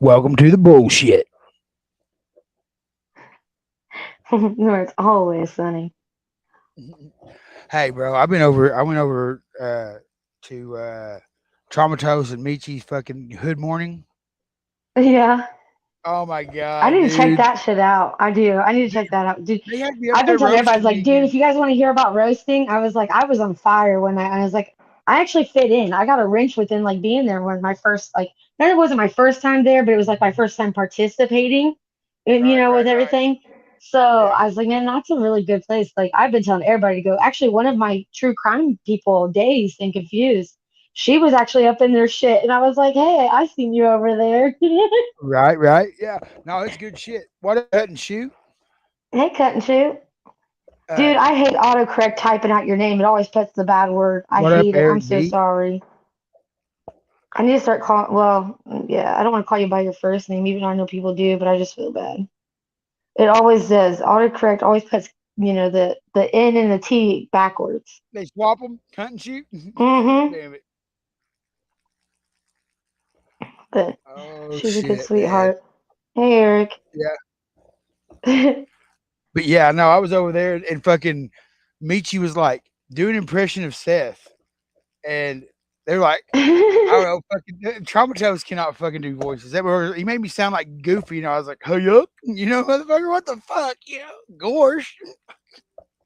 Welcome to the bullshit. No, it's always sunny. Hey, bro, I've been over. I went over to Traumatos and Michi's fucking Hood Morning. Yeah, Oh my I god, need to check dude! that shit out. I do. I need to check that out, dude. They had me up I've been there telling everybody, I was roasting like, me dude, if again. you guys want to hear about roasting, I was on fire when I was like, I actually fit in. I got a wrench within like being there when my first like, no, it wasn't my first time there, but it was like my first time participating, in, Right, with right, right. everything. So Yeah. I was like, man, that's a really good place. Like I've been telling everybody to go. Actually, one of my true crime people, Days and Confused, she was actually up in their shit, and I was like, hey, I seen you over there. Right, right. Yeah. No, it's good shit. What a cut and shoot. Hey, cut and shoot. Uh, Dude, I hate autocorrect typing out your name. It always puts the bad word. I what up, hate it. I'm Eric so B? sorry. I need to start calling, well, yeah, I don't want to call you by your first name, even though I know people do, but I just feel bad. It always does. Autocorrect always puts, the N and the T backwards. They swap them, cut and shoot. Mm-hmm. Damn it. But Oh she's a good shit, man. sweetheart. Hey, Eric. Yeah. But yeah, no, I was over there and fucking Michi was like, do an impression of Seth. And they're like, I don't know, fucking Traumatose cannot fucking do voices. He made me sound like Goofy, I was like, hey up, motherfucker, what the fuck, gosh.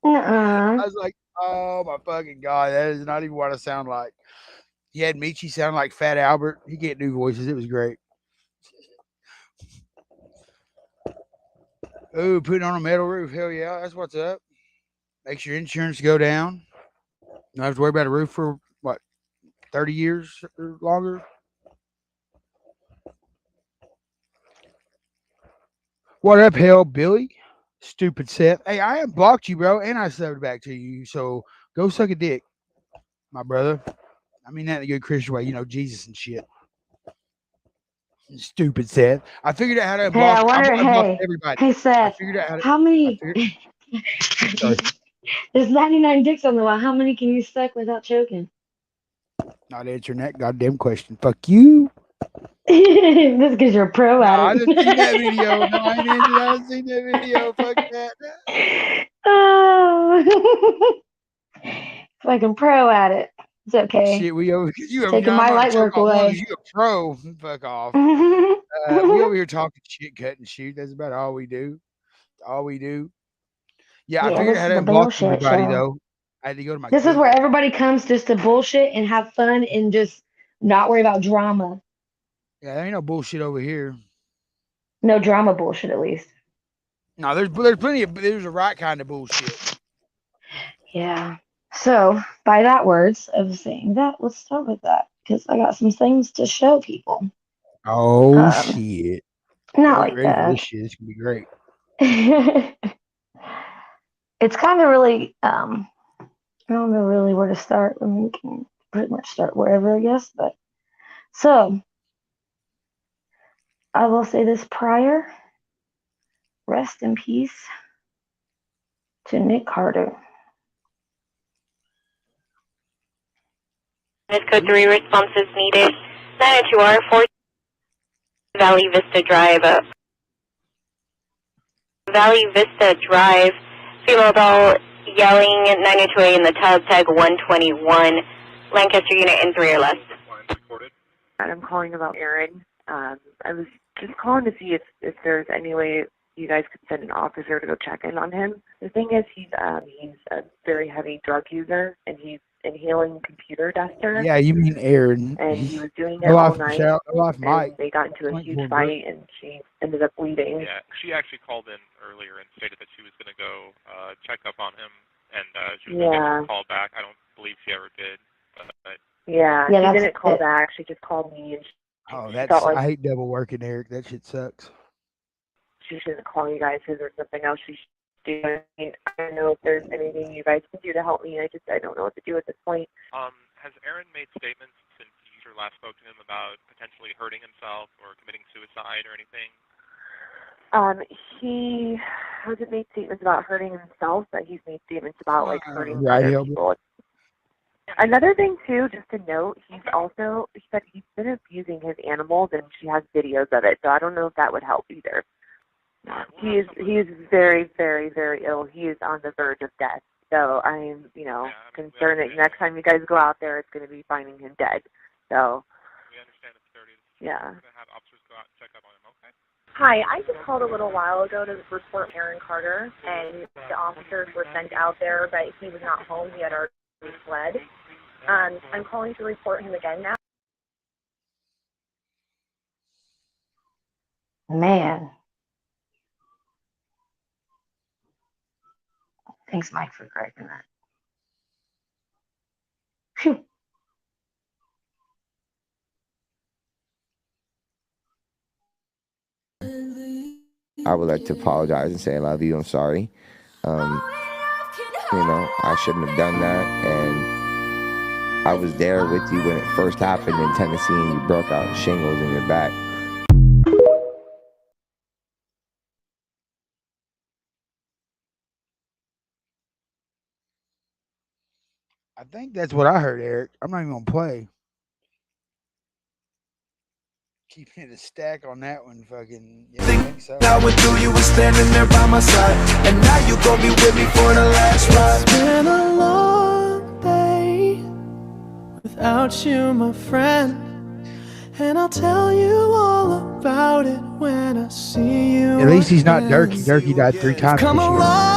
Uh-uh. I was like, oh my fucking god, that is not even what I sound like. He had Michi sound like Fat Albert. He can't do voices. It was great. Ooh, putting on a metal roof. Hell yeah, that's what's up. Makes your insurance go down. Don't have to worry about a roof for what, 30 years or longer. What up, hell, Billy? Stupid Seth. Hey, I unblocked you, bro, and I subbed back to you. So go suck a dick, my brother. I mean that in a good Christian way, Jesus and shit. Stupid Seth. I figured out how to Hey, unblock. I unblocked hey, everybody. hey, I Seth, figured out how to. how I many? figured. Sorry, There's 99 dicks on the wall. How many can you suck without choking? not answering that goddamn question. Fuck you. This because you're a pro No, at I just seen that it. video. No, I ain't answered. I done seen that video. Fuck that. Oh, fucking pro at it. It's okay. Shit, we over because Taking I'm my about to light choke work off one away. because you a pro. Fuck off. We over here talking shit, cut and shoot. That's about all we do. All we do. Yeah, I Yeah, figured out this how is to the unblock bullshit everybody show. though. I had to go to my This is where Google. everybody comes just to bullshit and have fun and just not worry about drama. Yeah, there ain't no bullshit over here. No drama bullshit, at least. No, there's plenty of there's a right kind of bullshit. Yeah. So, by that words of saying that, let's start with that because I got some things to show people. Oh Um, shit! Not Y'all get like ready for this that. shit. It's gonna be great. It's kind of really, I don't know really where to start. I mean, we can pretty much start wherever, I guess. But so, I will say this prior. Rest in peace to Nick Carter. Code 3 responses needed. 902R 4 Valley Vista Drive. Valley Vista Drive. Female doll yelling 902A in the tag 121. Lancaster unit in 3 or less. I'm calling about Aaron. I was just calling to see if there's any way you guys could send an officer to go check in on him. The thing is, he's a very heavy drug user, and he's inhaling computer duster, Yeah, you mean Aaron? and he was doing it No all off, night, shout, no off, and Mike. they got into a Point huge for him, bro. fight, and she ended up bleeding. Yeah, she actually called in earlier and stated that she was going to go check up on him, and she was going to give him a call back. I don't believe she ever did, but Yeah, Yeah, she that's didn't call it. back. She just called me, and Oh, she felt like I hate double working, Eric. That shit sucks. she shouldn't call you guys because there's something else she should do. I mean, I don't know if there's anything you guys can do to help me. I don't know what to do at this point. has Aaron made statements since you last spoke to him about potentially hurting himself or committing suicide or anything? He hasn't made statements about hurting himself, but he's made statements about like hurting Right, other Hilbert. people. Another thing too, just to note, he said he's been abusing his animals, and she has videos of it. So I don't know if that would help either. He is very, very, very ill. He is on the verge of death. So I'm, concerned that next time you guys go out there, it's going to be finding him dead. So. We understand the severity of the yeah. We're going to have officers go out and check up on him, okay? Hi, I just called a little while ago to report Aaron Carter, and the officers were sent out there, but he was not home. He had already fled. I'm calling to report him again now. Man. Thanks, Mike, for correcting that. Phew. I would like to apologize and say I love you. I'm sorry. I shouldn't have done that. And I was there with you when it first happened in Tennessee and you broke out shingles in your back. I think that's what I heard, Eric. I'm not even gonna play. Keeping it a stack on that one, fucking. Yeah, I think so. Now with you were standing there by my side, and now you gon' be with me for the last ride. It's been a long day without you, my friend, and I'll tell you all about it when I see you. At least he's not again. Durkee. Durkee died 3 times. Come this year. along.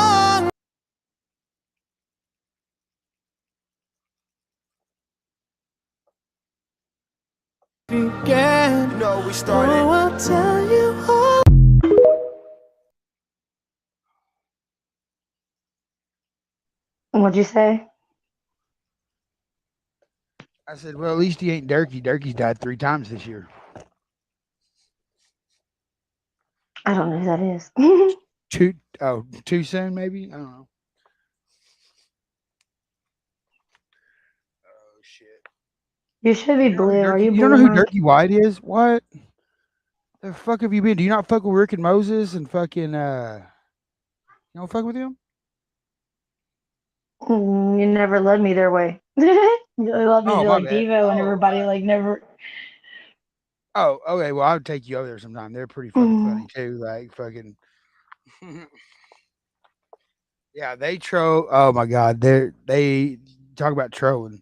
Again. We started. Oh, I'll tell you all. What'd you say? I said, well, at least he ain't Durkee. Durkee's died 3 times this year. I don't know who that is. Too soon, maybe? I don't know. Oh, shit. You should be blue. Are you You blue? don't know who Mike? Durkee White is? What? The fuck have you been? Do you not fuck with Rick and Moses and fucking, you don't fuck with him? You never led me their way. You led me Oh, to my like bad. Devo and everybody like never. Oh, okay. Well, I'll take you over there sometime. They're pretty fucking funny too. Like fucking. Yeah, they troll. Oh my god, they talk about trolling.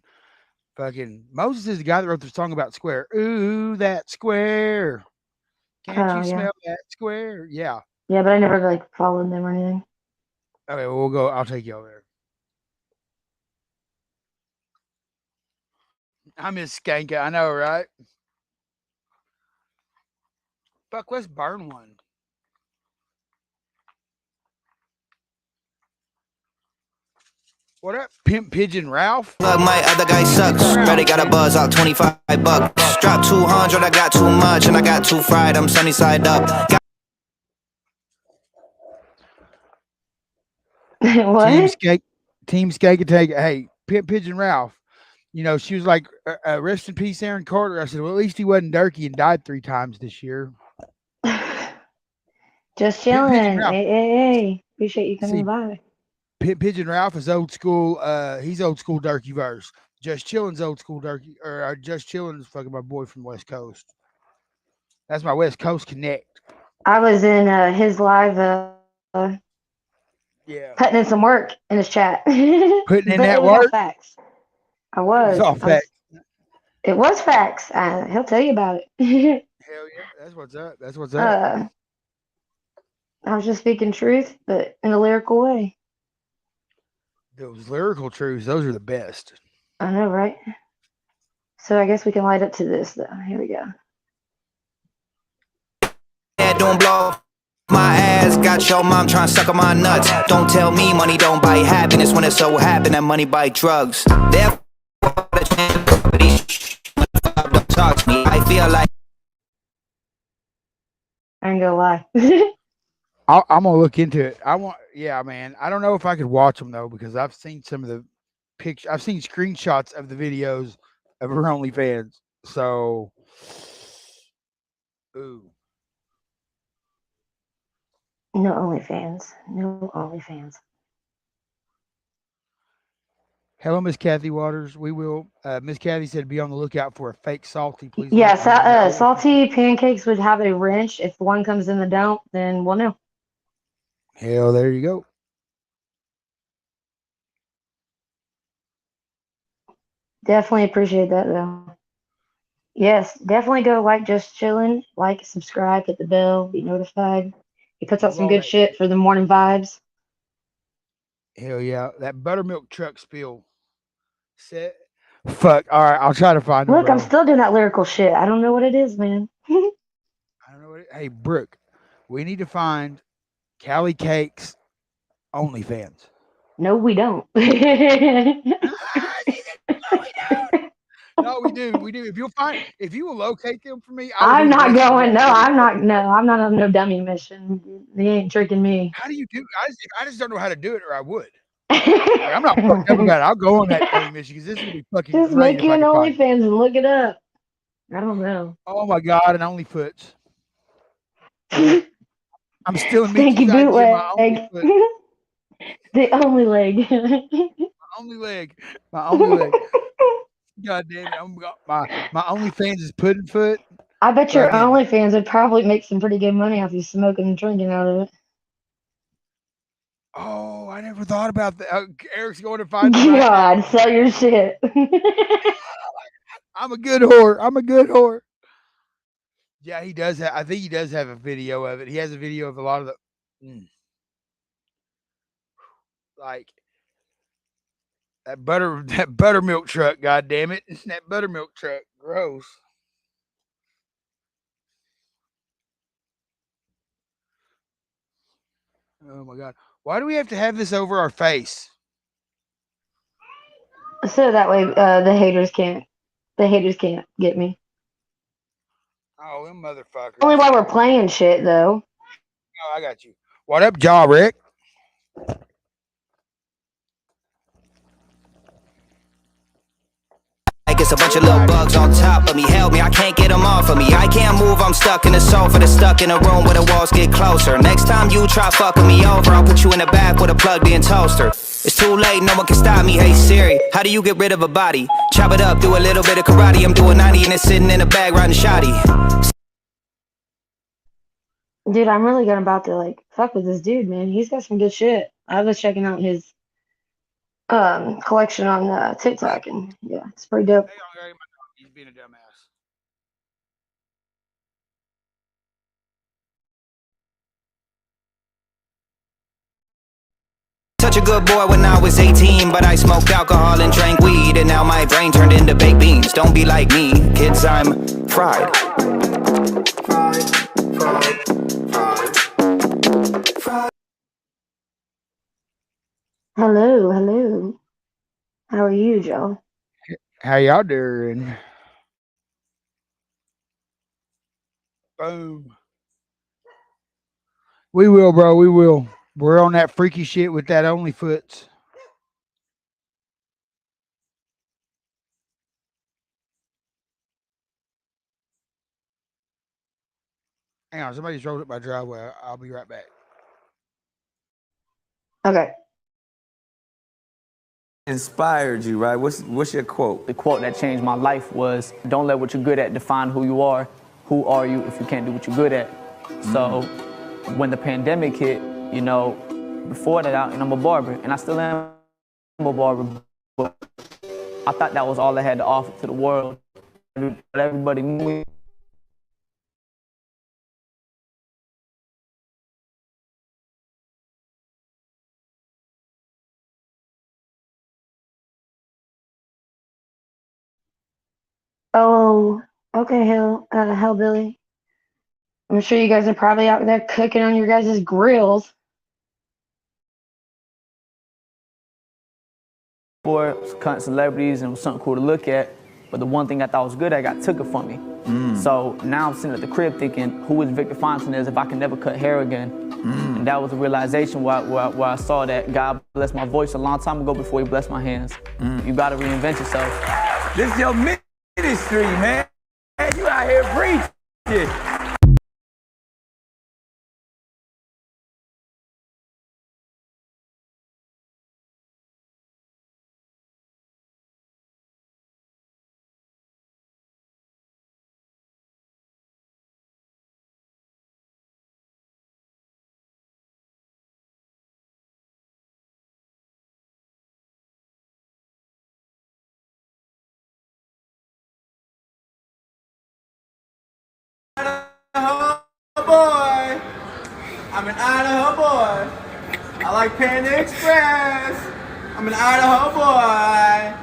Fucking Moses is the guy that wrote the song about square. Ooh, that square. Can't you smell that square? Yeah. Yeah, but I never like followed them or anything. Okay, well, we'll go. I'll take you over there. I miss Skanka. I know, right? Fuck, let's burn one. What up, Pimp Pigeon Ralph? Look, my other guy sucks. Ready got a buzz out, 25 bucks. Drop 200, I got too much, and I got too fried. I'm sunny side up. What? Team Skate could take. Hey, Pimp Pigeon Ralph. You know, she was like, rest in peace, Aaron Carter. I said, well, at least he wasn't Durkee and died 3 times this year. Just chilling. Hey. Appreciate you coming by. Pimp Pigeon Ralph is old school. He's old school Durkee verse. Just Chillin's old school Durkee. Or Just Chillin is fucking my boy from West Coast. That's my West Coast connect. I was in his live Yeah. putting in some work in his chat. Putting in But that it was work? all facts. I was. It's all facts. It was facts. He'll tell you about it. Hell yeah. That's what's up. That's what's up. I was just speaking truth, but in a lyrical way. Those lyrical truths, those are the best. I know, right? So I guess we can light up to this, though. Here we go. Don't blow my ass. Got your mom trying to suck on my nuts. Don't tell me money don't buy happiness when it so happen that money buy drugs. Therefore, don't talk to me. I feel like I ain't gonna lie. I'm gonna look into it. Yeah, man. I don't know if I could watch them though because I've seen some of the pictures. I've seen screenshots of the videos of her OnlyFans. So, ooh. No OnlyFans. No OnlyFans. Hello, Miss Kathy Waters. We will. Miss Kathy said, "Be on the lookout for a fake salty." Please. Yeah, note. salty pancakes would have a wrench. If one comes in the dump, then we'll know. Hell, there you go. Definitely appreciate that though. Yes, definitely go like Just Chillin', like, subscribe, hit the bell, be notified. He puts out some Love good it. shit for the morning vibes. Hell yeah, that buttermilk truck spill. Set. Fuck. All right, I'll try to find him, Look, I'm bro. still doing that lyrical shit. I don't know what it is, man. I don't know what. Hey, Brooke, we need to find Callie Cakes OnlyFans. No, we don't. No, we do. We do. If you will locate them for me, I will I'm do the not rest of the going. No, work. I'm not. No, I'm not on no dummy mission. He ain't tricking me. How do you do? I just don't know how to do it, or I would. Like, I'm not fucked up about it. I'll go on that dummy mission because this would be fucking Just great make if you I an could find it. OnlyFans and look it up. I don't know. Oh my god, an OnlyFoots. I'm stealing Stinky Michi's idea. My bootleg. OnlyFoot. The only leg. Only leg. My only leg. God damn it. My OnlyFans is pudding foot. I bet your Fucking OnlyFans would probably make some pretty good money off you smoking and drinking out of it. oh, I never thought about that. Eric's going to find them right now. God, sell your shit. I'm a good whore. I'm a good whore. Yeah, he does have I think he does have a video of it. He has a video of a lot of the like that buttermilk truck, god damn it. That buttermilk truck. Gross. Oh my god. Why do we have to have this over our face? So that way the haters can't get me. Oh, them motherfuckers. Only while we're playing shit though. Oh, I got you. What up, Jaw Rick? Like it's a bunch of little bugs on top of me. Help me, I can't get them off of me. I can't move, I'm stuck in the sofa. That's stuck in a room where the walls get closer. Next time you try fucking me over, I'll put you in the back with a plugged-in toaster. It's too late, no one can stop me. Hey Siri, how do you get rid of a body? Chop it up, do a little bit of karate. I'm doing 90 and it's sitting in a bag riding shoddy. Dude, I'm really gonna about to like fuck with this dude, man. He's got some good shit. I was checking out his collection on TikTok and yeah, it's pretty dope. He's being a dumbass. Such a good boy when I was 18, but I smoked alcohol and drank weed, and now my brain turned into baked beans. Don't be like me, kids, I'm fried. Hello, hello. How are you, Joe? How y'all doing? Boom. We will, bro. We will. We're on that freaky shit with that OnlyFoots. Hang on, somebody's rolled up my driveway. I'll be right back. Okay. Inspired you, right? What's your quote? The quote that changed my life was, don't let what you're good at define who you are. Who are you if you can't do what you're good at? So when the pandemic hit, you know, before that, I'm a barber, and I still am a barber, but I thought that was all I had to offer to the world. But everybody knew me. Oh, okay, Hellbilly. I'm sure you guys are probably out there cooking on your guys' grills. For current celebrities and it was something cool to look at, but the one thing I thought was good, I got took it from me. So now I'm sitting at the crib thinking, who is Victor Fontanez if I can never cut hair again? And that was a realization where I saw that God blessed my voice a long time ago before he blessed my hands. You gotta reinvent yourself. This is your ministry, man. You out here preaching. I'm an Idaho boy. I like Panda Express. I'm an Idaho boy.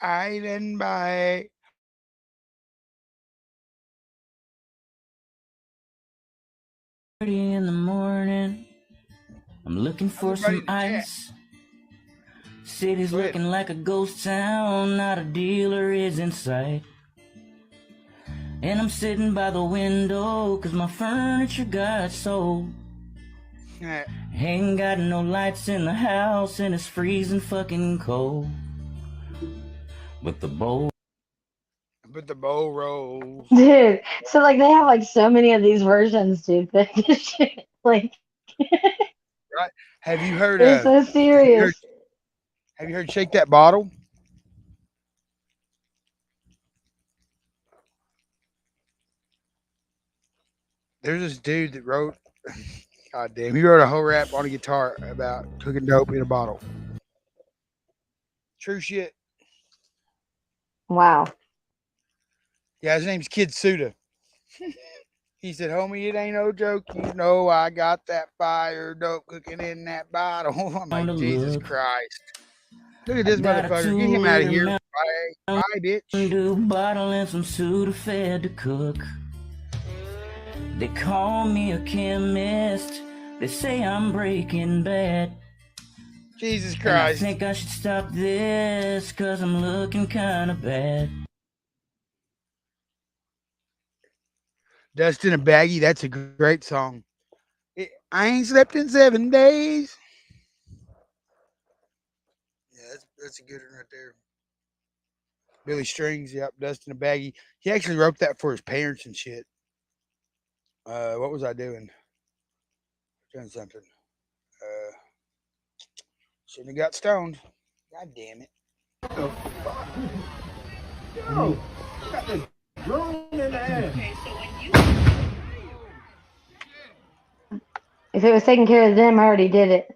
Island by In the morning, I'm looking for Everybody some in the chat. ice. City's Go ahead. looking like a ghost town, not a dealer is in sight. And I'm sitting by the window, cause my furniture got sold. Yeah. Ain't got no lights in the house, and it's freezing fucking cold. But the bowl rolls. Dude, so like they have like so many of these versions, dude. That shit, like Right? Have you heard? it's so serious. Have you heard "Shake That Bottle"? There's this dude that wrote. God damn, he wrote a whole rap on a guitar about cooking dope in a bottle. True shit. Wow. Yeah, his name's Kid Suda. He said, "Homie, it ain't no joke. You know I got that fire dope cooking in that bottle." I'm like, Jesus Christ. Look at this motherfucker. Get him out of here. Bye, bitch. Bottle and some Sudafed to cook. They call me a chemist. They say I'm Breaking Bad. Jesus And I Christ. think I should stop this, cause I'm looking kinda bad. Dust in a Baggie. That's a great song. I ain't slept in 7 days. Yeah, that's a good one right there. Billy Strings, yep, Dust in a Baggie. He actually wrote that for his parents and shit. What was I doing? Doing something. Shouldn't have got stoned. God damn it. What the fuck? Yo, got the drone in the air. If it was taking care of them, I already did it.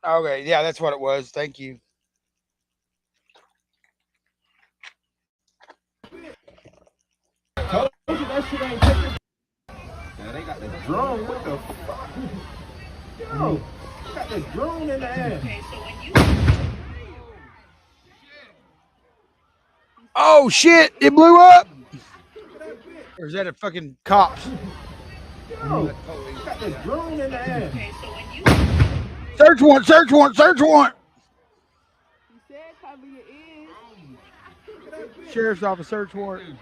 Okay, yeah, that's what it was. Thank you. Told you that shit ain't taking. Now they got the drone. What the fuck? Yo, got the drone in the air. Oh shit! It blew up. Or is that a fucking cops? Yo, got the drone in the air. Search warrant! Search warrant! Search warrant! Sheriff's office search warrant.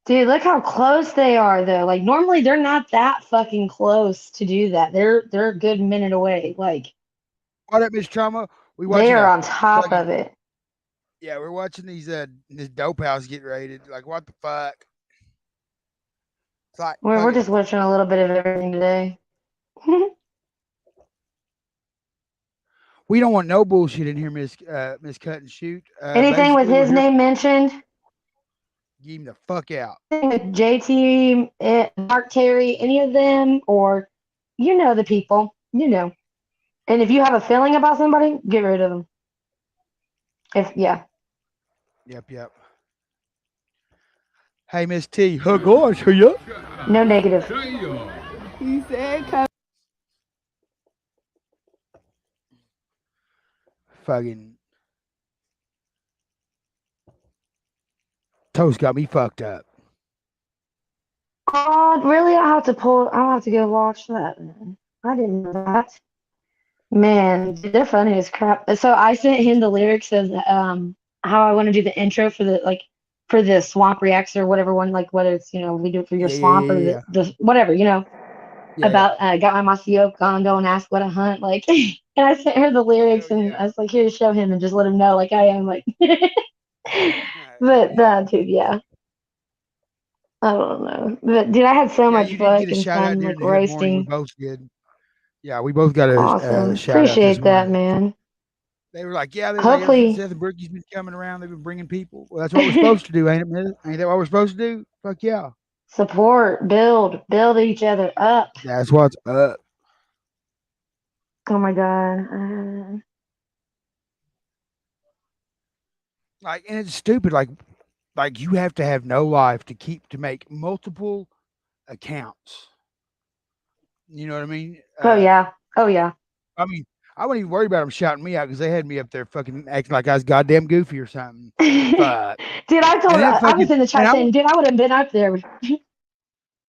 Dude, look how close they are though. Like normally they're not that fucking close to do that. They're a good minute away. Like What up, Miss Trauma? they are on top of it. Yeah, we're watching these this dope house get raided. Like, what the fuck? It's like We're just watching a little bit of everything today. we don't want no bullshit in here, Miss Cut and Shoot. Anything with his name mentioned? Get him the fuck out. With JT, Mark Terry, any of them, or you know the people, you know. And if you have a feeling about somebody, get rid of them. Yeah. Yep. Hey, Miss T. Oh gosh, yeah. No negative. He said, "Come." Fucking Toast got me fucked up. God, really? I'll have to go watch that, man. I didn't know that. Man, they're funny as crap. So I sent him the lyrics of how I want to do the intro for the Swamp Reacts or whatever one, like whether it's, we do it for your swamp or the whatever, about got my Maceo Condo and ask what I hunt, like and I sent her the lyrics and I was like, here to show him and just let him know like I am like but dude, yeah. I don't know. But dude, I had so much fucking fun like roasting. We both did. Yeah, we both got a awesome. shout out. Appreciate that, man. They were like, yeah, they're like, ever since Hopefully, Seth and Brookie's been coming around, they've been bringing people. Well, that's what we're supposed to do, ain't it, man? Ain't that what we're supposed to do? Fuck yeah. support, build each other up. That's what's up. Oh my God. Like, and it's stupid. Like you have to have no life to make multiple accounts. You know what I mean? Oh yeah. Oh yeah. I mean, I wasn't even worried about them shouting me out because they had me up there fucking acting like I was goddamn goofy or something. But Dude, I told and then I was in the chat and saying, dude, I would have been up there.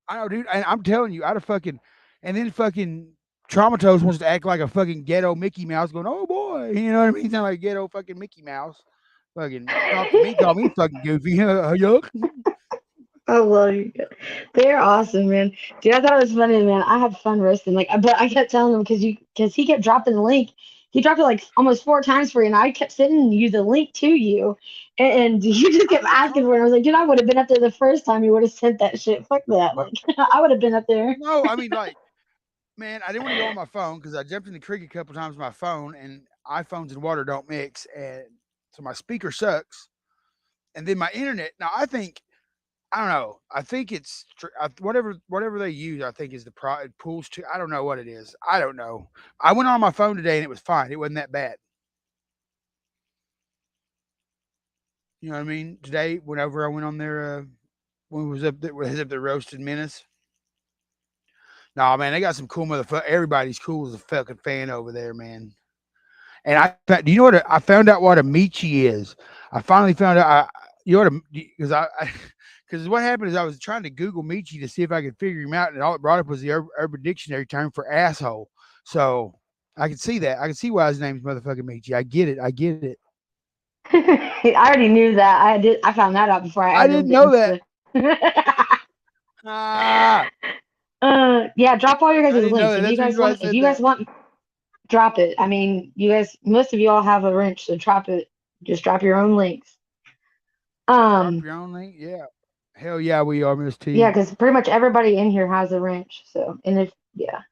I know, dude, and I'm telling you, I'd have fucking, and then fucking Traumatose wants to act like a fucking ghetto Mickey Mouse, going, oh boy, you know what I mean? Sound like ghetto fucking Mickey Mouse. Fucking talk to me, call me fucking goofy. Yuck. I love you. They're awesome, man. Dude, I thought it was funny, man. I had fun roasting. Like, but I kept telling him because he kept dropping the link. He dropped it like almost 4 times for you, and I kept sending you the link to you, and you just kept asking for it. I was like, dude, I would have been up there the first time you would have sent that shit. Fuck that. Like, I would have been up there. No, I mean, like, man, I didn't want to go on my phone because I jumped in the creek a couple times with my phone, and iPhones and water don't mix, and so my speaker sucks, and then my internet. Now I don't know. I think it's whatever they use. I think is it pulls to. I don't know what it is. I don't know. I went on my phone today and it was fine. It wasn't that bad. You know what I mean? Today, whenever I went on there, when was up there roasted menace. Nah, man, they got some cool motherfuckers. Everybody's cool as a fucking fan over there, man. And do you know what? I found out what a Michi is. I finally found out. Because what happened is I was trying to Google Michi to see if I could figure him out, and all it brought up was the Urban Dictionary term for asshole. So I could see that. I can see why his name's motherfucking Michi. I get it. I already knew that. I found that out before I didn't know that. Yeah, drop all your guys' links. If you guys want, drop it. I mean, most of you all have a wrench, so drop it. Just drop your own links. Drop your own link, yeah. Hell yeah, we are, Miss T. Yeah, because pretty much everybody in here has a wrench. So, and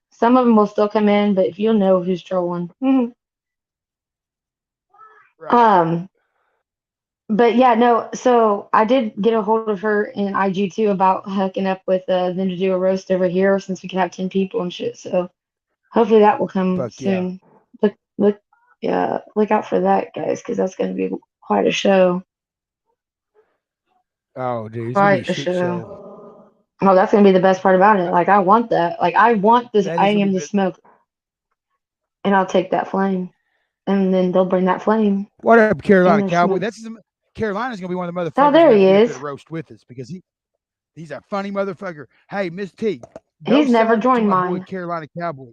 some of them will still come in, but if you'll know who's trolling. Right. But yeah, no. So I did get a hold of her in IG too about hooking up with them to do a roast over here since we can have 10 people and shit. So hopefully that will come soon. Yeah. Look out for that, guys, because that's going to be quite a show. Oh, dude, Quite a show. Oh, that's going to be the best part about it. Like, I want that. Like, I want this. I am the smoke, and I'll take that flame, and then they'll bring that flame. What up, Carolina Cowboy? Carolina's gonna be one of the motherfuckers. Oh, there he is. Roast with us because he's a funny motherfucker. Hey, Miss T. He's never joined mine. Boy, Carolina Cowboy.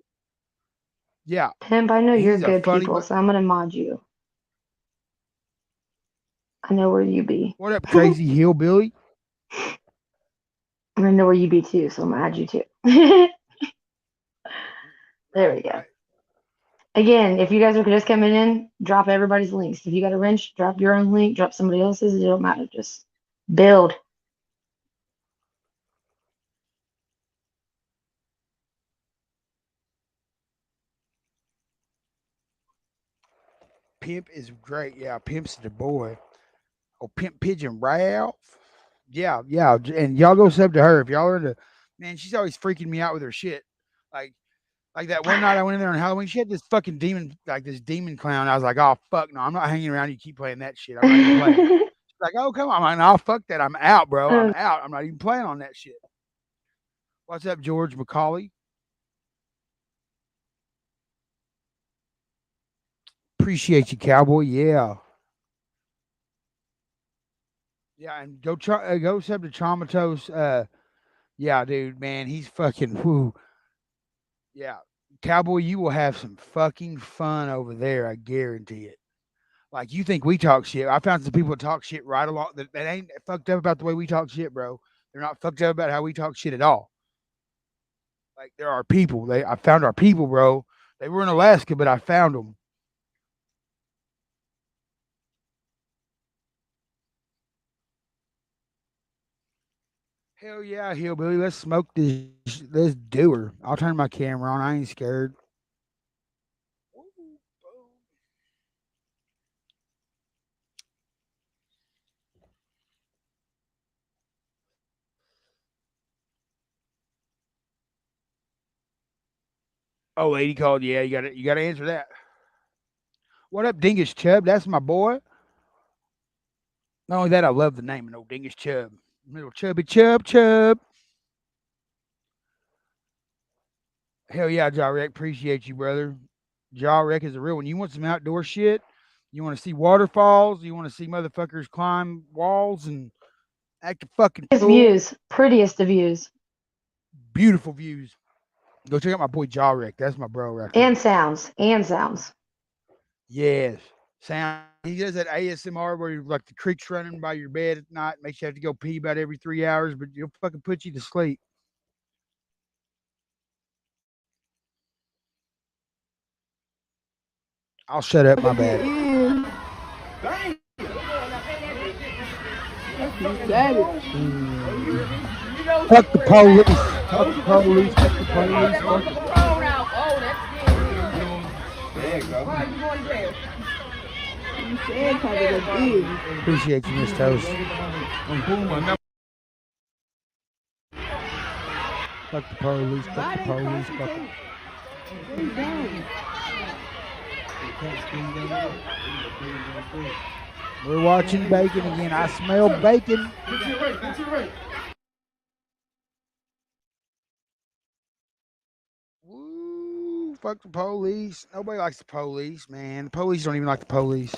Yeah. Pimp, I know you're good people, so I'm gonna mod you. I know where you be. What up, crazy hillbilly? I know where you be too, so I'm gonna add you too. There we go. Again, if you guys are just coming in, drop everybody's links. If you got a wrench, drop your own link, drop somebody else's. It don't matter. Just build. Pimp is great. Yeah, Pimp's the boy. Oh, Pimp Pigeon Ralph. Yeah. And y'all go sub to her if y'all are into. Man, she's always freaking me out with her shit. Like that one night I went in there on Halloween, she had this fucking demon, like this demon clown. I was like, oh fuck no, I'm not hanging around. You keep playing that shit. I'm not even playing. She's like, oh come on, I'm like, oh fuck that. I'm out, bro. I'm out. I'm not even playing on that shit. What's up, George McCauley? Appreciate you, cowboy. Yeah. Yeah, and go sub to Traumatose. Yeah, dude, man, he's fucking whoo. Yeah, cowboy, you will have some fucking fun over there. I guarantee it. Like you think we talk shit? I found some people that talk shit right along that ain't fucked up about the way we talk shit, bro. They're not fucked up about how we talk shit at all. Like there are people. I found our people, bro. They were in Alaska, but I found them. Hell yeah, hillbilly. Let's smoke this. Let's do her. I'll turn my camera on. I ain't scared. Oh, lady called. Yeah, you gotta answer that. What up, Dingus Chubb? That's my boy. Not only that, I love the name of no Dingus Chubb. Little chubby chub. Hell yeah, Jarek. Appreciate you, brother. Jarek is a real one. You want some outdoor shit? You want to see waterfalls? You want to see motherfuckers climb walls and act a fucking fool? Prettiest of views. Beautiful views. Go check out my boy Jarek. That's my bro right there. And sounds. Yes. Sound. He does that ASMR where like the creek's running by your bed at night, makes you have to go pee about every 3 hours, but he'll fucking put you to sleep. I'll shut up, my bad. Fuck the police. Fuck the police. Fuck the police. Fuck the Appreciate you, Miss Toast. Fuck the police. Fuck the police. Fuck the... We're watching bacon again. I smell bacon. Woo, fuck the police. Nobody likes the police, man. The police don't even like the police.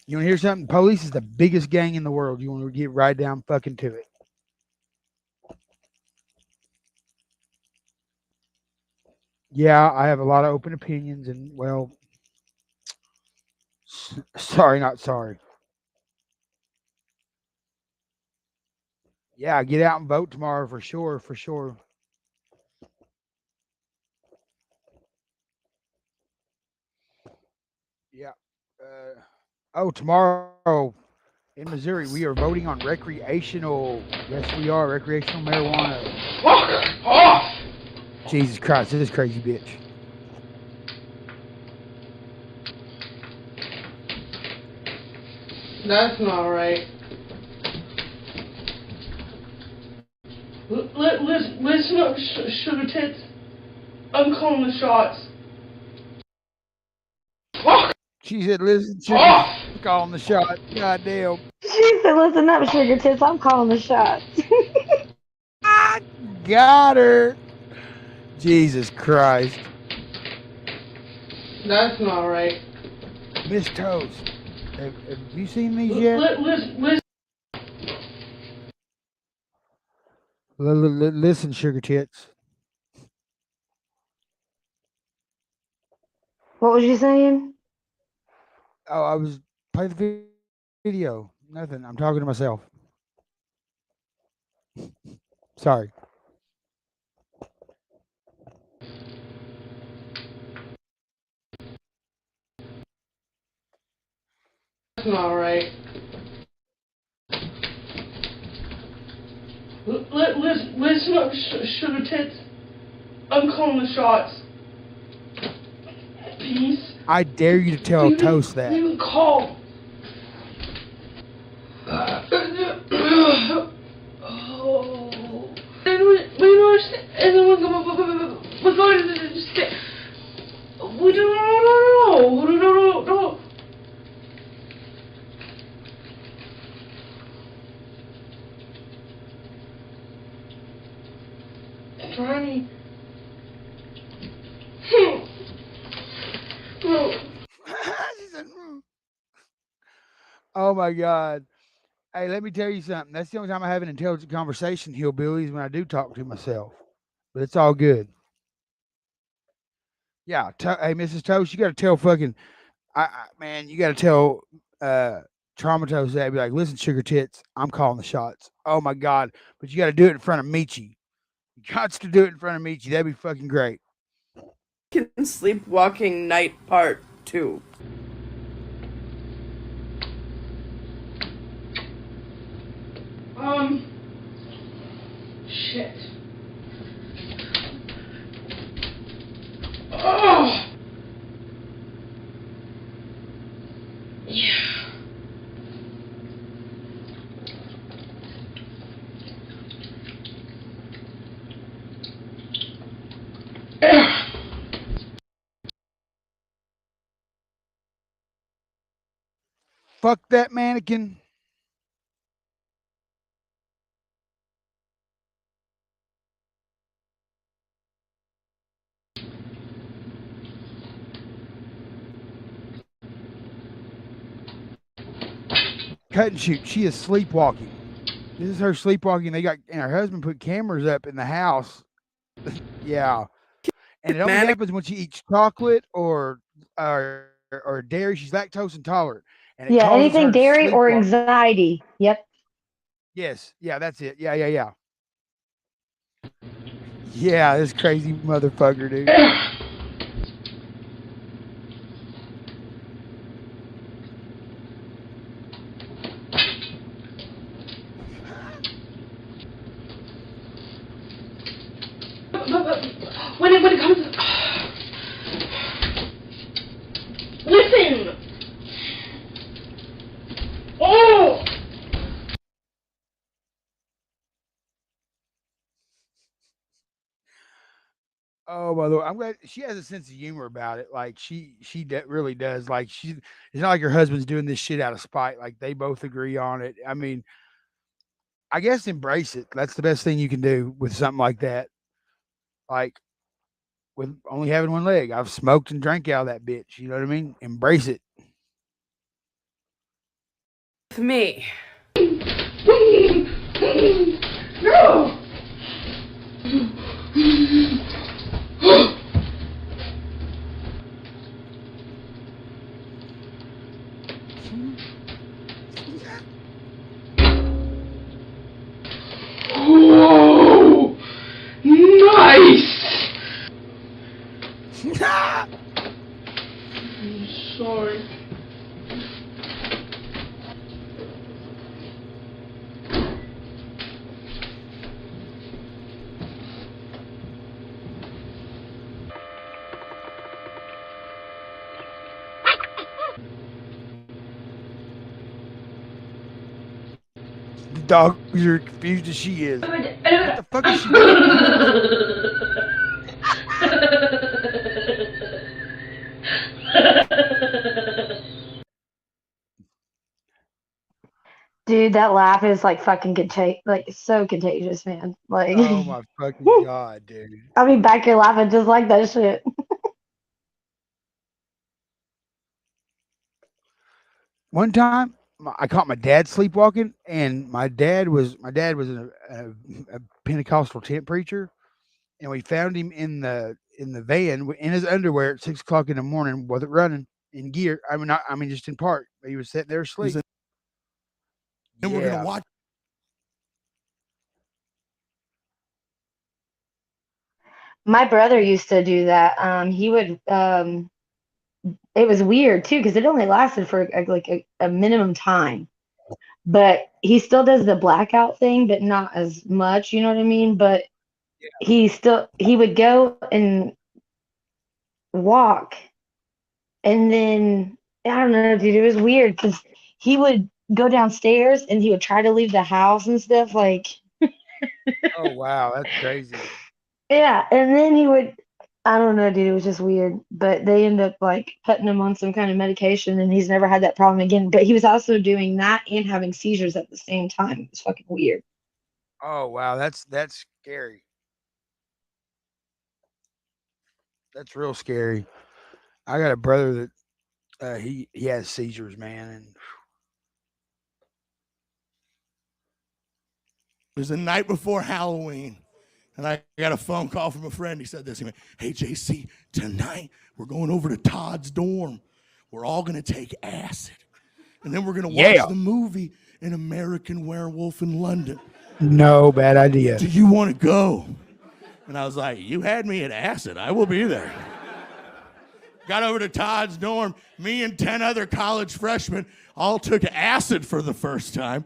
You want to hear something? The police is the biggest gang in the world. You want to get right down fucking to it. Yeah, I have a lot of open opinions and, well, sorry, not sorry. Yeah, get out and vote tomorrow for sure, for sure. Yeah. Oh, tomorrow in Missouri, we are voting on recreational. Yes, we are. Recreational marijuana. Fuck off! Jesus Christ, this crazy bitch. That's not right. Listen up, sugar tits. I'm calling the shots. Fuck! She said, listen, sugar, calling the shot. God damn. She said, listen up, sugar tits. I'm calling the shots. I got her. Jesus Christ. That's not right. Miss Toast, have you seen these yet? Listen, sugar tits. What was you saying? Oh, I was playing the video. Nothing. I'm talking to myself. Sorry. That's not right. Listen up, sugar tits. I'm calling the shots. Peace. I dare you to tell Toast that. You call. No. Johnny. Oh my God. Hey, let me tell you something. That's the only time I have an intelligent conversation, hillbillies, when I do talk to myself. But it's all good. Yeah. Hey, Mrs. Toast, you got to tell fucking, man, you got to tell Traumatose that. Be like, listen, sugar tits, I'm calling the shots. Oh my God. But you got to do it in front of Michi. You got to do it in front of Michi. That'd be fucking great. Sleepwalking Night Part 2. Shit. Oh! Yeah. fuck that mannequin? Cut and shoot. She is sleepwalking. This is her sleepwalking. They got and her husband put cameras up in the house. Yeah, and it only happens when she eats chocolate or dairy. She's lactose intolerant. And it Yeah, causes anything her to dairy or sleepwalk. anxiety. Yep. Yes, yeah, that's it. Yeah. Yeah, this crazy motherfucker, dude. When it comes to... Listen! Oh! Oh, by the way, I'm glad she has a sense of humor about it. Like really does. Like it's not like her husband's doing this shit out of spite. Like they both agree on it. I mean, I guess embrace it. That's the best thing you can do with something like that. Like with only having one leg, I've smoked and drank out of that bitch. You know what I mean? Embrace it. With me. No! Whoa! Nice! I'm sorry. The dogs are confused as she is. What the fuck is she doing? Dude, that laugh is like fucking like so contagious, man. Like, Oh my fucking god, dude. I'll be back here laughing just like that shit. One time, I caught my dad sleepwalking, and my dad was a Pentecostal tent preacher, and we found him in the van in his underwear at 6 o'clock in the morning, wasn't running in gear. I mean, just in park. He was sitting there asleep. And we're gonna watch. My brother used to do that. He would. It was weird too because it only lasted for a minimum time, but he still does the blackout thing, but not as much. You know what I mean? But he would go and walk, and then I don't know, dude. It was weird because he would go downstairs and he would try to leave the house and stuff like. Oh wow, that's crazy. Yeah, and then he would. I don't know, dude. It was just weird, but they end up like putting him on some kind of medication, and he's never had that problem again. But he was also doing that and having seizures at the same time. It was fucking weird. Oh wow, that's scary. That's real scary. I got a brother that he has seizures, man, and It was the night before Halloween, and I got a phone call from a friend. He said this. He went, "Hey, JC, tonight we're going over to Todd's dorm. We're all going to take acid, and then we're going to watch the movie An American Werewolf in London. No bad idea. Do you want to go?" And I was like, "You had me at acid. I will be there." Got over to Todd's dorm. Me and 10 other college freshmen all took acid for the first time,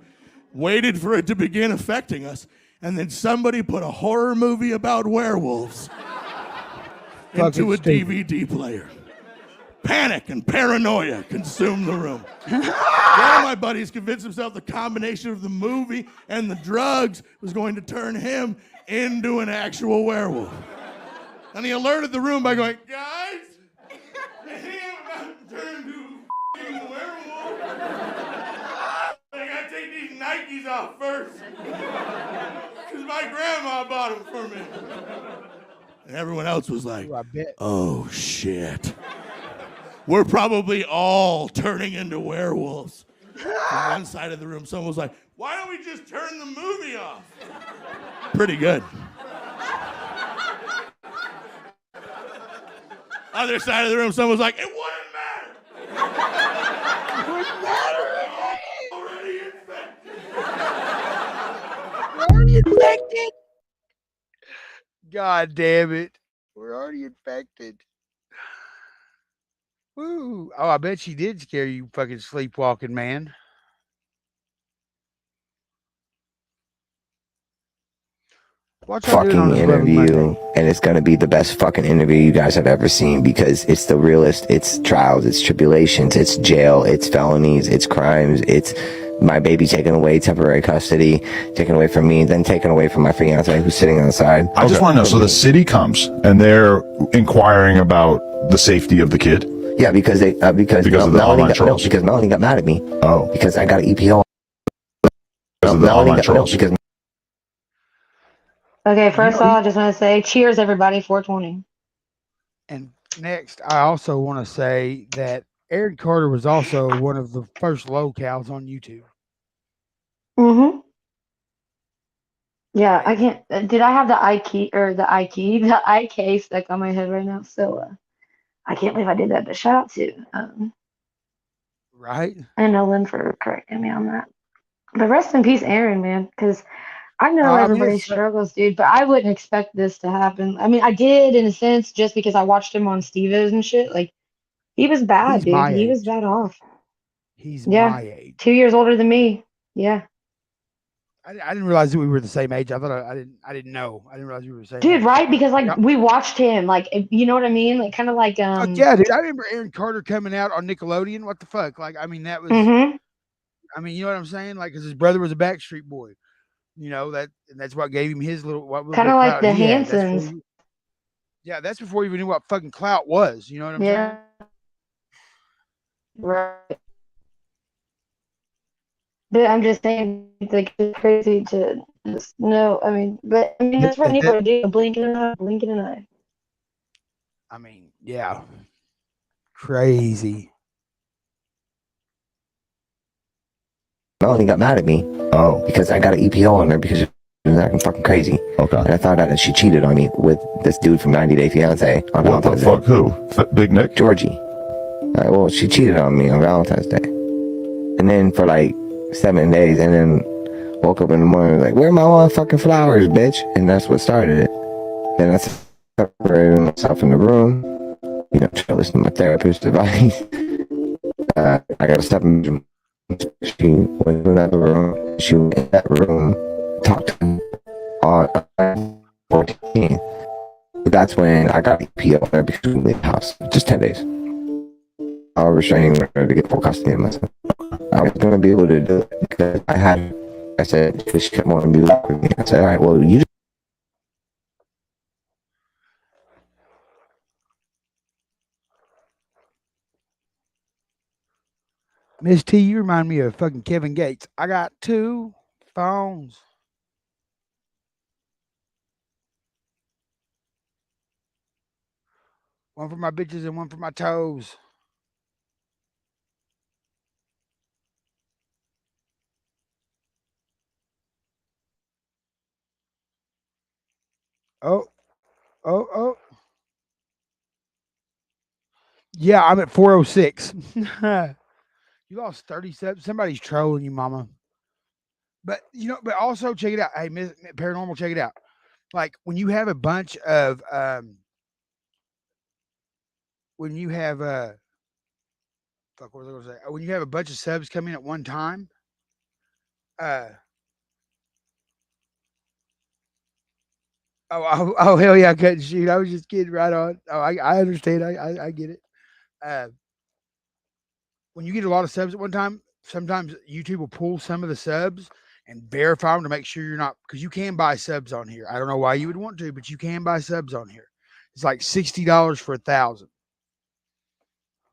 waited for it to begin affecting us, and then somebody put a horror movie about werewolves into a DVD player. Panic and paranoia consumed the room. One of my buddies convinced himself the combination of the movie and the drugs was going to turn him into an actual werewolf. And he alerted the room by going, "Guys, I think I'm about to turn into a werewolf." off first. Because my grandma bought them for me. And everyone else was like, Ooh, I bet. oh, shit. We're probably all turning into werewolves. From one side of the room, someone was like, why don't we just turn the movie off? Pretty good. Other side of the room, someone was like, it wouldn't matter. It wouldn't matter. Already infected. We're already infected. God damn it. We're already infected. Woo. Oh, I bet she did scare you, fucking sleepwalking man. Fucking interview, and it's gonna be the best fucking interview you guys have ever seen because it's the realest. It's trials, it's tribulations, it's jail, it's felonies, it's crimes, it's my baby taken away, temporary custody, taken away from me, then taken away from my fiance who's sitting on the side. I just want to know, so the city comes and they're inquiring about the safety of the kid? Yeah, because they because of the online trolls. because Melanie got mad at me. Oh, because I got an EPO. Because of the online trolls. Because Okay, first of all, I just want to say cheers, everybody, 420. And next, I also want to say that Aaron Carter was also one of the first locals on YouTube. Mm-hmm. Yeah, I can't. Did I have the IK stuck on my head right now? So I can't believe I did that. But shout out to Right? I know Lynn for correcting me on that. But rest in peace, Aaron, man, because I know everybody struggles, dude, but I wouldn't expect this to happen. I mean, I did in a sense just because I watched him on Steve-O's and shit. Like, he was bad, He's dude. my He was age. bad off. He's Yeah, my age. 2 years older than me. Yeah. I didn't realize that we were the same age. I thought I didn't know. I didn't realize we were the same Dude, age. right? Because like Yeah. we watched him, like you know what I mean? Like kind of like Fuck yeah, dude. I remember Aaron Carter coming out on Nickelodeon. What the fuck? Like, I mean, that was Mhm. I mean, you know what I'm saying? Like, because his brother was a Backstreet Boy. You know, that's what gave him his little what little kind bit of of like clout the he had. Hansons. Yeah, that's before he even knew what fucking clout was. You know what I'm saying? Yeah. Right. But I'm just saying, like, it's crazy to just know. I mean, but I mean, that's what Nico would do. Blink and an eye, blink and an eye. I mean, yeah. Crazy. Melanie got mad at me. Oh. Because I got an EPO on her because she was acting fucking crazy. Okay. And I thought that she cheated on me with this dude from 90 Day Fiance on What the Valentine's fuck? Day. Who? Big Nick? Georgie. Well, she cheated on me on Valentine's Day. And then for like 7 days, and then woke up in the morning like, where are my motherfucking flowers, bitch? And that's what started it. Then I separated myself in the room. You know, try to listen to my therapist's advice. I got to step in. She went to another room. She went in that room, talked to me on 14. That's when I got EPO there because we leave the house. Just 10 days. I was restraining her to get full custody of myself. I was going to be able to do it because I said, she kept wanting to be back with me. I said, all right, well, you Miss T, you remind me of fucking Kevin Gates. I got 2 phones. One for my bitches and one for my toes. Oh. Yeah, I'm at 406. You lost 37. Somebody's trolling you, mama. But you know, but also check it out. Hey, Miss Paranormal, check it out. Like when you have a bunch of when you have fuck, what was I gonna say? When you have a bunch of subs come in at one time, oh hell yeah, I couldn't shoot. I was just kidding right on. Oh, I understand. I get it. When you get a lot of subs at one time, sometimes YouTube will pull some of the subs and verify them to make sure you're not, because you can buy subs on here. I don't know why you would want to, but you can buy subs on here. It's like $60 for 1,000.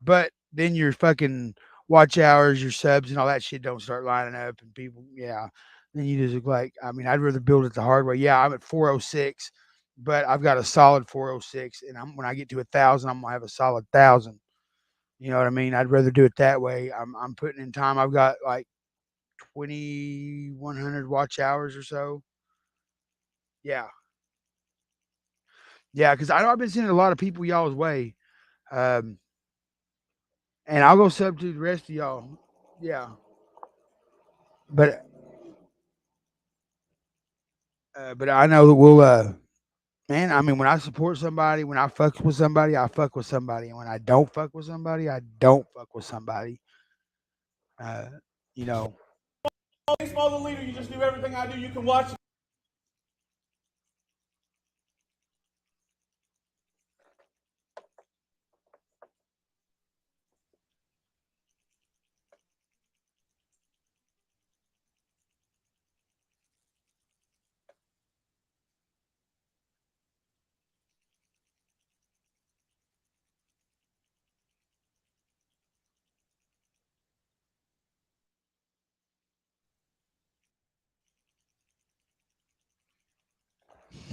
But then your fucking watch hours, your subs, and all that shit don't start lining up, and people, yeah. then you just look like, I mean, I'd rather build it the hard way. Yeah, I'm at 406, but I've got a solid 406, and when I get to 1,000, I'm gonna have a solid 1,000. You know what I mean? I'd rather do it that way. I'm putting in time. I've got like 2,100 watch hours or so. Yeah, yeah, because I know I've been sending a lot of people y'all's way, um, and I'll go sub to the rest of y'all. Yeah, but I know that we'll man, I mean, when I support somebody, when I fuck with somebody, I fuck with somebody, and when I don't fuck with somebody, I don't fuck with somebody. Uh, you know. Baseball, the leader. You just do everything I do. You can watch.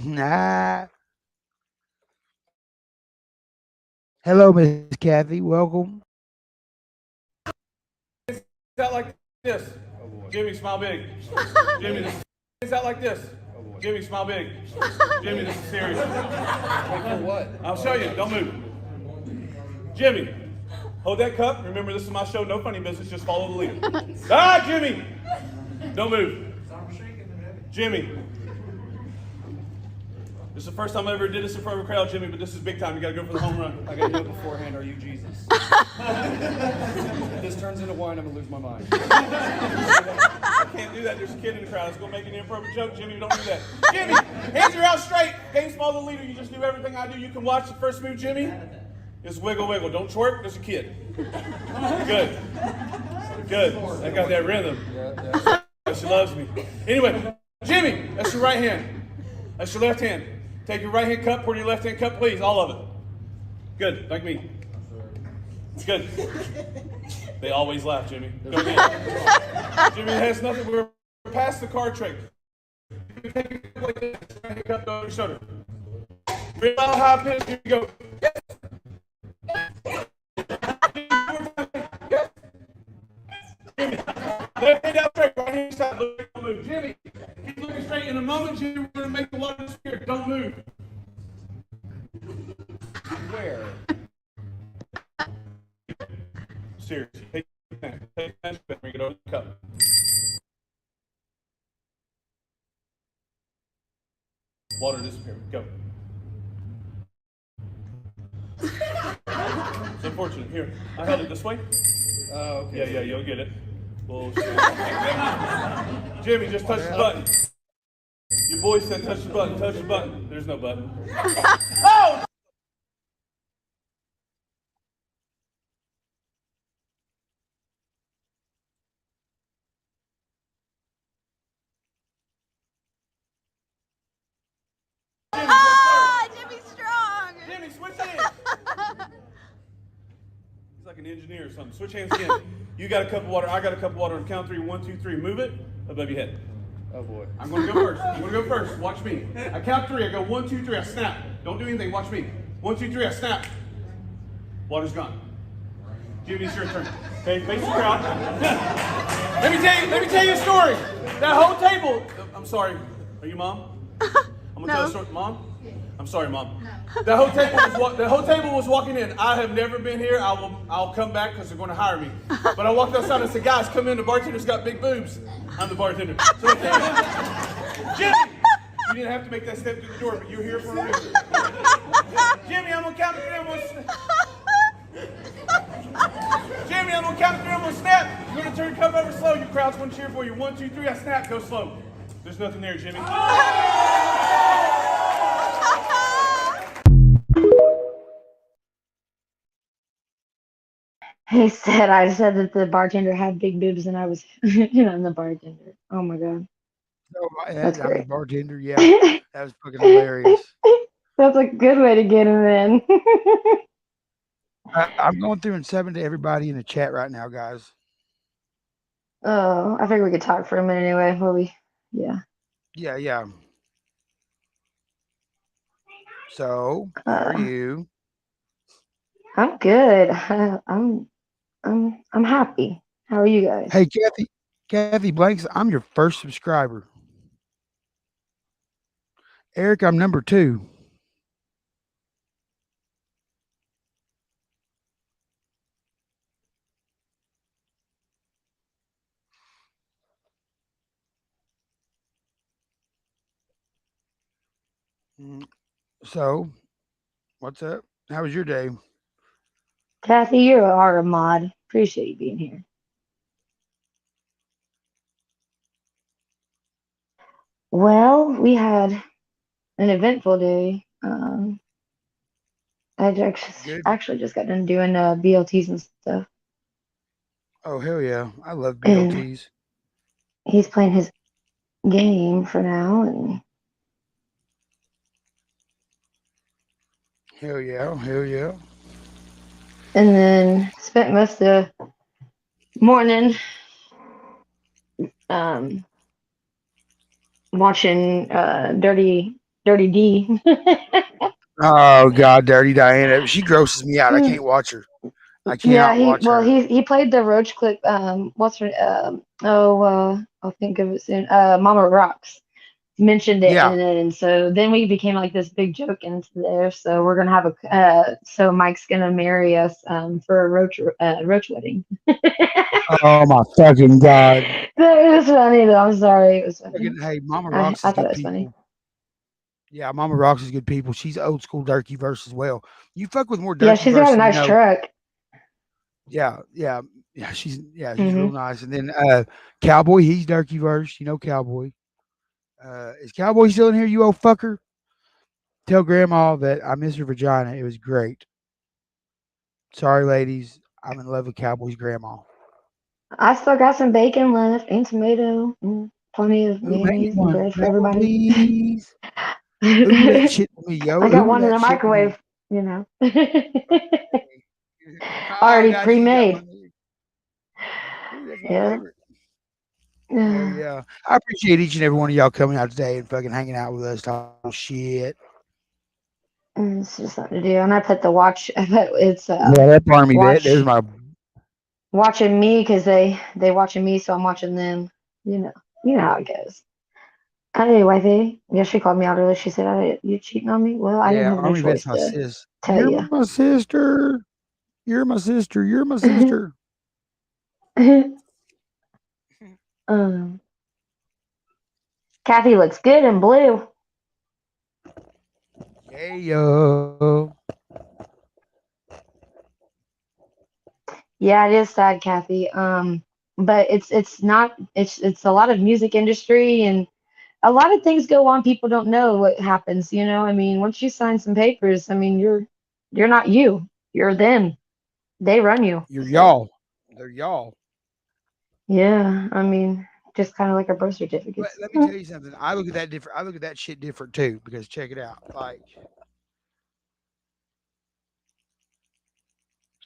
Nah. Hello, Miss Kathy. Welcome. It's out like this. Jimmy, smile big. Jimmy, this is out like this. Jimmy, smile big. Jimmy, this is serious. For what? I'll show you. Don't move. Jimmy, hold that cup. Remember, this is my show. No funny business. Just follow the leader. Ah, Jimmy! Don't move. Jimmy. This is the first time I ever did this in front of a crowd, Jimmy, but this is big time. You got to go for the home run. I got to do it beforehand. Are you Jesus? If this turns into wine, I'm going to lose my mind. I can't do that. There's a kid in the crowd. It's going to make an inappropriate joke. Jimmy, don't do that. Jimmy, hands are out straight. Baseball, the leader. You just do everything I do. You can watch the first move, Jimmy. Just wiggle, wiggle. Don't twerk. There's a kid. Good. Good. I got that rhythm. She loves me. Anyway, Jimmy, that's your right hand. That's your left hand. Take your right hand cup, pour your left hand cup, please. All of it. Good. Like me. Good. They always laugh, Jimmy. Go again. Jimmy, it has nothing. We're past the card trick. Take your cup like this. Right hand cup over your shoulder. Real high pitch. Here we go. Left hand out straight, right hand side, look, don't move. Jimmy, keep looking straight. In a moment, Jimmy, we're going to make the water disappear. Don't move. Where? Seriously, take a bring it over the cup. Water disappear. Go. It's unfortunate. Here, I held it this way. Oh, okay. Yeah, you'll get it. Bullshit. Jimmy, just touch the button. Your boy said touch the button. Touch the button. There's no button. Oh! Jimmy's strong. Jimmy, switch hands. He's like an engineer or something. Switch hands again. You got a cup of water. I got a cup of water. On count 3, 1, 2, 3. Move it above your head. Oh boy. I'm going to go first. I'm going to go first. Watch me. I count 3. I go 1, 2, 3. I snap. Don't do anything. Watch me. 1, 2, 3. I snap. Water's gone. Jimmy, it's your turn. Okay, face the crowd. Let me tell you a story. That whole table. I'm sorry. Are you mom? I'm gonna tell a story. Mom? I'm sorry, Mom. The whole table was walking in. I have never been here. I'll come back because they're going to hire me. But I walked outside and said, guys, come in. The bartender's got big boobs. I'm the bartender. So Jimmy, you didn't have to make that step through the door, but you're here for a reason. Jimmy, I'm going to count to 3. Jimmy, I'm going to count to 3. I'm going to snap. You're going to turn your cup over slow. Your crowd's going to cheer for you. 1, 2, 3. I snap. Go slow. There's nothing there, Jimmy. He said, I said that the bartender had big boobs and I was I'm the bartender. Oh my God. Oh, That's I'm a great. bartender. Yeah, that was fucking hilarious. That's a good way to get him in. I'm going through and subbing to everybody in the chat right now, guys. Oh, I figured we could talk for a minute anyway. What we Yeah. Yeah. So, how are you? I'm good. I'm happy. How are you guys? Hey, Kathy Blanks, I'm your first subscriber. Eric, I'm number 2. So, what's up? How was your day? Kathy, you are a mod. Appreciate you being here. Well, we had an eventful day. I actually just got done doing BLTs and stuff. Oh, hell yeah. I love And BLTs. he's playing his game for now, and Hell yeah. and then spent most of the morning watching Dirty D. Oh God, Dirty Diana. She grosses me out. I can't watch her. I cannot watch her. he played the Roach clip. What's her? I'll think of it soon. Mama Rocks mentioned it in it, and so then we became like this big joke into there. So we're gonna have so Mike's gonna marry us for a roach wedding. Oh my fucking God. It was funny though. I'm sorry. It was funny. Hey, Mama Rocks I is thought good it was people. funny. Yeah, Mama Rocks is good people. She's old school Durkee verse as well. You fuck with more Durkee. Yeah, she's got a nice truck. Yeah. She's real nice. And then Cowboy, he's Durkee verse. You know Cowboy. Is Cowboy still in here? You old fucker. Tell Grandma that I miss her vagina. It was great. Sorry, ladies. I'm in love with Cowboy's grandma. I still got some bacon left and tomato. Plenty of mayonnaise and bread for everybody. Please. Ooh, that shit to me, yo. I got one in the microwave, already pre-made. Yeah. Yeah. I appreciate each and every one of y'all coming out today and fucking hanging out with us, talking shit. It's just something to do. And I put the watch. It's that part of me. There's my watching me because they watching me, so I'm watching them. You know how it goes. Anyway, she called me out earlier. She said, "You cheating on me?" Well, I didn't have no choice to tell you. You're my sister. You're my sister. You're my sister. Kathy looks good in blue. Hey yo. Yeah, it is sad, Kathy. But it's not. It's a lot of music industry and a lot of things go on. People don't know what happens. I mean, once you sign some papers, I mean, you're not you. You're them. They run you. You're y'all. They're y'all. Yeah, I mean, just kind of like our birth certificates. Let me tell you something. I look at that different. I look at that shit different too. Because check it out. Like,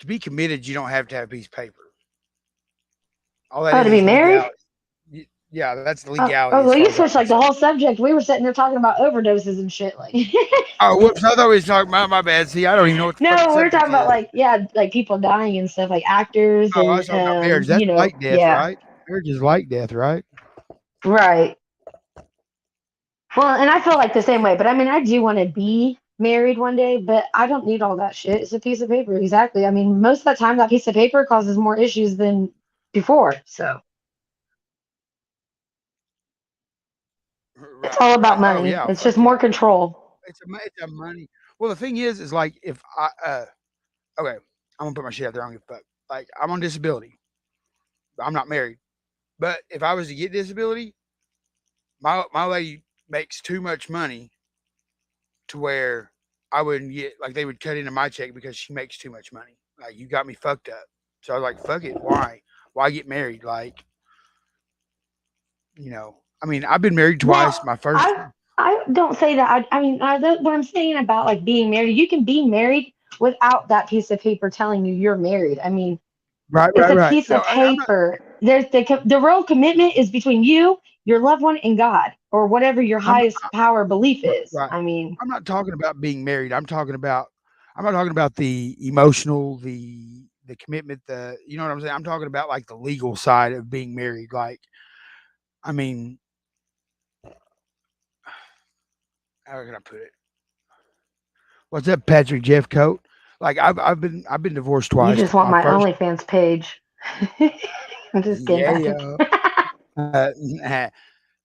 to be committed, you don't have to have a piece of paper. All that to be married? Yeah, that's the legality. Well, you switched like the whole subject. We were sitting there talking about overdoses and shit. Like, oh, whoops! I thought we were talking about my bad. See, I don't even know what. No, we're talking about like people dying and stuff, like actors. Oh, I was talking about marriage. That's like death, right? Marriage is like death, right? Right. Well, and I feel like the same way. But I mean, I do want to be married one day, but I don't need all that shit. It's a piece of paper, exactly. I mean, most of the time, that piece of paper causes more issues than before. So. It's all about money. It's just more control. It's a money. Well, the thing is like if I okay, I'm gonna put my shit out there. I don't give a fuck. Like I'm on disability. I'm not married, but if I was to get disability, my lady makes too much money to where I wouldn't get like they would cut into my check because she makes too much money. Like you got me fucked up. So I was like, fuck it. Why get married? Like, I mean, I've been married twice. Well, my first. I don't say that. I mean, what I'm saying about like being married, you can be married without that piece of paper telling you you're married. I mean, it's a piece of paper. There's the real commitment is between you your loved one and God, or whatever your highest power belief is. Right. I mean, I'm not talking about being married. I'm not talking about the emotional, the commitment, you know what I'm saying? I'm talking about like the legal side of being married. Like, I mean, how can I put it? What's up, Patrick Jeffcoat? Like I've been divorced you twice. just want my first, OnlyFans page. I'm just kidding, yeah. Patrick.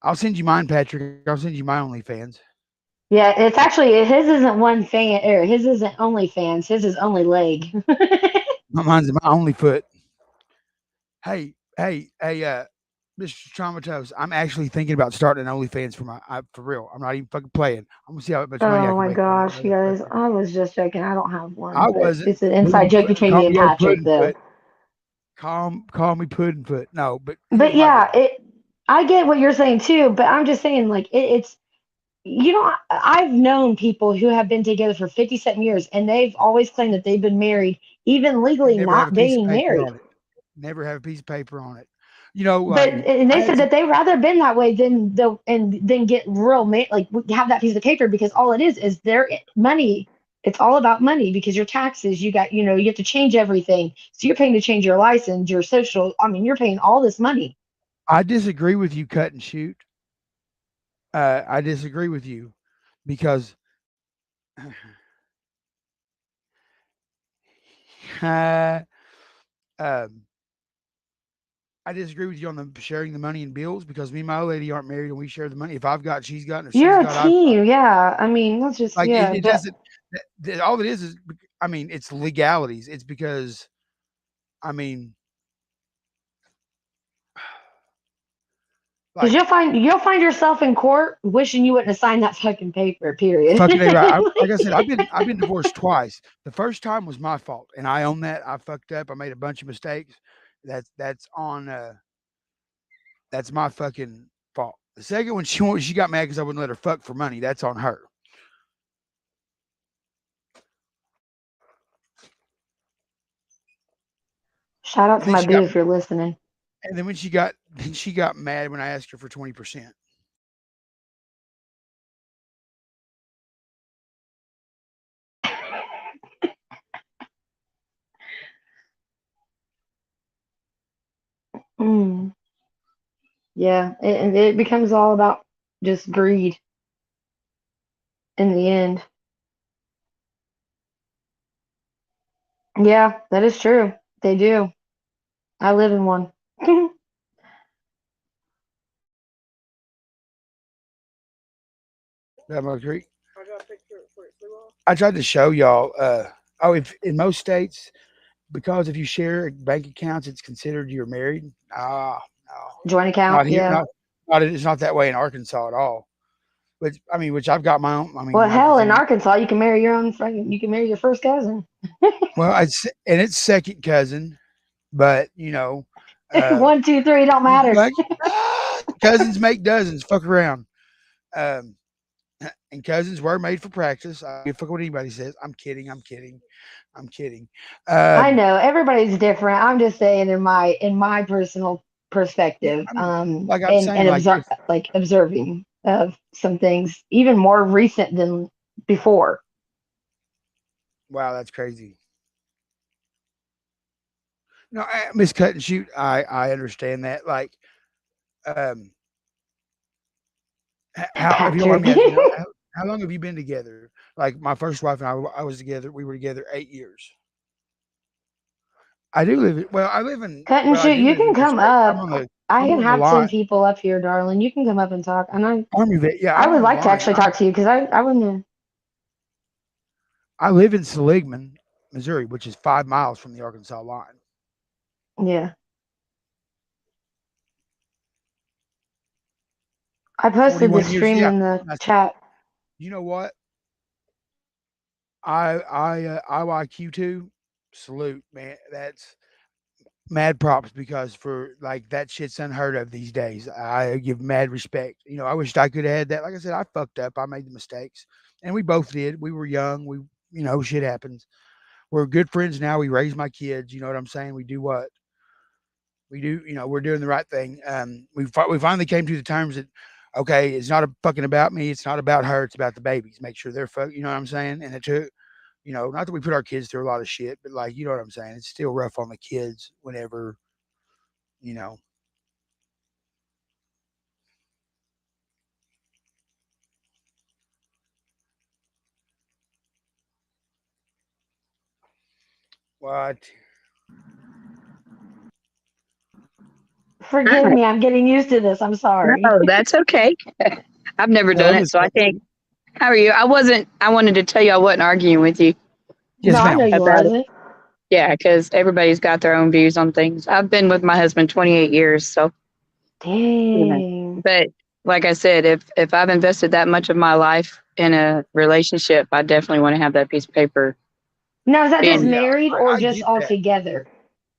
I'll send you mine, Patrick. I'll send you my OnlyFans. Yeah, it's actually his isn't one fan, or his isn't OnlyFans. His is only leg. Mine's my only foot. Hey, Mr. Traumatose, I'm actually thinking about starting an OnlyFans for real. I'm not even fucking playing. I'm gonna see how much money I Oh can my make. gosh, you guys! I was just joking. I don't have one, I but wasn't. it's an inside joke between Call me and me Patrick, though. Call me Puddingfoot. No, but But yeah, I get what you're saying too. But I'm just saying, like, it's I've known people who have been together for 57 years, and they've always claimed that they've been married, even legally never have a not piece of being paper married. on it. Never have a piece of paper on it. You know, But like and they said that they rather been that way than get real like have that piece of paper, because all it is their money. It's all about money, because your taxes, you got, you have to change everything. So you're paying to change your license, your social. I mean, you're paying all this money. I disagree with you, cut and shoot. I disagree with you because um, I disagree with you on the sharing the money and bills, because me and my old lady aren't married and we share the money. If I've got, she's got, and if she's You're a got, I've got. team, yeah. I mean, that's just Like yeah. it But doesn't. All it is, I mean, it's legalities. It's because, I mean, because you'll find yourself in court wishing you wouldn't have signed that fucking paper. Period. fucking A, right. Like I said, I've been divorced twice. The first time was my fault, and I own that. I fucked up. I made a bunch of mistakes. That's my fucking fault. The second one, she got mad because I wouldn't let her fuck for money. That's on her. Shout out to my boo if you're listening. And then when she got mad when I asked her for 20%. Mm. Yeah, it becomes all about just greed in the end. Yeah, that is true. They do. I live in one. That Creek. I tried to show y'all. If in most states, because if you share bank accounts, it's considered you're married. No. Joint account, Not here. yeah. It's not that way in Arkansas at all. But I mean, which I've got my own. I mean, Well, hell, in Arkansas, you can marry you can marry your first cousin. Well, it's second cousin, but 1, 2, 3, don't matter. Cousins make dozens. Fuck around. And cousins were made for practice. I don't give a fuck what anybody says. I'm kidding. I know everybody's different. I'm just saying in my personal perspective, like I'm saying, observing of some things even more recent than before. Wow, that's crazy. No, Miss Cut and Shoot, I understand that. Like, how long have you been together? Like my first wife and I was together. We were together 8 years. I do live. I live in Cut and Shoot. You can come up. I can have 10 people up here, darling. You can come up and talk. And Army vet. Yeah, I would like to actually talk to you, because I wouldn't. I live in Seligman, Missouri, which is 5 miles from the Arkansas line. Yeah. I posted the stream in the chat. You know what? IYQ2, salute, man. That's mad props, because for like that shit's unheard of these days. I give mad respect. I wished I could have had that. Like I said, I fucked up. I made the mistakes, and we both did. We were young. Shit happens. We're good friends now. We raise my kids. You know what I'm saying? We do what? We do, we're doing the right thing. We finally came to the terms that, okay, it's not fucking about me. It's not about her. It's about the babies. Make sure they're you know what I'm saying? And it took, not that we put our kids through a lot of shit, but like, you know what I'm saying? It's still rough on the kids whenever, What? Forgive me, I'm getting used to this. I'm sorry. No, that's okay. I've never done it, so I can't. How are you? I wanted to tell you I wasn't arguing with you. Yes, no, I know you wasn't. Yeah, because everybody's got their own views on things. I've been with my husband 28 years, so. Dang. But like I said, if I've invested that much of my life in a relationship, I definitely want to have that piece of paper. Now, is that just married or just all together?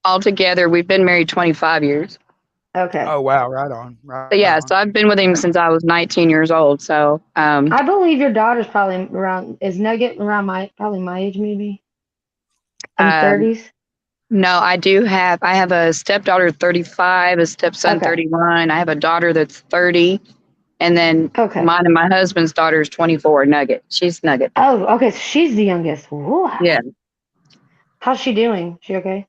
All together. We've been married 25 years. Okay. Oh, wow. Right on. But yeah, so I've been with him since I was 19 years old. So I believe your daughter's probably is Nugget around probably my age, maybe? In 30s? No, I have a stepdaughter 35, a stepson 31. I have a daughter that's 30. And then mine and my husband's daughter is 24, Nugget. She's Nugget. Oh, okay. So she's the youngest. Ooh. Yeah. How's she doing? She okay?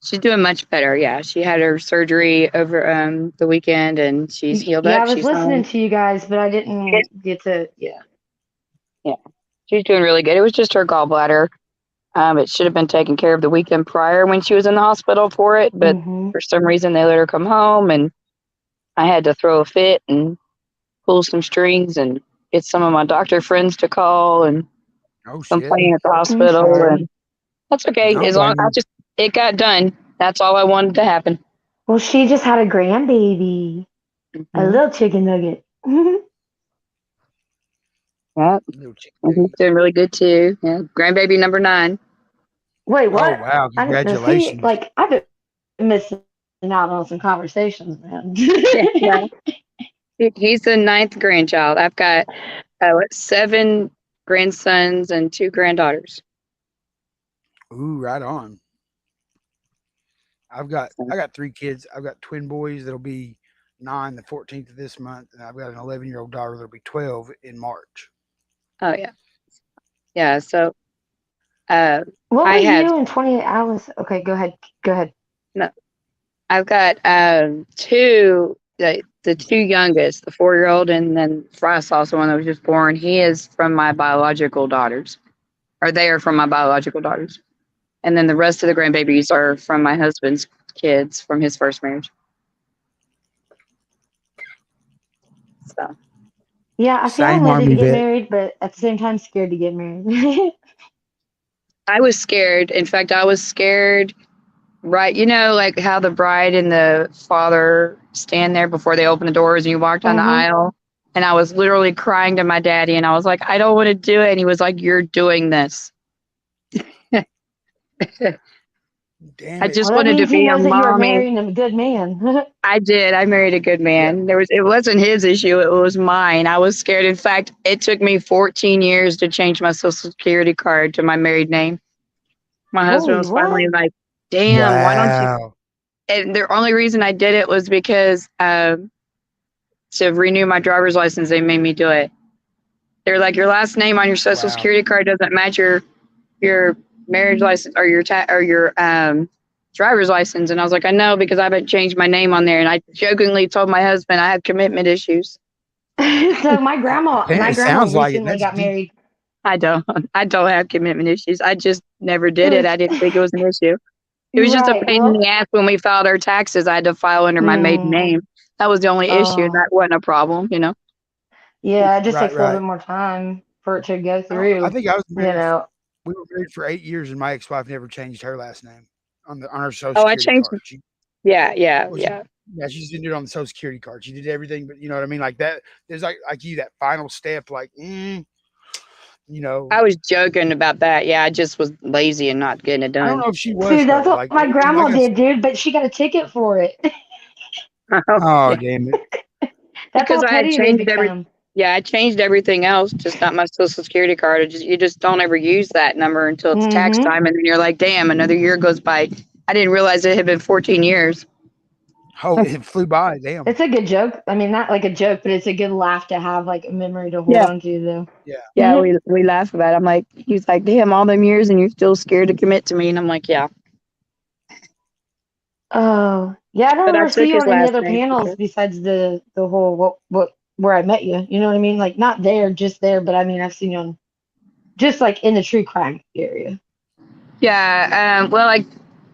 She's doing much better. Yeah. She had her surgery over the weekend and she's healed up. Yeah, I was listening to you guys, but I didn't get to, Yeah. She's doing really good. It was just her gallbladder. It should have been taken care of the weekend prior when she was in the hospital for it, but for some reason they let her come home and I had to throw a fit and pull some strings and get some of my doctor friends to call and complain at the hospital. And that's okay. As long as it got done. That's all I wanted to happen. Well, she just had a grandbaby, a little chicken nugget. Yeah, he's doing really good too. Yeah, grandbaby number 9. Wait, what? Oh wow! Congratulations! I've been missing out on some conversations, man. Yeah. He's the 9th grandchild. I've got 7 grandsons and 2 granddaughters. Ooh, right on. I got 3 kids. I've got twin boys that'll be 9 the 14th of this month, and I've got an 11-year-old daughter that'll be 12 in March. Oh yeah, yeah. So, what were you in 28 hours? Okay, go ahead. No, I've got 2. The 2 youngest, the 4-year-old, and then Frost, also one that was just born. He is from my biological daughters, or they are from my biological daughters, and then the rest of the grandbabies are from my husband's kids from his first marriage. So. Yeah, I feel I'm ready to get married, but at the same time, scared to get married. I was scared. In fact, I was scared. Right, like how the bride and the father stand there before they open the doors and you walk down the aisle. And I was literally crying to my daddy and I was like, I don't want to do it. And he was like, you're doing this. Damn I just wanted to be a mommy. You were marrying a good man. I did. I married a good man. It wasn't his issue. It was mine. I was scared. In fact, it took me 14 years to change my Social Security card to my married name. My husband was finally like, damn, why don't you? And the only reason I did it was because to renew my driver's license, they made me do it. They're like, your last name on your Social Security card doesn't match your marriage license or your driver's license. And I was like, I know, because I haven't changed my name on there. And I jokingly told my husband I had commitment issues. So my grandma recently got married. I don't have commitment issues. I just never did it. I didn't think it was an issue. It was just a pain in the ass when we filed our taxes. I had to file under my maiden name. That was the only issue. That wasn't a problem, Yeah, it just takes a little bit more time for it to go through. I think I was married. We were married for 8 years, and my ex-wife never changed her last name on her Social Security I changed card. Yeah, she just didn't do it on the Social Security card. She did everything, but you know what I mean? Like that, there's like you, that final step, like, I was joking about that. Yeah, I just was lazy and not getting it done. I don't know if she was. Dude, that's what my grandma did, dude, but she got a ticket for it. Oh, damn it. That's because how I had petty changed they become. I changed everything else, just not my Social Security card. You just don't ever use that number until it's tax time, and then you're like, damn, another year goes by. I didn't realize it had been 14 years. Oh, it flew by. Damn. It's a good joke. I mean, not like a joke, but it's a good laugh to have, like a memory to hold on to, though. Yeah. Yeah, we laugh about it. I'm like, he's like, damn, all them years and you're still scared to commit to me. And I'm like, yeah. Oh, yeah. I don't But I ever see took you his on any last other name. panels besides the whole where I met you. You know what I mean? Like not there, just there. But I mean, I've seen you on just like in the true crime area. Yeah, well, I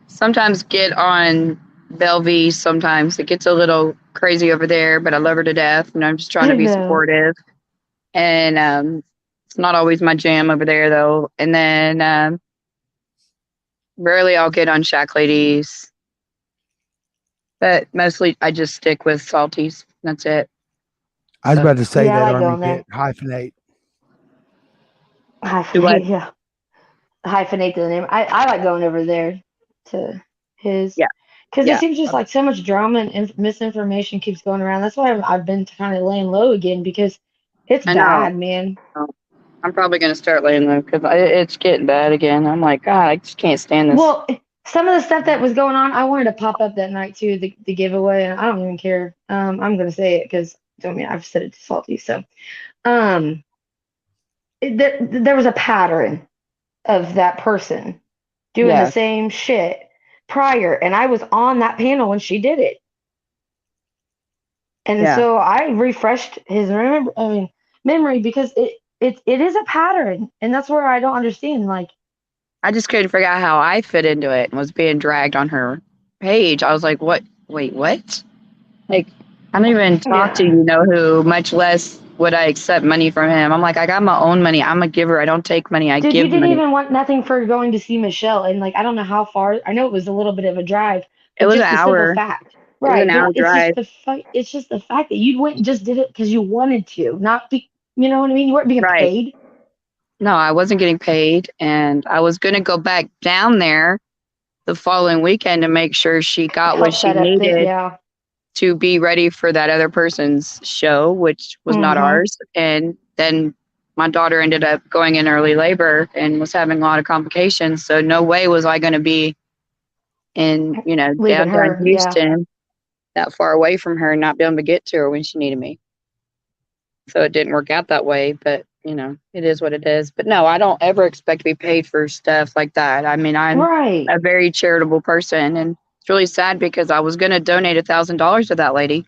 sometimes get on Bellevue. Sometimes it gets a little crazy over there, but I love her to death, and I'm just trying to I be know. supportive. And it's not always my jam over there, though. And then rarely I'll get on Shack Ladies, but mostly I just stick with Salties. That's it. I was about to say Yeah, I that like Army going there. Pit hyphenate. Hyphenate, yeah. Hyphenate the name. I like going over there to his. Yeah. Because Yeah. it seems just like so much drama and misinformation keeps going around. That's why I've been kind of laying low again because it's I know. bad, man. I'm probably going to start laying low because it's getting bad again. I'm like, God, I just can't stand this. Well, some of the stuff that was going on, I wanted to pop up that night too, the giveaway, and I don't even care. I'm gonna say it because I mean I've said it to Salty. So, there was a pattern of that person doing the Yeah. same shit prior, and I was on that panel when she did it, and Yeah. so I refreshed his memory because it is a pattern, and that's where I don't understand. Like, I just couldn't figure out how I fit into it and was being dragged on her page. I was like, what? Wait, what? Like, I don't even talk to you know who, much less would I accept money from him. I'm like, I got my own money. I'm a giver. I don't take money. I dude, give you didn't money. even want nothing for going to see Michelle, and like I don't know how far. I know it was a little bit of a drive, It but was just an the simple hour. fact, was right? an hour But it's drive. just it's just the fact that you went and just did it because you wanted to, not be. You know what I mean? You weren't being Right. paid. No, I wasn't getting paid, and I was going to go back down there the following weekend to make sure she got what Help she set up needed yeah. to be ready for that other person's show, which was not Mhm. ours. And then my daughter ended up going in early labor and was having a lot of complications. So no way was I going to be in, Leaving downtown her, yeah. Houston, that far away from her and not be able to get to her when she needed me. So it didn't work out that way, but it is what it is. But no, I don't ever expect to be paid for stuff like that. I mean, I'm Right. a very charitable person, and it's really sad because I was going to donate $1,000 to that lady.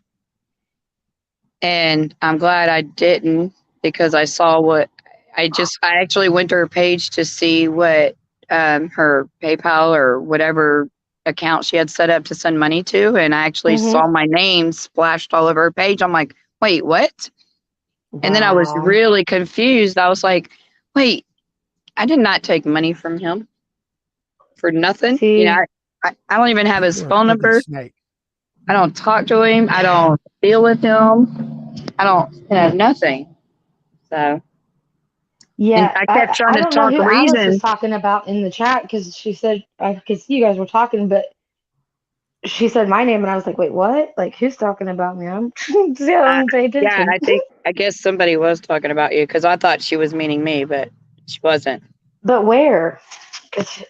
And I'm glad I didn't because I saw what I actually went to her page to see what her PayPal or whatever account she had set up to send money to. And I actually Mhm. saw my name splashed all over her page. I'm like, wait, what? And then I was Wow. really confused. I was like, wait, I did not take money from him for nothing. See? I don't even have his You're a phone fucking number. snake. I don't talk to him. I don't deal with him. I don't, nothing. So, Yeah, and I kept trying I to don't know talk who Alice was reason. talking about in the chat because she said I could see you guys were talking, but she said my name and I was like, wait, what? Like who's talking about me? I'm see, I don't pay Yeah, attention. I guess somebody was talking about you because I thought she was meaning me, but she wasn't. But where? 'Cause,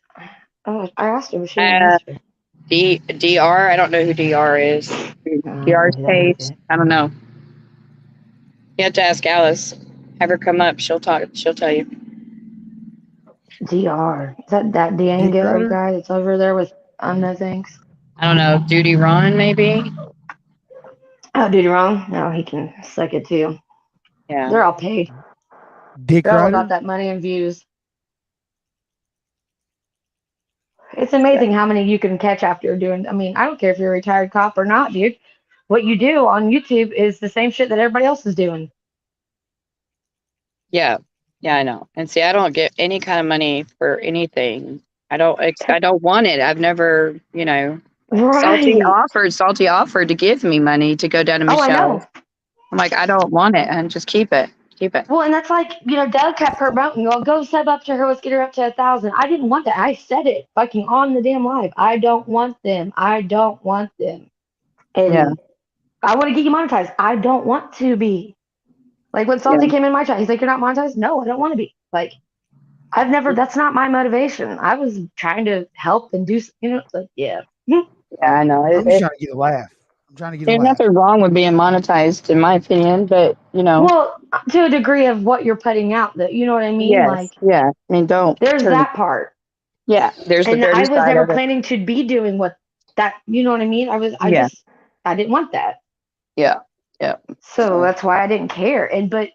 I asked her, but she didn't answer. DR, I don't know who DR is. DR's page, I don't know. You have to ask Alice. Have her come up. She'll tell you. DR. Is that Diango guy that's over there with unknown things? I don't know. Duty Ron, maybe? Oh, dude, wrong. No, he can suck it too. Yeah. They're all paid. Dick They're all Rider? about that money and views. It's amazing how many you can catch after doing. I mean, I don't care if you're a retired cop or not, dude. What you do on YouTube is the same shit that everybody else is doing. Yeah. Yeah, I know. And see, I don't get any kind of money for anything. I don't want it. I've never, Salty offered to give me money to go down to Oh, I Michelle's. know. I'm like, I don't want it, and just keep it. Well, and that's like, Doug kept promoting, go sub up to her, let's get her up to 1,000. I didn't want that. I said it fucking on the damn live. I don't want them. I don't want them. And Yeah. I want to get you monetized. I don't want to be. Like when Salty came in my chat, he's like, you're not monetized? No, I don't want to be. Like, that's not my motivation. I was trying to help and do, like, yeah. Yeah, I know. I'm just trying to get a laugh. trying to get There's a laugh. nothing wrong with being monetized, in my opinion, but you know. Well, to a degree of what you're putting out, that you know what I mean. Yes. Like, Yeah. I mean, don't. there's turn- that part, Yeah. There's the and dirty I was side never of it. planning to be doing what that. You know what I mean? Yeah. I didn't want that. Yeah. Yeah. So that's why I didn't care. And but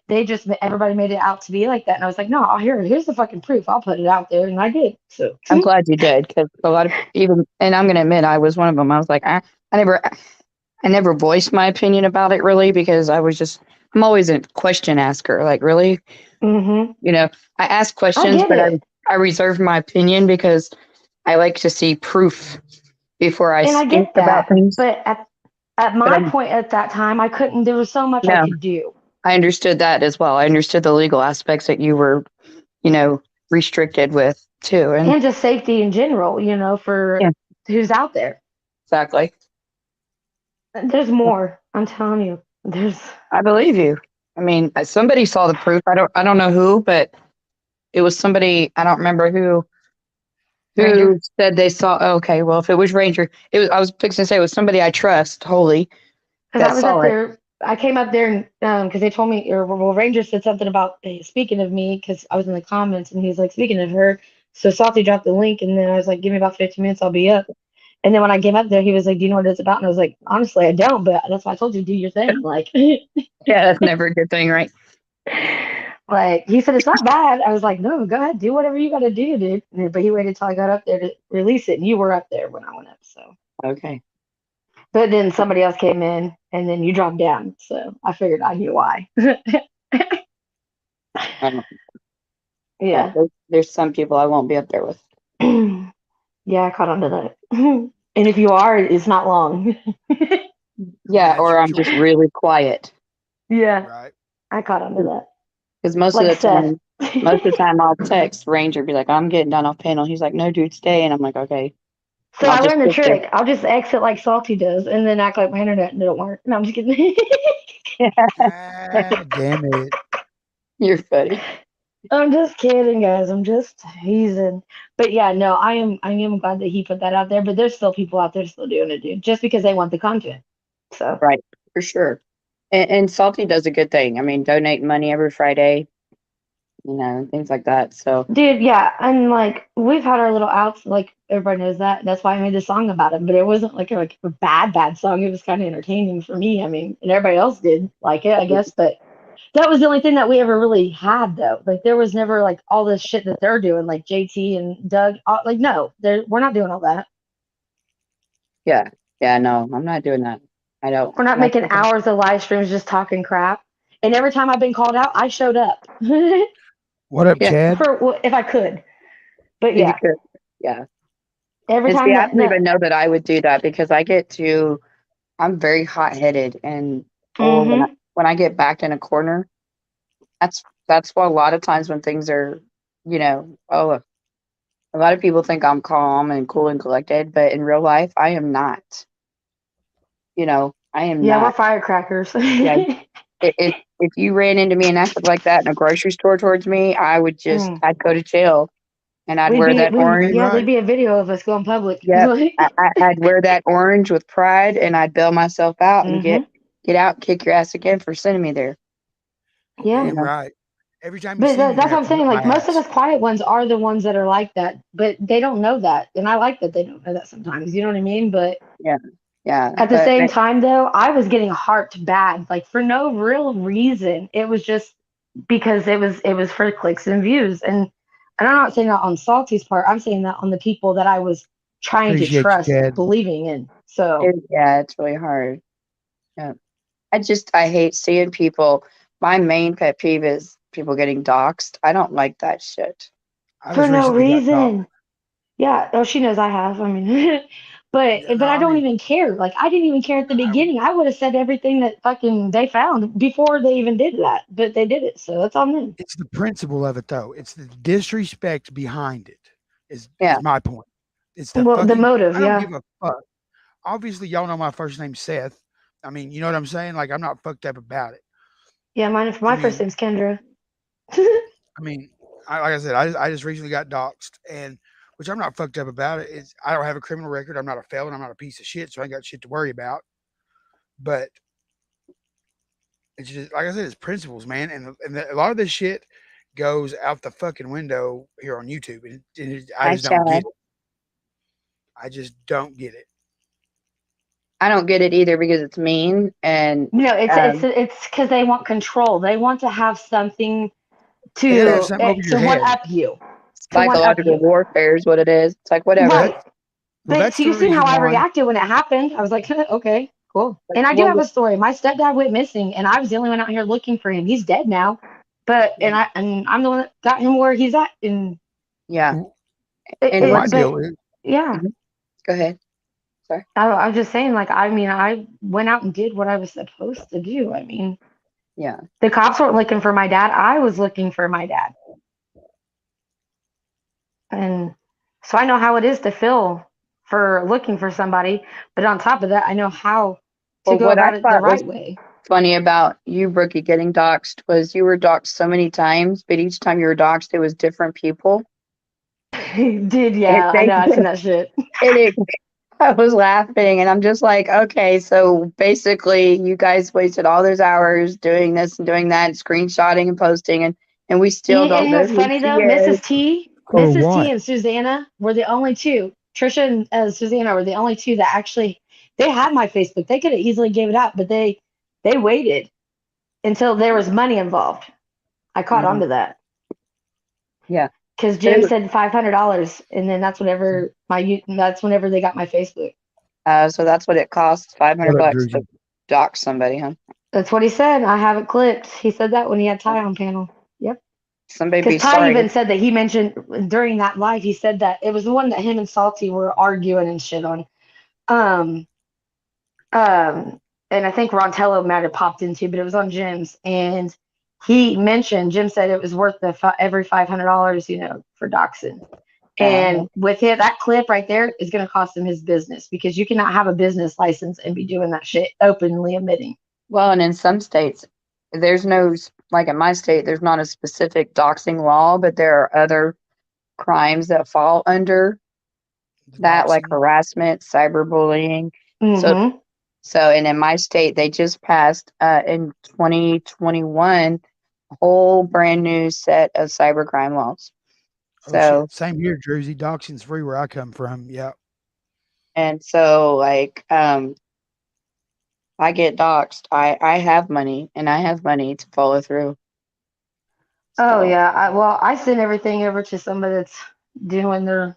everybody made it out to be like that, and I was like, no, here's the fucking proof. I'll put it out there, and I did. So I'm glad you did, because a lot of and I'm gonna admit I was one of them. I was like, I never voiced my opinion about it really, because I'm always a question asker. Like, really, Mm-hmm. you know, I ask questions, but I reserve my opinion because I like to see proof before I And I speak get that, about things. but at my point at that time, I couldn't. There was so much I No. could do. I understood that as well. I understood the legal aspects that you were, restricted with too. And just safety in general, for who's out there. Exactly. There's more. I'm telling you. I believe you. I mean, somebody saw the proof. I don't know who, but it was somebody. I don't remember who Ranger? said they saw. Okay, well, if it was Ranger, I was fixing to say it was somebody I trust wholly. Because I was saw up it. there. I came up there and because they told me, Ranger said something about speaking of me because I was in the comments and he's like, speaking of her. So Salty dropped the link and then I was like, give me about 15 minutes, I'll be up. And then when I came up there, he was like, do you know what it's about? And I was like, honestly, I don't, but that's why I told you, do your thing. Like, Yeah, that's never a good thing, right? like he said, it's not bad. I was like, no, go ahead, do whatever you got to do, dude. But he waited till I got up there to release it, and you were up there when I went up. So okay. But then somebody else came in, and then you dropped down. So I figured I knew why. Yeah. There's some people I won't be up there with. Yeah, I caught on to that. And if you are, it's not long. Yeah, or I'm just really quiet. Yeah. Right. I caught on to that. Because most Like of the Seth. time I'll text Ranger, be like, I'm getting done off panel. He's like, no, dude, stay. And I'm like, okay. So I'll I just learned the sit there. trick. I'll just exit like Salty does, and then act like my internet don't work. No, I'm just kidding. Damn it. You're funny. I'm just kidding, guys. I'm just teasing. But yeah, no, I am glad that he put that out there. But there's still people out there still doing it, dude, just because they want the content. So Right, for sure. And Salty does a good thing. I mean, donate money every Friday, things like that. So, dude, yeah, and like we've had our little outs, like everybody knows that. That's why I made the song about it. But it wasn't like a bad song. It was kind of entertaining for me. I mean, and everybody else did like it, I guess. But that was the only thing that we ever really had, though. Like there was never like all this shit that they're doing, like JT and Doug. Like no, we're not doing all that. yeah, no, I'm not doing that. I don't. We're not making hours of live streams just talking crap. And every time I've been called out, I showed up. What up, Chad? If I could. But If yeah. you could, yeah. Every And time see, I that, don't even know that I would do that because I'm very hot headed, and or when I get backed in a corner, that's why a lot of times when things are, a lot of people think I'm calm and cool and collected, but in real life, I am not. I am yeah, not. we're firecrackers. Yeah. If you ran into me and acted like that in a grocery store towards me, I would I'd go to jail, and I'd wear that orange. Yeah, there'd be a video of us going public. Yeah, I'd wear that orange with pride, and I'd bail myself out and get out, and kick your ass again for sending me there. Yeah, You're right. Every time you but see me, that's what I'm saying. Like most of us. us quiet ones are the ones that are like that, but they don't know that, and I like that they don't know that sometimes. You know what I mean? But yeah. At the same time, though, I was getting harped bad, like for no real reason. It was just because it was for clicks and views, and I'm not saying that on Salty's part. I'm saying that on the people that I was trying to trust, believing in. So it's really hard. Yeah, I hate seeing people. My main pet peeve is people getting doxxed. I don't like that shit. For no reason. Yeah. Oh, she knows I have. I mean, but I don't even care. Like I didn't even care at the beginning. I would have said everything that fucking they found before they even did that, but they did it. So that's on them. It's the principle of it, though. It's the disrespect behind it. Is my point. It's the the motive. I don't Yeah. give a fuck. Obviously, y'all know my first name's Seth. I mean, you know what I'm saying? Like I'm not fucked up about it. Yeah, my first name's Kendra. I mean, like I said, I just recently got doxxed, and which I'm not fucked up about it. I don't have a criminal record. I'm not a felon. I'm not a piece of shit, so I ain't got shit to worry about. but it's just like I said, it's principles, man, and a lot of this shit goes out the fucking window here on YouTube, and I Hi, just don't get Chad. it. I just don't get it. I don't get it either because it's mean and No, it's because they want control. They want to have something They gotta have to something over your one head. up you. psychological warfare is what it is. It's like whatever. Right. Well, But that's so the you seen how reason I why. reacted when it happened. I was like, okay, cool. And I do Well, have a story. My stepdad went missing, and I was the only one out here looking for him. He's dead now, but and I'm the one that got him where he's at. And yeah. it, My but deal is, yeah, Go ahead. Sorry. I was just saying, like, I mean, I went out and did what I was supposed to do. I mean, Yeah. the cops weren't looking for my dad. I was looking for my dad. And so I know how it is to feel for looking for somebody. But on top of that, I know how to Well, go what I about it the thought was right way. funny about you, Brookie, getting doxxed was you were doxxed so many times, but each time you were doxxed, it was different people. Did, yeah. I know. I seen that shit. I was laughing, and I'm just like, okay, so basically, you guys wasted all those hours doing this and doing that, and screenshotting and posting, and we still don't And know what's who funny she though, is. Mrs. T and Susanna were the only two. Trisha and Susanna were the only two that actually they had my Facebook. They could have easily gave it out, but they waited until there was money involved. I caught on to that Yeah. because But it Jim was- said $500, and then that's whenever they got my Facebook. So that's what it costs, $500 What up, to Druzy? dox somebody, huh? That's what he said. I have it clipped. He said that when he had Ty on panel. Yep. Somebody be Because Ty sorry. even said that he mentioned during that live, he said that it was the one that him and Salty were arguing and shit on. Um, and I think Rontello might have popped into, but it was on Jim's. And he mentioned, Jim said it was worth every $500, for doxing. And with it, that clip right there is going to cost him his business because you cannot have a business license and be doing that shit openly admitting. Well, and in some states, there's no, like in my state, there's not a specific doxing law, but there are other crimes that fall under that, like harassment, cyberbullying. Mhm. So, and in my state, they just passed in 2021 a whole brand new set of cybercrime laws. Oh, So, shit. Same here, Jersey. Doxing's free where I come from. Yeah. and so like, I get doxxed, I have money, and I have money to follow through. Oh yeah. I send everything over to somebody that's doing their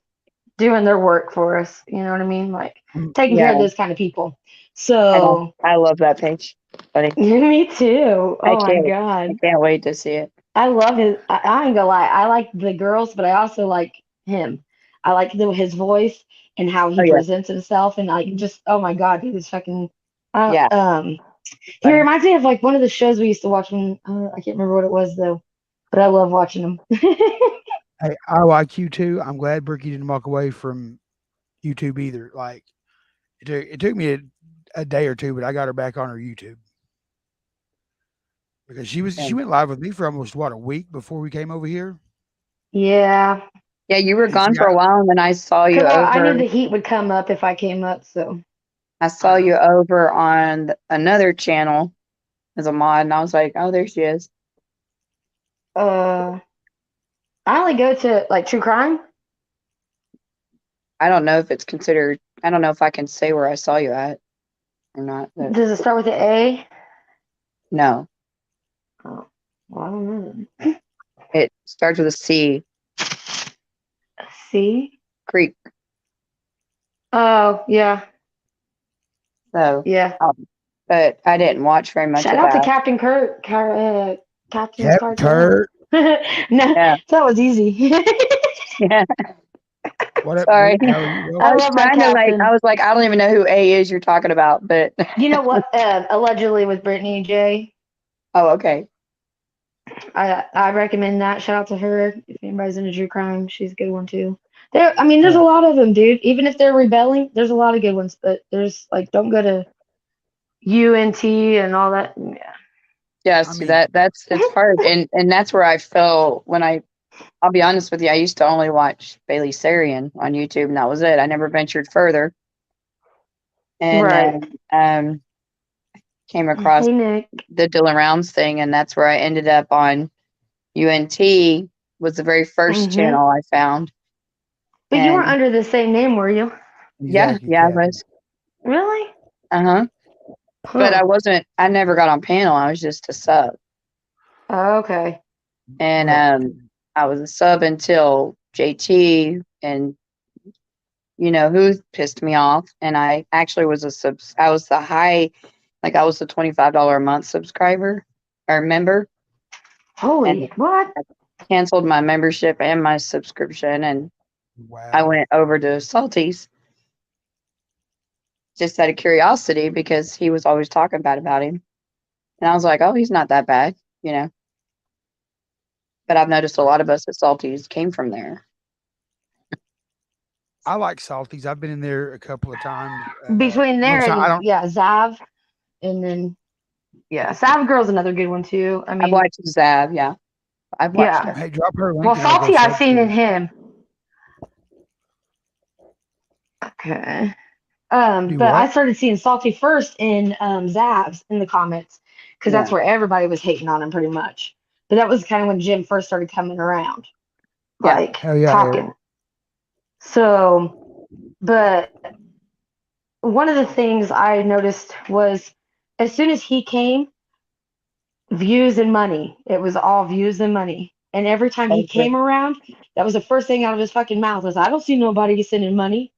work for us. You know what I mean? Like taking care of Yeah. those kind of people. So I love that page, buddy. me too. Oh my I God. can't wait to see it. I love his. I ain't gonna lie. I like the girls, but I also like him. I like his voice and how he Oh, yeah. presents himself, and like just oh my God, he was fucking. Yeah. He reminds me of like one of the shows we used to watch when I can't remember what it was though, but I love watching him. Hey, I like you too. I'm glad Brookie didn't walk away from YouTube either. Like it took me a day or two, but I got her back on her YouTube because she went live with me for almost a week before we came over here. Yeah. Yeah, you were And gone see, for a while, and then I saw you 'Cause I over. knew the heat would come up if I came up, so. I saw you over on another channel as a mod, and I was like, oh, there she is. I only go to like true crime. I don't know if it's considered. I don't know if I can say where I saw you at or not. But Does it start with an A? no, Oh, well, I don't know. it starts with a C. C? Creek. Oh, yeah. So Yeah. but I didn't watch very much Shout of out to that. Captain Kurt. Captain Captain Kurt. Kurt. No, Yeah. that was easy. Yeah. What up, Sorry. Nate? How are you? I I was love my trying to captain. I was like, I don't even know who A is you're talking about, but You know what? Allegedly with Brittany J. oh, okay. I recommend that. Shout out to her. If anybody's into true crime, she's a good one too. There's a lot of them, dude. Even if they're rebelling, there's a lot of good ones. But there's like, don't go to UNT and all that. Yeah. Yeah, see that's it's hard, and that's where I fell when I'll be honest with you, I used to only watch Bailey Sarian on YouTube, and that was it. I never ventured further. And Right. then I came across Hey, Nick. the Dylan Rounds thing, and that's where I ended up on. UNT was the very 1st channel I found. But you weren't And under the same name, were you? yeah, I was. Really? Uh-huh. But I never got on panel. I was just a sub. Oh, okay. And I was a sub until JT and who pissed me off. And I actually was I was the high, I was the $25 a month subscriber or member. Holy, what? I canceled my membership and my subscription, and I went over to Salty's just out of curiosity because he was always talking bad about him. And I was like, oh, he's not that bad, But I've noticed a lot of us at Salty's came from there. I like Salty's. I've been in there a couple of times. Between there I and don't. Zav, and then Zav Girl's another good one too. I mean, I've watched Zav, yeah. I've watched her. Hey, drop her link. Well, and I'll go Salty, I've sub seen to in her. him. Okay. Do But I what? started seeing Salty first in Zav's in the comments because that's Yeah. where everybody was hating on him pretty much. But that was kind of when Jim first started coming around, Yeah. like Hell yeah, talking. Eric. So, but one of the things I noticed was as soon as he came, views and money. It was all views and money. And every time he Okay. came around, that was the first thing out of his fucking mouth was, I don't see nobody sending money.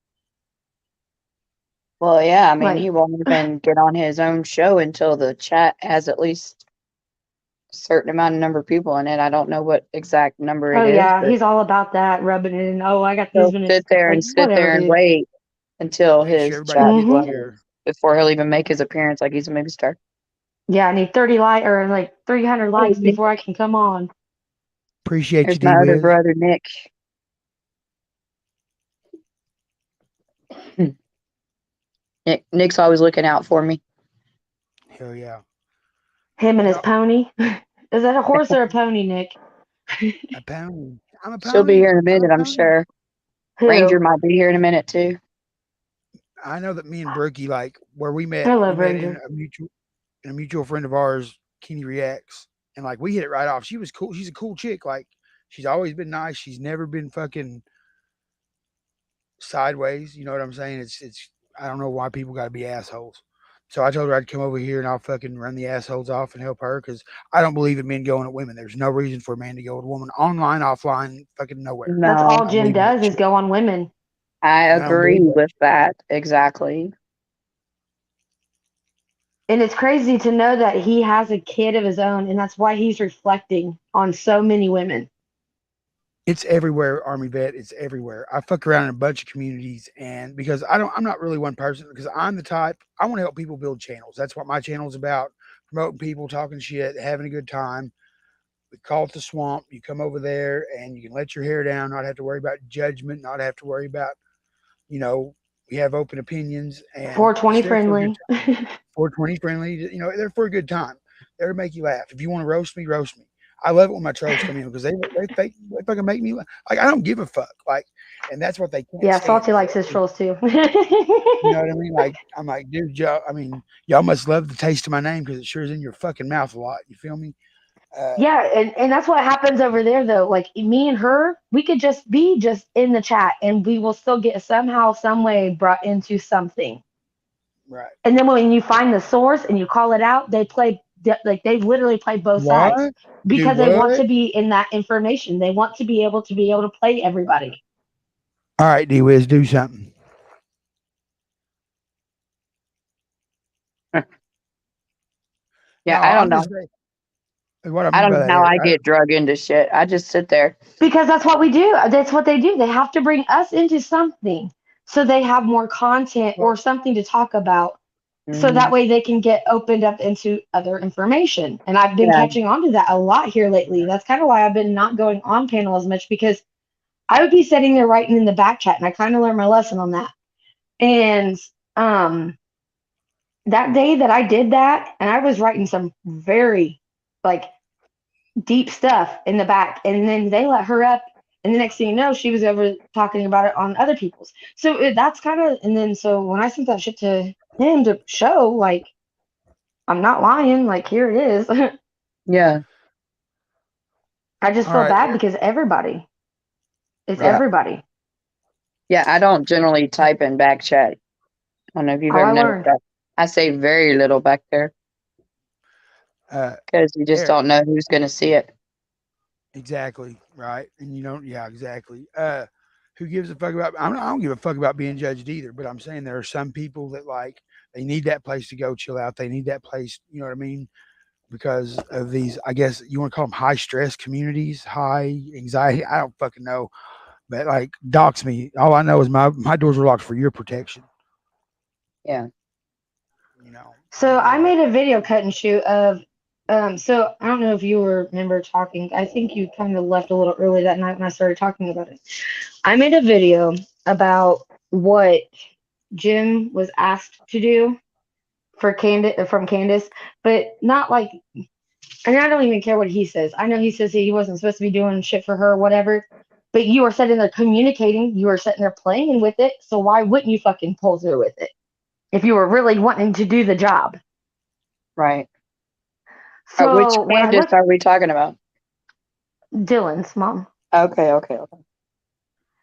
Well, yeah, I mean, Like, he won't even get on his own show until the chat has at least a certain amount of number of people in it. I don't know what exact number oh it is, yeah, but he's all about that, rubbing it in. Oh, I got these he'll minutes. sit there Like, and whatever, and dude. wait until Make sure his everybody chat gets blows here. before he'll even make his appearance like he's a movie star. Yeah, I need 30 or like 300 likes before I can come on. Appreciate There's you, my other D-Wiz. brother, Nick. Nick's always looking out for me. Hell yeah. Him and his pony. Is that a horse or a pony, Nick? A pony. I'm a pony. She'll be here in a minute, I'm pony. sure. Who? Ranger might be here in a minute too. I know that me and Brookie, like where we met, I love we met Ranger. in a mutual friend of ours, Kenny Reacts, and like we hit it right off. She was cool. She's a cool chick. Like she's always been nice. She's never been fucking sideways. You know what I'm saying? It's. I don't know why people got to be assholes. So I told her I'd come over here and I'll fucking run the assholes off and help her because I don't believe in men going at women. There's no reason for a man to go with a woman online, offline, fucking nowhere. No, That's all I Jim believe in that does is shit. go on women. I I don't agree believe that. with that exactly. And it's crazy to know that he has a kid of his own, and that's why he's reflecting on so many women. It's everywhere, Army vet. It's everywhere. I fuck around in a bunch of communities, and because I'm not really one person. Because I'm the type I want to help people build channels. That's what my channel is about: promoting people, talking shit, having a good time. We call it the swamp. You come over there, and you can let your hair down, not have to worry about judgment, not have to worry about, we have open opinions and 420 it's there for a good friendly. time. 420 friendly. They're for a good time. They're to make you laugh. If you want to roast me, roast me. I love it when my trolls come in because they fucking make me laugh. Like I don't give a fuck. Like, and that's what they can't Yeah, stand. Salty likes his trolls too. You know what I mean? Like I'm like, dude, y'all must love the taste of my name because it sure is in your fucking mouth a lot. You feel me? Yeah, and that's what happens over there though. Like me and her, we could just be just in the chat and we will still get somehow, some way brought into something. Right. And then when you find the source and you call it out, they literally play both sides What? because Do they want what? to be in that information. They want to be able to play everybody. All right, D-Wiz, do something. Yeah, No, I don't I'm know. just saying. What I I mean don't by know that, how I Eric, get drug into shit. I just sit there. Because that's what we do. That's what they do. They have to bring us into something so they have more content or something to talk about. So that way they can get opened up into other information. And I've been Yeah. catching on to that a lot here lately. That's kind of why I've been not going on panel as much because I would be sitting there writing in the back chat and I kind of learned my lesson on that. And that day that I did that, and I was writing some very like deep stuff in the back, and then they let her up, and the next thing you know, she was over talking about it on other people's. So that's kind of, and then so when I sent that shit to him to show, like, I'm not lying. Like, here it is. Yeah. I just All feel right. bad because everybody. It's Yeah. everybody. Yeah, I don't generally type in back chat. I don't know if you've Oh, ever I noticed learned. that. I say very little back there because you just Eric, don't know who's going to see it. exactly, right? And you don't, yeah, exactly. Who gives a fuck about? I don't give a fuck about being judged either. But I'm saying there are some people that like they need that place to go chill out. They need that place. You know what I mean? Because of these, I guess you want to call them high stress communities, high anxiety. I don't fucking know. But like, dox me. All I know is my doors are locked for your protection. Yeah. You know. So I made a video cut and shoot of, so I don't know if you remember talking. I think you kind of left a little early that night when I started talking about it. I made a video about what Jim was asked to do for from Candace, but not like, and I don't even care what he says. I know he says he wasn't supposed to be doing shit for her or whatever, but you are sitting there communicating, you are sitting there playing with it, so why wouldn't you fucking pull through with it if you were really wanting to do the job? Right. Which So when I Candace looked, are we talking about? Dylan's mom. Okay.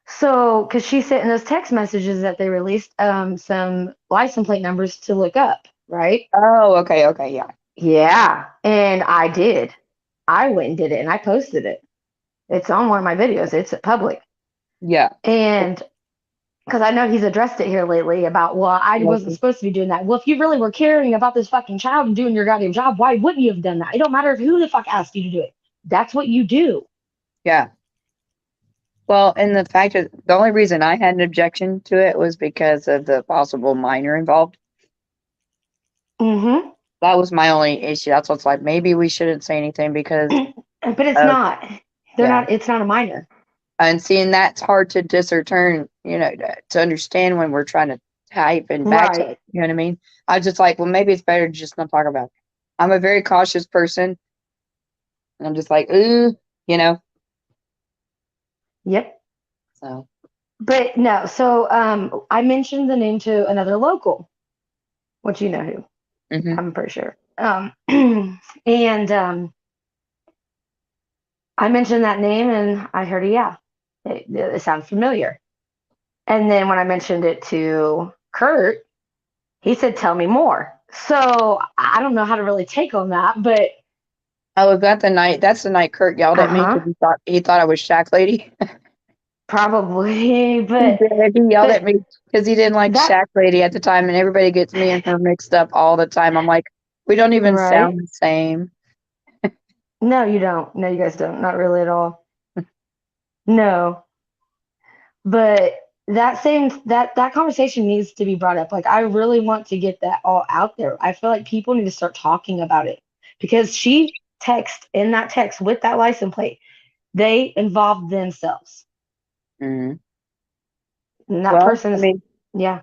So, because she sent in those text messages that they released some license plate numbers to look up, right? Oh, okay, yeah. Yeah, and I did. I went and did it, and I posted it. It's on one of my videos. It's public. Yeah. And because I know he's addressed it here lately about, well, I wasn't supposed to be doing that. Well, if you really were caring about this fucking child and doing your goddamn job, why wouldn't you have done that? It don't matter who the fuck asked you to do it. That's what you do. Yeah. Well, and the fact is, the only reason I had an objection to it was because of the possible minor involved. Mm-hmm. That was my only issue. That's what's like, maybe we shouldn't say anything because. But it's not. They're not. It's not a minor. And seeing that's hard to discern, to understand when we're trying to type and back check. You know what I mean? I was just like, well, maybe it's better to just not talk about it. I'm a very cautious person. And I'm just like, ooh, Yep. So. But no, so I mentioned the name to another local, which you know who. Mm-hmm. I'm pretty sure. And I mentioned that name and I heard a yeah. It sounds familiar. And then when I mentioned it to Kurt, he said, tell me more. So I don't know how to really take on that, but. Oh, was that the night? That's the night Kurt yelled at me because he thought I was Shack Lady. Probably, but. He yelled at me because he didn't like Shack Lady at the time, and everybody gets me and her mixed up all the time. I'm like, we don't even sound the same. No, you don't. No, you guys don't. Not really at all. No. But that conversation needs to be brought up. Like, I really want to get that all out there. I feel like people need to start talking about it because she texted in that text with that license plate. They involved themselves. Mm-hmm. And that person, yeah.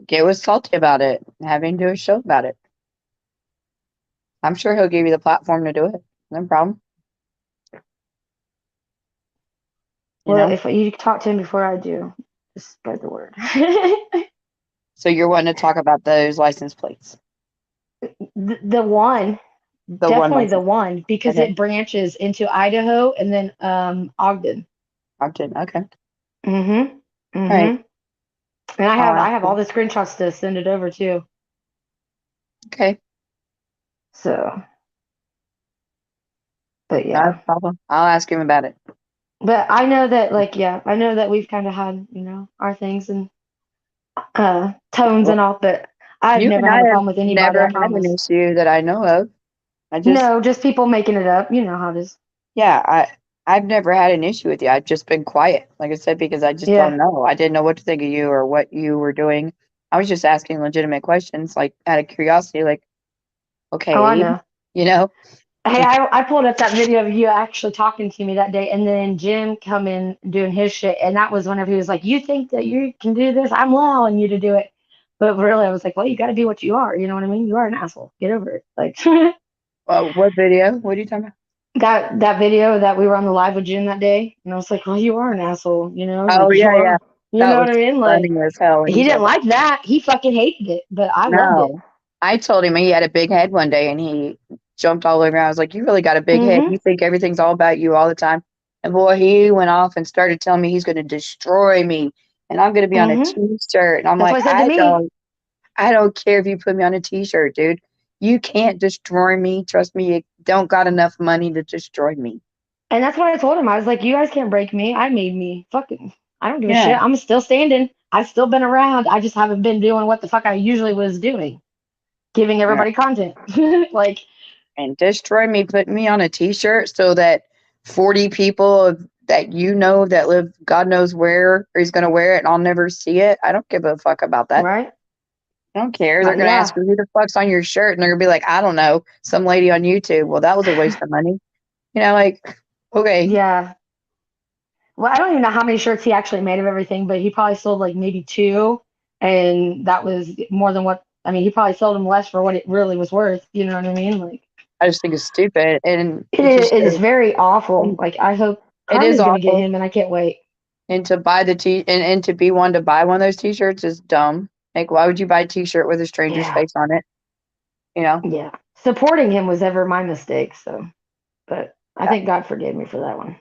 Get was salty about it, having to do a show about it. I'm sure he'll give you the platform to do it. No problem. Well, if you talk to him before I do, just spread the word. So you're wanting to talk about those license plates? The one. Definitely the one, because it branches into Idaho and then Ogden. Ogden, okay. Mm-hmm. Mm-hmm. Right. And I have all the screenshots to send it over too. Okay. So, but yeah. Not a problem. I'll ask him about it. But I know that, I know that we've kind of had, our things and tones and all, but I've never had a problem with anybody. Never had an issue that I know of. No, just people making it up. You know how it is. Yeah, I've never had an issue with you. I've just been quiet, like I said, because I just don't know. I didn't know what to think of you or what you were doing. I was just asking legitimate questions, like out of curiosity, like, okay, oh, I know. Hey, I pulled up that video of you actually talking to me that day, and then Jim coming doing his shit, and that was whenever he was like, "You think that you can do this? I'm allowing you to do it." But really, I was like, "Well, you got to be what you are. You know what I mean? You are an asshole. Get over it." Like, what video? What are you talking about? That video that we were on the live with Jim that day, and I was like, "Well, you are an asshole. You know?" Oh like, yeah. You know what I mean? Like, funny as hell. he didn't like that. He fucking hated it, but I loved it. I told him he had a big head one day, and he jumped all over me. I was like, "You really got a big head. You think everything's all about you all the time." And boy, he went off and started telling me he's going to destroy me, and I'm going to be on a T-shirt. And I'm That's like, what he said to me. I don't care if you put me on a T-shirt, dude. You can't destroy me. Trust me, you don't got enough money to destroy me. And that's what I told him. I was like, you guys can't break me. I made me. Fucking, I don't give a Yeah. shit. I'm still standing. I've still been around. I just haven't been doing what the fuck I usually was doing, giving everybody content. Like, And destroy me, put me on a T-shirt so that 40 people that you know that live God knows where is going to wear it, and I'll never see it. I don't give a fuck about that. right? I don't care. They're going to ask you, who the fuck's on your shirt? And they're going to be like, I don't know, some lady on YouTube. Well, that was a waste of money. You know, like, okay. Yeah. Well, I don't even know how many shirts he actually made of everything, but he probably sold like maybe 2, and that was more than what. I mean, he probably sold them less for what it really was worth. You know what I mean? Like, I just think it's stupid. And it is very awful. Like, I hope It is karma's gonna get awful. him, and I can't wait. And to buy and to be one to buy one of those T-shirts is dumb. Like, why would you buy a T-shirt with a stranger's Yeah. face on it? You know? Yeah. Supporting him was ever my mistake. So, but I think God forgave me for that one.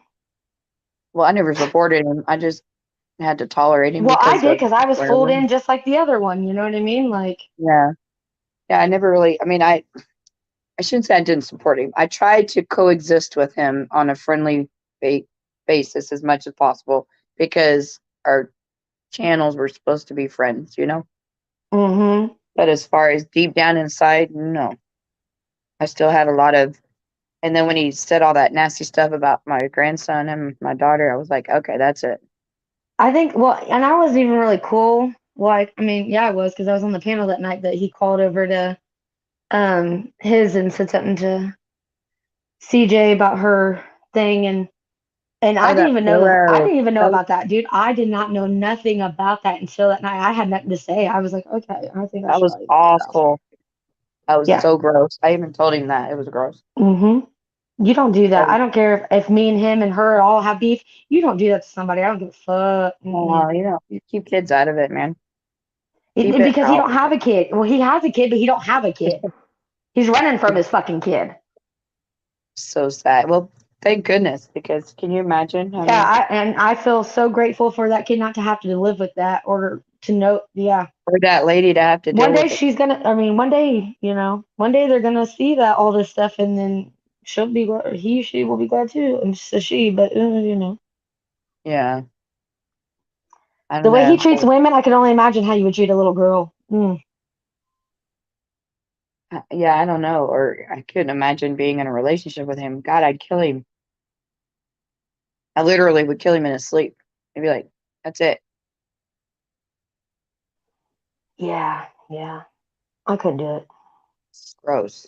Well, I never supported him. I just had to tolerate him. Well, I did of because I was where fooled we- in just like the other one. You know what I mean? Like, Yeah. Yeah, I never really, I mean, I shouldn't say I didn't support him. I tried to coexist with him on a friendly basis as much as possible because our channels were supposed to be friends, you know? mm-hmm. But as far as deep down inside, no. I still had a lot of, and then when he said all that nasty stuff about my grandson and my daughter, I was like, okay, that's it. I think, well, and I wasn't even really cool. Like, I mean, yeah, I was because I was on the panel that night that he called over to his and said something to CJ about her thing, and I didn't even know I didn't even know about that, dude. I did not know nothing about that until that night. I had nothing to say. I was like, okay, I think I That should was probably awful. That was Yeah. so gross. I even told him that. It was gross. You don't do that. I don't care if me and him and her all have beef. You don't do that to somebody. I don't give a fuck. Oh, you know, you keep kids out of it, man. Keep it Because he out. don't have a kid. Well, he has a kid, but he don't have a kid. He's running from his fucking kid. So sad. Well, thank goodness, because can you imagine? Yeah, I feel so grateful for that kid not to have to live with that or to know. Yeah. Or that lady to have to deal One day with it. she's gonna. I mean, one day, one day they're gonna see that all this stuff, and then she'll be glad. She will be glad too. And it's a she, but Yeah. I the don't way he know. treats women, I can only imagine how you would treat a little girl. Yeah, I don't know. Or I couldn't imagine being in a relationship with him. God, I'd kill him. I literally would kill him in his sleep. I'd be like, that's it. Yeah, I couldn't do it. It's gross.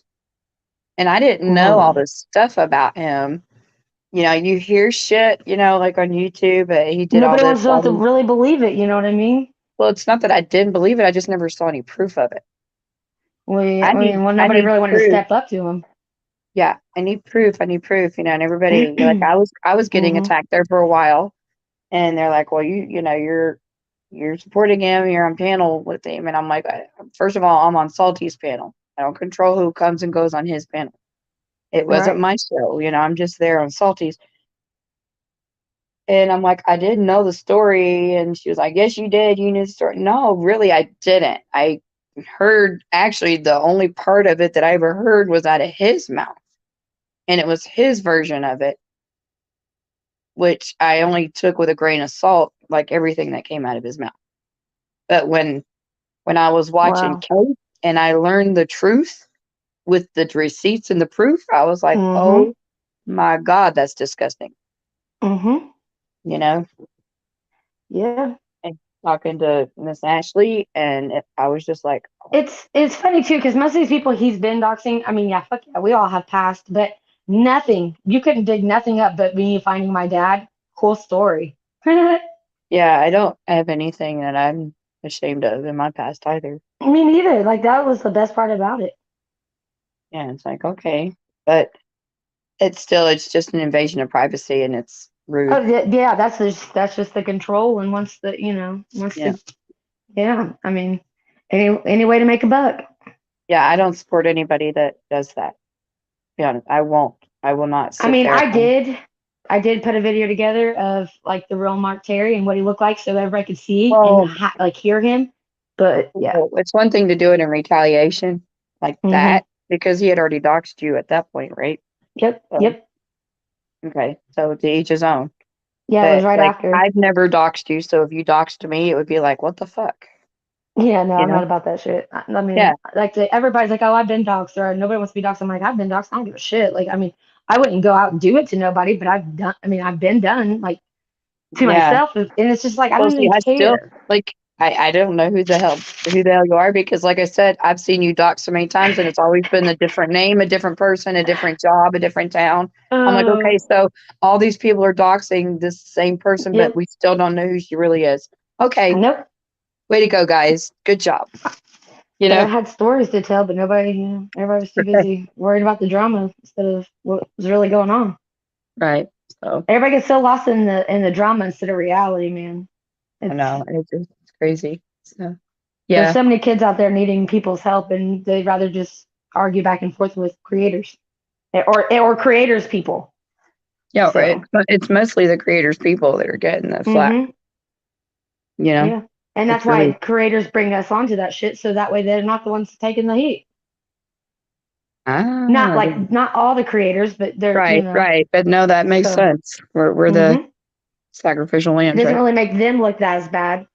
And I didn't know all this stuff about him. You know, you hear shit, like on YouTube, he did Nobody all wants this. to really believe it. You know what I mean? Well, it's not that I didn't believe it. I just never saw any proof of it. Well, I nobody need really wanted to proof. step up to him. Yeah, I need proof. And everybody, like I was getting attacked there for a while, and they're like, well, you're supporting him. You're on panel with him, and I'm like, first of all, I'm on Salty's panel. I don't control who comes and goes on his panel. It wasn't my show, I'm just there on Salty's. And I'm like, I didn't know the story. And she was like, yes, you did. You knew the story. No, really, I didn't. I heard, actually, the only part of it that I ever heard was out of his mouth. And it was his version of it, which I only took with a grain of salt, like everything that came out of his mouth. But when I was watching Kate and I learned the truth with the receipts and the proof, I was like, oh my God, that's disgusting. Yeah. And talking to Miss Ashley, and I was just like, It's funny too, because most of these people he's been doxing. I mean, yeah, fuck yeah, we all have passed, but nothing. You couldn't dig nothing up but me finding my dad. Cool story. yeah, I don't have anything that I'm ashamed of in my past either. Me neither. Like, that was the best part about it. Yeah, it's like, okay, but it's just an invasion of privacy, and it's rude. Oh yeah, that's just the control, and I mean, any way to make a buck. Yeah, I don't support anybody that does that. Be honest, I won't. I will not sit I mean, there. I did put a video together of like the real Mark Terry and what he looked like so everybody could see Well, and like hear him. But yeah. well, it's one thing to do it in retaliation like Mhm. that because he had already doxed you at that point, right? Yep. So, Yep. okay, so to each his own. Yeah, it was But right like, after. I've never doxed you, so if you doxed me, it would be like, what the fuck? Yeah, no, You I'm know? not about that shit. I mean, Yeah. like everybody's like, "Oh, I've been doxxed," or "Nobody wants to be doxxed." I'm like, "I've been doxxed. I don't give a shit." Like, I mean, I wouldn't go out and do it to nobody, but I've done. I mean, I've been done like to Yeah. myself, and it's just like I Well, don't see, even I still care. like I don't know who the hell you are because like I said, I've seen you dox so many times and it's always been a different name, a different person, a different job, a different town. I'm like, okay, so all these people are doxing this same person, but Yep. we still don't know who she really is. Okay. Nope. Way to go, guys. Good job. You But I know? had stories to tell, but nobody, everybody was too busy worried about the drama instead of what was really going on. Right. So Everybody gets so lost in the drama instead of reality, man. I It's, know it's crazy. So There's yeah. so many kids out there needing people's help, and they'd rather just argue back and forth with creators or creators people. Yeah, So. right. But it's mostly the creators people that are getting the flack. Mhm. You know? Yeah, and that's It's why really creators bring us onto that shit, so that way they're not the ones taking the heat. Not like not all the creators, but they're right, right. But no, that makes So. sense. We're the Mhm. sacrificial It lambs, doesn't right? really make them look that as bad,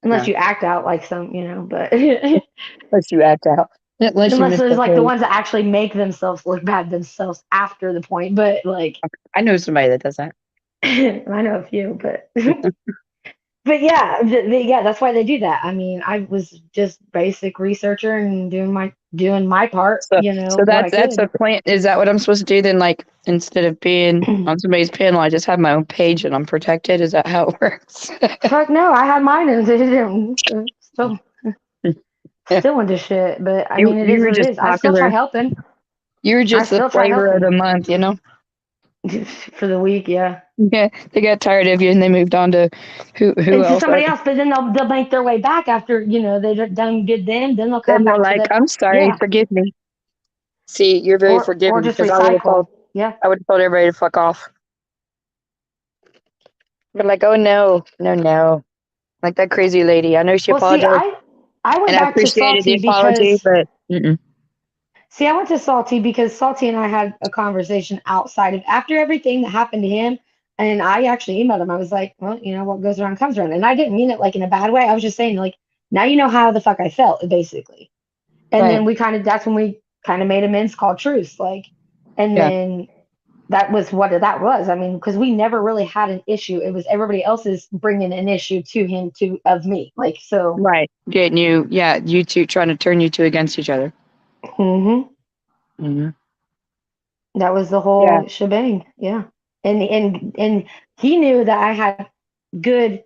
unless No. you act out like some, but Unless you act out. Unless you unless there's like the misbehave. ones that actually make themselves look bad themselves after the point. But like, I know somebody that does that. I know a few, but but yeah, yeah, that's why they do that. I mean, I was just basic researcher and doing my part, So what I that's could. a plan. Is that what I'm supposed to do then? Like instead of being on somebody's panel, I just have my own page and I'm protected. Is that how it works? Fuck no, I had mine and they didn't still into shit. But I mean, it you is were what it just is. I still try popular. helping. You were I just the still try flavor of the helping month, you know? for the week. Yeah. Yeah, they got tired of you and they moved on to who Into else? somebody else, but then they'll make their way back after they've done good them. Then they'll Then come they're back to like, the I'm sorry, forgive me. See, you're very or forgiving just because I would have recycle. told Yeah. I would have told everybody to fuck off. But like, oh no. Like that crazy lady. I know she Well, see, apologized I went and I back to appreciated the Salty apology, because but mm-mm. see, I went to Salty because Salty and I had a conversation outside of after everything that happened to him. And I actually emailed him. I was like, well, what goes around comes around. And I didn't mean it like in a bad way. I was just saying, like, now you know how the fuck I felt, basically. And then Right. that's when we kind of made amends called truce. Like, and Yeah. then that was what that was. I mean, because we never really had an issue. It was everybody else's bringing an issue to him of me. Like, so. Right. Getting you, yeah, you two trying to turn you two against each other. Mm-hmm. That was the whole shebang. Yeah. And he knew that I had good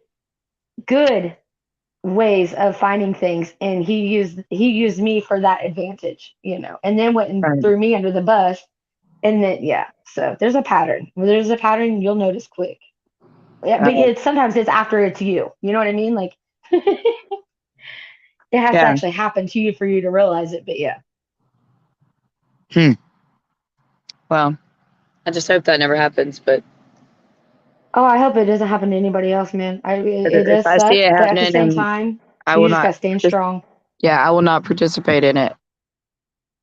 ways of finding things, and he used me for that advantage, and then went and threw me under the bus. And then so there's a pattern. When there's a pattern, you'll notice quick. Yeah, but sometimes it's after it's you. You know what I mean? Like it has to actually happen to you for you to realize it. But yeah. Well, I just hope that never happens, but oh, I hope it doesn't happen to anybody else, man. It if does I suck, see it but at the happening, same and time, I you will just not gotta stand strong. Yeah, I will not participate in it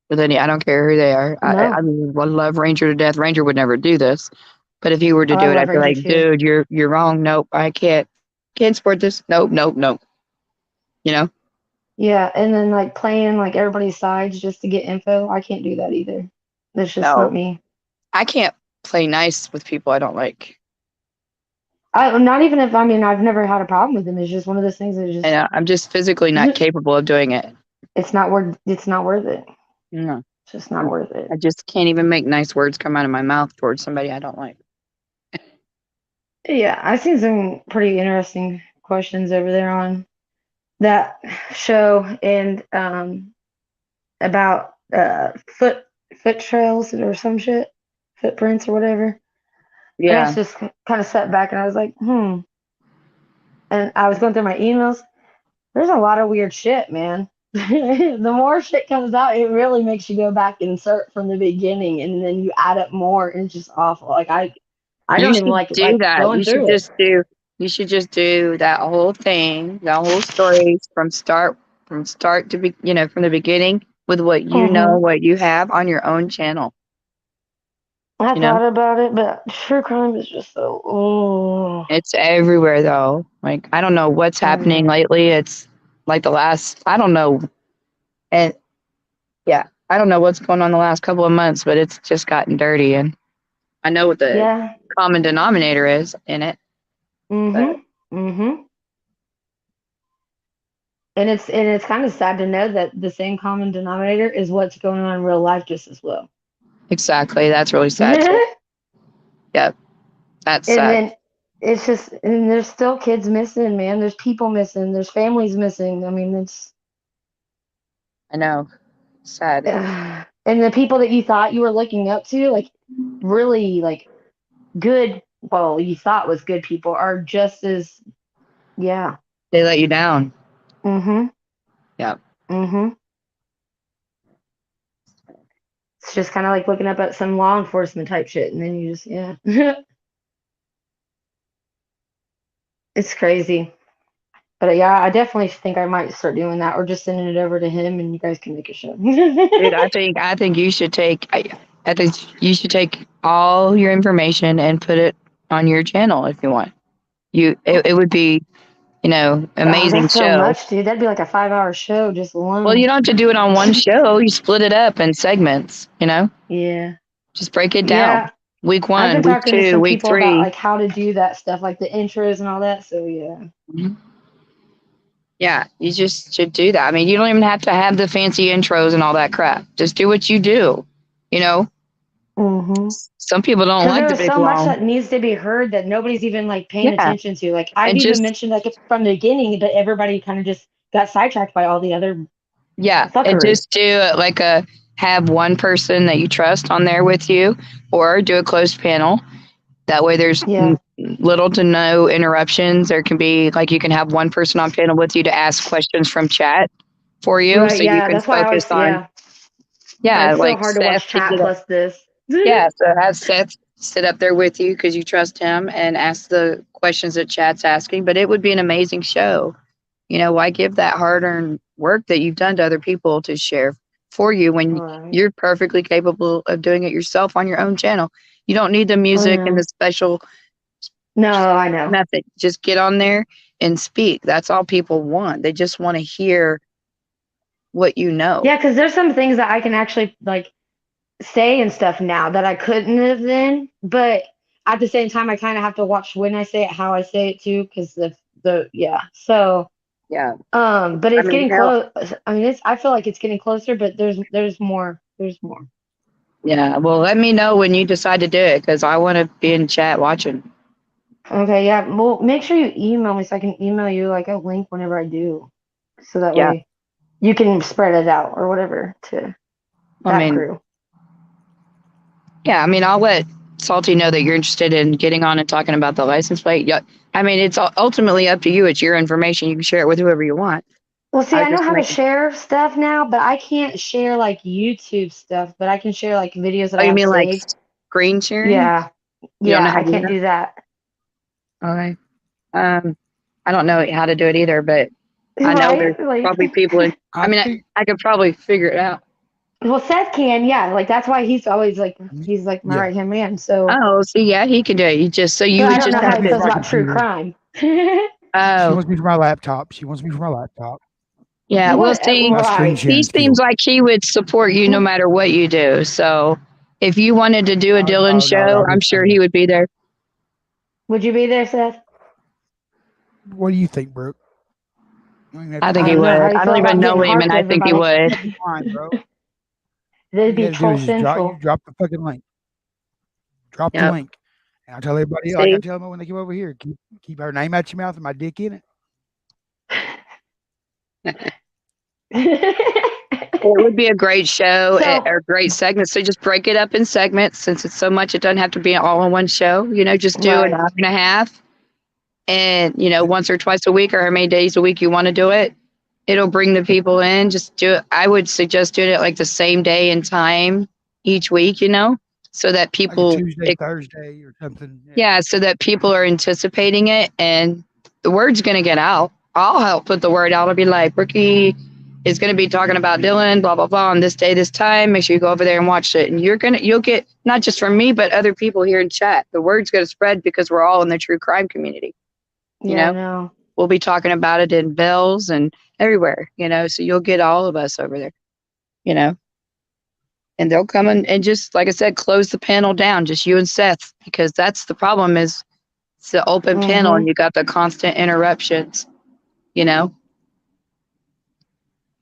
with any. I don't care who they are. No. I mean, I love Ranger to death. Ranger would never do this, but if he were to Oh, I do it, love I'd be Ranger like, too. dude, you're wrong. Nope, I can't support this. Nope. You know? Yeah, and then like playing like everybody's sides just to get info. I can't do that either. That's just not No, me. I can't play nice with people I don't like. Not even if I've never had a problem with them. It's just one of those things that just And I'm just physically not capable of doing it. it's not worth it. No, It's just not worth it. I just can't even make nice words come out of my mouth towards somebody I don't like. Yeah, I've seen some pretty interesting questions over there on that show, and about foot trails or some shit, footprints or whatever. And I Yeah. just kind of sat back and I was like, And I was going through my emails. There's a lot of weird shit, man. the more shit comes out, it really makes you go back and start from the beginning, and then you add up more, and it's just awful. Like I You don't even should do that. going through it. You should just do that whole thing, the whole story from start to be, from the beginning with what you know, what you have on your own channel. I thought about it, but true crime is just so. Oh. It's everywhere though. Like I don't know what's happening lately. It's like I don't know, and yeah, I don't know what's going on the last couple of months, but it's just gotten dirty, and I know what the common denominator is in it. And it's kind of sad to know that the same common denominator is what's going on in real life just as well. Exactly. That's really sad too. Yep. That's sad. And then it's just, and there's still kids missing, man. There's people missing. There's families missing. I mean, I know. Sad. And the people that you thought you were looking up to, like really like good, well, you thought was good people are just as, They let you down. Yep. It's just kind of like looking up at some law enforcement type shit, and then you just, it's crazy. But yeah, I definitely think I might start doing that, or just sending it over to him, and you guys can make a show. Dude, I think you should take. I think you should take all your information and put it on your channel if you want. It would be, amazing that's show. So much, dude. That'd be like a 5-hour show just alone. Well, you don't have to do it on one show. You split it up in segments. Yeah. Just break it down. Yeah. Week I've 1, been week talking to 2, some week people 3. about like how to do that stuff, like the intros and all that. So Yeah, you just should do that. I mean, you don't even have to have the fancy intros and all that crap. Just do what you do. Some people don't like the there's big so much long. that needs to be heard that nobody's even like paying Yeah. attention to. Like I've And even just- mentioned like from the beginning, but everybody kind of just got sidetracked by all the other. Yeah, and fuckery. just do it like have one person that you trust on there with you, or do a closed panel. That way there's little to no interruptions. There can be you can have one person on panel with you to ask questions from chat for you, Right, so yeah, you can that's why I always, focus on. it's like so hard to watch Seth chat did it. plus this. Yeah, so have Seth sit up there with you because you trust him and ask the questions that chat's asking. But it would be an amazing show. Why give that hard-earned work that you've done to other people to share for you when you're perfectly capable of doing it yourself on your own channel? You don't need the music and the special. No, I know. Nothing. Just get on there and speak. That's all people want. They just want to hear what you know. Yeah, because there's some things that I can actually say and stuff now that I couldn't have then, but at the same time I kind of have to watch when I say it, how I say it too, because so but it's getting close. I mean, I feel like it's getting closer, but there's more. Yeah, well, let me know when you decide to do it because I want to be in chat watching. Okay, yeah. Well, make sure you email me so I can email you like a link whenever I do, so that way you can spread it out or whatever to that crew. Yeah, I mean, I'll let Salty know that you're interested in getting on and talking about the license plate. Yeah, I mean, it's ultimately up to you. It's your information. You can share it with whoever you want. Well, see, I know how to share stuff now, but I can't share like YouTube stuff, but I can share like videos that I you have mean like saved. screen sharing? Yeah. You don't know how I to do can't that? do that. Okay. I don't know how to do it either, but I know there's probably people. I mean, I could probably figure it out. Well, Seth can, like that's why he's always he's like my right hand man. So see, he can do it. You just I don't know how he feels about true crime. She wants me for my laptop. Yeah, we'll see. He seems like he would support you no matter what you do. So if you wanted to do a Dylan show, I'm sure he would be there. Would you be there, Seth? What do you think, Brooke? I think he would. I don't even know him, and I think he would. Fine, bro. They'd be troll central. Drop the fucking link. Drop the link. And I'll tell everybody else. I tell them when they come over here. Keep our name out your mouth and my dick in it. It would be a great show or a great segment. So just break it up in segments since it's so much. It doesn't have to be all in one show. Just do an hour and a half. And, once or twice a week or how many days a week you want to do it. it'll bring the people in. Just do it. I would suggest doing it like the same day and time each week, you know, so that Like a people, Tuesday, Thursday, or something. yeah, so that people are anticipating it and the word's going to get out. I'll help put the word out. I'll be like, Ricky is going to be talking about Dylan, blah, blah, blah, on this day, this time. Make sure you go over there and watch it. And you'll get, not just from me, but other people here in chat. The word's going to spread because we're all in the true crime community. You Yeah, know, no. we'll be talking about it in Bells and everywhere, you know, so you'll get all of us over there, you know, and they'll come in and just, like I said, close the panel down, just you and Seth, because that's the problem is it's the open panel and you got the constant interruptions, you know?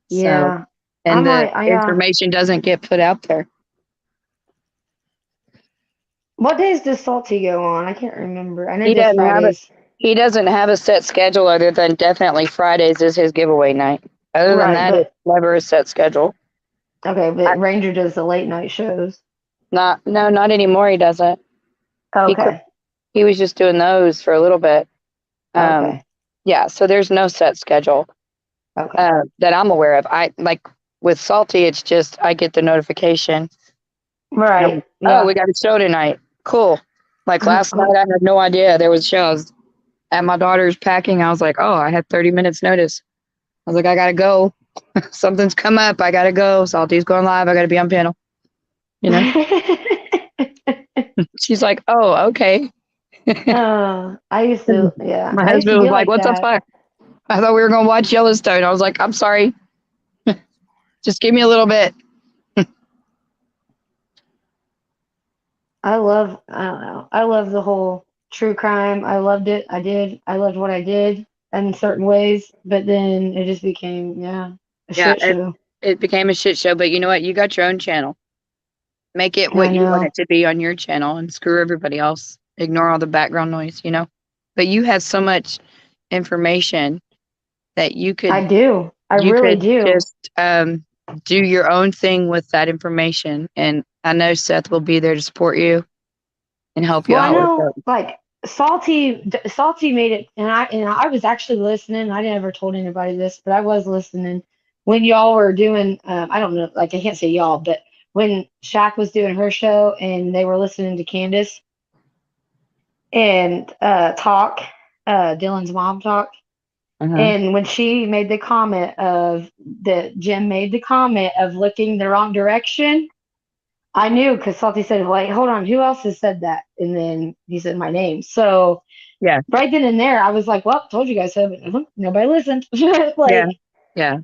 Yeah. So, and the I information doesn't get put out there. What days does Salty go on? I can't remember. I know He this doesn't have Fridays. He doesn't have a set schedule other than definitely Fridays is his giveaway night. Other than Right, that, but- it's never a set schedule. Okay, but Ranger does the late night shows. Not anymore. He doesn't. Okay. He was just doing those for a little bit. Okay. Yeah, so there's no set schedule that I'm aware of. I like with Salty, it's just I get the notification. Right. Oh, we got a show tonight. Cool. Like last night, I had no idea there was shows. At my daughter's packing, I was like, oh, I had 30 minutes notice. I was like, I gotta go. Something's come up. I gotta go. Salty's going live. I gotta be on panel. You know? She's like, oh, okay. I used to, yeah. My I used to husband was get like, what's up, that. fire? I thought we were going to watch Yellowstone. I was like, I'm sorry. Just give me a little bit. I don't know. I love the whole true crime. I loved it. I loved what I did in certain ways, but then it just became, a shit show. It became a shit show, but you know what? You got your own channel. Make it what I you want know. it to be on your channel and screw everybody else. Ignore all the background noise, you know? But you have so much information that you could. I do. I you really could do. Just do your own thing with that information. And I know Seth will be there to support you and help you Well, I out know, with it. like Salty made it, and I was actually listening. I never told anybody this, but I was listening when y'all were doing. I don't know, like I can't say y'all, but when Shaq was doing her show and they were listening to Candace and talk, Dylan's mom talk. And when she made the comment Jim made the comment of looking the wrong direction, I knew because Salty said, like, hold on, who else has said that? And then he said my name. So yeah, right then and there, I was like, well, told you guys so, but nobody listened. Like, yeah.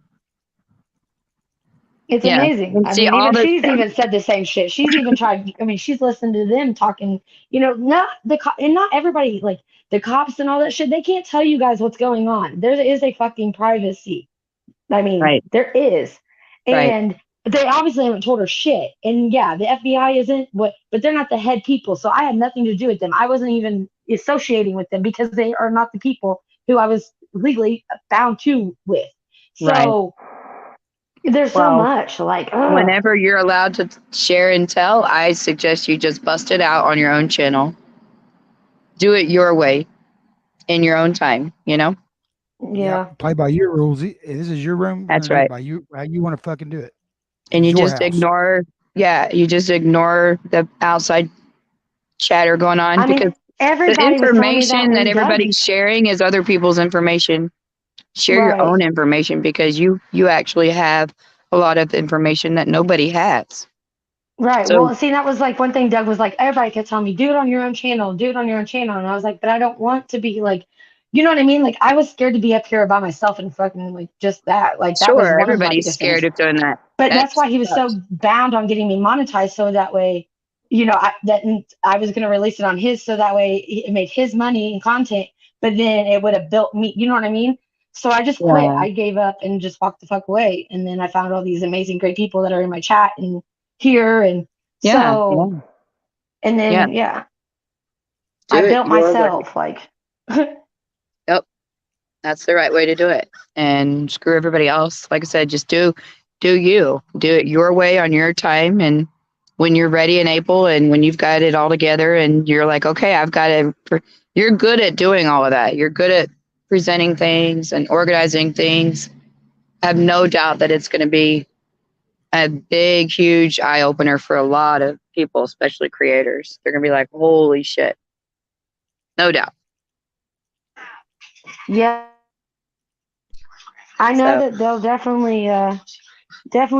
it's Yeah. amazing. And I see, mean, all even the- she's even said the same shit. She's even tried. I mean, she's listened to them talking. You know, not and not everybody, like the cops and all that shit. They can't tell you guys what's going on. There is a fucking privacy. I mean, there is, and they obviously haven't told her shit. And yeah, the FBI isn't but they're not the head people. So I had nothing to do with them. I wasn't even associating with them because they are not the people who I was legally bound to with. So. There's so Well, much, like, ugh. Whenever you're allowed to share and tell, I suggest you just bust it out on your own channel. Do it your way, in your own time, you know? Yeah. Play by your rules. This is your room. That's We're gonna do it right. By you, how you want to fucking do it. And you It's your just house. you just ignore the outside chatter going on I mean, because the everybody was telling me that information that when everybody's sharing is other people's information. Share Right. your own information because you actually have a lot of information that nobody has. Right. So- Well, see, that was like one thing Doug was like, everybody kept telling me, do it on your own channel, do it on your own channel. And I was like, but I don't want to be like, you know what I mean? Like, I was scared to be up here by myself and fucking like just that. Like, that was Sure, one of my everybody's biggest scared things. of doing that. But that's why he was so bound on getting me monetized. So that way, you know, I was going to release it on his. So that way it made his money and content, but then it would have built me, you know what I mean? So I just quit. Yeah. I gave up and just walked the fuck away. And then I found all these amazing, great people that are in my chat and here. And so, and then, Do I it built your way. myself like, Yep. That's the right way to do it. And screw everybody else. Like I said, just do you. Do it your way on your time. And when you're ready and able and when you've got it all together and you're like, okay, I've got it. You're good at doing all of that. You're good at presenting things and organizing things. I have no doubt that it's going to be a big, huge eye opener for a lot of people, especially creators. They're going to be like, holy shit. No doubt. Yeah. I know So- that they'll definitely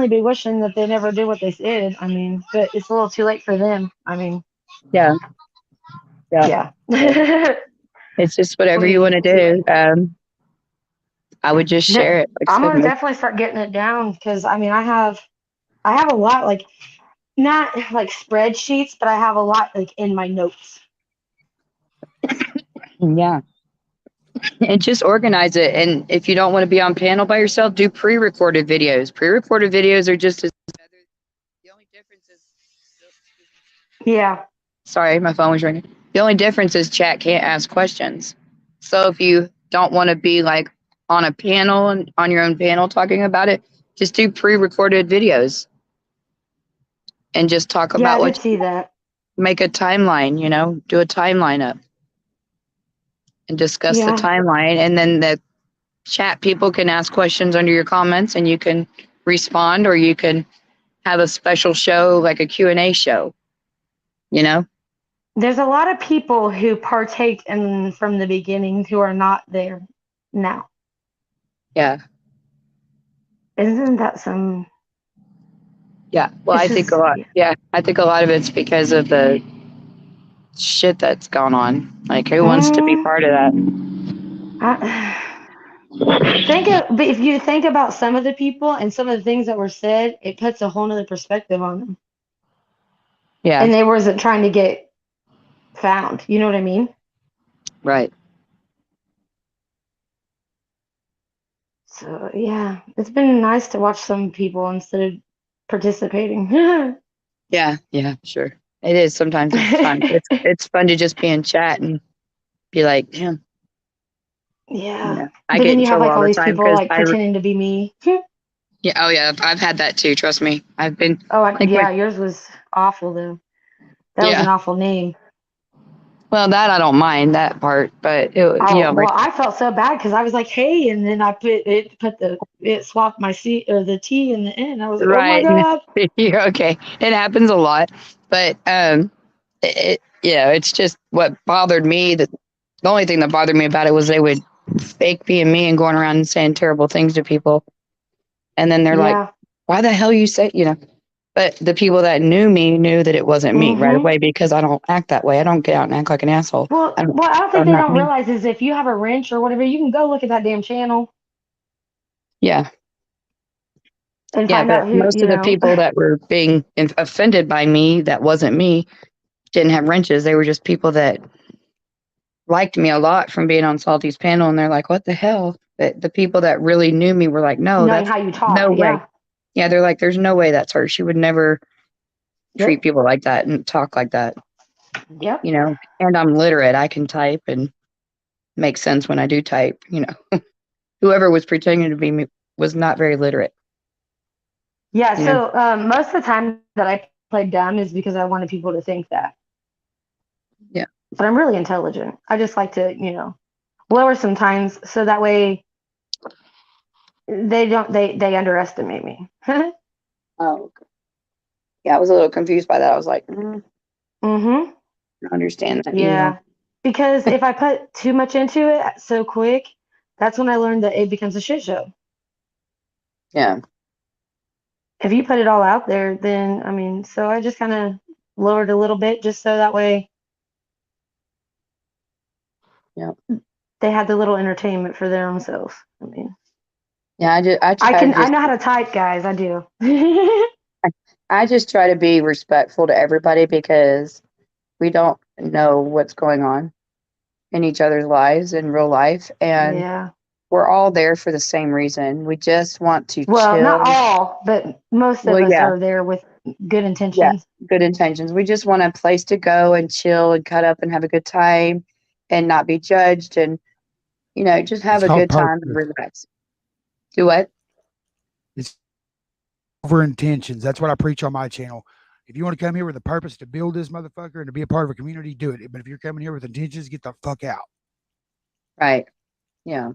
be wishing that they never did what they said. I mean, but it's a little too late for them. I mean, Yeah. yeah. It's just whatever you want to do. I would just share it. Like I I'm said, gonna definitely start getting it down because I mean I have a lot, like not like spreadsheets, but I have a lot like in my notes. yeah. And just organize it. And if you don't want to be on panel by yourself, do pre-recorded videos. Pre-recorded videos are just as Yeah. sorry, my phone was ringing. The only difference is chat can't ask questions. So if you don't want to be like on a panel and on your own panel talking about it, just do pre-recorded videos and just talk Yeah, about I what did see that. make a timeline, you know, do a timeline up and discuss the Yeah. timeline. And then the chat people can ask questions under your comments and you can respond, or you can have a special show, like a Q&A show, you know? There's a lot of people who partake in from the beginning who are not there now. Yeah. Isn't that some? Yeah. Well, I think a lot. Yeah. I think a lot of it's because of the shit that's gone on. Like, who wants to be part of that? But if you think about some of the people and some of the things that were said, it puts a whole nother perspective on them. Yeah. And they wasn't trying to get found. You know what I mean? Right. So yeah, it's been nice to watch some people instead of participating. Yeah. Yeah. Sure. It is. Sometimes it's fun. It's fun to just be in chat and be like, damn. Yeah. I But get then in you have trouble like all all the these time people because like pretending to be me. yeah. Oh yeah. I've had that too. Trust me. I've been. Yeah, yours was awful though. That was an awful name. Well, that I don't mind that part, but it, Oh, you know, like, well, I felt so bad because I was like, hey, and then I it swapped my C or the T in the N. I was like, oh my right. God. You're okay. It happens a lot, but it's just what bothered me. The only thing that bothered me about it was they would fake being me and going around and saying terrible things to people, and then they're like, Yeah. "Why the hell you say?" You know. But the people that knew me knew that it wasn't me right Mhm. away because I don't act that way. I don't get out and act like an asshole. Well, I don't think I'm they not don't me. realize is if you have a wrench or whatever, you can go look at that damn channel Yeah. and Yeah, find but out who, most of the people that were being offended by me that wasn't me didn't have wrenches. They were just people that liked me a lot from being on Salty's panel, and they're like, "What the hell?" But the people that really knew me were like, "No, knowing that's how you talk. no way." Yeah. Yeah, they're like, "There's no way that's her. She would never Yep. treat people like that and talk like that." Yep. You know, and I'm literate. I can type and make sense when I do type. You know, whoever was pretending to be me was not very literate. Yeah. You So most of the time that I played dumb is because I wanted people to think that. Yeah. But I'm really intelligent. I just like to, lower sometimes so that way they underestimate me. Oh, okay. Yeah, I was a little confused by that. I was like, Mm-hmm. I understand that. Yeah. Because if I put too much into it so quick, that's when I learned that it becomes a shit show. Yeah. If you put it all out there, then so I just kind of lowered a little bit just so that way they had the little entertainment for their own selves. Yeah, I know how to type, guys. I do. I just try to be respectful to everybody because we don't know what's going on in each other's lives in real life, and Yeah. we're all there for the same reason. We just want to Well, chill. not all, but most of us are there with good intentions. Yeah, good intentions. We just want a place to go and chill and cut up and have a good time and not be judged and, just have It's a called good time and purpose. relax. Do what? It's over intentions. That's what I preach on my channel. If you want to come here with a purpose to build this motherfucker and to be a part of a community, do it. But if you're coming here with intentions, get the fuck out. Right. Yeah.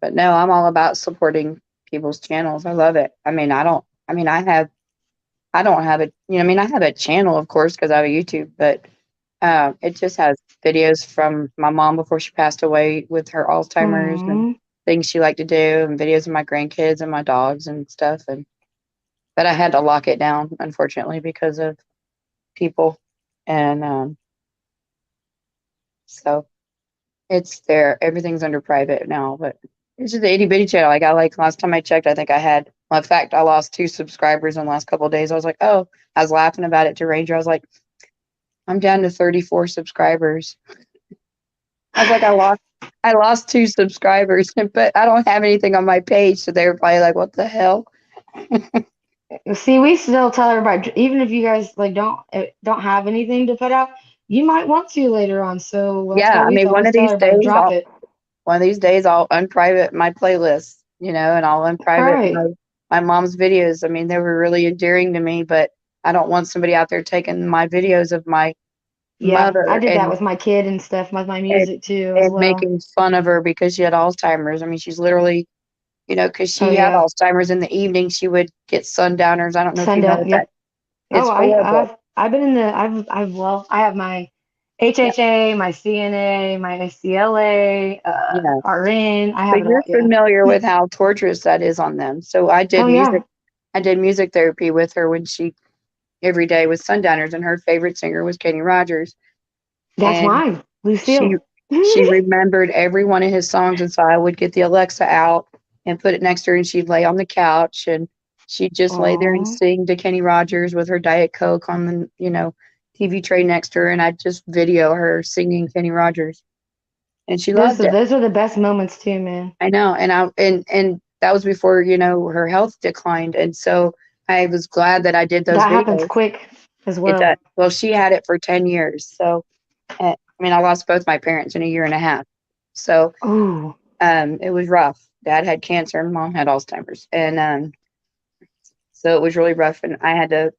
But no, I'm all about supporting people's channels. I love it. I mean, I don't have a, I have a channel, of course, because I have a YouTube, but it just has videos from my mom before she passed away with her Alzheimer's and things she liked to do, and videos of my grandkids and my dogs and stuff. But I had to lock it down, unfortunately, because of people. And so it's there. Everything's under private now, but it's just the itty bitty channel. Like last time I checked, I think I had, well, in fact, I lost 2 subscribers in the last couple of days. I was like, oh, I was laughing about it to Ranger. I was like, I'm down to 34 subscribers. I was like, I lost 2 subscribers, but I don't have anything on my page. So they were probably like, what the hell? See, we still tell everybody, even if you guys like don't have anything to put out, you might want to later on. So Yeah, I mean, one of these days, drop it. One of these days I'll unprivate my playlist, and I'll unprivate my mom's videos. I mean, they were really endearing to me, but I don't want somebody out there taking my videos of my mother. I did that with my kid and stuff, with my music too, as and well. making fun of her because she had Alzheimer's. I mean, she's literally, because she had Alzheimer's in the evening, she would get sundowners. I don't know if you know what that. It's horrible. I've been in the, I have my HHA, my CNA, my CLA, RN. I have But you're familiar with how torturous that is on them. So I did music. I did music therapy with her when she every day with sundowners, and her favorite singer was Kenny Rogers. That's mine, Lucille. She remembered every one of his songs, and so I would get the Alexa out and put it next to her, and she'd lay on the couch, and she'd just lay there and sing to Kenny Rogers with her Diet Coke on the TV tray next to her, and I'd just video her singing Kenny Rogers, and she loved it. Those are the best moments too, man. I know, and that was before her health declined, and so I was glad that I did those. That videos. happens quick as well. Well, she had it for 10 years, so I lost both my parents in a year and a half, so it was rough. Dad had cancer, and Mom had Alzheimer's, and so it was really rough, and I had to.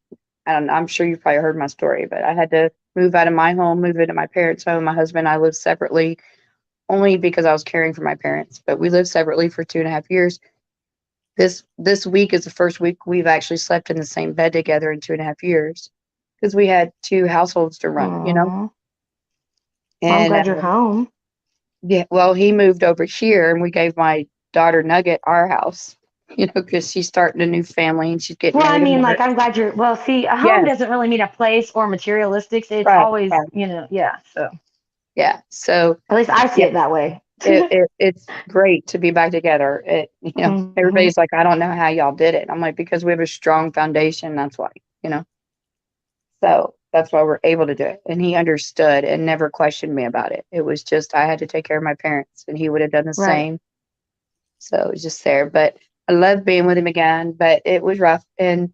I'm sure you've probably heard my story, but I had to move out of my home, move into my parents' home. My husband and I lived separately only because I was caring for my parents, but we lived separately for 2.5 years. This week is the first week we've actually slept in the same bed together in 2.5 years because we had 2 households to run, And I'm glad you're home. Yeah, well, he moved over here, and we gave my daughter Nugget our house. Because she's starting a new family and she's getting Well, I married. mean, I'm glad you're, see, a home doesn't really mean a place or materialistics. It's always, so. Yeah, so. At least I see it that way. It's great to be back together. Everybody's like, I don't know how y'all did it. I'm like, because we have a strong foundation, that's why, So that's why we're able to do it. And he understood and never questioned me about it. It was just, I had to take care of my parents, and he would have done the same. So it was just there, but I love being with him again, but it was rough, and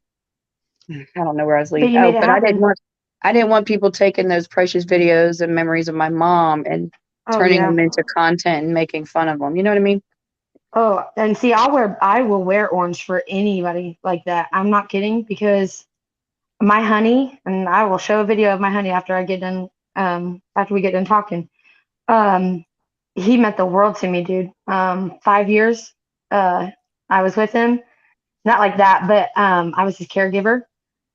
I don't know where I was leading. But I didn't want people taking those precious videos and memories of my mom and turning them into content and making fun of them. You know what I mean? Oh, and see, I will wear orange for anybody like that. I'm not kidding, because my honey, and I will show a video of my honey after I get done, after we get done talking. He meant the world to me, dude. 5 years, I was with him, not like that, but I was his caregiver,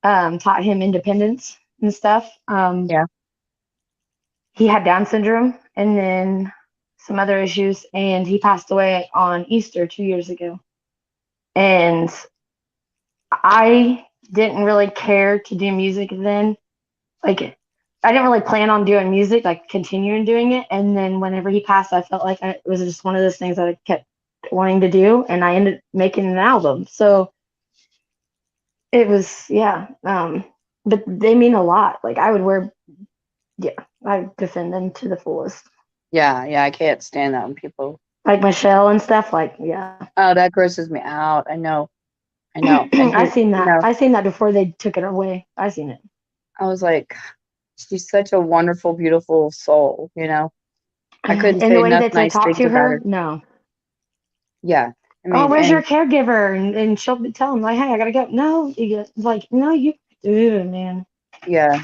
taught him independence and stuff. He had Down syndrome and then some other issues, and he passed away on Easter 2 years ago. And I didn't really care to do music then. I didn't really plan on doing music, continuing doing it. And then whenever he passed, I felt like it was just one of those things that I kept wanting to do, and I ended up making an album. So it was, but they mean a lot. I defend them to the fullest. Yeah, I can't stand that when people like Michelle and stuff. Oh, that grosses me out. I know. I seen that. I seen that before they took it away. I seen it. I was like, she's such a wonderful, beautiful soul. I couldn't say enough nice things about her. No. Yeah. Where's your caregiver? And she'll tell him, hey, I gotta go. No, no, you do, man. Yeah.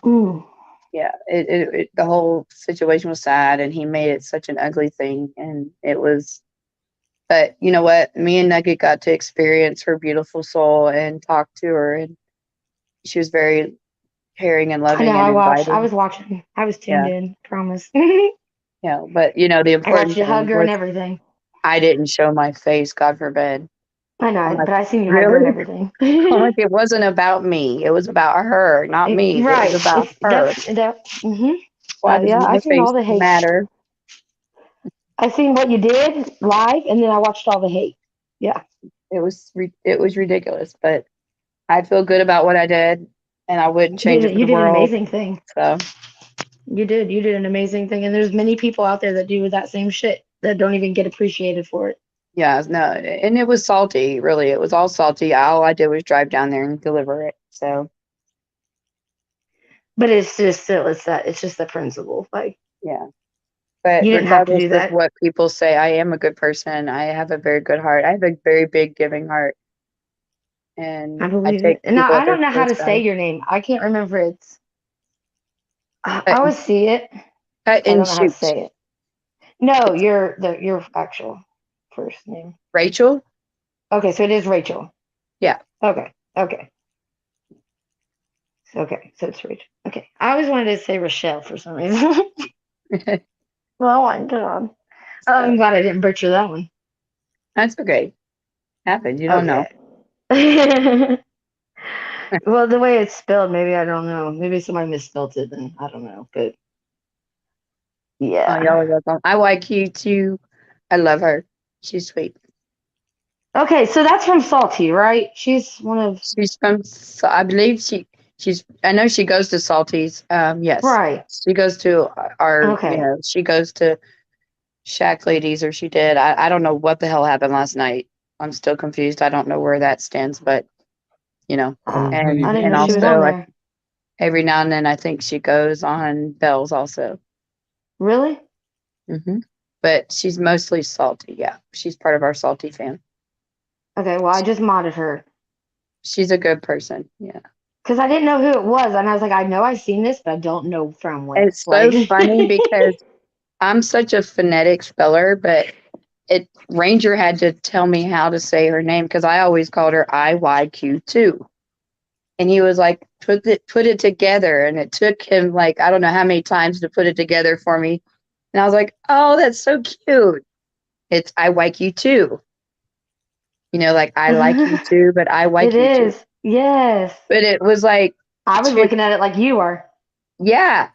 Ooh. Yeah, the whole situation was sad, and he made it such an ugly thing, and it was. But you know what? Me and Nugget got to experience her beautiful soul and talk to her, and she was very caring and I loving know. and I inviting. was watching. I was tuned in. Promise. Yeah, but you know the I got important you to hug thing her was and everything. I didn't show my face, God forbid. I know, I'm like, but I seen you hug her and really? everything. I'm like, it wasn't about me. It was about her, not me. It Right. was about her. Mm-hmm. Why does Yeah, I my seen all face the hate. matter? I seen what you did live, and then I watched all the hate. Yeah. It was ridiculous, but I feel good about what I did, and I wouldn't change it for You the did an world. amazing thing. So You did an amazing thing, and there's many people out there that do that same shit that don't even get appreciated for it. yeah, no, and it was salty. Really, it was all salty. All I did was drive down there and deliver it. So But it's just still, it's just the principle. Like, yeah, but you didn't have to regardless do of that. what people say, I am a good person. I have a very good heart. I have a very big giving heart, and I I believe take it. And people I at their don't know how face to say value. your name. I can't remember it's. I Cut always see it. cut I and don't know how to shoot. say it. No, your actual first name. Rachel? Okay, so it is Rachel. Yeah. Okay. Okay. Okay, so it's Rachel. Okay. I always wanted to say Rochelle for some reason. Oh my god. I'm glad I didn't butcher that one. That's okay. Happened. You don't know. Okay. Well, the way it's spelled, maybe I don't know. Maybe somebody misspelled it, then I don't know. But Oh, yeah. y'all are welcome. I like you too. I love her. She's sweet. Okay, so that's from Salty, right? She's one of. She's from. I believe she's. I know she goes to Salty's. Yes. Right. She goes to our. Okay. You know, she goes to Shack Ladies, or she did. I don't know what the hell happened last night. I'm still confused. I don't know where that stands, but you know, I and didn't know she was on there. every now and then I think she goes on Bells also. Really? But she's mostly Salty. Yeah, she's part of our Salty fam. Okay, well, I just modded her. She's a good person. Yeah. Because I didn't know who it was. And I was like, I know I've seen this, but I don't know from where. It's so funny because I'm such a phonetic speller, but Ranger had to tell me how to say her name because I always called her IYQ2. And he was like, put it together. And it took him like, I don't know how many times to put it together for me. And I was like, oh, that's so cute. It's IYQ2. You know, like I like you too, but I like It you is. too. Yes. But it was like I was looking at it like you are. Yeah.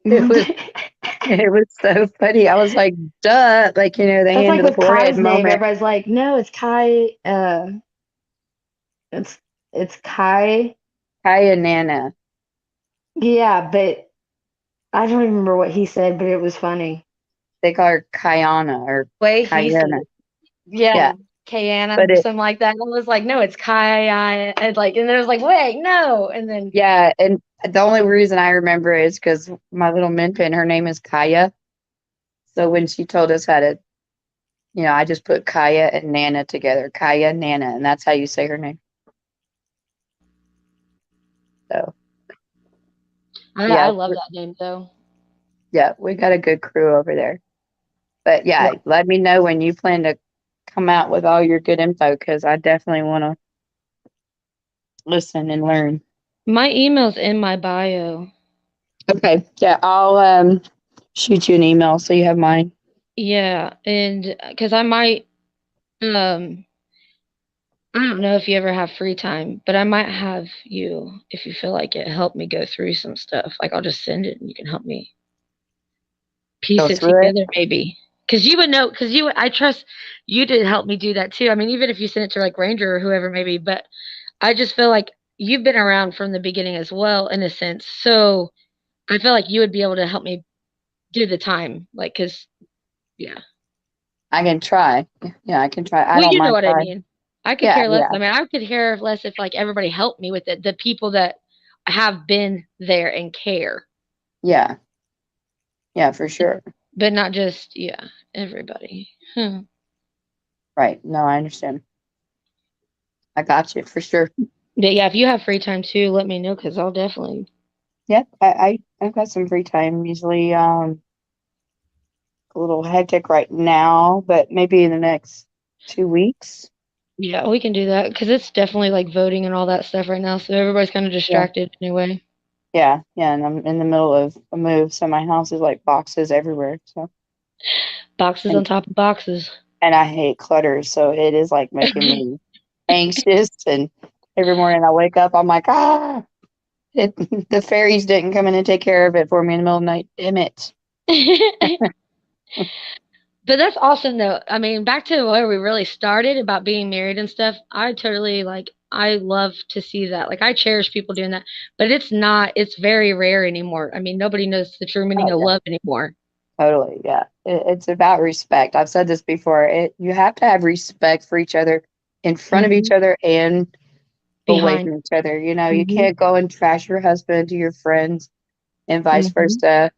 It was so funny. I was like, duh, like, you know, the That's hand like to the with forehead Kai's name. moment. Everybody's like, no, it's Kai. It's Kai. Kai and Nana. Yeah, but I don't remember what he said, but it was funny. They call her Kayana or Wait, he said, Kayana. yeah, Kayana But or something like that. And I was like, no, it's Kai. And then it was like, wait, no. And then Yeah, and the only reason I remember is because my little min pin, her name is Kaya. So when she told us how to, you know, I just put Kaya and Nana together. Kaya, Nana, and that's how you say her name. So I love that name though. yeah, we got a good crew over there. But yeah, let me know when you plan to come out with all your good info because I definitely want to listen and learn. My email's in my bio. Okay, yeah, I'll shoot you an email so you have mine. Yeah, and because I might, I don't know if you ever have free time, but I might have you, if you feel like it, help me go through some stuff. Like I'll just send it and you can help me piece Go it through it? together maybe. Because you would know, I trust you to help me do that too. I mean, even if you send it to like Ranger or whoever maybe, but I just feel like you've been around from the beginning as well, in a sense. So I feel like you would be able to help me do the time. Like, because, yeah. I can try. Yeah, I can try. I Well, don't you know mind what I trying. mean. I could Yeah, care less. yeah, I mean, I could care less if like everybody helped me with it. The people that have been there and care, yeah, yeah, for sure. but not just everybody. Right. No, I understand. I got you for sure. But yeah, if you have free time too, let me know because I'll definitely Yep, I've got some free time. Usually, a little hectic right now, but maybe in the next 2 weeks. Yeah, we can do that because it's definitely like voting and all that stuff right now. So everybody's kind of Yeah. distracted anyway. Yeah, and I'm in the middle of a move, so my house is like boxes everywhere. So Boxes and on top of boxes. and I hate clutter, so it is like making me anxious. And every morning I wake up, I'm like, the fairies didn't come in and take care of it for me in the middle of the night. Damn it. But that's awesome though. I mean, back to where we really started about being married and stuff. I totally I love to see that. Like I cherish people doing that. But it's very rare anymore. I mean, nobody knows the true meaning Oh, of yeah. love anymore. Totally, yeah. It's about respect. I've said this before. You have to have respect for each other in front of each other and away Behind. from each other. You know, you Mhm. can't go and trash your husband to your friends and vice Mhm. versa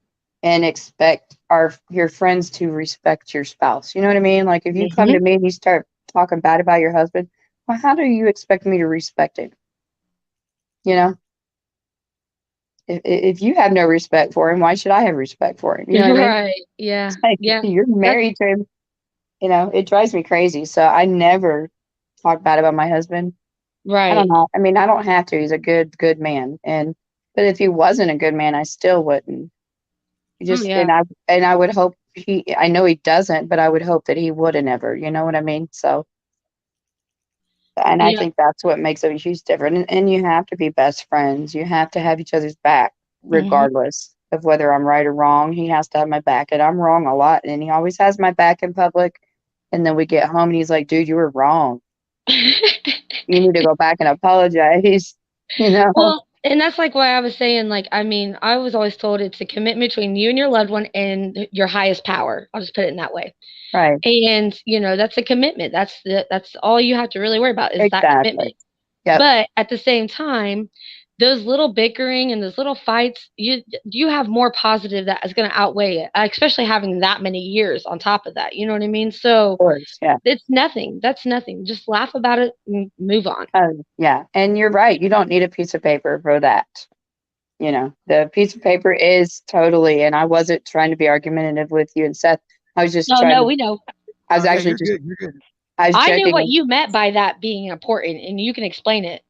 and expect your friends to respect your spouse. You know what I mean? Like if you come to Mhm. me and you start talking bad about your husband, well, how do you expect me to respect him? You know? If you have no respect for him, why should I have respect for him? You know what I mean? Right. Yeah. It's like Yeah. you're That's married to him. You know, it drives me crazy. So I never talk bad about my husband. I don't right. know. I mean, I don't have to. He's a good man. But if he wasn't a good man, I still wouldn't. Oh yeah. And I would hope I know he doesn't, but I would hope that he wouldn't ever. You know what I mean? So, and I Yeah. think that's what makes a huge difference. And you have to be best friends. You have to have each other's back, Mhm. regardless of whether I'm right or wrong. He has to have my back, and I'm wrong a lot. And he always has my back in public. And then we get home, and he's like, "Dude, you were wrong. You need to go back and apologize." You know? Well, and that's like why I was saying, like, I mean, I was always told it's a commitment between you and your loved one and your highest power. I'll just put it in that way. Right. And, that's a commitment. That's all you have to really worry about is that commitment. Exactly. Yep. But at the same time, those little bickering and those little fights, you have more positive that is going to outweigh it, especially having that many years on top of that. You know what I mean? So Of course. Yeah. it's nothing. That's nothing. Just laugh about it and move on. Yeah. And you're right. You don't need a piece of paper for that. You know, the piece of paper is totally, and I wasn't trying to be argumentative with you and Seth. I was just No, trying no, to, we know. I was Oh yeah, actually you're just, good. You're good. I was I knew what joking. you meant by that being important, and you can explain it.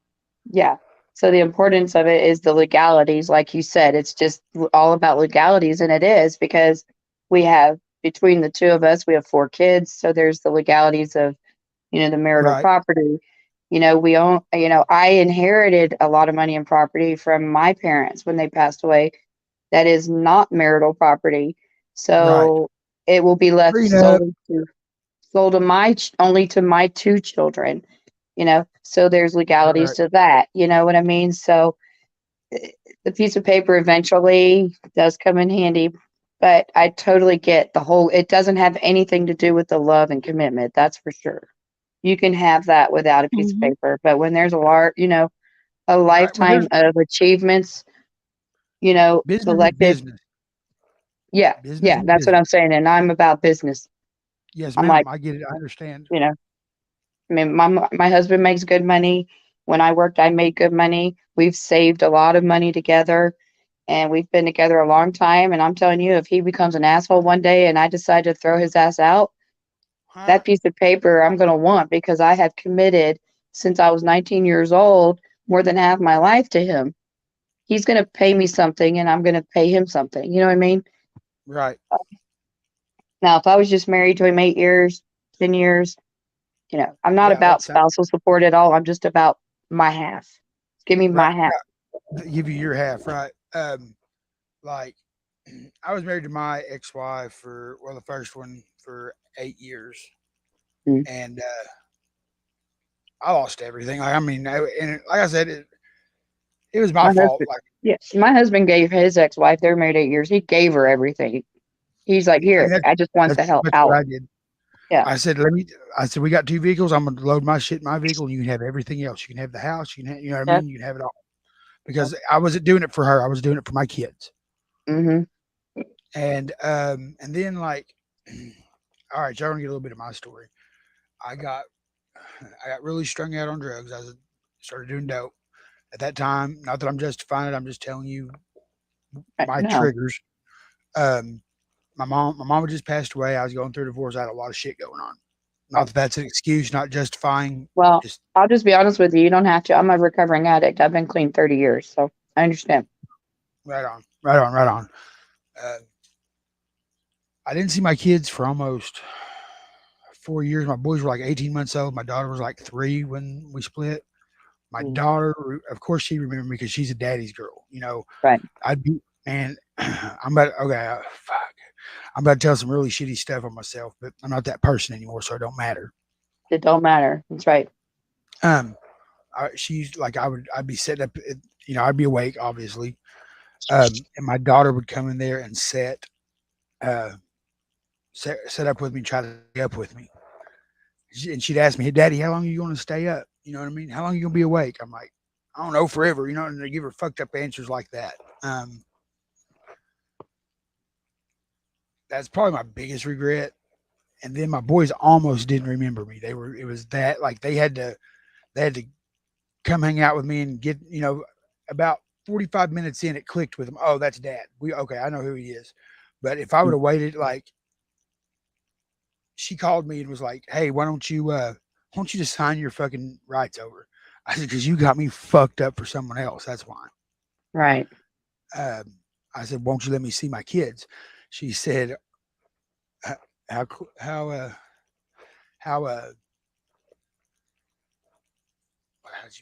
Yeah. So the importance of it is the legalities. Like you said, it's just all about legalities. And it is because between the two of us, we have 4 kids. So there's the legalities of, the marital Right. property. I inherited a lot of money and property from my parents when they passed away. That is not marital property. Right. So it will be left Prenup. sold only to my 2 children, so there's legalities Right. to that. You know what I mean? So the piece of paper eventually does come in handy, but I totally get it doesn't have anything to do with the love and commitment. That's for sure. You can have that without a piece of Mhm. paper, but when there's a Right. Well, lifetime of achievements, business is collective. business. Yeah, Business is that's what I'm business. saying, and I'm about business. Yes, I'm ma'am. like, I get it. I understand. I mean, my husband makes good money. When I worked, I made good money. We've saved a lot of money together, and we've been together a long time. And I'm telling you, if he becomes an asshole one day and I decide to throw his ass out, that piece of paper I'm going to want because I have committed since I was 19 years old, more than half my life to him. He's going to pay me something, and I'm going to pay him something. You know what I mean? Right. Now, if I was just married to him 8 years, 10 years, I'm not Yeah, about that's spousal support at all. I'm just about my half. Give me my right. half. Give you your half, right? Like I was married to my ex-wife the first one for 8 years, Mm. and I lost everything. And like I said, it was my My fault. husband, Like yes, my husband gave his ex-wife, they're married 8 years. He gave her everything. He's like, I mean, here, I just want the help that's what out. I did. Yeah. I said, we got 2 vehicles. I'm gonna load my shit in my vehicle, and you can have everything else. You can have the house. You can have, you know what I Yep. mean. You can have it all because I wasn't doing it for her. I was doing it for my kids. Mm-hmm. And then all right, y'all gonna get a little bit of my story. I got really strung out on drugs. Started doing dope at that time. Not that I'm justifying it. I'm just telling you my No. triggers. My mom had just passed away. I was going through a divorce. I had a lot of shit going on. Not that that's an excuse, not justifying. Well, Just I'll just be honest with you. You don't have to. I'm a recovering addict. I've been clean 30 years, so I understand. right on. I didn't see my kids for almost 4 years. My boys were like 18 months old. My daughter was like 3 when we split. My daughter, of course, she remembered me because she's a daddy's girl. You know, Right. I'd be, man, I'm about to tell some really shitty stuff on myself, but I'm not that person anymore, so it don't matter. It don't matter. That's right. She's like, I'd be sitting up, you know, I'd be awake, obviously. And my daughter would come in there and set up with me, try to stay up with me. And she'd ask me, "Hey, Daddy, how long are you going to stay up? You know what I mean? How long are you going to be awake?" I'm like, "I don't know, forever." You know, and they give her fucked up answers like that. That's probably my biggest regret. And then my boys almost didn't remember me. It was that, like, they had to come hang out with me and get, you know, about 45 minutes in, it clicked with them. Oh, that's Dad. Okay, I know who he is. But if I would have waited, like, she called me and was like, "Hey, why don't you just sign your fucking rights over?" I said, "Because you got me fucked up for someone else. That's why." Right. I said, "Won't you let me see my kids?" She said, how'd you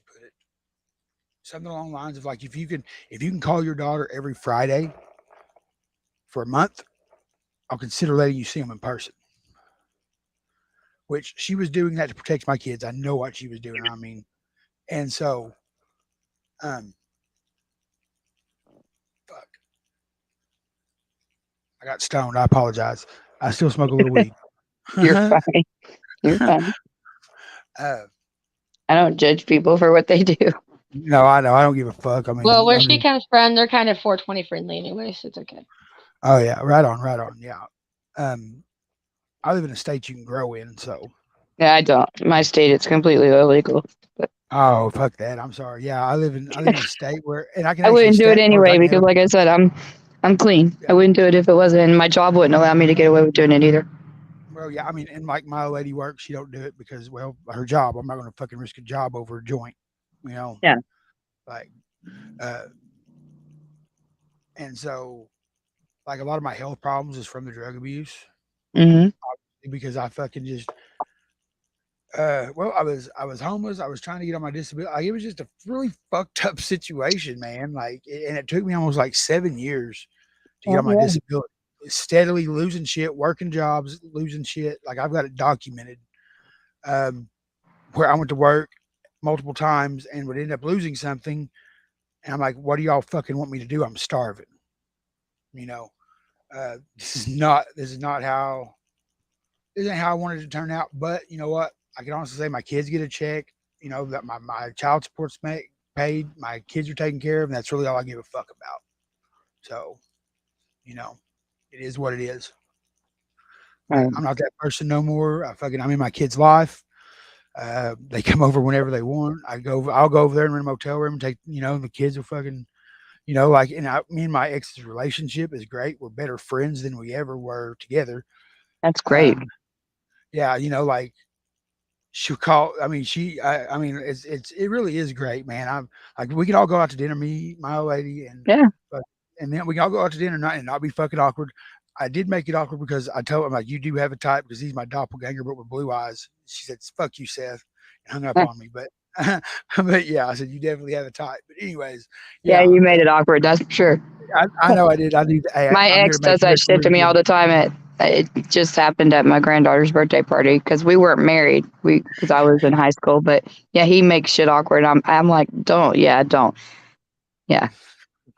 put it? Something along the lines of, like, if you can call your daughter every Friday for a month, I'll consider letting you see them in person. Which she was doing that to protect my kids. I know what she was doing. I mean, and so, fuck. I got stoned. I apologize. I still smoke a little weed. You're fine. You're fine. I don't judge people for what they do. No, I know. I don't give a fuck. I mean, Well, where she comes from, they're kind of 420 friendly anyway, so it's okay. Oh yeah, right on. Yeah. I live in a state you can grow in, so. Yeah, I don't. My state, it's completely illegal. But Oh, fuck that. I'm sorry. Yeah, I live in a state where, and I can. I wouldn't do it actually anyway because, like I said, I'm clean. I wouldn't do it if it wasn't. And my job wouldn't allow me to get away with doing it either. Well, yeah, I mean, and like my old lady works, she don't do it because, well, her job. I'm not going to fucking risk a job over a joint, you know. Yeah. Like, and so, like, a lot of my health problems is from the drug abuse. Mm-hmm. Because I fucking just, well, I was homeless. I was trying to get on my disability. Like, it was just a really fucked up situation, man. Like, and it took me almost like 7 years to get on my disability. Steadily losing shit, working jobs, losing shit. Like, I've got it documented. Where I went to work multiple times and would end up losing something. And I'm like, "What do y'all fucking want me to do? I'm starving." You know, this isn't how I wanted it to turn out. But you know what? I can honestly say my kids get a check. You know, that my child support's paid. My kids are taken care of, and that's really all I give a fuck about. So, you know, it is what it is. I'm not that person no more. I'm in my kid's life. They come over whenever they want. I'll go over there and rent a motel room and take, you know, the kids will fucking, you know, like, and me and my ex's relationship is great. We're better friends than we ever were together. That's great. Yeah, you know, like, she'll call. I mean, it really is great, man. I'm like, we can all go out to dinner, me, my old lady, and and then we can all go out to dinner and not be fucking awkward. I did make it awkward because I told him, like, "You do have a type," because he's my doppelganger, but with blue eyes. She said, "Fuck you, Seth," and hung up on me. But but yeah, I said, "You definitely have a type." But anyways, yeah, you made it awkward. That's for sure. I know I did. I do. Hey, My ex does that shit to me all the time. It just happened at my granddaughter's birthday party because we weren't married. Because I was in high school. But yeah, he makes shit awkward. I'm like, don't. Yeah, don't. Yeah.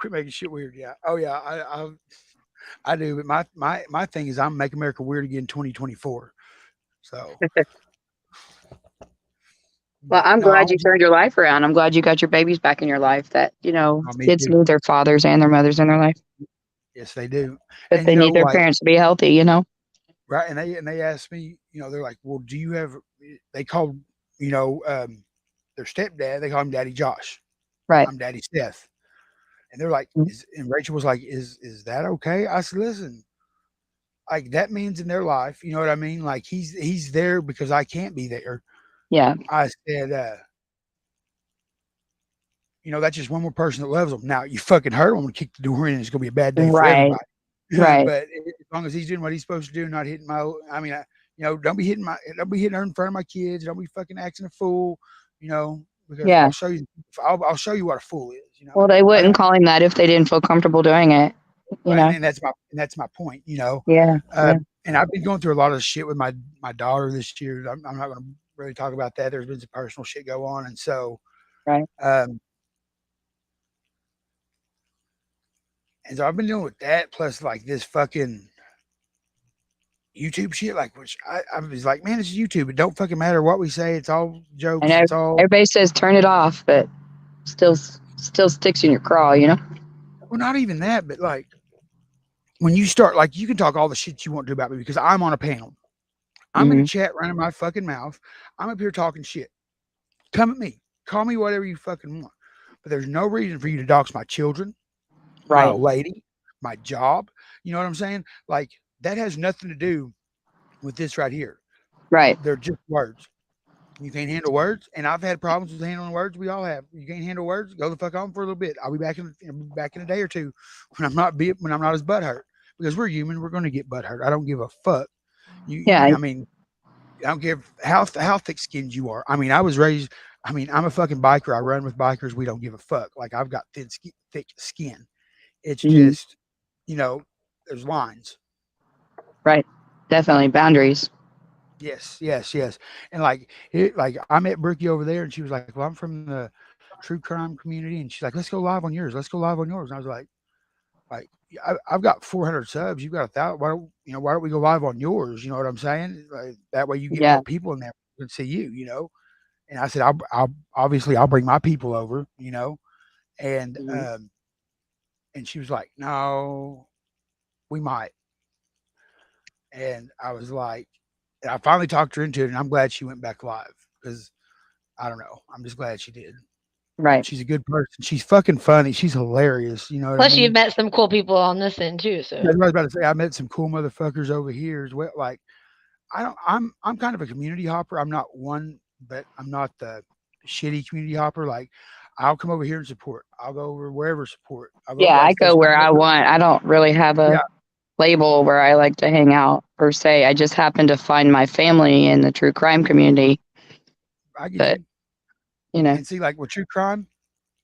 Quit making shit weird. Yeah. Oh yeah. I do. But my thing is, I'm Make America Weird Again 2024. So. Well, I'm glad you turned your life around. I'm glad you got your babies back in your life. That, you know, kids need their fathers and their mothers in their life. Yes, they do. But And they you know, need their like, parents to be healthy, you know? right. And they asked me, you know, they're like, "Well, do you have?" They called, you know, their stepdad. They call him Daddy Josh. Right. I'm Daddy Seth. And they're like, and Rachel was like, is that okay? I said, listen, like that means in their life, you know what I mean? Like he's there because I can't be there. Yeah. I said, you know, that's just one more person that loves them. Now you fucking hurt them, I'm gonna kick the door in, and it's gonna be a bad day for everybody. Right. But as long as he's doing what he's supposed to do, not hitting my, I mean, you know, don't be hitting her in front of my kids. Don't be fucking acting a fool, you know, because Yeah. I'll show you what a fool is, you know. Well, they wouldn't call him that if they didn't feel comfortable doing it. You know. And that's my point, you know. Yeah. And I've been going through a lot of shit with my daughter this year. I'm not going to really talk about that. There's been some personal shit go on, and so right. And so I've been dealing with that, plus like this fucking YouTube shit, like which I was like, man, it's YouTube. It don't fucking matter what we say. It's all jokes. And It's all everybody says turn it off, but still sticks in your craw, you know. Well, not even that, but like when you start, like you can talk all the shit you want to about me because I'm on a panel. I'm in a chat running my fucking mouth. I'm up here talking shit. Come at me. Call me whatever you fucking want. But there's no reason for you to dox my children, my old lady, my job. You know what I'm saying? Like that has nothing to do with this right here. Right. They're just words. You can't handle words, and I've had problems with handling words. We all have. You can't handle words. Go the fuck on for a little bit. I'll be back in a day or two when I'm not as butthurt, because we're human. We're going to get butthurt. I don't give a fuck. I mean, I don't give how thick skinned you are. I mean, I was raised. I mean, I'm a fucking biker. I run with bikers. We don't give a fuck. Like I've got thick skin. It's just, you know, there's lines. Right. Definitely boundaries. Yes. And like I met Brookie over there, and she was like, well, I'm from the true crime community. And she's like, let's go live on yours. And I was like, I've got 400 subs. You've got 1,000. Why don't we go live on yours? You know what I'm saying? Like, that way you get more people in there and see you, know? And I said, I'll bring my people over, you know? And, and she was like, no, we might. And I was like, and I finally talked her into it, and I'm glad she went back live because I don't know. I'm just glad she did. Right. She's a good person. She's fucking funny. She's hilarious. You know what Plus, I mean? you've met some cool people on this end too. So I was about to say I met some cool motherfuckers over here as well. Like I'm kind of a community hopper. I'm not one, but I'm not the shitty community hopper. Like I'll come over here and support. I'll go over wherever support. I go where I want. I don't really have a label where I like to hang out per se. I just happen to find my family in the true crime community. I get you know, and see, like with true crime,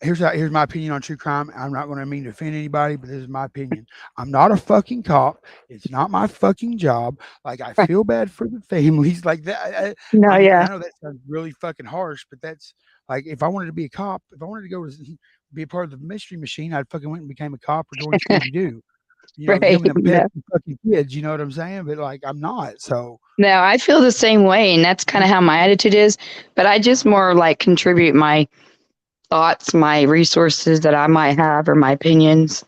here's my opinion on true crime. I'm not going to mean to offend anybody, but this is my opinion. I'm not a fucking cop. It's not my fucking job. Like I feel bad for the families like that. I know that sounds really fucking harsh, but that's like, if I wanted to be a cop, if I wanted to go be a part of the mystery machine, I'd fucking went and became a cop or joined Scooby-Doo. You know, fucking kids, you know what I'm saying? But like, I'm not. So no, I feel the same way, and that's kind of how my attitude is. But I just more like contribute my thoughts, my resources that I might have, or my opinions,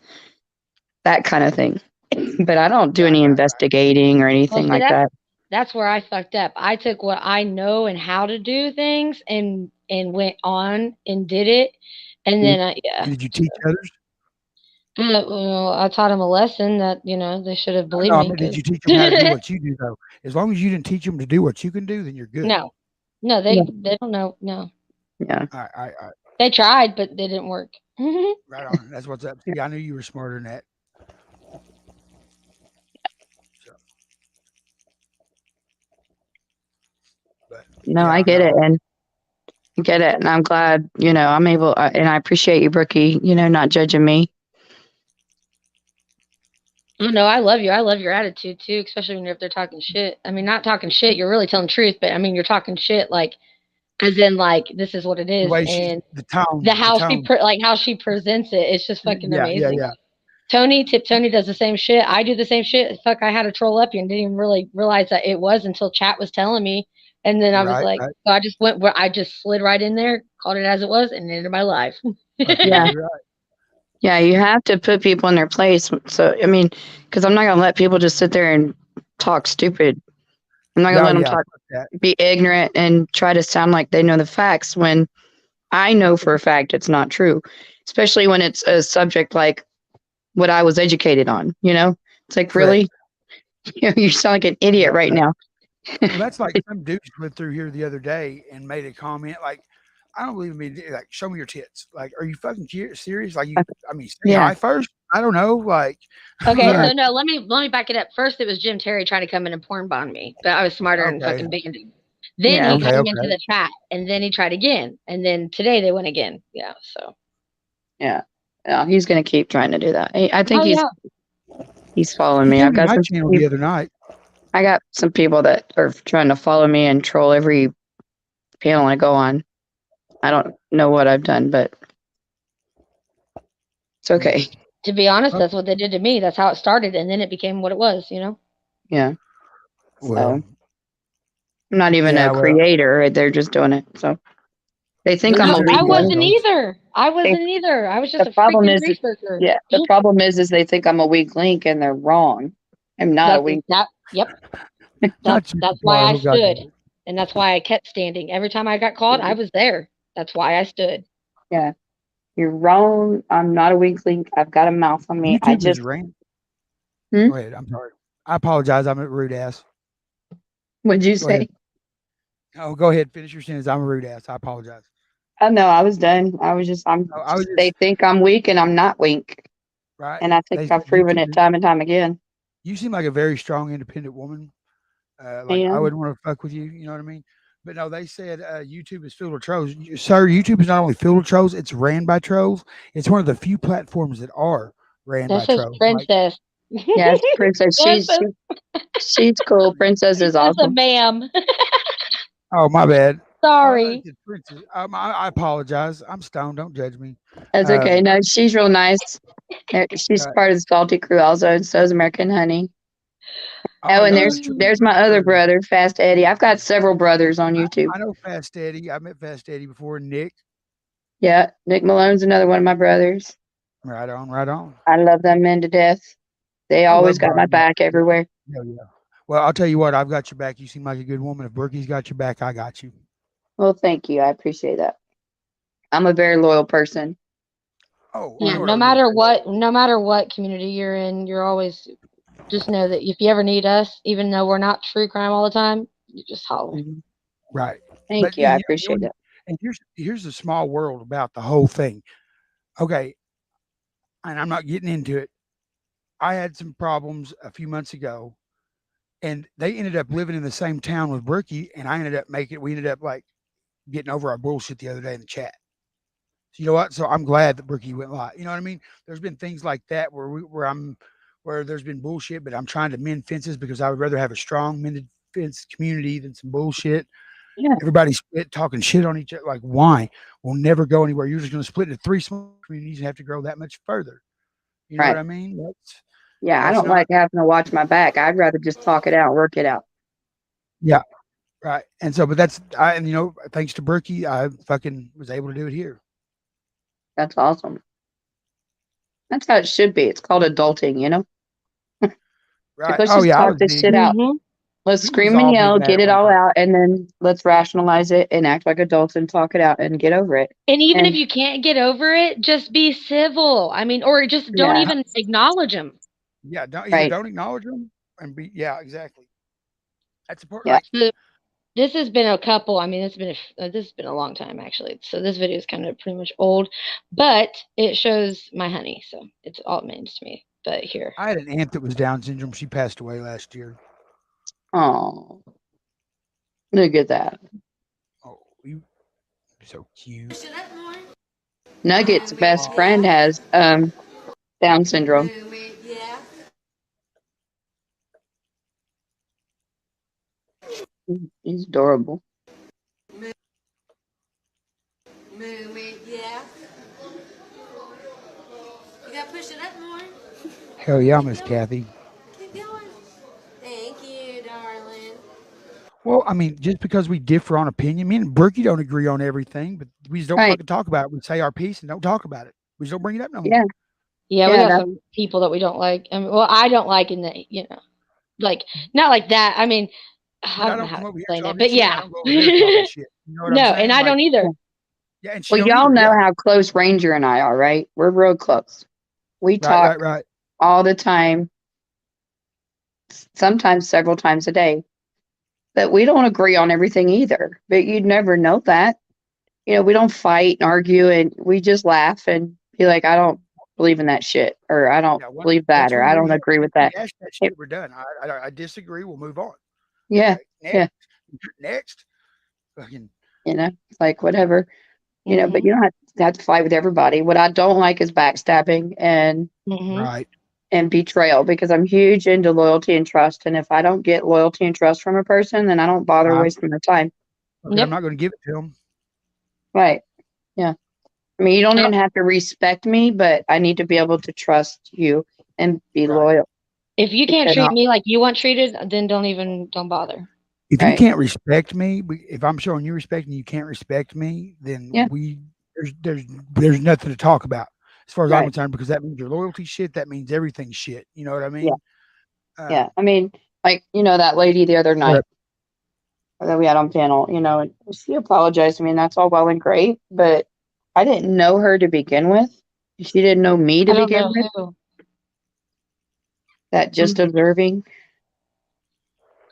that kind of thing. But I don't do any investigating or anything like that. That's where I fucked up. I took what I know and how to do things and went on and did it, and then Did you teach others? Well, I taught them a lesson that, you know, they should have believed me. Did you teach them how to do what you do, though? As long as you didn't teach them to do what you can do, then you're good. No, they don't know. No. Yeah. All right. They tried, but they didn't work. Right on. That's what's up. See, I knew you were smarter than that. No, I get it, and I'm glad, you know, I'm able, and I appreciate you, Brookie, you know, not judging me. Oh, no, I love you. I love your attitude too, especially when you're up there talking shit. I mean, not talking shit, you're really telling truth, but I mean, you're talking shit like, as in like, this is what it is, and how she presents it. It's just fucking amazing. Yeah. Tony does the same shit. I do the same shit. Fuck, I had to troll up you and didn't even really realize that it was until chat was telling me. And then I was like, so I just went where I just slid right in there, called it as it was, and ended my life. Yeah. Yeah, you have to put people in their place. So, I mean, because I'm not going to let people just sit there and talk stupid. I'm not going to let them be ignorant and try to sound like they know the facts when I know for a fact it's not true. especially when it's a subject like what I was educated on, you know? It's like, really? You sound like an idiot right now. Well, that's like some dude went through here the other day and made a comment like, I don't believe me. Like, show me your tits. Like, are you fucking serious? Like, say hi first. I don't know. Like, okay, so no, let me back it up. First, it was Jim Terry trying to come in and porn bond me, but I was smarter and fucking banned him. Then he came into the chat, and then he tried again, and then today they went again. Yeah, so. Yeah, he's gonna keep trying to do that. I think he's following me. I've got some channel the other night. I got some people that are trying to follow me and troll every panel I go on. I don't know what I've done, but it's okay. To be honest, that's what they did to me. That's how it started, and then it became what it was, you know? Yeah. Well, so, I'm not even a creator. They're just doing it. So they think I'm a weak I wasn't either. I was just the problem is researcher. Yeah. The problem is they think I'm a weak link, and they're wrong. I'm not a weak link. Yep. That's why I stood. And that's why I kept standing. Every time I got called, I was there. That's why I stood. Yeah. You're wrong. I'm not a weak link. I've got a mouth on me. I just ran. Go ahead. I'm sorry. I apologize. I'm a rude ass. What'd you say? Oh, go ahead. Finish your sentence. I'm a rude ass. I apologize. Oh no, I was done. They think I'm weak and I'm not weak. Right. And I think I've proven it time and time again. You seem like a very strong, independent woman. I wouldn't want to fuck with you. You know what I mean? But no, they said YouTube is filled with trolls. Sir, YouTube is not only filled with trolls, it's ran by trolls. It's one of the few platforms that are ran by trolls. Princess. Yes, Princess. She's cool. Princess is awesome. Ma'am. Oh, my bad. Sorry. I apologize. I'm stoned. Don't judge me. That's okay. No, she's real nice. She's part of the Salty Crew also, and so is American Honey. Oh, and there's my other brother, Fast Eddie. I've got several brothers on YouTube. I know Fast Eddie. I met Fast Eddie before. Nick. Yeah, Nick Malone's another one of my brothers. Right on, right on. I love them men to death. They always got my back everywhere. Yeah. Well, I'll tell you what, I've got your back. You seem like a good woman. If Berkey's got your back, I got you. Well, thank you. I appreciate that. I'm a very loyal person. Oh, yeah. No matter what community you're in, you're always just know that if you ever need us, even though we're not true crime all the time, you just holler. Right. Thank you. I appreciate that. And here's the small world about the whole thing. Okay. And I'm not getting into it. I had some problems a few months ago, and they ended up living in the same town with Berkey, and we ended up like getting over our bullshit the other day in the chat. So you know what? So I'm glad that Berkey went live. You know what I mean? There's been things like that where there's been bullshit, but I'm trying to mend fences because I would rather have a strong mended fence community than some bullshit. Yeah. Everybody's talking shit on each other. Like, why? We'll never go anywhere. You're just going to split into 3 small communities and have to grow that much further. You know what I mean? I don't like having to watch my back. I'd rather just talk it out, work it out. Yeah. Right. And so, but thanks to Berkey, I fucking was able to do it here. That's awesome. That's how it should be. It's called adulting, you know? Right. Let's just talk this shit out. Let's scream and yell, get it all out, and then let's rationalize it and act like adults and talk it out and get over it. And even if you can't get over it, just be civil. I mean, or just don't even acknowledge them. Yeah, don't acknowledge them and be. Yeah, exactly. That's important. Yeah. This has been a couple. I mean, this has been a long time actually. So this video is kind of pretty much old, but it shows my honey, so it's all it means to me. But here, I had an aunt that was Down syndrome. She passed away last year. Oh, look at that. Oh, you so cute. Nugget's best friend has Down syndrome. He's adorable. Yeah. You gotta push it up more. Hell yeah, Miss Kathy. Keep going. Thank you, darling. Well, I mean, just because we differ on opinion, me and Berkey don't agree on everything, but we just don't fucking talk about it. We say our piece and don't talk about it. We just don't bring it up no more. Yeah, we got some people that we don't like. I mean, well, I don't like in the, like, not like that. I mean, I don't know how to explain it, but yeah. No, and I don't either. Yeah, and she Well, don't y'all either, know yeah. how close Ranger and I are, right? We're real close. We talk Right. all the time, sometimes several times a day. But we don't agree on everything either. But you'd never know that. You know, we don't fight and argue, and we just laugh and be like, I don't believe in that shit, or I don't believe that, Once or we I don't agree with that. rehash that shit, we're done. I disagree. We'll move on. Yeah. Okay, Yeah. Next. Fucking. You know, like whatever. You know, but you don't have to fight with everybody. What I don't like is backstabbing and Right. and betrayal, because I'm huge into loyalty and trust. And if I don't get loyalty and trust from a person, then I don't bother wasting my time. I'm not going to give it to him. Right. Yeah. I mean, you don't even have to respect me, but I need to be able to trust you and be loyal. If you can't treat me like you want treated, then don't bother. If you can't respect me, if I'm showing you respect and you can't respect me, then there's nothing to talk about as far as I'm concerned, because that means your loyalty shit. That means everything shit. You know what I mean? Yeah. I mean, like, you know, that lady the other night that we had on panel, you know, and she apologized to me, and that's all well and great, but I didn't know her to begin with. She didn't know me to begin with. Who. That just observing.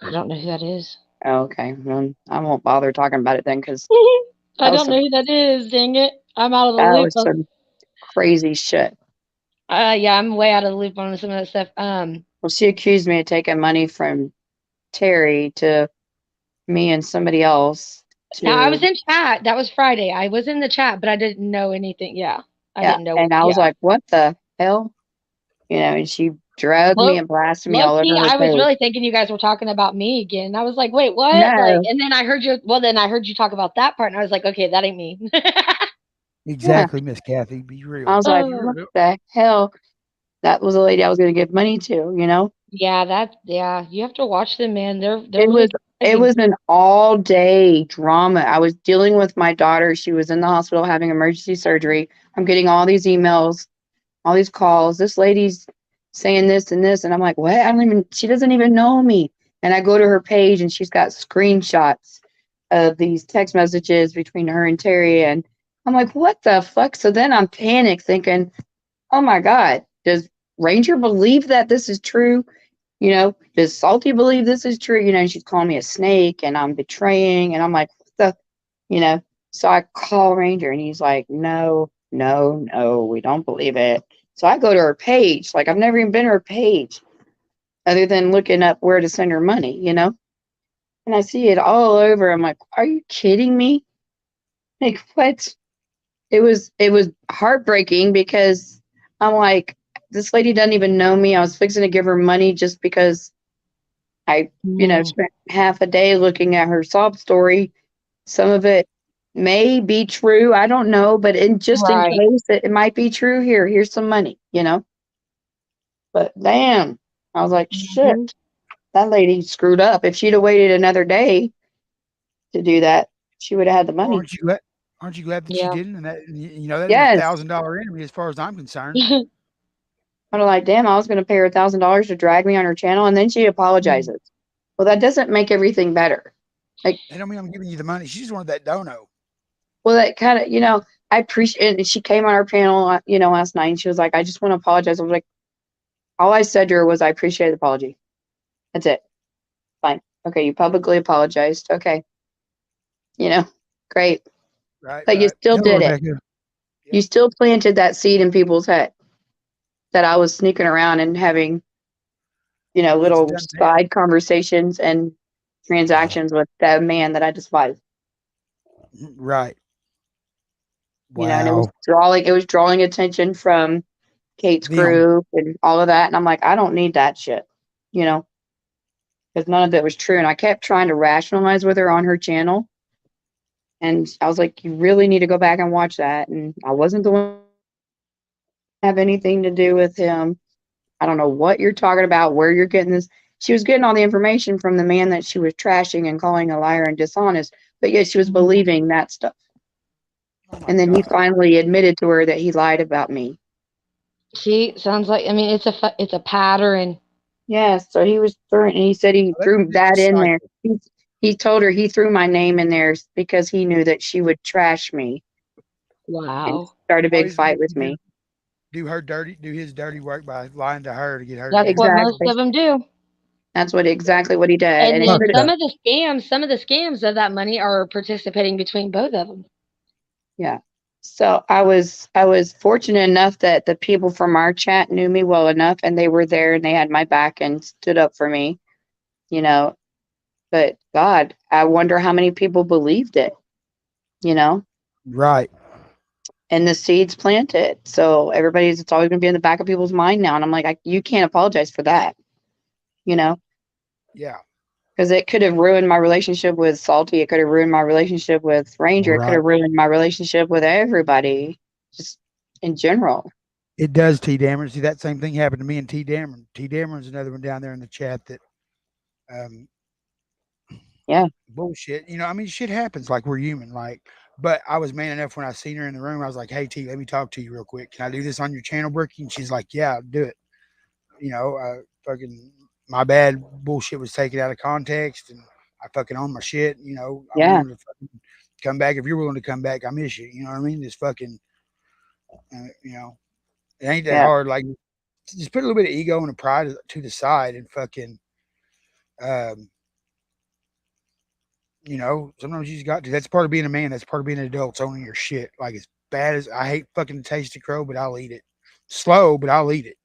I don't know who that is. Oh, okay. Well, I won't bother talking about it then, because I don't know who that is. Dang it! I'm out of the that loop. was some crazy shit. Yeah, I'm way out of the loop on some of that stuff. Well, she accused me of taking money from Terry to me and somebody else. Now, I was in chat. That was Friday. I was in the chat, but I didn't know anything. Yeah, I didn't know. And I was like, "What the hell?" You know, and she drugged me and blasted me all over her I was page. really thinking you guys were talking about me again. I was like, "Wait, what?" No. Like, and then I heard you. Well, then I heard you talk about that part, and I was like, "Okay, that ain't me." Exactly, Miss Kathy. Be real. I was like, "What the hell?" That was a lady I was going to give money to. You know. Yeah, you have to watch them, man. They're It was an all day drama. I was dealing with my daughter. She was in the hospital having emergency surgery. I'm getting all these emails, all these calls. This lady's saying this and this. And I'm like, what? She doesn't even know me. And I go to her page and she's got screenshots of these text messages between her and Terry. And I'm like, what the fuck? So then I'm panicked thinking, oh my God, does Ranger believe that this is true? You know, does Salty believe this is true? You know, and she's calling me a snake and I'm betraying. And I'm like, what the, you know, so I call Ranger and he's like, no, we don't believe it. So I go to her page. Like, I've never even been to her page other than looking up where to send her money, you know? And I see it all over. I'm like, are you kidding me? Like, what? It was heartbreaking because I'm like, this lady doesn't even know me. I was fixing to give her money just because I, you know, spent half a day looking at her sob story. Some of it may be true. I don't know, but in case it might be true, here's some money, you know. But damn, I was like, shit, that lady screwed up. If she'd have waited another day to do that, she would have had the money. Aren't you glad that she didn't? And that, you know, that's Yes. $1,000 enemy as far as I'm concerned. I'm like, damn, I was going to pay her $1,000 to drag me on her channel, and then she apologizes. Well, that doesn't make everything better. Like, I don't mean I'm giving you the money. She just wanted that dono. Well, that kind of, you know, I appreciate it. She came on our panel, you know, last night, and she was like, I just want to apologize. I was like, all I said to her was, I appreciate the apology. That's it. Fine. Okay, you publicly apologized. Okay. You know, great. Right. But you still did it. You still planted that seed in people's head that I was sneaking around and having, you know, little side conversations and transactions with that man that I despise. Right. You know, and it was drawing attention from Kate's group and all of that. And I'm like, I don't need that shit, you know, because none of it was true. And I kept trying to rationalize with her on her channel. And I was like, you really need to go back and watch that. And I wasn't the one have anything to do with him. I don't know what you're talking about, where you're getting this. She was getting all the information from the man that she was trashing and calling a liar and dishonest, but yet she was believing that stuff. And then he finally admitted to her that he lied about me. See, sounds like, I mean, it's a pattern. Yes, so he was throwing, and he said he threw that in there. He told her he threw my name in there because he knew that she would trash me Wow. Start a big fight with me. Do his dirty work by lying to her to get her. That's what most of them do. That's exactly what he did. And then some of the scams of that money are participating between both of them. Yeah. So I was fortunate enough that the people from our chat knew me well enough, and they were there and they had my back and stood up for me, you know. But God, I wonder how many people believed it, you know. Right. And the seeds planted. So it's always going to be in the back of people's mind now. And I'm like, you can't apologize for that, you know? Yeah. Because it could have ruined my relationship with Salty. It could have ruined my relationship with Ranger. It could have ruined my relationship with everybody, just in general. It does, T. Dameron. See, that same thing happened to me and T. Dameron. T. Dameron's another one down there in the chat that, yeah, bullshit. You know, I mean, shit happens. Like, we're human. Like, but I was man enough when I seen her in the room. I was like, "Hey, T, let me talk to you real quick. Can I do this on your channel, Brookie?" And she's like, "Yeah, do it." You know, fucking my bad bullshit was taken out of context, and I fucking own my shit. You know, I'm willing to fucking come back. If you're willing to come back, I miss you. You know what I mean? Just fucking, you know, it ain't that hard. Like, just put a little bit of ego and pride to the side and fucking, you know, sometimes you just got to. That's part of being a man. That's part of being an adult. It's owning your shit. Like, as bad as I hate fucking the taste of crow, but I'll eat it. Slow, but I'll eat it.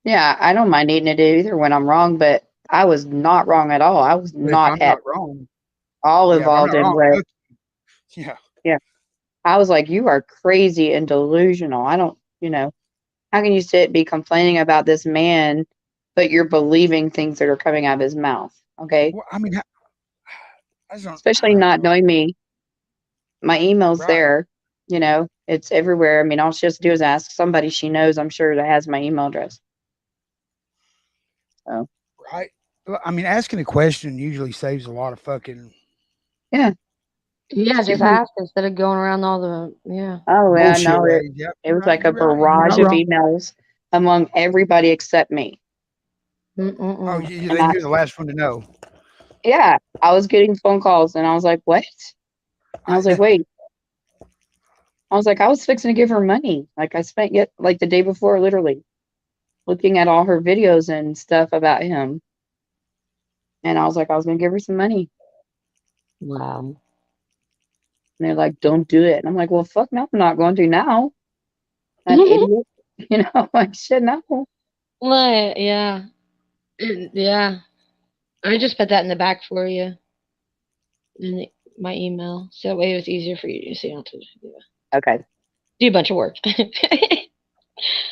Yeah, I don't mind eating it either when I'm wrong, but I was not wrong at all. I was not wrong. All involved in what. Yeah. Yeah. I was like, you are crazy and delusional. I don't, you know, how can you be complaining about this man, but you're believing things that are coming out of his mouth? Okay. Well, I mean, especially not knowing me. My email's there, you know, it's everywhere. I mean, all she has to do is ask somebody she knows, I'm sure, that has my email address. So. Right. Well, I mean, asking a question usually saves a lot of fucking. Yeah. Yeah, just ask instead of going around all the Oh yeah, no, it was like a barrage of emails among everybody except me. Oh, you're the last one to know. Yeah, I was getting phone calls and I was like, what? And I was like, wait. I was like, I was fixing to give her money. Like, I spent like the day before, literally looking at all her videos and stuff about him. And I was like, I was going to give her some money. Wow. And they're like, don't do it. And I'm like, well, fuck no, I'm not going to now. An idiot. You know, like, shit, no. Well, yeah. Yeah. I just put that in the back for you in my email. So that way it was easier for you to see. Okay. Do a bunch of work.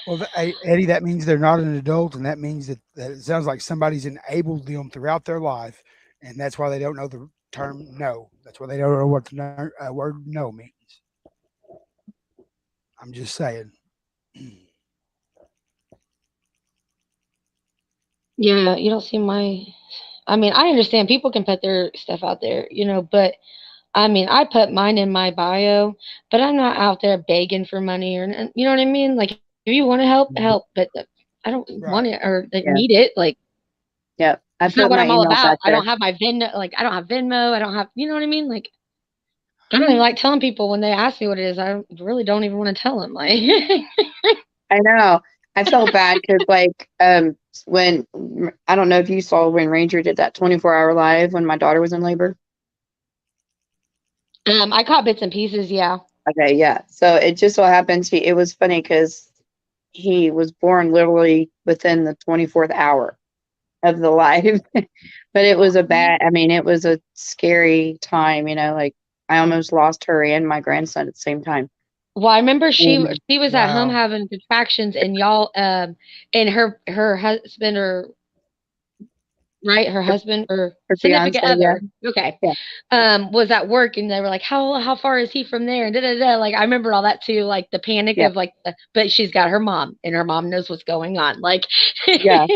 Well, Eddie, that means they're not an adult, and that means that it sounds like somebody's enabled them throughout their life, and that's why they don't know the term no. That's why they don't know what the word no means. I'm just saying. Yeah, you don't see I mean, I understand people can put their stuff out there, you know, but I mean, I put mine in my bio, but I'm not out there begging for money or, you know what I mean? Like, if you want to help, but I don't want it or need it. Like, yeah, that's not what I'm all about. I don't have my Venmo, like, I don't have Venmo. I don't have, you know what I mean? Like, I don't even like telling people when they ask me what it is. I really don't even want to tell them. Like, I know. I felt bad because, like, when I don't know if you saw when Ranger did that 24-hour live when my daughter was in labor. I caught bits and pieces. Yeah. Okay. Yeah. So it just so happens it was funny because he was born literally within the 24th hour of the live, but it was it was a scary time, you know, like I almost lost her and my grandson at the same time. Well, I remember she was at home having contractions, and y'all, and her husband her husband or her significant fiance, other, was at work, and they were like, how far is he from there? And like I remember all that too, like the panic of like, but she's got her mom, and her mom knows what's going on, like yeah.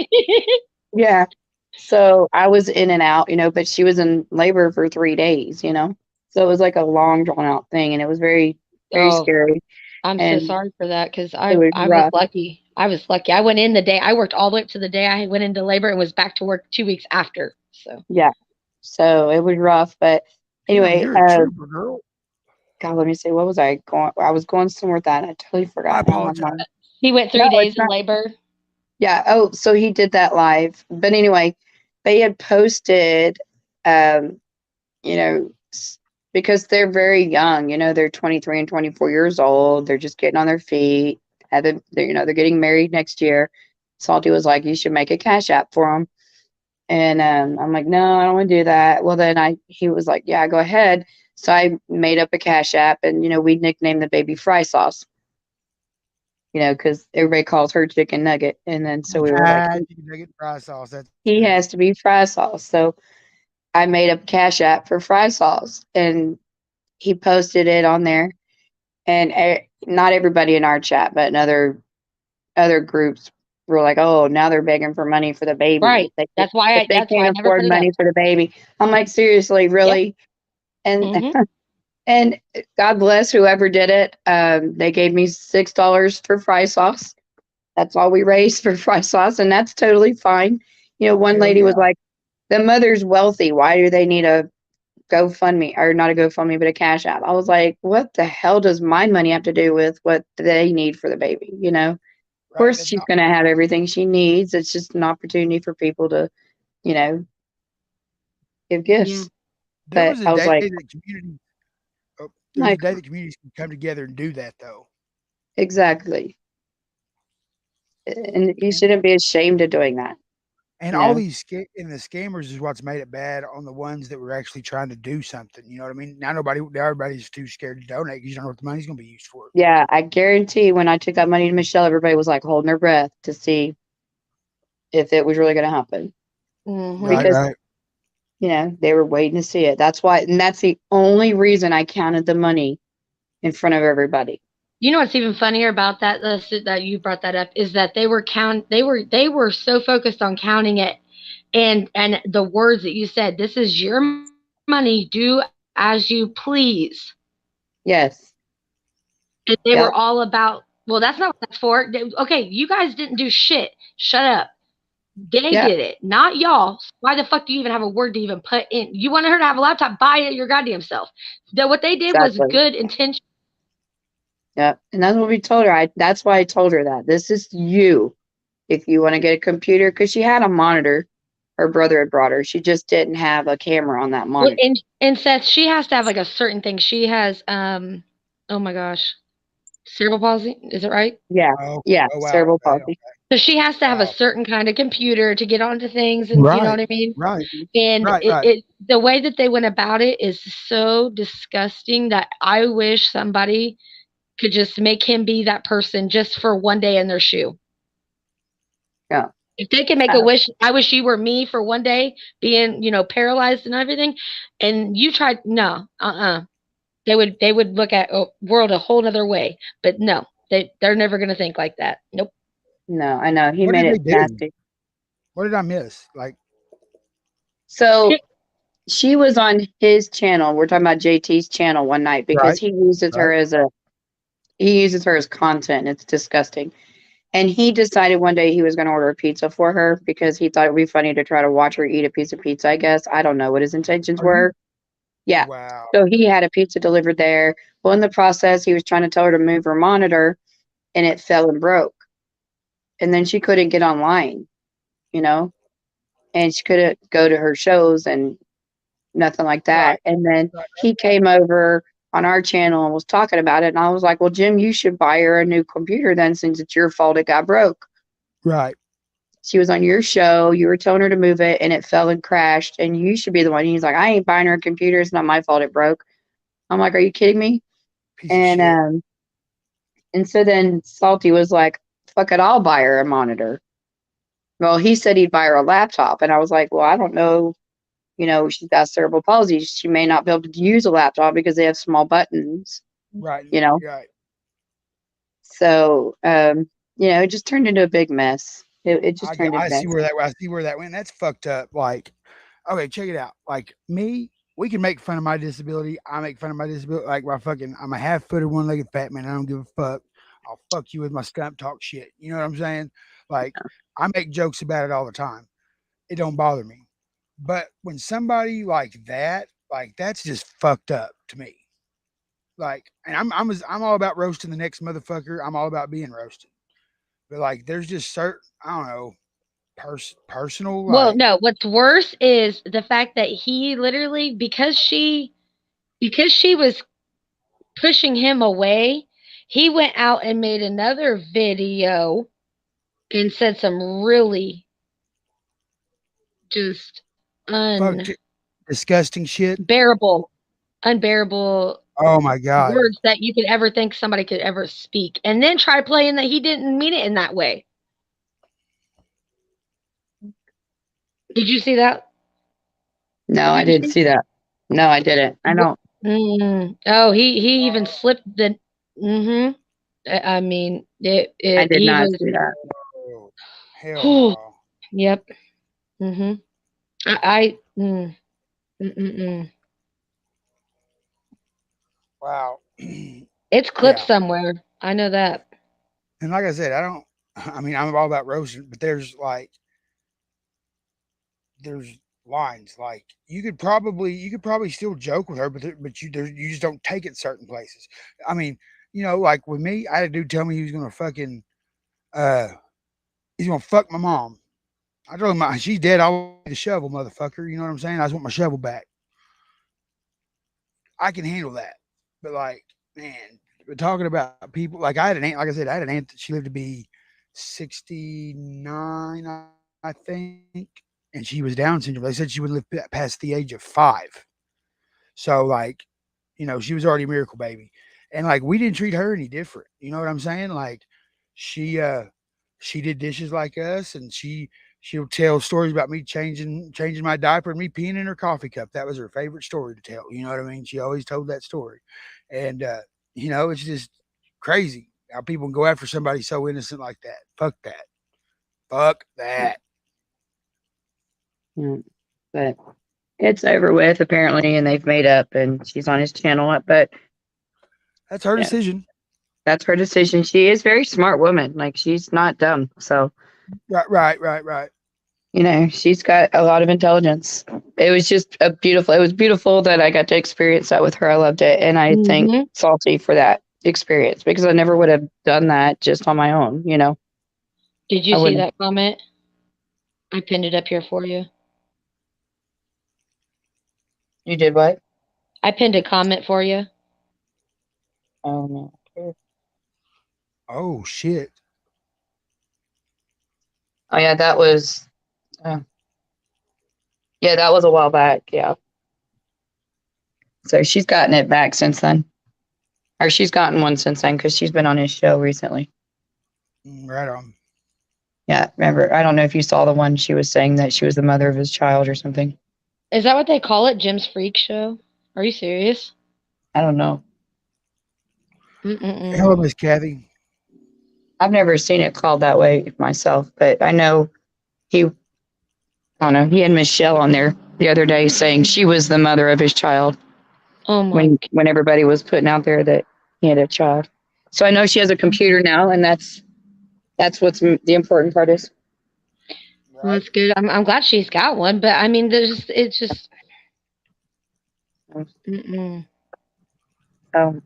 So I was in and out, you know, but she was in labor for 3 days, you know, so it was like a long drawn out thing, and it was very scary. I'm so sorry for that because I was lucky. I was lucky. I went in the day. I worked all the way up to the day I went into labor and was back to work 2 weeks after. So yeah, so it was rough, but anyway, you're a trooper, girl. God, let me see. What was I going? I was going somewhere with that. I totally forgot. I apologize. He went 3 days in labor. Yeah. Oh, so he did that live. But anyway, they had posted, you know, because they're very young, you know, they're 23 and 24 years old. They're just getting on their feet. They're getting married next year. Salty was like, you should make a Cash App for them. And I'm like, no, I don't want to do that. Well, then he was like, yeah, go ahead. So I made up a Cash App, and, you know, we nicknamed the baby Fry Sauce, you know, because everybody calls her Chicken Nugget. And then so we were like, Chicken Nugget Fry Sauce. he has to be Fry Sauce. So I made up Cash App for Fry Sauce, and he posted it on there. And not everybody in our chat, but in other groups were like, oh, now they're begging for money for the baby. Right. That's why they can't afford money for the baby. I'm like, seriously, really? Yep. And God bless whoever did it. They gave me $6 for Fry Sauce. That's all we raised for Fry Sauce, and that's totally fine. You know, one lady was like, the mother's wealthy. Why do they need a GoFundMe, or not a GoFundMe, but a Cash App? I was like, what the hell does my money have to do with what they need for the baby? You know, of course she's going to have everything she needs. It's just an opportunity for people to, you know, give gifts. There But was a I was day like, that community. There was a day that communities can come together and do that, though. exactly. And you shouldn't be ashamed of doing that. And all these the scammers is what's made it bad on the ones that were actually trying to do something. You know what I mean? Now everybody's too scared to donate because you don't know what the money's going to be used for. Yeah, I guarantee when I took that money to Michelle, everybody was like holding their breath to see if it was really going to happen. Because, Right. you know, they were waiting to see it. That's why, and that's the only reason I counted the money in front of everybody. You know what's even funnier about that you brought that up is that they were so focused on counting it and the words that you said, this is your money, do as you please. Yes. And they were all about, well, that's not what that's for. Okay, you guys didn't do shit. Shut up. They did it, not y'all. Why the fuck do you even have a word to even put in? You wanted her to have a laptop, buy it your goddamn self. What they did was good intention. Yeah, and that's what we told her. That's why I told her that. This is you. If you want to get a computer, because she had a monitor. Her brother had brought her. She just didn't have a camera on that monitor. Well, and Seth, she has to have like a certain thing. She has, oh my gosh, cerebral palsy. Is it right? Yeah, cerebral palsy. So she has to have a certain kind of computer to get onto things, and you know what I mean? Right. And the way that they went about it is so disgusting that I wish somebody could just make him be that person just for one day in their shoe. Yeah. If they can make a wish, I wish you were me for one day, being, you know, paralyzed and everything, and you tried, no, they would look at a world a whole other way, but no, they're never going to think like that. Nope. No, I know. He made it nasty. What did I miss? Like, so she was on his channel. We're talking about JT's channel one night because he uses her as content. It's disgusting. And he decided one day he was going to order a pizza for her because he thought it would be funny to try to watch her eat a piece of pizza, I guess. I don't know what his intentions were. Yeah. Wow. So he had a pizza delivered there. Well, in the process, he was trying to tell her to move her monitor, and it fell and broke. And then she couldn't get online, you know, and she couldn't go to her shows and nothing like that. And then he came over on our channel and was talking about it. And I was like, well, Jim, you should buy her a new computer then, since it's your fault it got broke. Right. She was on your show. You were telling her to move it and it fell and crashed. And you should be the one. He's like, I ain't buying her a computer. It's not my fault it broke. I'm like, are you kidding me? And so then Salty was like, fuck it, I'll buy her a monitor. Well, he said he'd buy her a laptop. And I was like, well, I don't know. You know, she's got cerebral palsy. She may not be able to use a laptop because they have small buttons. Right. You know? Right. So, you know, it just turned into a big mess. It just turned into a mess. I see where that went. That's fucked up. Like, okay, check it out. Like me, we can make fun of my disability. I make fun of my disability. Like I'm a half-footed, one-legged fat man. I don't give a fuck. I'll fuck you with my stump talk shit. You know what I'm saying? Like, I make jokes about it all the time. It don't bother me. But when somebody like that, like, that's just fucked up to me. Like, and I'm all about roasting the next motherfucker. I'm all about being roasted. But like, there's just certain, I don't know, personal. Well, Like, no, what's worse is the fact that he literally, because she was pushing him away, he went out and made another video and said some really just disgusting shit. unbearable Oh my God. words that you could ever think somebody could ever speak. And then try playing that he didn't mean it in that way. Did you see that? No, I didn't see that. No, I didn't. I don't. Oh, he even slipped the. I mean, I did he not was. see that. Hell no. Yep. Wow. It's clipped somewhere. I know that. And like I said, I mean, I'm all about roasting, but there's lines. Like you could probably still joke with her, but you just don't take it certain places. I mean, like with me, I had a dude tell me he was gonna fucking he's gonna fuck my mom. I told him she's dead. I'll need the shovel, motherfucker. You know what I'm saying? I just want my shovel back. I can handle that. But like, man, we're talking about people like I had an aunt, like I said, I had an aunt that she lived to be 69, I think. And she was Down syndrome. They said she would live past the age of 5. So like, she was already a miracle baby. And like, we didn't treat her any different. You know what I'm saying? Like she did dishes like us, and she'll tell stories about me changing my diaper and me peeing in her coffee cup. That was her favorite story to tell. You know what I mean? She always told that story. And it's just crazy how people can go after somebody so innocent like that. Fuck that. Fuck that. But it's over with apparently, and they've made up, and she's on his channel. But that's her decision. That's her decision. She is a very smart woman. Like, she's not dumb. So right. She's got a lot of intelligence. It was just it was beautiful that I got to experience that with her. I loved it. And I thank Salty for that experience, because I never would have done that just on my own, Did you see that comment? I pinned it up here for you. You did what? I pinned a comment for you. Oh, no. Oh, shit. Oh, yeah, that was... yeah, that was a while back, yeah. So she's gotten it back since then. Or she's gotten one since then, because she's been on his show recently. Right on. Yeah, remember, I don't know if you saw the one she was saying that she was the mother of his child or something. Is that what they call it? Jim's Freak Show? Are you serious? I don't know. Hello, Miss Kathy. I've never seen it called that way myself, but I know he had Michelle on there the other day saying she was the mother of his child. Oh my. When everybody was putting out there that he had a child. So I know she has a computer now, and that's what's the important part is. Well, that's good. I'm glad she's got one, but I mean, it's just.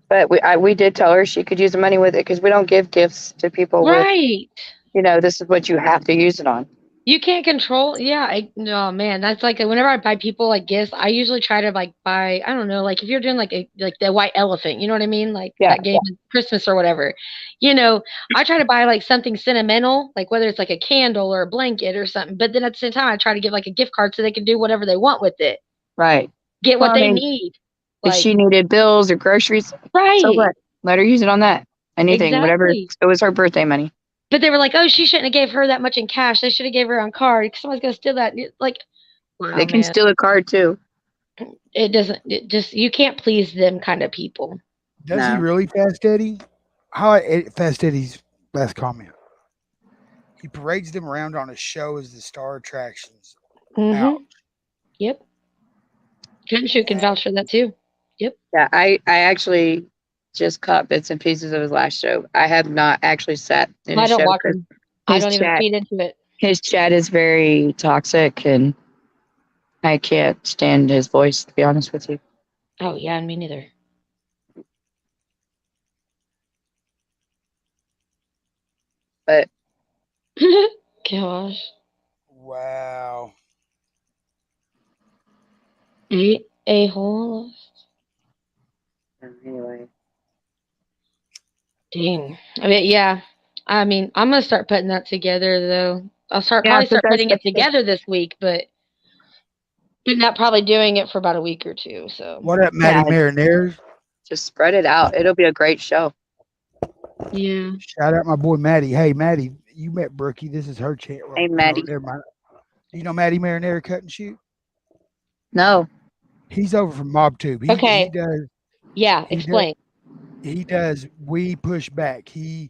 But we did tell her she could use the money with it, because we don't give gifts to people. Right. With, this is what you have to use it on. You can't control. Yeah. No, man. That's like whenever I buy people like gifts, I usually try to like buy, I don't know, like if you're doing like the white elephant, you know what I mean? Like that game Christmas or whatever, I try to buy like something sentimental, like whether it's like a candle or a blanket or something. But then at the same time, I try to give like a gift card so they can do whatever they want with it. Right. Get what they need. If she needed bills or groceries, right. So what? Let her use it on that. Anything, whatever. It was her birthday money. But they were like, oh, she shouldn't have gave her that much in cash. They should have gave her on card. Someone's going to steal that. Like, wow, they can steal a card too. You can't please them kind of people. Does he really, Fast Eddie? Fast Eddie's last comment. He parades them around on his show as the star attractions. Ouch. Yep. Couldn't can vouch for that too. Yep. Yeah, I actually just caught bits and pieces of his last show. I have not actually sat in his show. Watch him. I don't even feed into it. His chat is very toxic, and I can't stand his voice, to be honest with you. Oh, yeah, me neither. But Gosh. Wow. A-hole. anyway, Dang. I mean, yeah. I mean, I'm gonna start putting that together though. I'll probably start because putting it together this week, but not probably doing it for about a week or two. So What up, Maddie Mariners? just spread it out. It'll be a great show. yeah. Shout out my boy Maddie. Hey, Maddie, you met Brookie. This is her chance. Hey, Maddie. Never mind. Do you know Maddie Marinera Cut and Shoot? No. He's over from MobTube. Okay. He does. Yeah. Explain. He does. We push back. He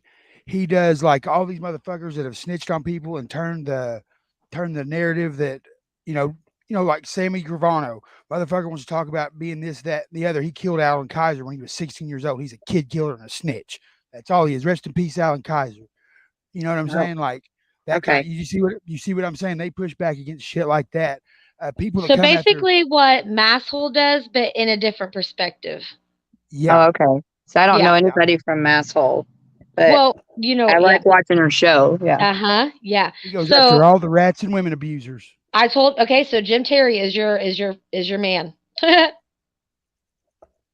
does like all these motherfuckers that have snitched on people and turned the narrative that you know like Sammy Gravano. Motherfucker wants to talk about being this, that, and the other. He killed Alan Kaiser when he was 16 years old. He's a kid killer and a snitch. That's all he is. Rest in peace, Alan Kaiser. You know what I'm saying? Like that. Okay. You see what I'm saying? They push back against shit like that. People. That So come basically, what Masshole does, but in a different perspective. Yeah. Oh, okay. So I don't know anybody from Masshole. But well, you know, I like watching her show. Yeah. Yeah. He goes after all the rats and women abusers. Okay, so Jim Terry is your man.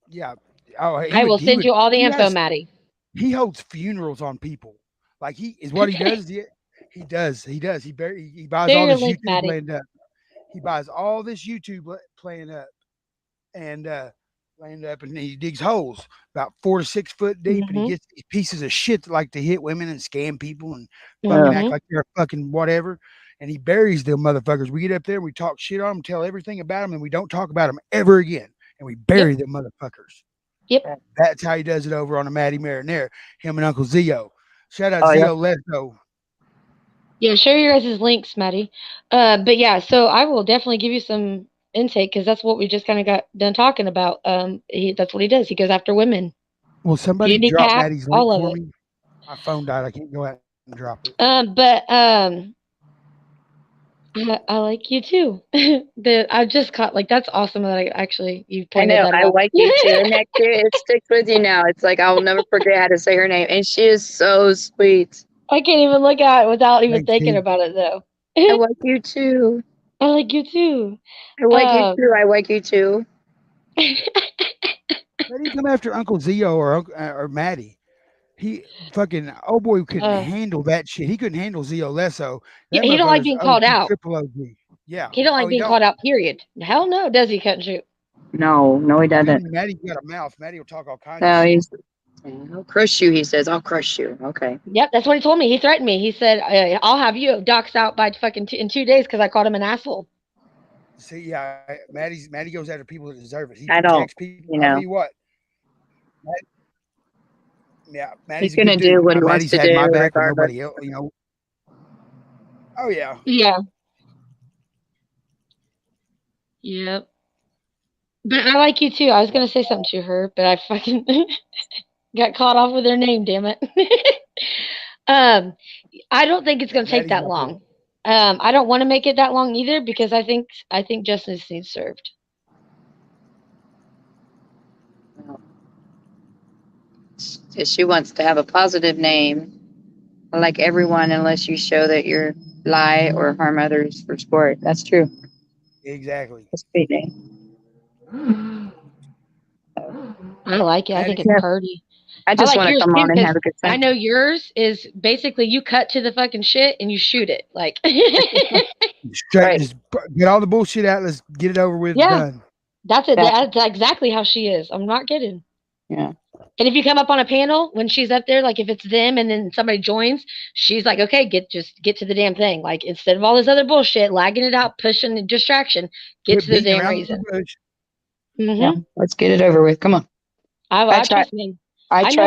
Yeah. Oh, I will send you all the info, Maddie. He holds funerals on people. Like he does. He does. He buys all this YouTube playing up. He buys all this YouTube playing up and laying up, and he digs holes about 4 to 6 foot deep, and he gets these pieces of shit that like to hit women and scam people and fucking act like they're a fucking whatever. And he buries them motherfuckers. We get up there and we talk shit on them, tell everything about them, and we don't talk about them ever again. And we bury them motherfuckers. Yep. That's how he does it over on the Maddie Marinera. Him and Uncle Zio. Shout out Zio Lesko. Yeah, share your guys' links, Maddie. But yeah, so I will definitely give you some intake because that's what we just kind of got done talking about. That's what he does. He goes after women. Well, somebody drop Maddie's link for me. My phone died. I can't go out and drop it. I like you too. I just caught that's awesome that you I know. I like you too. And next year it sticks with you now. It's like I'll never forget how to say her name. And she is so sweet. I can't even look at it without even thinking about it though. I like you too. I like you too. I like you too. I like you too. Let him come after Uncle Zio or Maddie. He fucking boy couldn't handle that shit. He couldn't handle Zio Lesso. He don't like being called out. Triple OG. Yeah. He don't like being called out. Period. Hell no. Does he cut and shoot? No, he doesn't. Maddie got a mouth. Maddie will talk all kinds. No, I'll crush you. He says, "I'll crush you." Okay. Yep, that's what he told me. He threatened me. He said, "I'll have you doxed out by fucking in 2 days because I called him an asshole." See, yeah, Maddie goes after people that deserve it. He I protects don't. people. You know. I'll tell you what. Maddie's gonna do what he wants to do. My back or nobody else, you know. Oh yeah. Yeah. Yep. But I like you too. I was gonna say something to her, but I fucking got caught off with her name. Damn it. I don't think it's gonna take that long. I don't want to make it that long either because I think justice needs served. She wants to have a positive name, like everyone, unless you show that you're lie or harm others for sport. That's true. Exactly. That's a great name. I like it. I think it's pretty. I just want to come on and have a good time. I know yours is basically you cut to the fucking shit and you shoot it. Like straight, just get all the bullshit out. Let's get it over with. Yeah. Done. That's it. That's exactly how she is. I'm not kidding. Yeah. And if you come up on a panel when she's up there, like if it's them and then somebody joins, she's like, okay, just get to the damn thing. Like instead of all this other bullshit, lagging it out, pushing the distraction, get to the damn reason. Yeah, let's get it over with. Come on. I try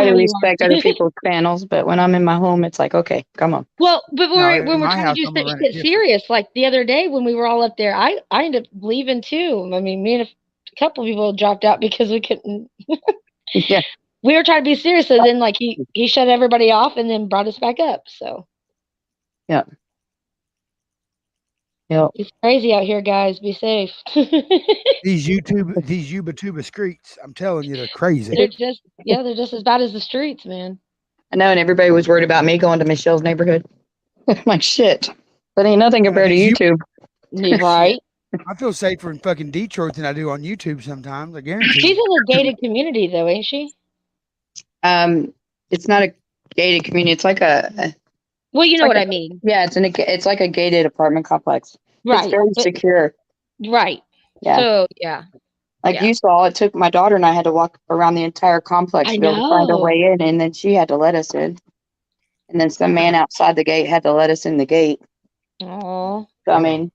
to respect other people's panels, but when I'm in my home, it's like, okay, come on. Well, but when we're trying to do shit serious, like the other day when we were all up there, I ended up leaving too. I mean, me and a couple of people dropped out because we couldn't. Yeah. We were trying to be serious, so then like he shut everybody off and then brought us back up. So yeah. Yep. It's crazy out here, guys. Be safe. These YouTuber streets, I'm telling you, they're crazy. They're just as bad as the streets, man. I know, and everybody was worried about me going to Michelle's neighborhood. I'm like, shit. That ain't nothing compared to YouTube. Right. I feel safer in fucking Detroit than I do on YouTube sometimes. I guarantee. She's in a gated community, though, ain't she? It's not a gated community. It's like a. Well, you know what I mean. Yeah, it's like a gated apartment complex. Right. It's very secure. Right. Yeah. So yeah. Like you saw, it took my daughter and I had to walk around the entire complex to be able to find our way in, and then she had to let us in. And then some man outside the gate had to let us in the gate. Oh. So, I mean,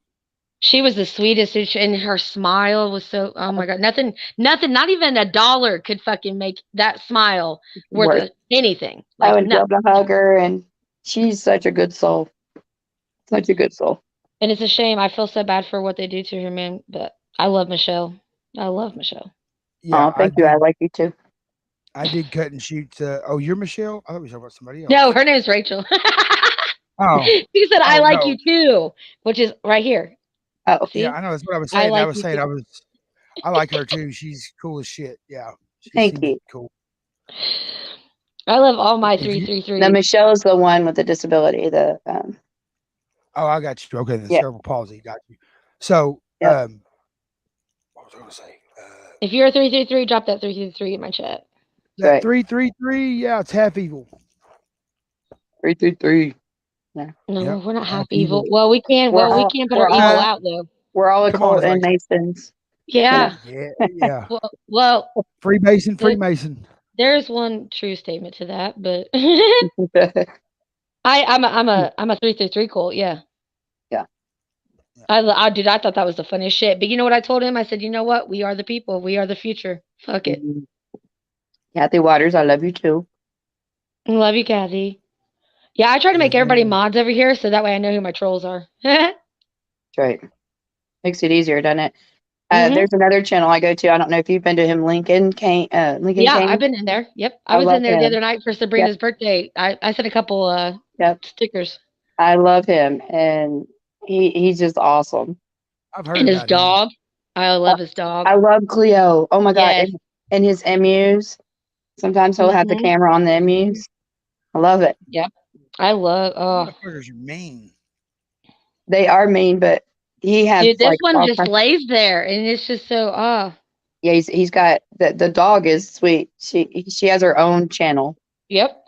she was the sweetest, and her smile was so. Oh my God, nothing, not even $1 could fucking make that smile worth anything. I would love to hug her, and she's such a good soul. Such a good soul. And it's a shame. I feel so bad for what they do to her, man. But I love Michelle. I love Michelle. Yeah, oh, thank you. I like you too. I did cut and shoot. Oh, you're Michelle? I thought we were talking about somebody else. No, her name's Rachel. Oh. She said, I like you too, which is right here. Oh, see? Yeah, I know. That's what I was saying. I like her too. She's cool as shit. Yeah. Thank you. Cool. I love all my 333. Now, Michelle is the one with the disability. Oh, I got you. Okay, the cerebral palsy. Got you. So, what was I going to say? If you're a 333, drop that 333 in my chat. That 333, yeah, it's half evil. 333. Yeah. No, we're not half evil. Well, we can. We can't put our evil out though. We're all occult and Masons. Yeah. Yeah. well, Freemason. There's one true statement to that, but I'm a 333 cult. Yeah. Yeah. Dude, I thought that was the funniest shit. But you know what I told him? I said, you know what? We are the people. We are the future. Fuck it. Kathy Waters, I love you too. I love you, Kathy. Yeah, I try to make everybody mods over here so that way I know who my trolls are. That's right. Makes it easier, doesn't it? There's another channel I go to. I don't know if you've been to him, Lincoln Kane. Lincoln yeah, Kane. I've been in there. Yep. I was in there the other night for Sabrina's birthday. I sent a couple stickers. I love him, and he's just awesome. I've heard and his dog. I love his dog. I love Cleo. Oh my God. Yes. And his emus. Sometimes he'll have the camera on the emus. I love it. Yeah. I love motherfuckers are mean. They are mean, but he has dude, this one just lays there and it's just so yeah, he's got the dog is sweet. She has her own channel. Yep.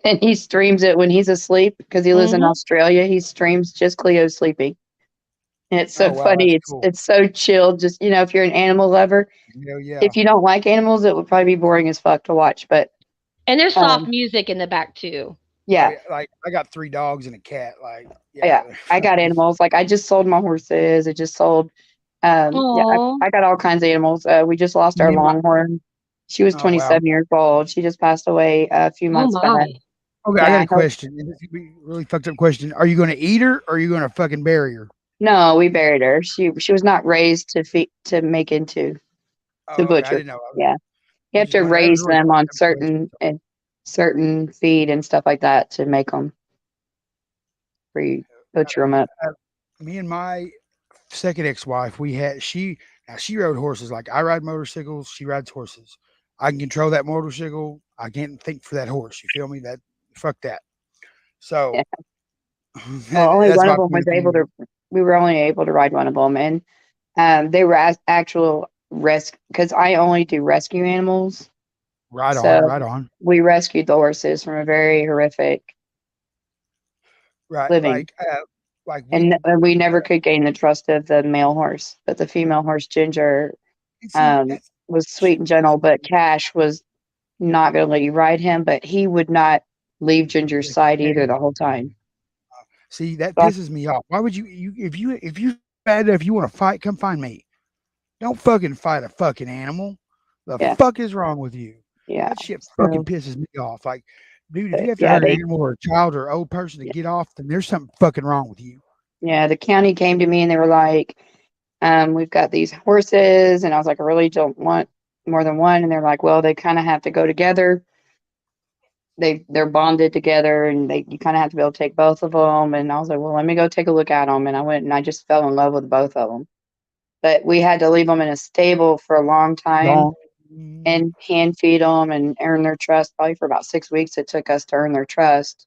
And he streams it when he's asleep because he lives in Australia. He streams just Cleo sleeping. And it's so funny. It's so chill. Just if you're an animal lover. If you don't like animals, it would probably be boring as fuck to watch. And there's soft music in the back too. Yeah. Like I got 3 dogs and a cat. Like I got animals. Like I just sold my horses. I just sold I got all kinds of animals. We just lost our Longhorn. She was 27 years old. She just passed away a few months back. Okay, I got a question. This is a really fucked up question. Are you going to eat her or are you going to fucking bury her? No, we buried her. She was not raised to make into the butcher. I didn't know. Yeah, you have to raise them on certain feed and stuff like that to make them. Butcher them up. Me and my second ex-wife, she rode horses. Like I ride motorcycles, she rides horses. I can control that motorcycle. I can't think for that horse. You feel me? Fuck that. So, well, only one of them was able to. We were only able to ride one of them, and they were actual rescue because I only do rescue animals. Right on. We rescued the horses from a very horrific living. And we never could gain the trust of the male horse, but the female horse Ginger was sweet and gentle. But Cash was not going to let you ride him, but he would not leave Ginger's side either the whole time. See, that pisses me off. Why would you if you bad enough you want to fight, come find me. Don't fucking fight a fucking animal. The fuck is wrong with you? Yeah, that shit fucking pisses me off. Like, dude, if you have to hurt an animal or a child or old person to get off, then there's something fucking wrong with you. Yeah, the county came to me and they were like, we've got these horses, and I was like, I really don't want more than one. And they're like, well, they kind of have to go together. They're bonded together, and you kind of have to be able to take both of them. And I was like, well, let me go take a look at them. And I went and I just fell in love with both of them. But we had to leave them in a stable for a long time. and hand feed them and earn their trust. Probably for about 6 weeks, it took us to earn their trust.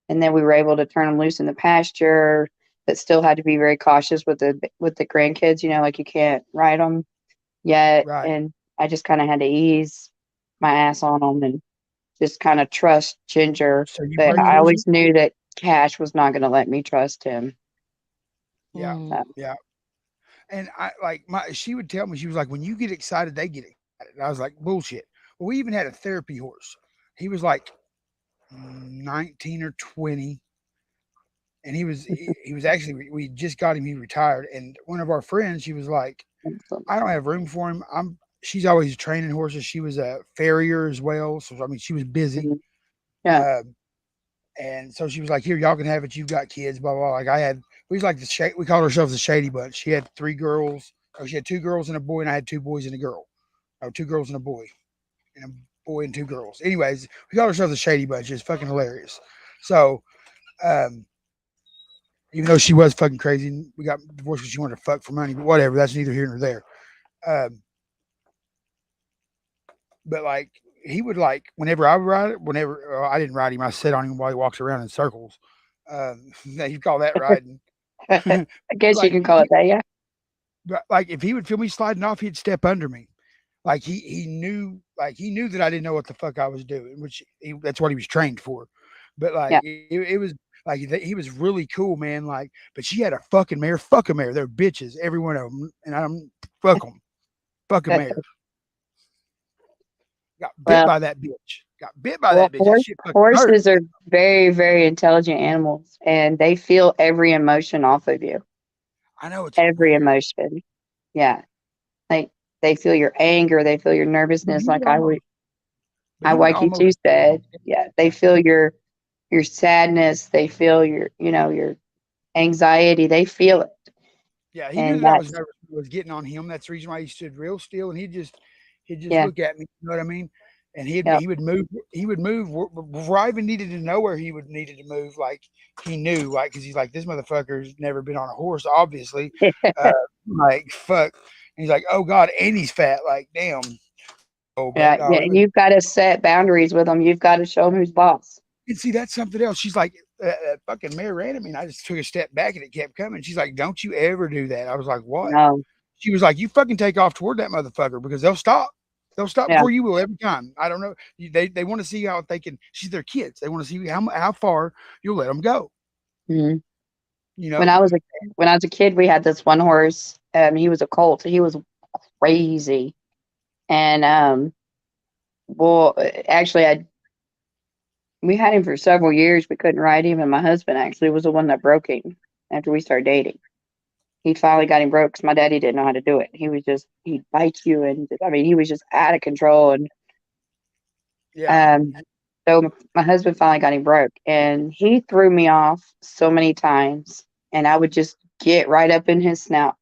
And then we were able to turn them loose in the pasture, but still had to be very cautious with the grandkids. You know, like you can't ride them yet. Right. And I just kind of had to ease my ass on them and just kind of trust Ginger. So you But bring I always horses? knew that Cash was not going to let me trust him. Yeah, yeah. And she would tell me, she was like, when you get excited, they get excited. And I was like, bullshit. Well, we even had a therapy horse. He was like 19 or 20. And he was actually, we just got him, he retired. And one of our friends, she was like, I don't have room for him. She's always training horses. She was a farrier as well. So, I mean, she was busy. Yeah. And so she was like, here, y'all can have it. You've got kids, blah, blah, blah. Like we called ourselves the Shady Bunch. She had 3 girls. She had 2 girls and a boy, and I had 2 boys and a girl. No, 2 girls and a boy. And a boy and 2 girls. Anyways, we called ourselves the Shady Bunch. It's fucking hilarious. So, even though she was fucking crazy, we got divorced because she wanted to fuck for money, but whatever. That's neither here nor there. But like, he would like, whenever I would ride it, I didn't ride him, I sat on him while he walks around in circles. You call that riding. I guess you can call it that, yeah. But like, if he would feel me sliding off, he'd step under me. Like he knew that I didn't know what the fuck I was doing, which that's what he was trained for. But like, it was like, he was really cool, man. Like, but she had a fucking mare. Fuck a mare. They're bitches, every one of them. And I'm fuck them. Fuck a mare. Got bit by that bitch. Got bit by that bitch. Horses are very, very intelligent animals, and they feel every emotion off of you. I know it's every emotion. Yeah, like they feel your anger, they feel your nervousness. Like like you two said, yeah, they feel your sadness, they feel your anxiety. They feel it. Yeah, he knew that I was nervous. Was getting on him. That's the reason why he stood real still, and he'd just look at me. You know what I mean? And he would move. He would move before I even needed to know where he needed to move. Like he knew, like, because he's like, this motherfucker's never been on a horse, obviously. Like fuck. And he's like, oh God, and he's fat. Like damn. Oh yeah. And you've got to set boundaries with him. You've got to show him who's boss. And see, that's something else. She's like, fucking mare ran at me, and I just took a step back, and it kept coming. She's like, don't you ever do that. I was like, what? No. She was like, you fucking take off toward that motherfucker because they'll stop. They'll stop before you will every time. I don't know. They want to see how they can. She's their kids. They want to see how far you'll let them go. Mm-hmm. You know, when I was a kid, we had this one horse. He was a colt. He was crazy, and well, actually, we had him for several years. We couldn't ride him, and my husband actually was the one that broke him after we started dating. He finally got him broke because my daddy didn't know how to do it. He'd bite you, and I mean, he was just out of control. And so my husband finally got him broke, and he threw me off so many times, and I would just get right up in his snout.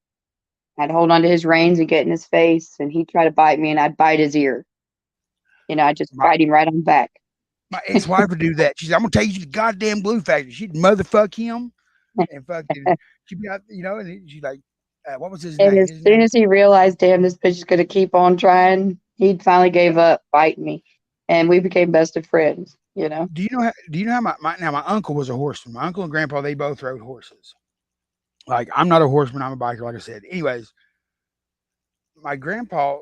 I'd hold onto his reins and get in his face, and he'd try to bite me, and I'd bite his ear. I'd just bite him right on the back. My ex-wife would do that. She's, I'm gonna take you to the goddamn glue factory. She'd motherfuck him and fucking she'd be out, and she's like, what was his name? And as soon as he realized, damn, this bitch is gonna keep on trying, he finally gave up biting me, and we became best of friends. Do you know how my uncle was a horseman? My uncle and grandpa, they both rode horses. Like, I'm not a horseman, I'm a biker, like I said. Anyways, my grandpa,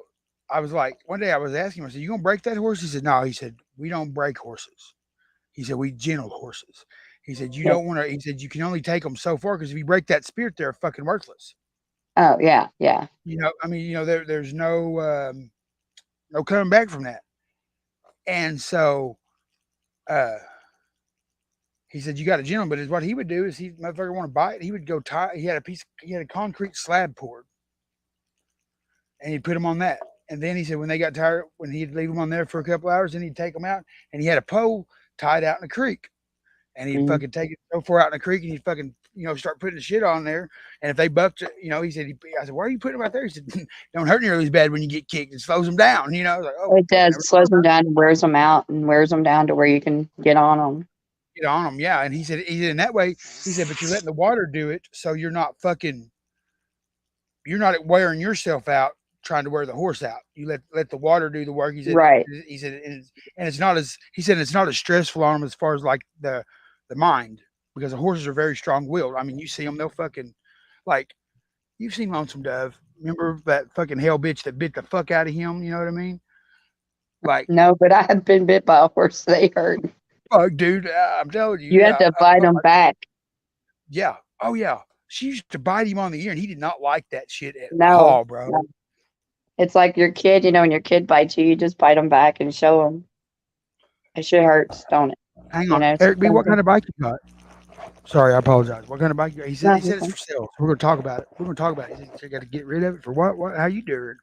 I was like, one day I was asking him, I said, you gonna break that horse? He said, no. He said, we don't break horses. He said, we gentle horses. He said, you don't want to, he said, you can only take them so far because if you break that spirit, they're fucking worthless. Oh, yeah, yeah. There's no coming back from that. And so he said, you got a gentle, but what he would do is motherfucker want to bite, he would go he had a concrete slab poured. And he'd put them on that. And then he said when they got tired, when he'd leave them on there for a couple hours, then he'd take them out, and he had a pole tied out in the creek. And he'd fucking take it so far out in the creek, and he'd fucking, start putting the shit on there. And if they bucked, he said, I said, why are you putting them out there? He said, don't hurt nearly as bad when you get kicked. It slows them down. I was like, oh, it does. It slows them down and wears them out and wears them down to where you can get on them. Get on them, yeah. And he said, in that way, he said, but you're letting the water do it, so you're not wearing yourself out trying to wear the horse out. You let the water do the work. He said, Right. He said, and it's not as he said it's not as stressful on them as far as like the mind, because the horses are very strong willed. I mean, you see them, they'll fucking like you've seen Lonesome Dove. Remember that fucking hell bitch that bit the fuck out of him? You know what I mean? Like No, but I have been bit by a horse. They hurt. fuck, dude. I'm telling you, You have to bite them back. Yeah. Oh yeah. She used to bite him on the ear, and he did not like that shit at No, all, bro. no. It's like your kid, you know, when your kid bites you, you just bite them back and show them. It shit hurts, don't it? Hang You on, know, Eric B. What kind of bike you got? Sorry, I apologize. What kind of bike? He said No, it's for sale. So we're gonna talk about it. We're gonna talk about it. He said you got to get rid of it for what? What? How you doing?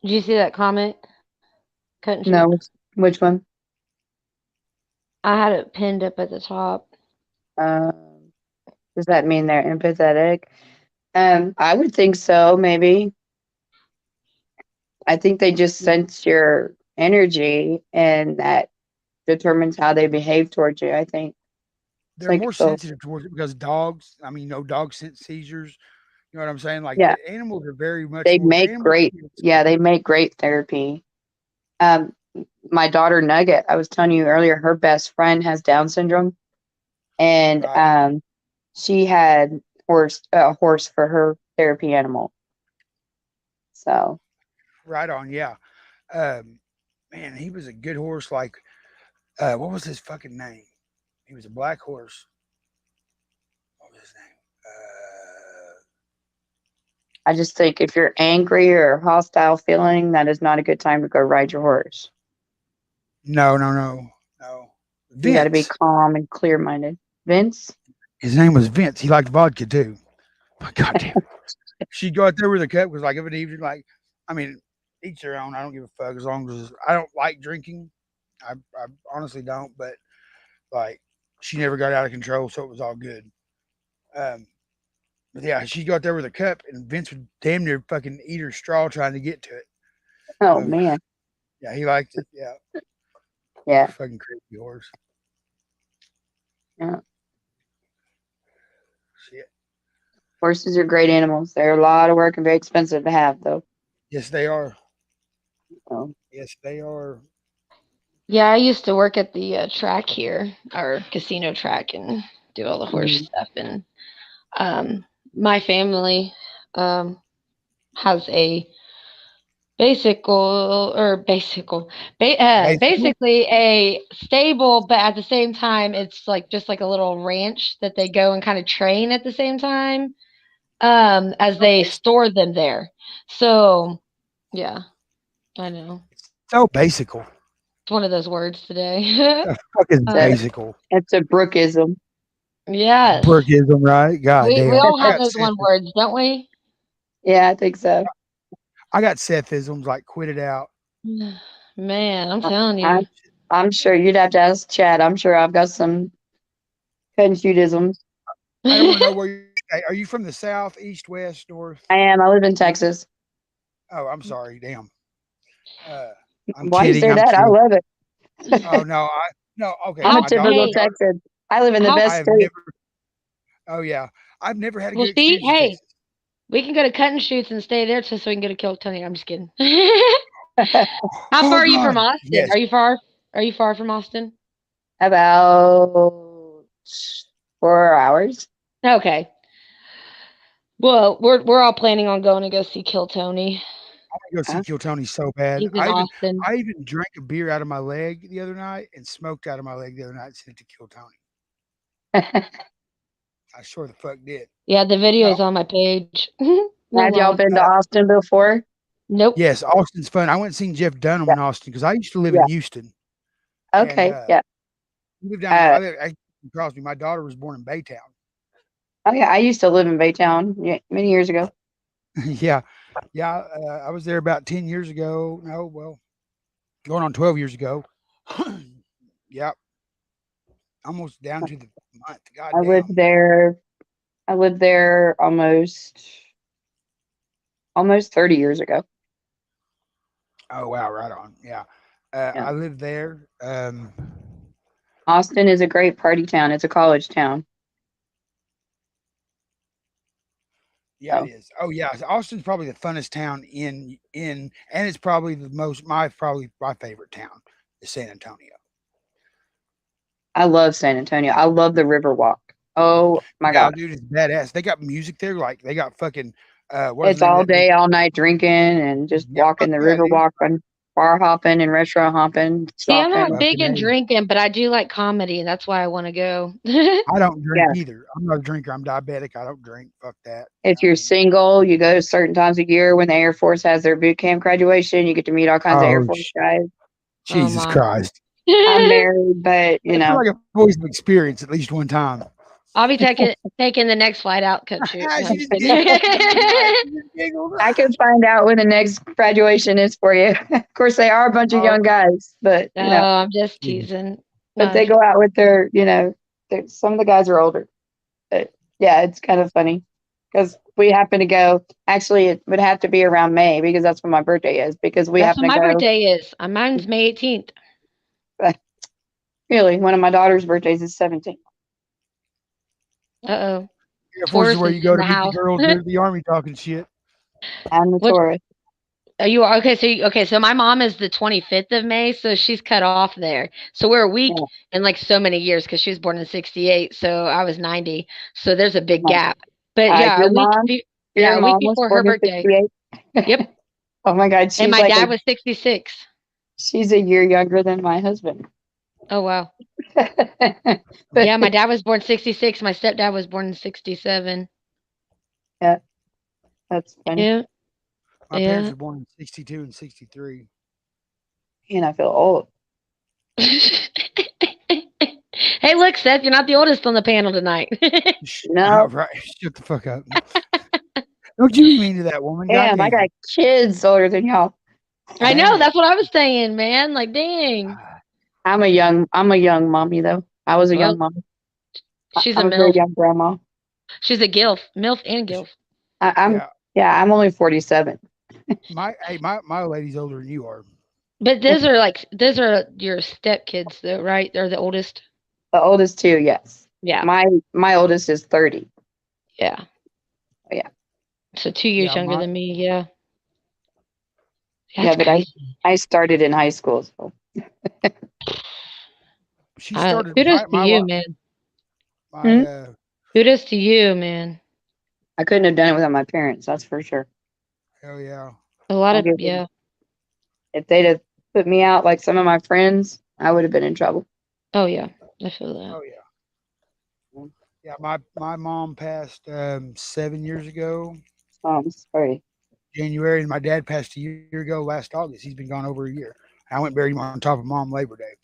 Did you see that comment? Cutting shit. No, which one? I had it pinned up at the top. Does that mean they're empathetic? I would think so, maybe. I think they just sense your energy, and that determines how they behave towards you, I think. They're more sensitive towards it because dogs. I mean, dogs sense seizures. You know what I'm saying? Like Yeah. the animals are very much. They more, make great, they make great therapy. My daughter Nugget, I was telling you earlier, her best friend has Down syndrome, and she had a horse for her therapy animal. So, right on, yeah. Man, he was a good horse. Like, what was his fucking name? He was a black horse. What was his name? I just think if you're angry or hostile feeling, that is not a good time to go ride your horse. No. You got to be Vince. calm and clear-minded. Vince? His name was Vince. He liked vodka too. But goddamn, she'd go out there with a cup. Was like of an evening, like, I mean, each their own. I don't give a fuck as long as I don't like drinking. I honestly don't. But like, she never got out of control, so it was all good. But yeah, she'd go out there with a cup, and Vince would damn near fucking eat her straw trying to get to it. Oh man. Yeah, he liked it. Yeah. Yeah. Fucking crazy horse. Yeah. Shit. Horses are great animals. They're a lot of work and very expensive to have, though. Yes, they are. Oh. Yes, they are. Yeah, I used to work at the track here, our casino track, and do all the horse stuff. And my family has a basically a stable, but at the same time, it's like just like a little ranch that they go and kind of train at the same time as they store them there. So, yeah, I know. So basical. It's one of those words today. The fuck is basical? It's a Brookism. Yes. Brookism, right? God We damn. all have those one words, don't we? Yeah, I think so. I got Sethisms, like quit it out. Man, I'm telling you. I'm sure you'd have to ask Chad. I'm sure I've got some cut-and-shoot-isms. I don't want to know where you're. Are you from the south, east, west, north? I am. I live in Texas. Oh, I'm sorry. Damn. I'm Why kidding. you say I'm that? kidding. I love it. Oh no, okay. I'm a my typical daughter- Texan. I live in the I best have state. never. Oh yeah, I've never had a Well, good see, experience. in hey, Texas. we can go to cut and shoots and stay there just so we can go to Kill Tony. I'm just kidding. How far are you from Austin? Yes. Are you far? Are you far from Austin? About 4 hours. Okay. Well, we're all planning on going to go see Kill Tony. I want to go see Kill Tony so bad. He's in Austin. I even drank a beer out of my leg the other night and smoked out of my leg the other night and sent it to Kill Tony. I sure the fuck did. Yeah, the video's on my page. Have y'all been to Austin before? Nope. Yes, Austin's fun. I went and seen Jeff Dunham in Austin because I used to live in Houston. Okay, And, yeah. I lived down. I live in Crosby. My daughter was born in Baytown. Oh yeah, I used to live in Baytown many years ago. Yeah. I was there about 10 years ago. No, well, going on 12 years ago. Yep. Almost down to the month. God I lived there almost 30 years ago. Oh wow, right on. Yeah. I lived there. Austin is a great party town. It's a college town. Yeah, it is. Oh yeah, Austin's probably the funnest town and it's probably my favorite town is San Antonio. I love San Antonio. I love the Riverwalk. Oh my God, dude, it's badass. They got music there, like they got fucking. it's all day, all night drinking and just walking the Riverwalk and bar hopping and restaurant hopping. See, I'm not big in drinking, but I do like comedy, and that's why I want to go. I don't drink either. I'm not a drinker. I'm diabetic. I don't drink. Fuck that. If you're single, you go certain times a year when the Air Force has their boot camp graduation. You get to meet all kinds of Air Force guys. Jesus Christ. I'm married, but you know, like a voice of experience at least one time. I'll be taking the next flight out, Coach. I can find out when the next graduation is for you. Of course, they are a bunch of young guys, but you know, I'm just teasing. But they go out with their, you know, some of the guys are older. But yeah, it's kind of funny because we happen to go. Actually, it would have to be around May because that's when my birthday is. Because we happen to go. My birthday is. Mine's May 18th. Really, one of my daughter's birthdays is 17th. Uh-oh. Air Force is where you go to meet the girls in the Army talking shit. I'm the tourist. Are you okay? So my mom is the 25th of May, so she's cut off there. So we're a week in like so many years because she was born in '68, so I was 90. So there's a big gap. But yeah, a week before her birthday. Yep. Oh my God. And my dad was 66. She's a year younger than my husband. Oh wow. Yeah, my dad was born 66. My stepdad was born in 67. Yeah, that's funny. Yeah. My parents were born in 62 and 63. And I feel old. Hey, look, Seth, you're not the oldest on the panel tonight. No. Right. Shut the fuck up. Don't you mean to that woman? Damn, I got kids older than y'all. I know. That's what I was saying, man. Like, dang. I'm a young mommy though. I was a young mommy. She's I'm a very MILF. young grandma. She's a MILF and GILF. I'm only 47. My lady's older than you are. But those are your stepkids though, right? They're the oldest. The oldest two, yes. Yeah. My oldest is 30. Yeah. Yeah. So 2 years younger than me, yeah. But I started in high school, so she started. Kudos to you, man. Kudos to you, man. I couldn't have done it without my parents, that's for sure. Hell yeah. A lot of If they'd have put me out like some of my friends, I would have been in trouble. Oh yeah, I feel that. Oh yeah. Yeah, my mom passed 7 years ago. Oh, I'm sorry. January, and my dad passed a year ago last August. He's been gone over a year. I went and buried him on top of Mom Labor Day.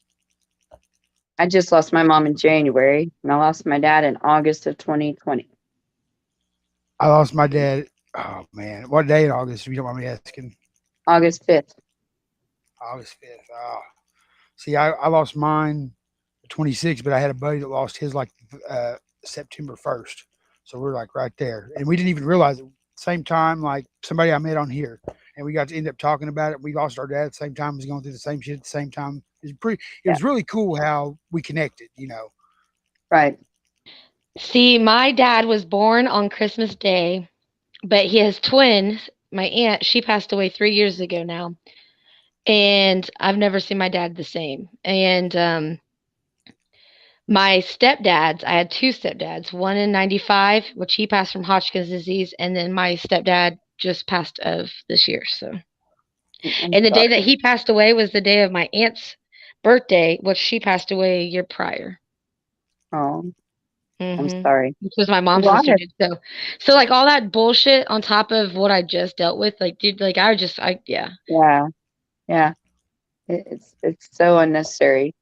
I just lost my mom in January, and I lost my dad in August of 2020. I lost my dad. Oh man, what day in August? If you don't mind me asking. August 5th. August 5th. Oh. See, I lost mine the 26th, but I had a buddy that lost his like September 1st. So we're like right there, and we didn't even realize it. Same time, like somebody I met on here, and we got to end up talking about it. We lost our dad at the same time. We was going through the same shit at the same time. It was really cool how we connected, you know. Right. See, my dad was born on Christmas Day, but his twins, my aunt, she passed away 3 years ago now. And I've never seen my dad the same. And my stepdads, I had two stepdads, one in 95, which he passed from Hodgkin's disease, and then my stepdad just passed of this year. So, and the day that he passed away was the day of my aunt's birthday, which she passed away a year prior. Oh, Mm-hmm. I'm sorry. Which was my mom's sister did. So like all that bullshit on top of what I just dealt with, like, dude, like yeah. Yeah. It's so unnecessary.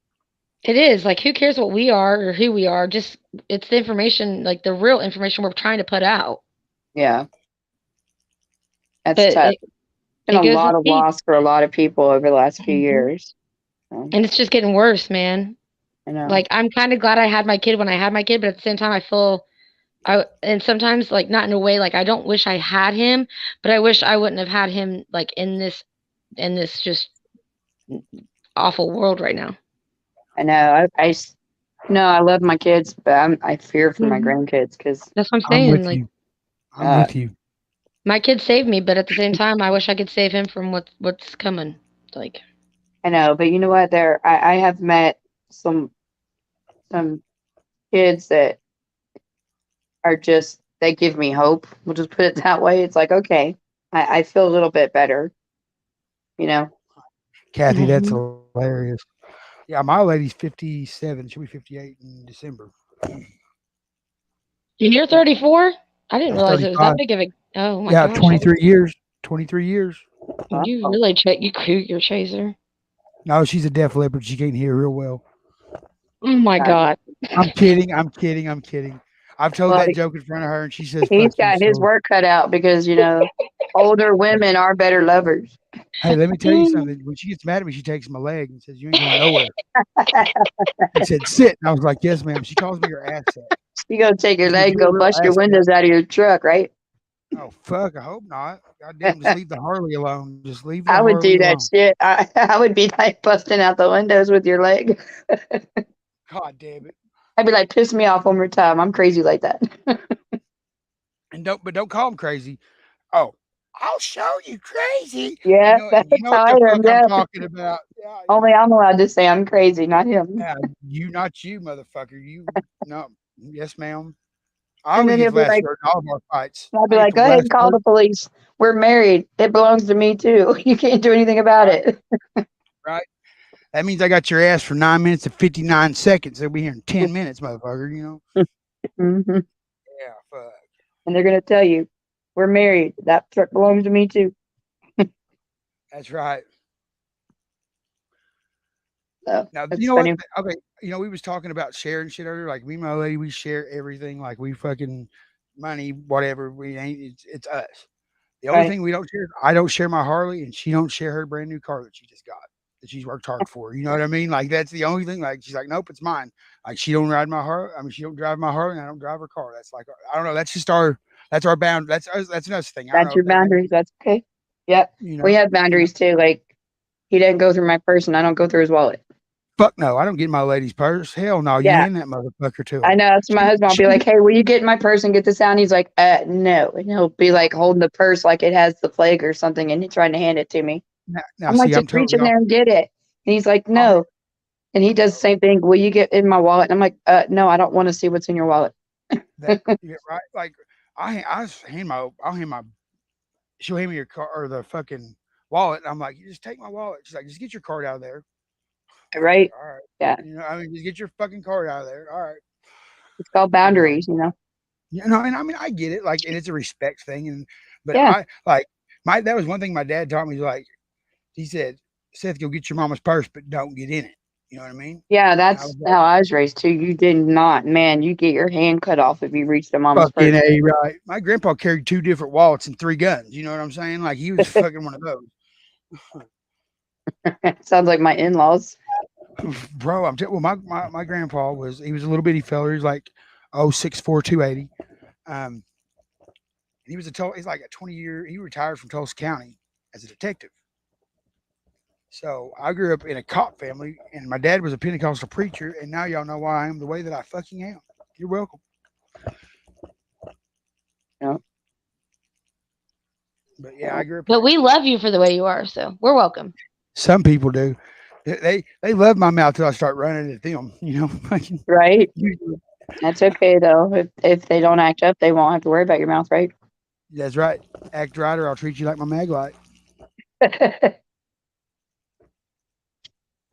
It is. Like, who cares what we are or who we are? Just, it's the information, like the real information we're trying to put out. Yeah. That's tough. It's been a lot of loss for a lot of people over the last few years. So. And it's just getting worse, man. I know. Like, I'm kind of glad I had my kid when I had my kid, but at the same time, I feel, and sometimes, like, not in a way, like, I don't wish I had him, but I wish I wouldn't have had him, like, in this just awful world right now. I know. No, I love my kids, but I fear for my grandkids because That's what I'm I'm saying. with Like you. I'm with you. my kid saved me, but at the same time, I wish I could save him from what's coming. Like I know, but you know what? I have met some kids that are just they give me hope. We'll just put it that way. It's like, okay, I feel a little bit better, you know. Kathy, that's hilarious. Yeah, my lady's 57. She'll be 58 in December. And you're 34? I didn't realize it was that 35. big of a. Oh my Yeah, gosh! 23 years. 23 years. You really check. You coot your chaser. No, she's a deaf leopard. She can't hear real well. Oh my god! I'm kidding. I'm kidding. I'm kidding. I've told Well, that joke in front of her, and she says, he's "Fuck you." got his So, work cut out because older women are better lovers. hey, let me tell you something. When she gets mad at me, she takes my leg and says, "You ain't going nowhere." I said, "Sit." And I was like, "Yes, ma'am." She calls me her asset. You go take your She leg, said, go "You're a real bust your asset." windows out of your truck, right? Oh fuck! I hope not. Goddamn, just leave the Harley alone. Just leave the I would Harley do that alone. shit. I would be like busting out the windows with your leg. God damn it! I'd be like, piss me off one more time. I'm crazy like that. And don't call him crazy. Oh, I'll show you crazy. Yeah, that's You know how what I the am. fuck I'm Yeah. talking about. Yeah, Only I'm allowed to say I'm crazy, not him. yeah, not you, motherfucker. You no, yes, ma'am. I And always then get he'll be last like, word in all of our fights. I'll be I get like, the go ahead last and call word. the police. We're married. It belongs to me too. You can't do anything about it. Right? That means I got your ass for 9 minutes and 59 seconds. They'll be here in 10 minutes, motherfucker. You know? hmm Yeah, fuck. And they're gonna tell you, we're married. That truck belongs to me too. That's right. So Now, that's you know funny. what? Okay, we was talking about sharing shit earlier. Like me and my lady, we share everything. Like we fucking money, whatever. We ain't. It's us. The only Right. thing we don't share, I don't share my Harley, and she don't share her brand new car that she just got, that she's worked hard for. You know what I mean? Like that's the only thing. Like she's like, nope, it's mine. Like she don't ride my Harley. I mean, she don't drive my Harley, and I don't drive her car. That's like, I don't know. That's just our. That's our bound. That's us. That's another thing. I don't That's know your if that makes, boundaries. That's okay. Yep. you know. We have boundaries too. Like he doesn't go through my purse and I don't go through his wallet. Fuck no, I don't get in my lady's purse. Hell no, you Yeah. hand that motherfucker to her. I know. That's my husband. I'll be like, hey, will you get in my purse and get this out? And he's like, no. And he'll be like holding the purse like it has the plague or something and he's trying to hand it to me. Now I'm like, see, I'm just reach in totally there and get it. And he's like, no. And he does the same thing. Will you get in my wallet? And I'm like, no, I don't want to see what's in your wallet. that, yeah, right. Like I'll hand my, she'll hand me your car or the fucking wallet. And I'm like, you just take my wallet. She's like, just get your card out of there. Right? All right. Yeah. I mean, just get your fucking card out of there. All right. It's called boundaries, you know. And I mean, I get it. Like, and it's a respect thing. But Yeah. that was one thing my dad taught me. Like, he said, Seth, go get your mama's purse, but don't get in it. You know what I mean? Yeah, that's how I was raised too. You did not, man. You get your hand cut off if you reach the mama's Fucking purse. A, right. My grandpa carried 2 different wallets and 3 guns. You know what I'm saying? Like, he was fucking one of those. Sounds like my in-laws. Bro, my grandpa he was a little bitty fella. He was like 6'4", 280. He was he's like a 20-year, he retired from Tulsa County as a detective. So I grew up in a cop family, and my dad was a Pentecostal preacher, and now y'all know why I am the way that I fucking am. You're welcome. Yeah. But yeah, I grew up. But we love you for the way you are, so we're welcome. Some people do. They love my mouth till I start running at them. You know, right? That's okay though. If they don't act up, they won't have to worry about your mouth, right? That's right. Act right, or I'll treat you like my mag light.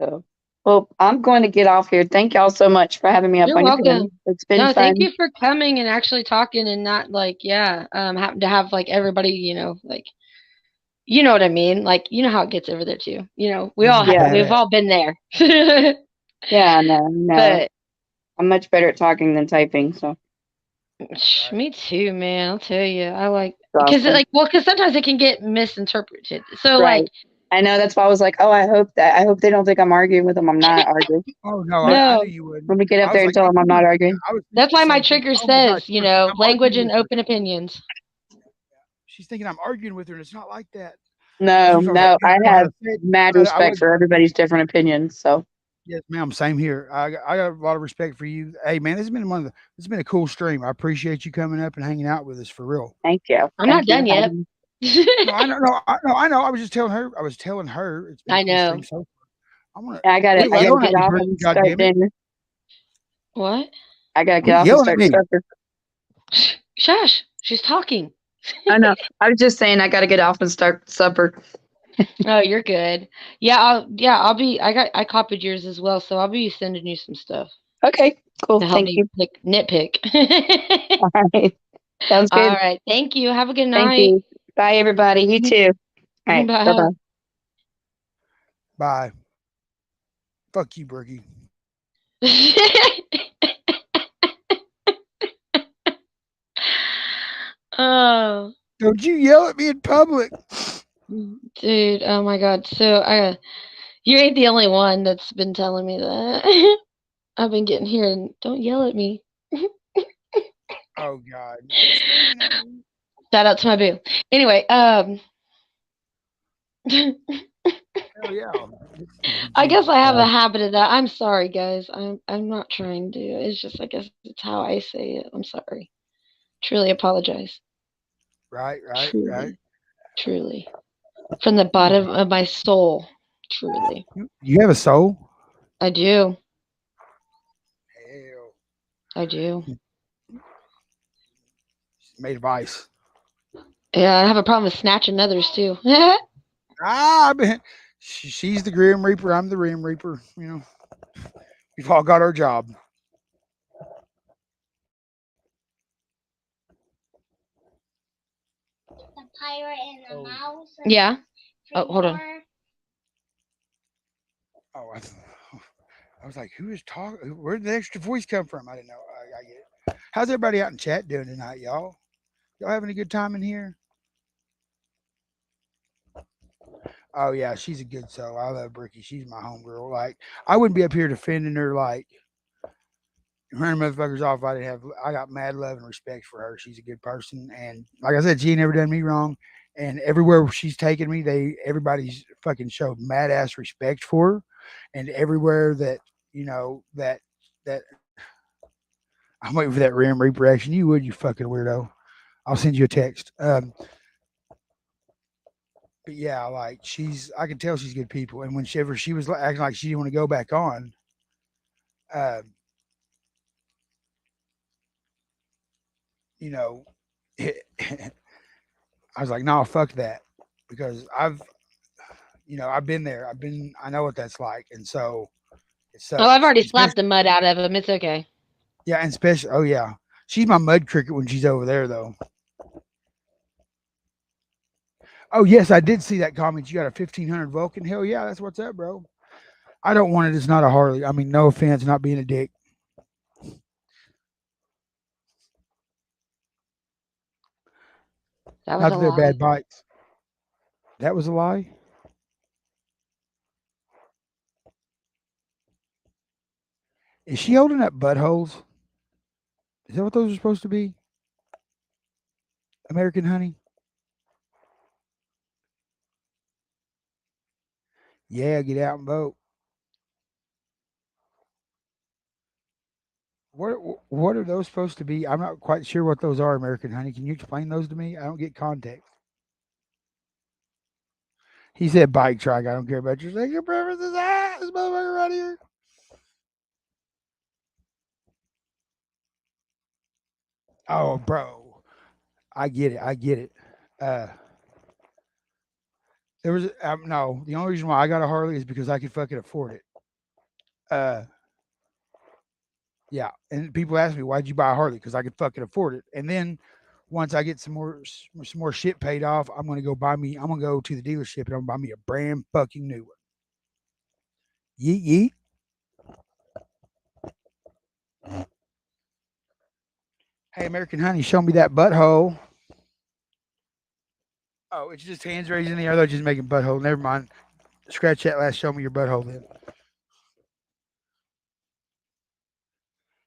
So, well, I'm going to get off here. Thank y'all so much for having me up You're on welcome. your panel. It's been fun. Thank you for coming and actually talking and not having to have like everybody, you know what I mean? Like, you know how it gets over there too. You know, we've all been there. Yeah, no. But I'm much better at talking than typing, so. Me too, man. I'll tell you. I like Awesome. because sometimes it can get misinterpreted. So right. I know, that's why I was like, oh, I hope they don't think I'm arguing with them. I'm not arguing. Oh no, No. I knew you would. Let me get up there and tell them I'm not arguing. That's why my trigger says, language and open opinions. She's thinking I'm arguing with her, and it's not like that. No, I have mad respect for everybody's different opinions. So Yes, ma'am. Same here. I got a lot of respect for you. Hey, man, this has been a cool stream. I appreciate you coming up and hanging out with us for real. Thank you. I'm not done yet. No, I know. No, I know. I was just telling her. I was telling her it's been I a cool know. stream so far. I'm gonna. I gotta Quit yelling get at me, off Brittany, and God start damn it. dinner. What? I gotta get Quit off and yelling at start me. supper. Shush. She's talking. I know. I was just saying I gotta get off and start supper. Oh, you're good. Yeah, I'll be. I copied yours as well, so I'll be sending you some stuff Okay, cool. to help Thank me you. nitpick. All right. Sounds All good. right. Thank you. Have a good Thank night. you. Bye, everybody. You too. All right. Bye Bye. bye. Bye. Fuck you, Brookie. Oh, Don't you yell at me in public. dude. Oh my God. So you ain't the only one that's been telling me that. I've been getting here and don't yell at me. Oh God. Shout out to my boo. Anyway, Hell yeah. I guess I have a habit of that. I'm sorry, guys. I'm not trying to. It's just I guess it's how I say it. I'm sorry. Truly apologize. Right. Truly. From the bottom of my soul. Truly. You have a soul? I do. Hell. I do. Made of ice. Yeah, I have a problem with snatching others too. She's the Grim Reaper. I'm the Rim Reaper. You know, we've all got our job. The pirate and the mouse. Yeah. Oh, hold on. Oh, I was like, who is talking? Where did the extra voice come from? I didn't know. I get it. How's everybody out in chat doing tonight, y'all? Y'all having a good time in here? Oh yeah, she's a good soul. I love Bricky. She's my homegirl. Like, I wouldn't be up here defending her like running motherfuckers off. I got mad love and respect for her. She's a good person, and like I said, she ain't never done me wrong. And everywhere she's taken me, everybody's fucking showed mad ass respect for her. And everywhere that that I'm waiting for that Rim Reaper action. You fucking weirdo. I'll send you a text. But yeah, like I can tell she's good people. And whenever she was acting like she didn't want to go back on, I was like, no, fuck that. Because I've been there. I know what that's like. And so Oh, I've already slapped the mud out of him. It's okay. Yeah, and especially, oh yeah. She's my mud cricket when she's over there though. Oh, yes, I did see that comment. You got a 1500 Vulcan? Hell yeah, that's what's up, bro. I don't want it. It's not a Harley. I mean, no offense, not being a dick. That was not a that they're lie. bad bikes. That was a lie? Is she holding up buttholes? Is that what those are supposed to be? American Honey? Yeah, get out and vote. What are those supposed to be? I'm not quite sure what those are, American Honey. Can you explain those to me? I don't get context. He said bike track. I don't care about your sexual preferences. This motherfucker right here. Oh, bro. I get it. There was no. The only reason why I got a Harley is because I could fucking afford it. Yeah, and people ask me why'd you buy a Harley? Because I could fucking afford it. And then once I get some more shit paid off, I'm gonna go to the dealership and I'm gonna buy me a brand fucking new one. Yeet yeet. Hey, American Honey, show me that butthole. Oh, it's just hands raised in the air. They're just making butthole. Never mind. Scratch that last. Show me your butthole then.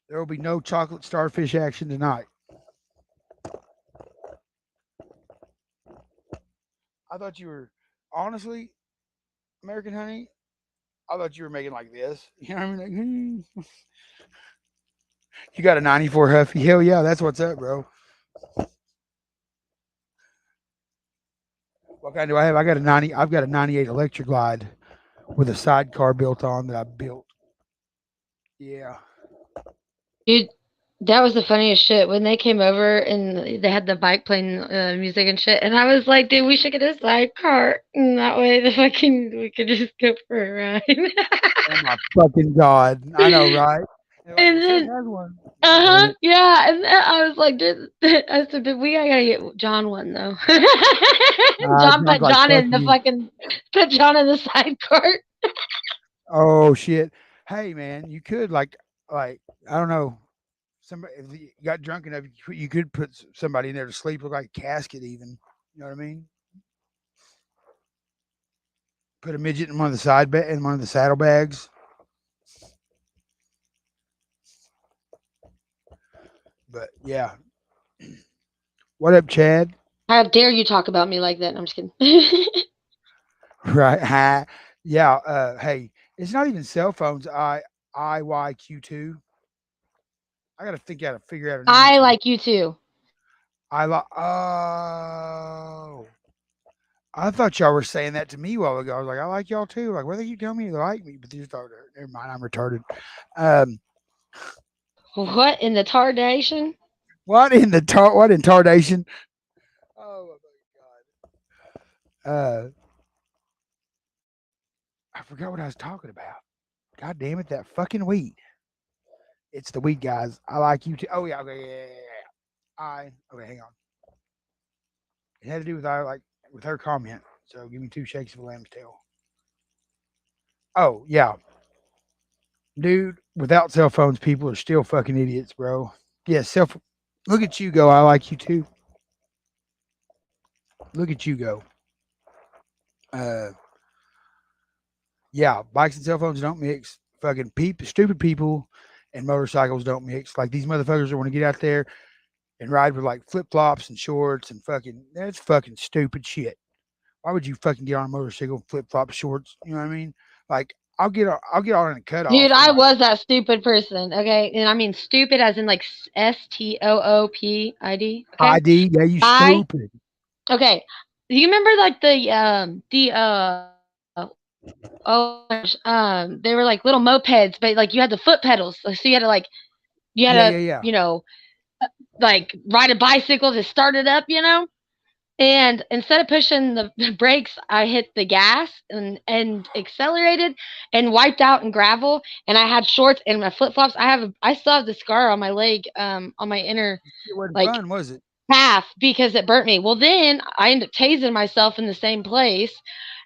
There will be no chocolate starfish action tonight. I thought you were, honestly, American Honey, I thought you were making like this. You know what I mean? Like, you got a 94 Huffy? Hell yeah, that's what's up, bro. What kind do I have? I got a 90. I've got a 98 Electra Glide with a sidecar built on that I built. Yeah. Dude, that was the funniest shit when they came over and they had the bike playing music and shit. And I was like, dude, we should get a sidecar. And that way we could just go for a ride. Oh my fucking God. I know, right? And then, yeah. And then I was like, dude, I said, we gotta get John one though. John put John in the fucking, put John in the sidecar. Oh shit. Hey man, you could like I don't know. Somebody if you got drunk enough, you could put somebody in there to sleep, look like a casket even. You know what I mean? Put a midget in one of the in one of the saddlebags. But yeah. What up, Chad? How dare you talk about me like that? I'm just kidding. Right. Hi. Yeah. Hey, it's not even cell phones. IYQ2. I gotta figure out. I like you too. I thought y'all were saying that to me a while ago. I was like, I like y'all too. Like, whether you tell me you like me, but these thought, never mind, I'm retarded. What in the tardation? What in tardation? Oh my God. I forgot what I was talking about. God damn it, that fucking weed. It's the weed, guys. I like you too. Oh yeah, okay, yeah. Okay, hang on. It had to do with her comment. So give me 2 shakes of a lamb's tail. Oh yeah. Dude, without cell phones, people are still fucking idiots, bro. Yeah, look at you go. I like you too. Look at you go. Yeah, bikes and cell phones don't mix. Fucking stupid people and motorcycles don't mix. Like these motherfuckers that want to get out there and ride with like flip flops and shorts and that's fucking stupid shit. Why would you fucking get on a motorcycle, flip flop shorts? You know what I mean? Like I'll get on in a cutoff. Dude, I was that stupid person. Okay, and I mean stupid as in like STOOPID. Okay? ID, yeah, you stupid. Okay, do you remember like they were like little mopeds, but like you had the foot pedals, so you had to you know, like ride a bicycle to start it up, you know. And instead of pushing the brakes, I hit the gas and accelerated and wiped out in gravel. And I had shorts and my flip flops. I still have the scar on my leg, on my inner fun, was it? Calf because it burnt me. Well, then I ended up tasing myself in the same place,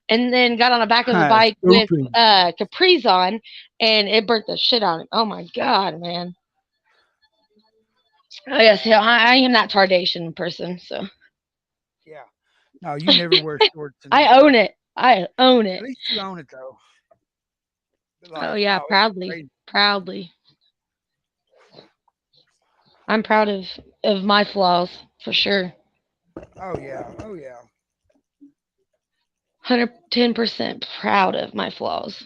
and then got on the back of the bike with capris on, and it burnt the shit out of me. Oh my God, man. Oh yes, yeah, I am that tardation person, so. Yeah. No, you never wear shorts. I own it. I own it. At least you own it though. Oh yeah, proudly. I'm proud of my flaws for sure. Oh yeah. 110% proud of my flaws.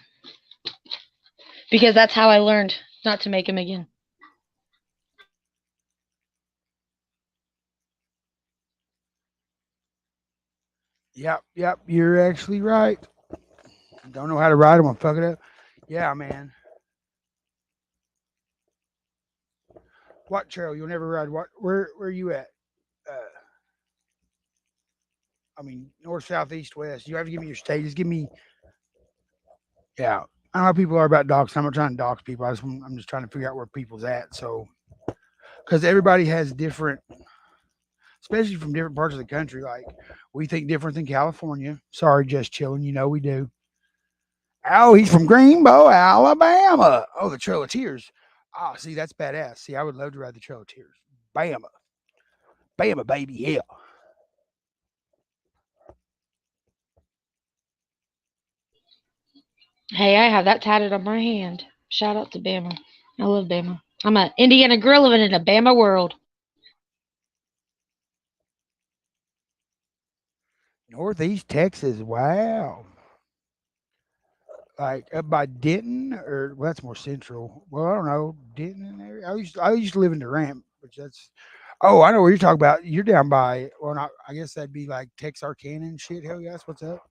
Because that's how I learned not to make them again. Yep. You're actually right. Don't know how to ride them. I'll fuck it up. Yeah, man. What trail? You'll never ride. Where are you at? I mean, north, south, east, west. You have to give me your state. Just give me. Yeah, I know how people are about dogs. I'm not trying to dox people. I'm just trying to figure out where people's at. So, because everybody has different, especially from different parts of the country. Like we think different than California. Sorry, just chilling. You know we do. Oh, he's from Greenbow, Alabama. Oh, the Trail of Tears. Ah, see, that's badass. See, I would love to ride the Trail of Tears. Bama, baby, yeah. Hey, I have that tatted on my hand. Shout out to Bama. I love Bama. I'm an Indiana girl living in a Bama world. Northeast Texas. Wow. like up by Denton, or well, that's more central. Well, I don't know Denton area. I used to live in Durant, which that's. Oh, I know where you're talking about. You're down by. Well, not. I guess that'd be like Texarkana and shit. Hell yeah, that's what's up.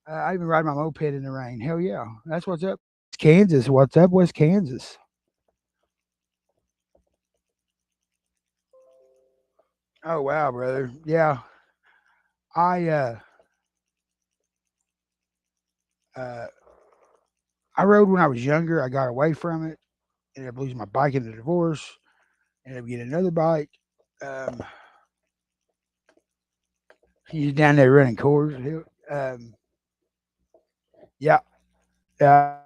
I even ride my moped in the rain. Hell yeah, that's what's up. Kansas, what's up, West Kansas? Oh wow, brother. Yeah, I uh, I rode when I was younger. I got away from it. Ended up losing my bike in the divorce. Ended up getting another bike. Um, he's down there running cores. Yeah, by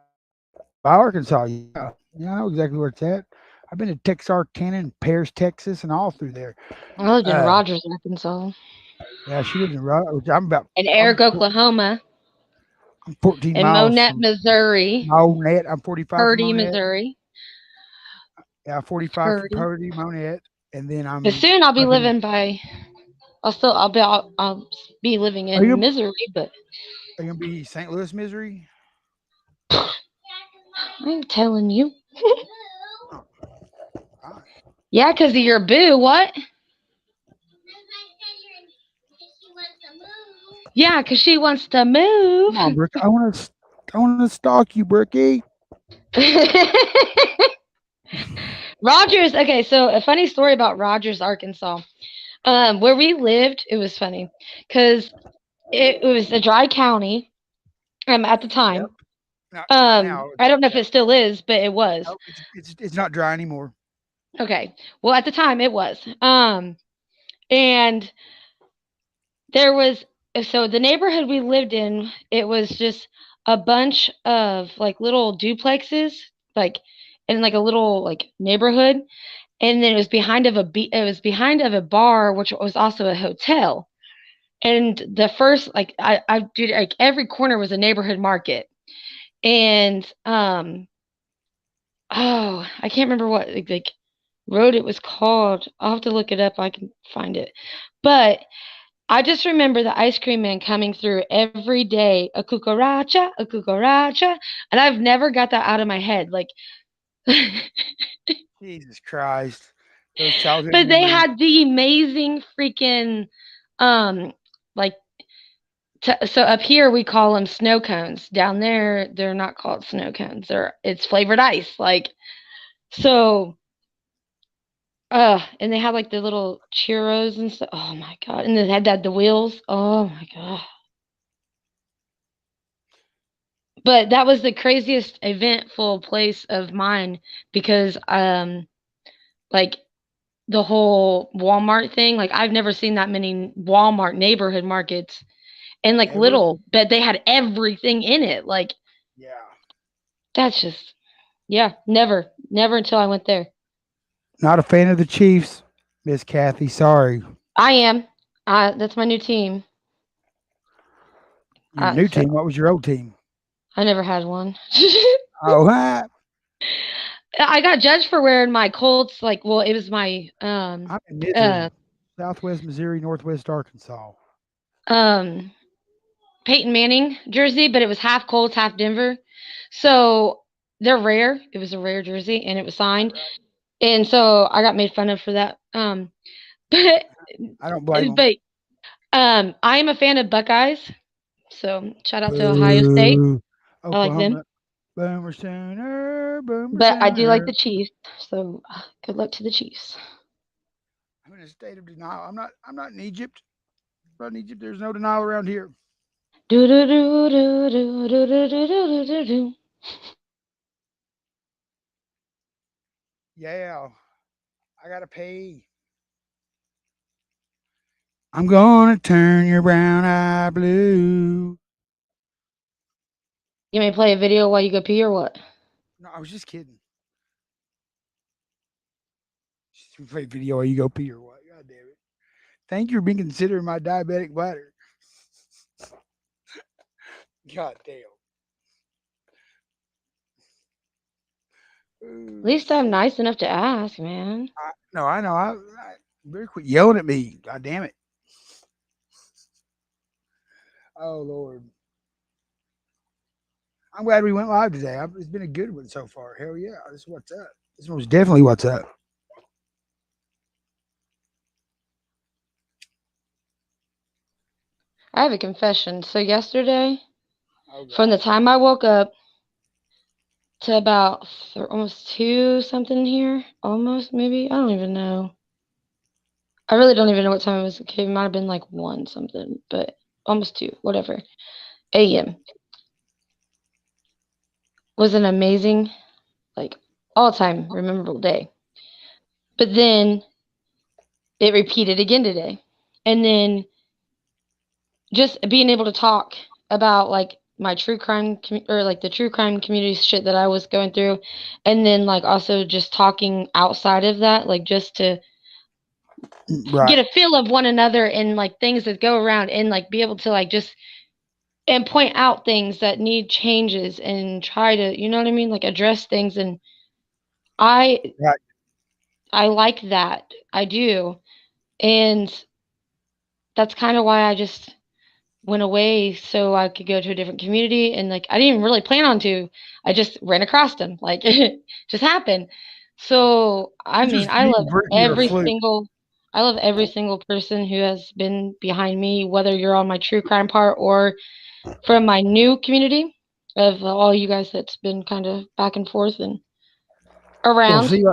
Arkansas. Yeah, I know exactly where it's at. I've been to Texarkana and Paris, Texas, and all through there. I lived in Rogers, Arkansas. Yeah, she lives in Rogers. I'm about. And Eric, Oklahoma. I'm 14 and miles. Monette, Missouri. Monette. I'm 45 Purdy, from Monette. Missouri. Yeah, 45 from Purdy, Monette, and then I'm. But soon I'll be living by. I'll be living in Missouri, but. Are you gonna be St. Louis, Missouri? I'm telling you. Yeah, because of your boo. What? Yeah, because she wants to move. Come on, Brick. I want to stalk you, Brookie. Rogers. Okay, so a funny story about Rogers, Arkansas. Where we lived, it was funny because it was a dry county. At the time. Yep. I don't know if it still is, but it was. No, it's not dry anymore. Okay. Well, at the time it was. And there was, so the neighborhood we lived in, it was just a bunch of like little duplexes, like in like a little like neighborhood, and then it was behind of a bar, which was also a hotel. And the first, like I did, like every corner was a neighborhood market, and I can't remember what like road it was called. I'll have to look it up. I can find it, but I just remember the ice cream man coming through every day, a cucaracha, and I've never got that out of my head. Like, Jesus Christ, those childhood but they memories. had the amazing freaking, like, so up here we call them snow cones. Down there, they're not called snow cones. It's flavored ice. Like, so. And they had like the little churros and stuff. Oh my god! And they had the wheels. Oh my god! But that was the craziest eventful place of mine because like the whole Walmart thing. Like I've never seen that many Walmart neighborhood markets, and like little, but they had everything in it. Like, yeah, that's just never until I went there. Not a fan of the Chiefs, Miss Kathy. Sorry. I am. That's my new team. Your new team? What was your old team? I never had one. Oh, hi. I got judged for wearing my Colts. Like, well, it was my I'm in Missouri, Southwest Missouri, Northwest Arkansas. Peyton Manning jersey, but it was half Colts, half Denver. So they're rare. It was a rare jersey, and it was signed. And so I got made fun of for that. But I don't blame them. But I am a fan of Buckeyes. So shout out to Ohio State. I like them. Boomer Sooner, but I do like the Chiefs. So good luck to the Chiefs. I'm in a state of denial. I'm not in Egypt. I'm not in Egypt. There's no denial around here. Do do do do do do do do do do. Yeah, I gotta pay. I'm gonna turn your brown eye blue. You may play a video while you go pee or what? No, I was just kidding. Just play a video while you go pee or what? God damn it. Thank you for being considered my diabetic bladder. God damn. At least I'm nice enough to ask, man. No, I know. I better quit yelling at me. God damn it. Oh, Lord. I'm glad we went live today. It's been a good one so far. Hell yeah. This is what's up. This was definitely what's up. I have a confession. So yesterday, from the time I woke up to about almost 2 something here, almost maybe, I don't even know. I really don't even know what time it was. It might have been like 1 something, but almost 2, whatever. a.m. was an amazing, like, all-time rememberable day. But then it repeated again today. And then just being able to talk about like my true crime or like the true crime community shit that I was going through, and then like also just talking outside of that, like just to get a feel of one another and like things that go around, and like be able to like just and point out things that need changes and try to, you know what I mean, like address things. And I like that. I do. And that's kind of why I just went away, so I could go to a different community. And like I didn't even really plan on to. I just ran across them. Like it just happened. So I mean, I love every single person who has been behind me, whether you're on my true crime part or from my new community of all you guys that's been kind of back and forth and around. Well, see,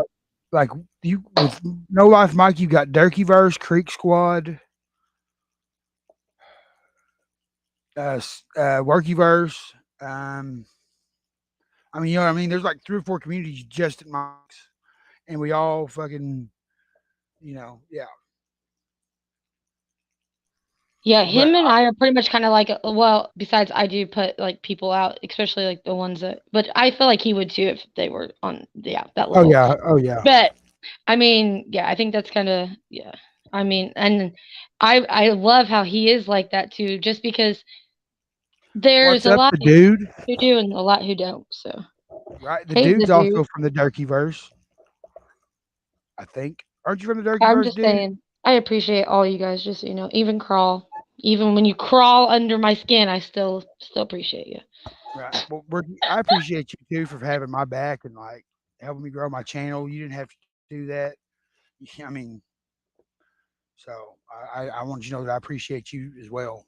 like you with No Life Mike, you got Durkeyverse, Creek Squad, Workyverse. I mean, you know what I mean? There's like 3 or 4 communities just at Mike's, and we all fucking, you know, yeah. Yeah, him and I are pretty much kind of like, well, besides I do put like people out, especially like the ones that, but I feel like he would too if they were on, that level. Oh yeah. But I mean, yeah, I think that's kind of, yeah. I mean, and I love how he is like that too, just because there's a lot dude who do and a lot who don't. So right, the dude's also from the Durkeyverse, I think. Aren't you from the Durkeyverse? I'm just saying, I appreciate all you guys. Just, you know, even when you crawl under my skin, I still appreciate you. Right. Well, I appreciate you too for having my back and like helping me grow my channel. You didn't have to do that. I mean, so I want you to know that I appreciate you as well.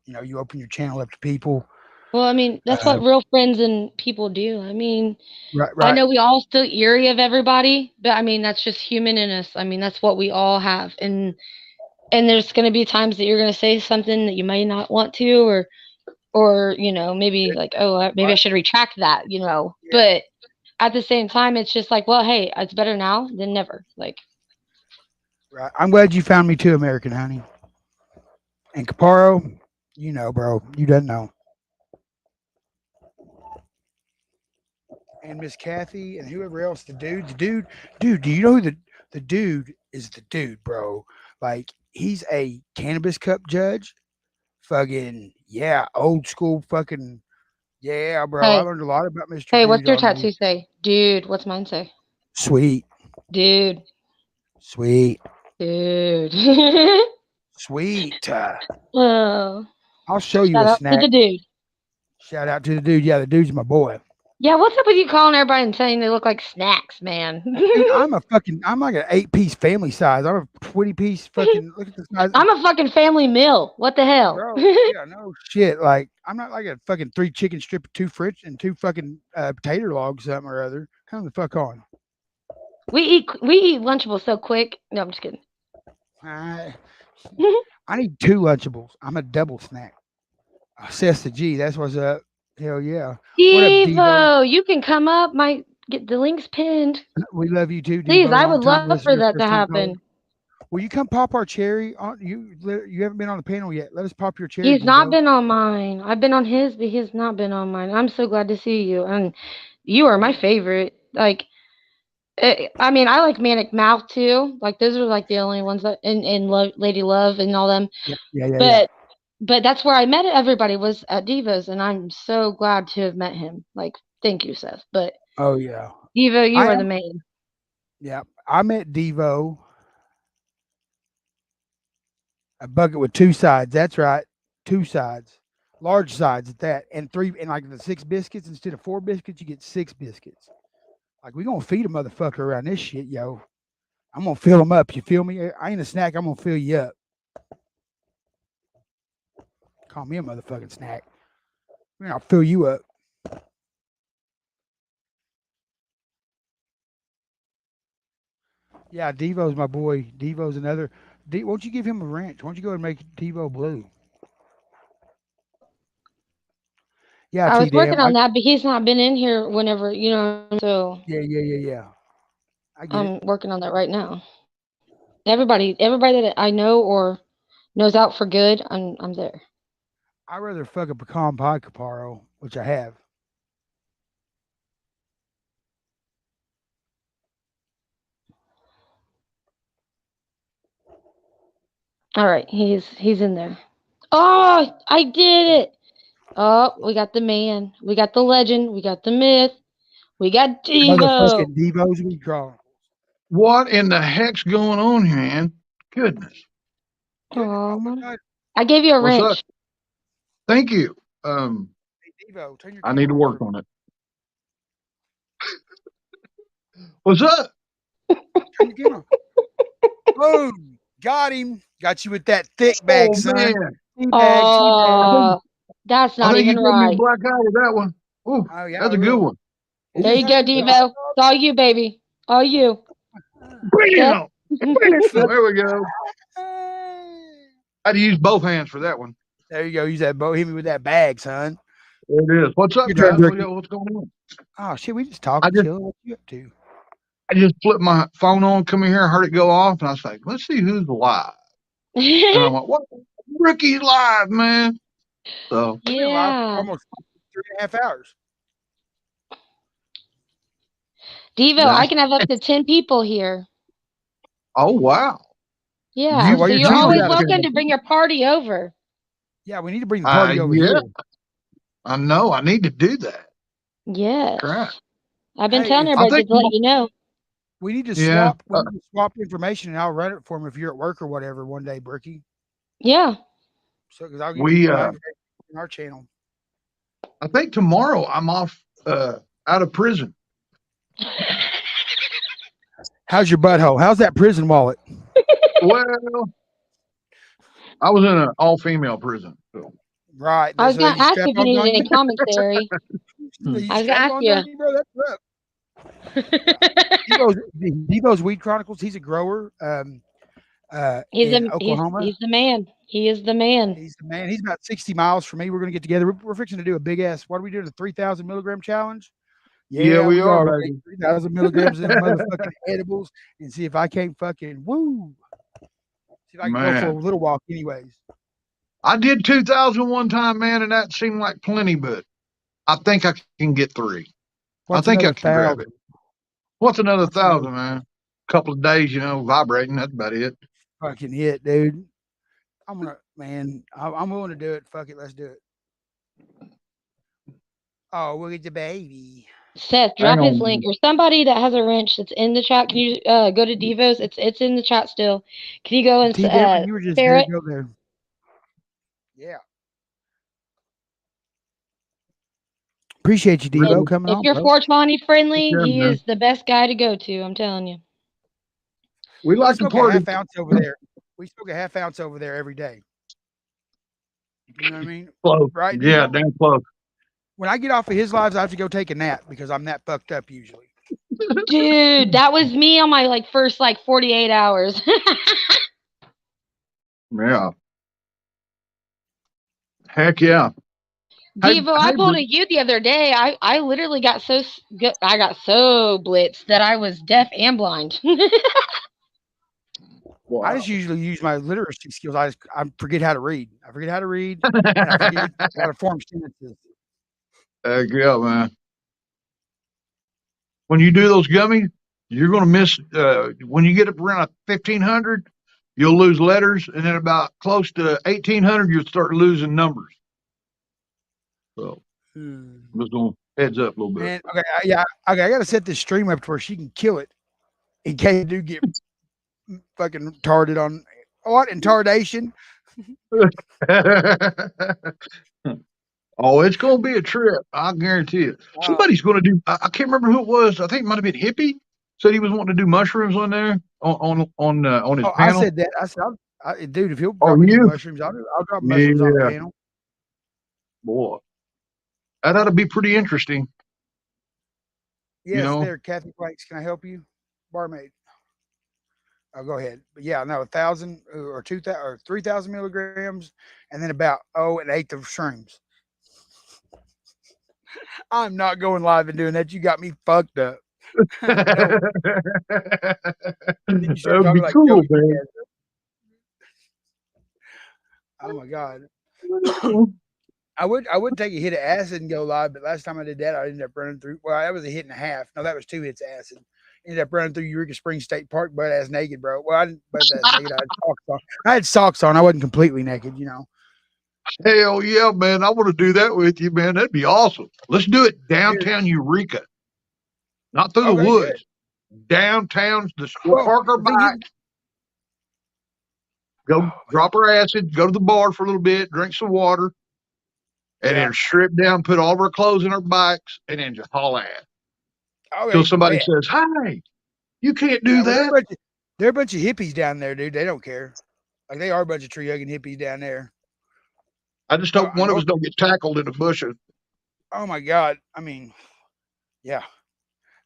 You know, you open your channel up to people. Well, I mean, that's what real friends and people do. I mean, right. I know we all still eerie of everybody, but I mean, that's just human in us. I mean, that's what we all have. And there's going to be times that you're going to say something that you might not want to, or, you know, maybe like, oh, maybe I should retract that, you know, but at the same time, it's just like, well, hey, it's better now than never. Like, right. I'm glad you found me too, American Honey. And Caparo, you know, bro, you don't know. And Miss Kathy and whoever else, the dude, do you know who the dude is? The dude, bro. Like, he's a cannabis cup judge. Fucking, yeah, old school fucking, yeah, bro. Hey. I learned a lot about Mr. Hey, Dude what's your tattoo say? Dude, what's mine say? Sweet. Dude. Sweet. Dude. Sweet. Oh. I'll show you Shout a out snack. to the dude. Shout out to the dude. Yeah, the dude's my boy. Yeah, what's up with you calling everybody and saying they look like snacks, man? Dude, I'm like an 8-piece family size. I'm a 20-piece fucking, look at the size. I'm a fucking family meal. What the hell? Bro, yeah, no shit. Like, I'm not like a fucking 3 chicken strip, 2 French, and 2 fucking potato logs, something or other. Come the fuck on. We eat Lunchables so quick. No, I'm just kidding. I need 2 Lunchables. I'm a double snack. Says the G. That's what's up. Hell yeah. Devo, you can come up. Might get the links pinned. We love you too, Devo. Please, I would love for that to happen. Will you come pop our cherry? You haven't been on the panel yet. Let us pop your cherry. He's not been on mine. I've been on his, but he's not been on mine. I'm so glad to see you. And you are my favorite. Like, I mean, I like Manic Mouth too. Like, those are like the only ones that, and Lady Love and all them. Yeah. But that's where I met everybody, was at Devo's, and I'm so glad to have met him. Like, thank you, Seth. But oh yeah, Devo, you are the man. Yeah, I met Devo. A bucket with 2 sides. That's right, 2 sides. large sides at that, and like the 6 biscuits instead of 4 biscuits, you get 6 biscuits. Like we gonna feed a motherfucker around this shit, yo. I'm gonna fill them up. You feel me? I ain't a snack. I'm gonna fill you up. Call me a motherfucking snack. I'll fill you up. Yeah, Devo's my boy. Devo's another. Won't you give him a wrench? Why don't you go and make Devo blue? Yeah, I was working on that, but he's not been in here whenever, so. Yeah. I'm working on that right now. Everybody that I know or knows out for good, I'm there. I'd rather fuck a pecan pie Caparo, which I have. All right, he's in there. Oh, I did it. Oh, we got the man. We got the legend. We got the myth. We got Devo. Motherfucking Devo's Weed Chronicles. What in the heck's going on here, man? Goodness. Oh, I gave you a What's wrench. up? Thank you. Hey, Devo, turn your I need to work on it. What's up? Turn your camera. Boom. Got him. Got you with that thick bag, son. Man. Oh, that's not even right. Black eye with that one. Ooh, that's a good one. There you go, Devo. It's all you, baby. All you. Bam! There we go. I had to use both hands for that one. There you go. Use that bow. Hit me with that bag, son. There it is. What's up, guys? What's going on? Oh, shit. We just talking. What you up to? I just flipped my phone on, come in here, heard it go off, and I was like, let's see who's live. And I went, what? Rickie's live, man. So yeah. Almost 3.5 hours. Devo, I can have up to 10 people here. Oh, wow. Yeah, so you're always welcome to bring your party over. Yeah, we need to bring the party over here. I know. I need to do that. Yes. Correct. I've been telling everybody to let you know. We need to swap. We need to swap information, and I'll run it for him if you're at work or whatever one day, Bricky. Yeah. So, because I'll give you in our channel. I think tomorrow I'm off out of prison. How's your butthole? How's that prison wallet? Well, I was in an all-female prison. So. Right. I was going to ask if you needed any commentary. I was going to ask you. Bro, that's rough. Devo's Weed Chronicles. He's a grower. He's in Oklahoma. He's the man. He is the man. He's the man. He's about 60 miles from me. We're going to get together. We're fixing to do a big ass. What are we doing? A 3,000 milligram challenge? Yeah, we are. 3,000 milligrams in motherfucking edibles, and see if I can't fucking woo. See if I can go for a little walk, anyways. I did 2,000 one time, man, and that seemed like plenty, but I think I can get 3. I think I can grab it. What's another 1,000, man? A couple of days, vibrating. That's about it. Fucking hit, dude. I'm willing to do it. Fuck it, let's do it. Oh, we'll get the baby. Seth, drop his link, or somebody that has a wrench that's in the chat. Can you go to Devo's? It's in the chat still. Can you go and you were just there, go there. Yeah. Appreciate you, Devo, coming on. If you're 420 friendly, he is the best guy to go to. I'm telling you. We like to party. Half ounce over there. We smoke a half ounce over there every day. You know what I mean? Close. Right? Yeah, damn close. When I get off of his lives, I have to go take a nap because I'm that fucked up usually. Dude, that was me on my first 48 hours. Yeah. Heck yeah. Devo, I pulled a you the other day. I literally got so good. I got so blitzed that I was deaf and blind. Wow. I just usually use my literacy skills. I forget how to read. I forget how to read. And I forget how to form sentences. Yeah, man. When you do those gummies, you're going to miss. When you get up around 1,500, you'll lose letters, and then about close to 1,800, you'll start losing numbers. So, just going heads up a little bit. Man, okay, I got to set this stream up to where she can kill it in case I do get fucking retarded on what? Intardation? Oh, it's going to be a trip. I guarantee it. Somebody's going to do. I can't remember who it was. I think it might have been Hippie. Said he was wanting to do mushrooms on there on his Oh, panel. I said that. I said, dude, if he'll Oh, drop me some you? mushrooms, I'll drop mushrooms on the Yeah, panel. boy, that ought to be pretty interesting. Yes, know? there, Kathy Flakes. Can I help you, barmaid? Oh, go ahead. But yeah, no, 1,000 or 2,000 or 3,000 milligrams, and then about an eighth of shrooms. I'm not going live and doing that. You got me fucked up. No. Then you start That'd be talking like cool, Joey man. Diaz. Oh my god. I would take a hit of acid and go live, but last time I did that, I ended up running through. Well, that was a hit and a half. No, that was 2 hits of acid. Ended up running through Eureka Springs State Park, butt ass naked, bro. Well, I didn't butt ass naked. I had socks on. I had socks on. I wasn't completely naked, you know. Hell yeah, man! I want to do that with you, man. That'd be awesome. Let's do it downtown Eureka, not through the woods. Downtown, we'll park our bike, go drop our acid, go to the bar for a little bit, drink some water, and then strip down, put all of our clothes in our bikes, and then just haul ass. Till somebody says, "Hi, you can't do that." There are a bunch of hippies down there, dude. They don't care. Like they are a bunch of tree hugging hippies down there. I just hope one of us don't get tackled in the bushes. Oh my god! I mean, yeah,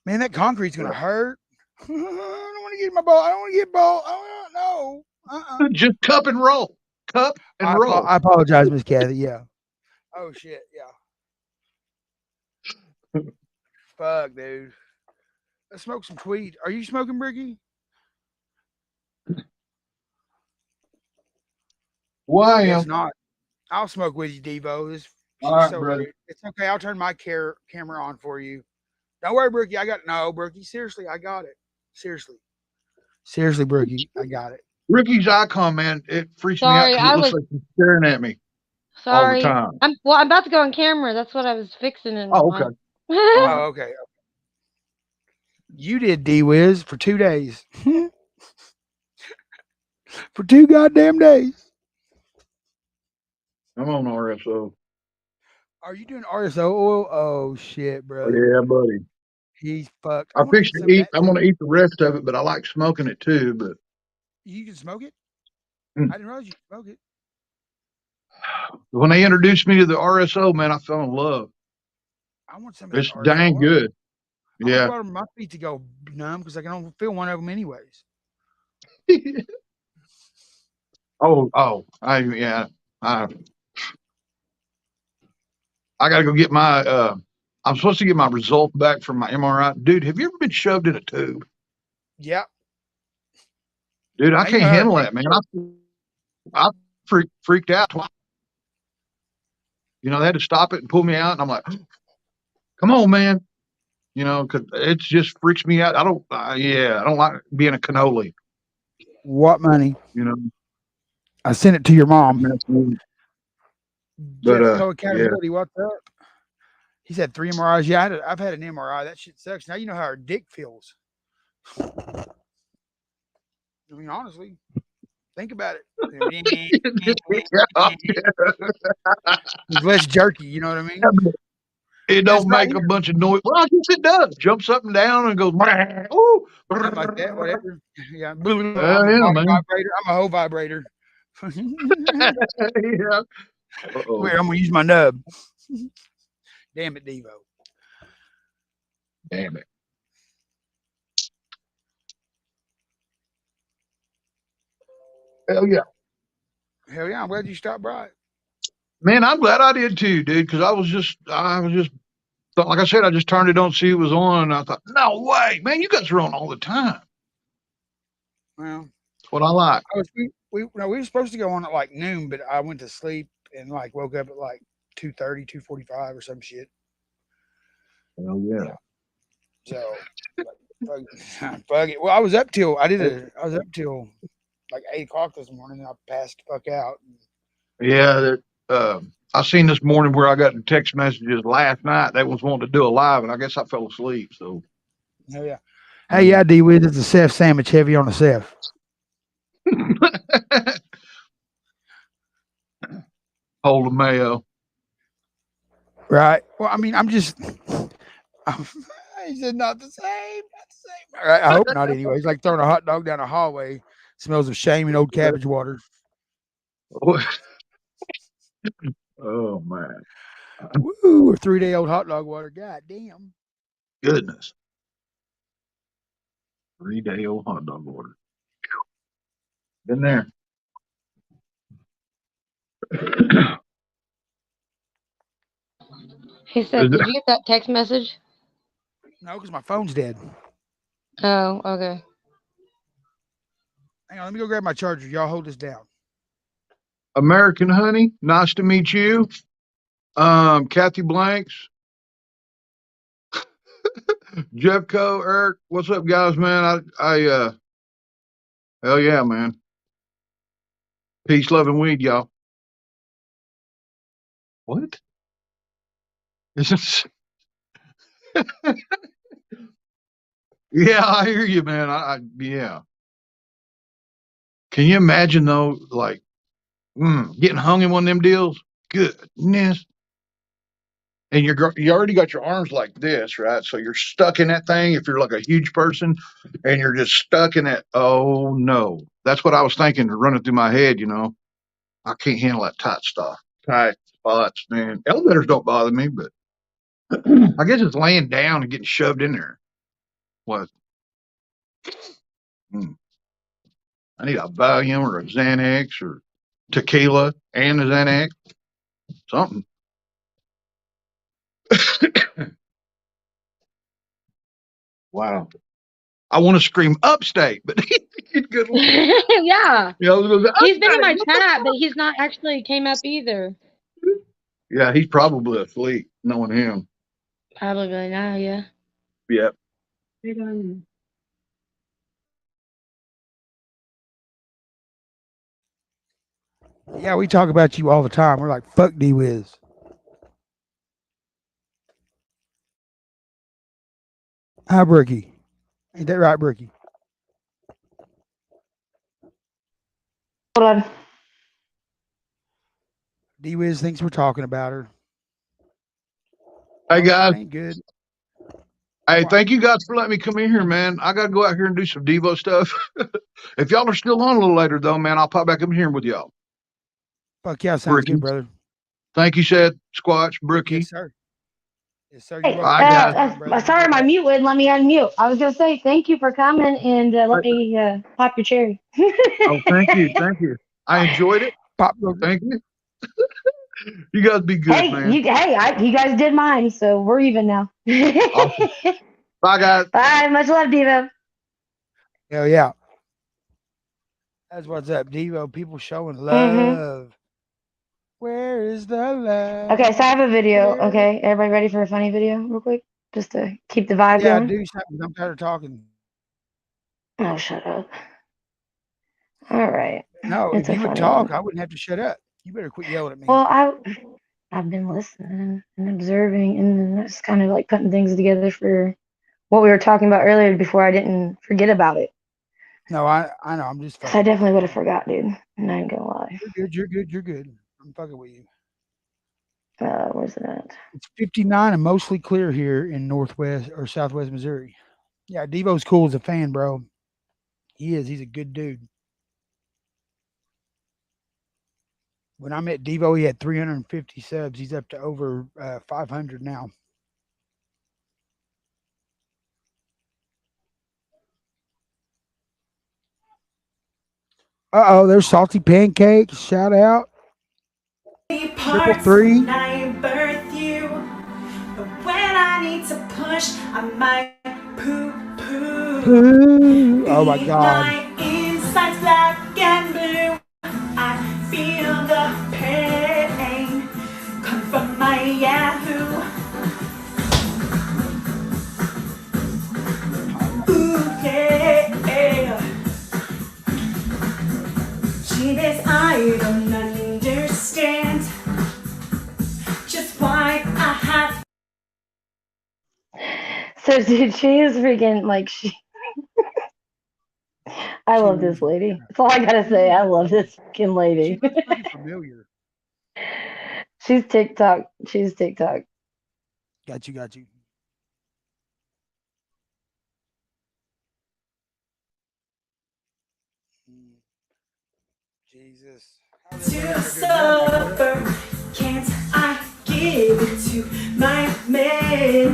man, that concrete's gonna hurt. I don't want to get my ball. I don't want to get ball. No. Just cup and roll. Cup and roll. I apologize, Miss Kathy. Yeah. Oh shit. Yeah. Fuck, dude. Let's smoke some tweed. Are you smoking, Bricky? Why It's am not. I'll smoke with you, Devo. All right, brother. It's okay. I'll turn my camera on for you. Don't worry, Brookie. Brookie. Seriously, I got it. Seriously, Brookie, I got it. Ricky's icon, man, it freaks me out because it looks like he's staring at me all the time. I'm about to go on camera. That's what I was fixing. Oh, okay. Oh, okay. You did, D-Wiz, for 2 days. For 2 goddamn days. I'm on RSO. Are you doing RSO oil? Oh shit, bro. Yeah, buddy. He's fucked. I fixed to eat. I'm gonna eat the rest of it, but I like smoking it too. But you can smoke it? I didn't realize you could smoke it. When they introduced me to the RSO, man, I fell in love. I want some of It's that dang RSO. good. I want my feet to go numb because I can only feel one of them anyways. I got to go get my. I'm supposed to get my result back from my MRI. Dude, have you ever been shoved in a tube? Yeah. Dude, I can't handle that, man. I freaked out twice. You know, they had to stop it and pull me out, and I'm like, "Come on, man!" You know, because it just freaks me out. I don't like being a cannoli. What money? You know, I sent it to your mom. But accountability. What's up? He's had 3 MRIs. Yeah, I've had an MRI. That shit sucks. Now you know how our dick feels. I mean, honestly, think about it. It's less jerky. You know what I mean? It don't make a bunch of noise. Well, I guess it does. Jumps up and down and goes. Ooh. Something like that. Whatever. Yeah. I'm a whole vibrator. Yeah. Wait, I'm gonna use my nub. Damn it, Devo. Damn it. Hell yeah. Hell yeah. I'm glad you stopped by. Man, I'm glad I did too, dude, because I was just like I said, I just turned it on, see it was on, and I thought, no way, man, you guys are on all the time. Well, that's what I like. We were supposed to go on at like noon, but I went to sleep and like woke up at like 2:30, 2:45 or some shit. Hell yeah. So fuck it. Well, I was up till like 8 o'clock this morning, and I passed the fuck out. Yeah, I seen this morning where I got the text messages last night. They was wanting to do a live, and I guess I fell asleep. So, hell yeah. Hey, yeah, D-Wiz, it's a Seth sandwich, heavy on the Seth. Hold the mayo. Right. Well, I mean, he said not the same. Not the same. All right, I hope not. Anyway, it's like throwing a hot dog down a hallway. Smells of shame and old cabbage water. Oh man. Woo! A 3-day-old hot dog water. God damn. Goodness. 3-day-old hot dog water. Been there. He said, "Did you get that text message?" No, because my phone's dead. Oh, okay. Hang on, let me go grab my charger. Y'all hold this down. American Honey, nice to meet you. Kathy Blanks, Jeffco, Eric, what's up, guys, man? Hell yeah, man. Peace, love, and weed, y'all. What? Yeah, I hear you, man. Yeah. Can you imagine though, like, getting hung in one of them deals? Goodness. And you already got your arms like this, right? So you're stuck in that thing. If you're like a huge person, and you're just stuck in it. Oh no, that's what I was thinking, running through my head. I can't handle that tight stuff, tight spots, man. Elevators don't bother me, but I guess it's laying down and getting shoved in there. What? I need a Valium or a Xanax or tequila and a Xanax, something. Wow. I want to scream upstate, but good. Yeah. He's He's been in my chat, but he's not actually came up either. Yeah, he's probably asleep, knowing him. Probably now, yeah. Yep. Yeah, we talk about you all the time. We're like, fuck D-Wiz. Hi, Brookie. Ain't that right, Brookie? Hold on. D-Wiz thinks we're talking about her. Hey, guys. Ain't good. Hey, thank you guys for letting me come in here, man. I got to go out here and do some Devo stuff. If y'all are still on a little later, though, man, I'll pop back up here with y'all. Fuck yeah, sounds good, brother. Thank you, Seth, Squatch, Brookie. Yes, sir. Yes, sir. Hey, sorry, my mute wouldn't let me unmute. I was gonna say thank you for coming and let me pop your cherry. Oh, thank you, thank you. I enjoyed it. Pop, thank you. You guys be good, Hey, man. you guys did mine, so we're even now. Awesome. Bye, guys. Bye. Much love, Devo. Hell yeah. That's what's up, Devo. People showing love. Where is the love? Okay, so I have a video. Okay, everybody ready for a funny video, real quick, just to keep the vibe Yeah, going? do something. I'm tired of talking. Oh, shut up. All right. No, It's if a you would funny talk, one. I wouldn't have to shut up. You better quit yelling at me. Well, I've been listening and observing, and that's kind of like putting things together for what we were talking about earlier before I didn't forget about it. No, I know. I'm just. 'Cause I definitely would have forgot, dude. I'm not even gonna lie. You're good. You're good. You're good. I'm fucking with you. Where's it at? It's 59 and mostly clear here in northwest or southwest Missouri. Yeah, Devo's cool as a fan, bro. He is. He's a good dude. When I met Devo, he had 350 subs. He's up to over 500 now. Uh-oh, there's Salty Pancakes. Shout out. 333. I birth you, but when I need to push, I might poo. Oh my God. My insides black and blue. I feel the pain come from my Yahoo. Ooh, yeah. Genius, I don't understand just why I have. So, dude, she is freaking like I love this lady. That's all I gotta say. I love this fucking lady. Familiar. She's TikTok. She's TikTok. Got you. Jesus. To suffer, can't I give it to my man?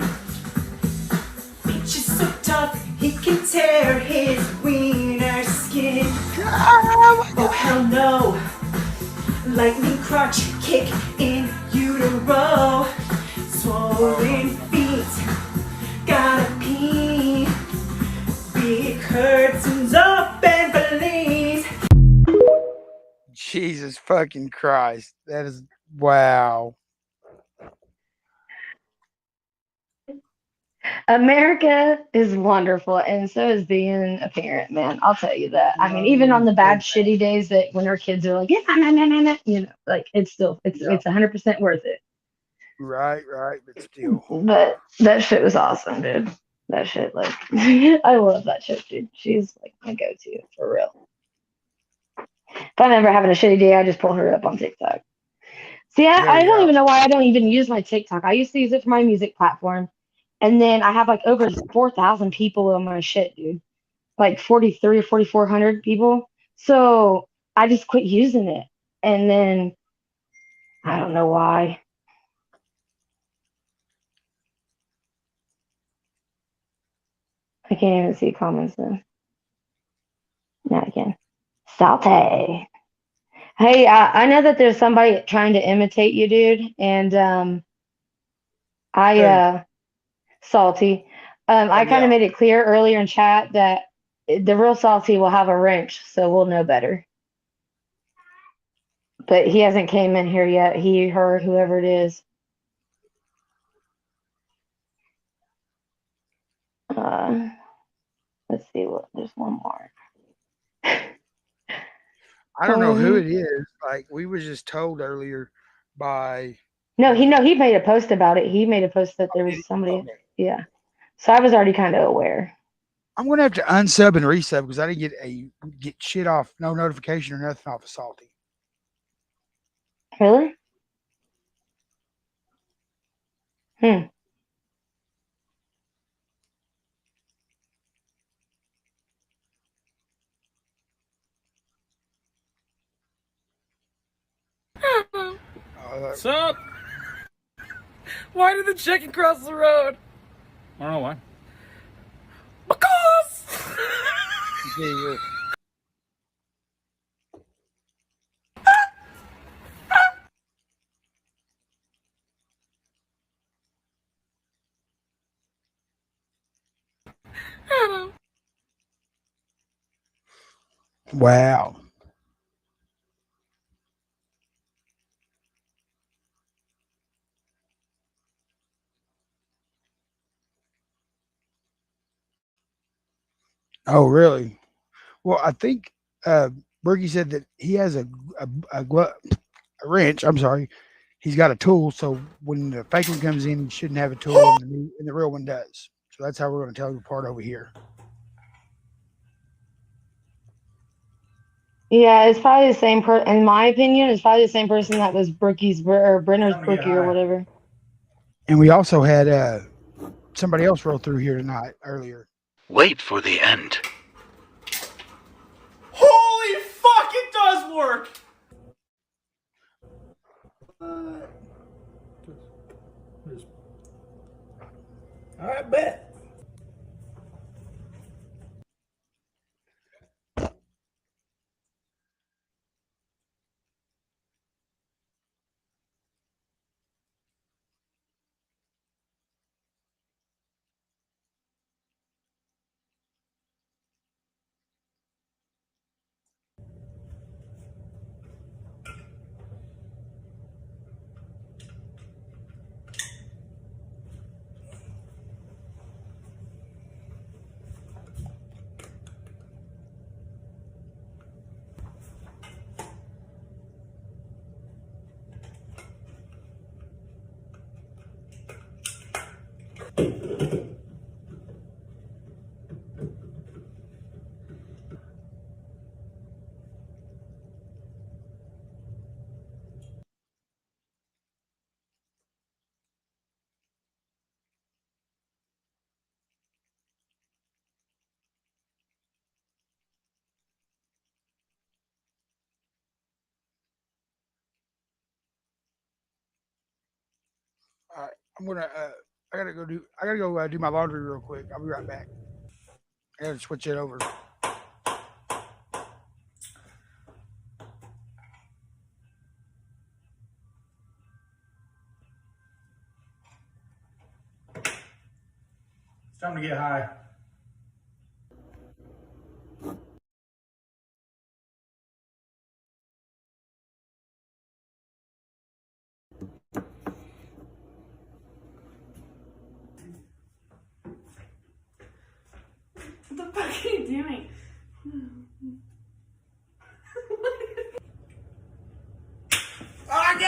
Beach is so tough, he can tear his wiener skin. Oh hell no, lightning crotch kick in utero. Swollen feet, gotta pee. Big curtains up and bleed. Jesus fucking Christ. That is wow. America is wonderful, and so is being a parent, man. I'll tell you that. I mean, even on the bad, shitty days that when our kids are like, yeah, nah, you know, like it's 100% worth it. Right, but still. But that shit was awesome, dude. That shit, like, I love that shit, dude. She's like my go-to for real. If I'm ever having a shitty day, I just pull her up on TikTok. See, I don't even know why I don't even use my TikTok. I used to use it for my music platform. And then I have like over 4,000 people on my shit, dude. Like 43 or 4,400 people. So I just quit using it. And then I don't know why. I can't even see comments though. Now I can. Saute. Hey, I know that there's somebody trying to imitate you, dude. And Salty. I kind of made it clear earlier in chat that the real Salty will have a wrench, so we'll know better. But he hasn't came in here yet. He, her, whoever it is. Let's see what. There's one more. I don't know who it is. Like we was just told earlier by. No, he made a post about it. He made a post that there was somebody. Okay. Yeah. So I was already kind of aware. I'm gonna have to unsub and resub because I didn't get shit off, no notification or nothing off of Salty. Really? What's up? Why did the chicken cross the road? I don't know why. Because! Jesus. Wow. Oh, really? Well, I think Berkey said that he has a wrench. I'm sorry. He's got a tool, so when the fake one comes in, he shouldn't have a tool, and the real one does. So that's how we're going to tell you apart over here. Yeah, it's probably the same in my opinion, it's probably the same person that was Brookie's or Brenner's Brookie or whatever. And we also had somebody else roll through here tonight earlier. Wait for the end. Holy fuck, it does work! I bet. I'm gonna. I gotta go do my laundry real quick. I'll be right back. I gotta switch it over. It's time to get high. What the fuck are you doing? I got it!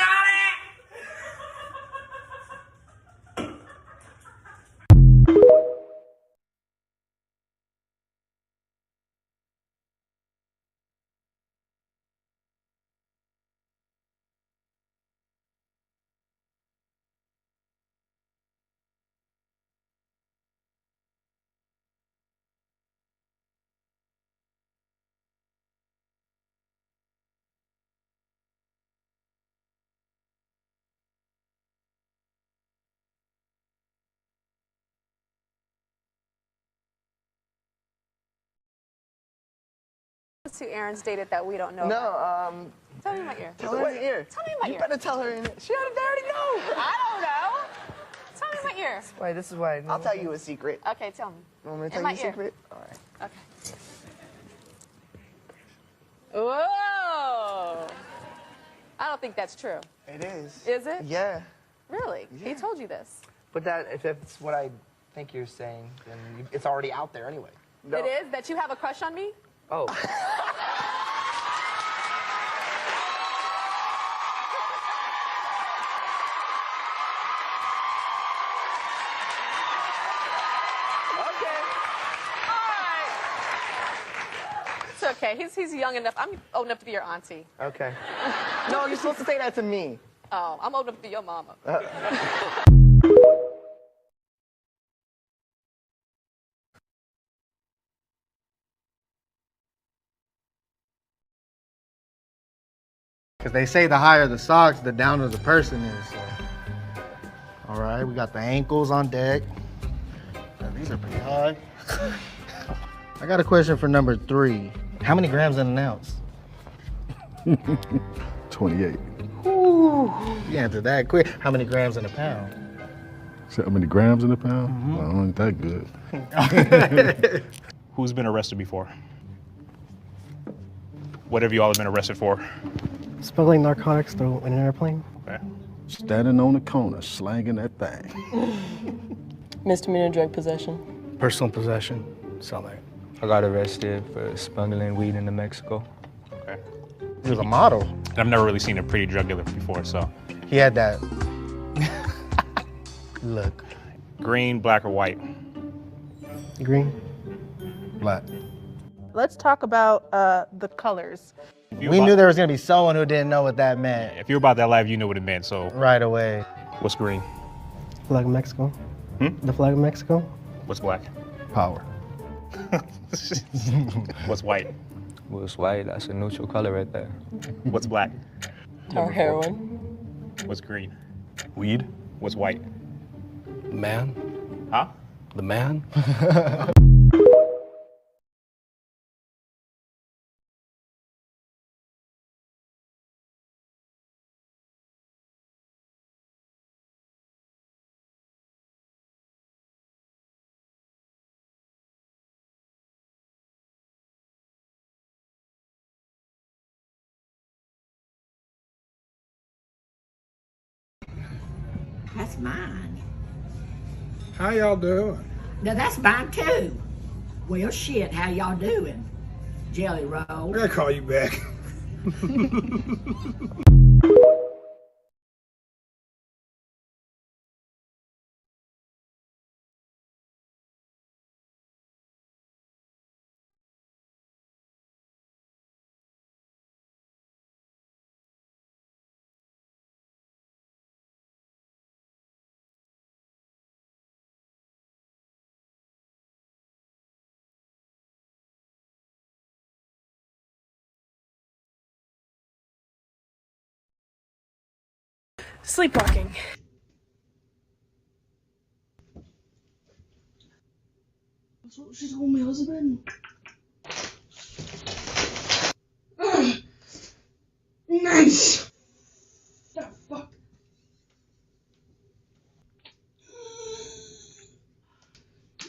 Two Aaron's dated that we don't know. No, about. Tell me in my ear. Tell her in the ear. Tell me in my You ear. better tell her in it. She already know. I don't know. Tell me in my ear. Wait, this is why I'll tell you a secret. Okay, tell me. You want me to In tell my you a ear. secret? All right. Okay. Whoa. I don't think that's true. It is. Is it? Yeah. Really? Yeah. He told you this. But if that's what I think you're saying, then it's already out there anyway. No. It is? That you have a crush on me? Oh. It's okay. He's young enough. I'm old enough to be your auntie. Okay. No, you're supposed to say that to me. Oh, I'm old enough to be your mama. Because they say the higher the socks, the downer the person is. So. All right, we got the ankles on deck. Now, these are pretty high. I got a question for number 3. How many grams in an ounce? 28. Ooh, you answered that quick. How many grams in a pound? So how many grams in a pound? Well, ain't that good. Who's been arrested before? What have you all been arrested for? Smuggling narcotics through an airplane. Okay. Standing on the corner, slanging that thing. Misdemeanor drug possession. Personal possession. Something. I got arrested for smuggling weed into Mexico. Okay. He was a model. I've never really seen a pretty drug dealer before, so. He had that look. Green, black, or white? Green. Black. Let's talk about the colors. We knew there was gonna be someone who didn't know what that meant. If you're about that life, you know what it meant, so. Right away. What's green? Flag of Mexico. Hmm? The flag of Mexico. What's black? Power. What's white? What's white? That's a neutral color right there. What's black? Tar heroin. What's green? Weed. What's white? Man. Huh? The man. That's mine. How y'all doing? Now that's mine too. Well, shit, how y'all doing? Jelly roll. I gotta call you back. Sleepwalking. That's what she told my husband. Nice! The fuck?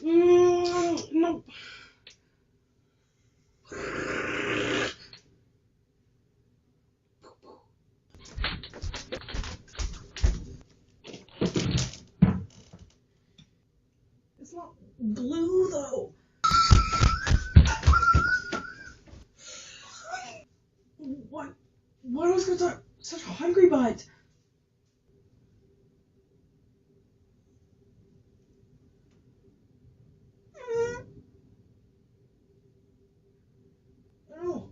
No. It's not glue though. What? Why was there such a hungry bite? Oh.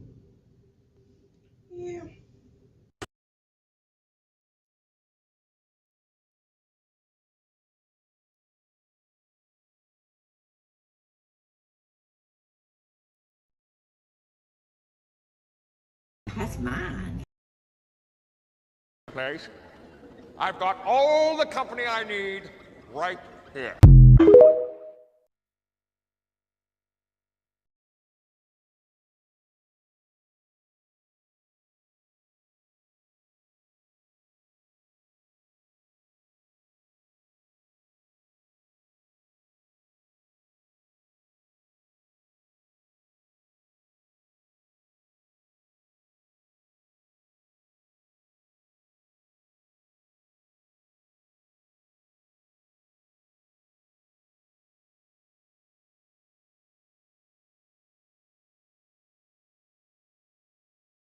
Yeah. That's mine. Place. I've got all the company I need right here.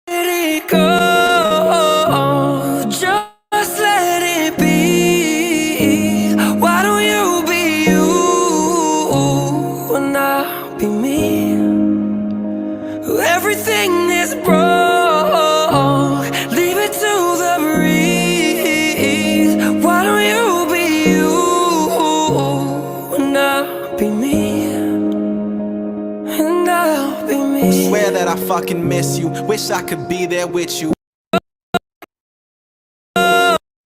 Let it go, just let it be. Why don't you be you and I'll be me? Everything is broke, leave it to the breeze. Why don't you be you and I'll be me? And I'll be me. Swear that I fucking miss you. Wish I could be there with you.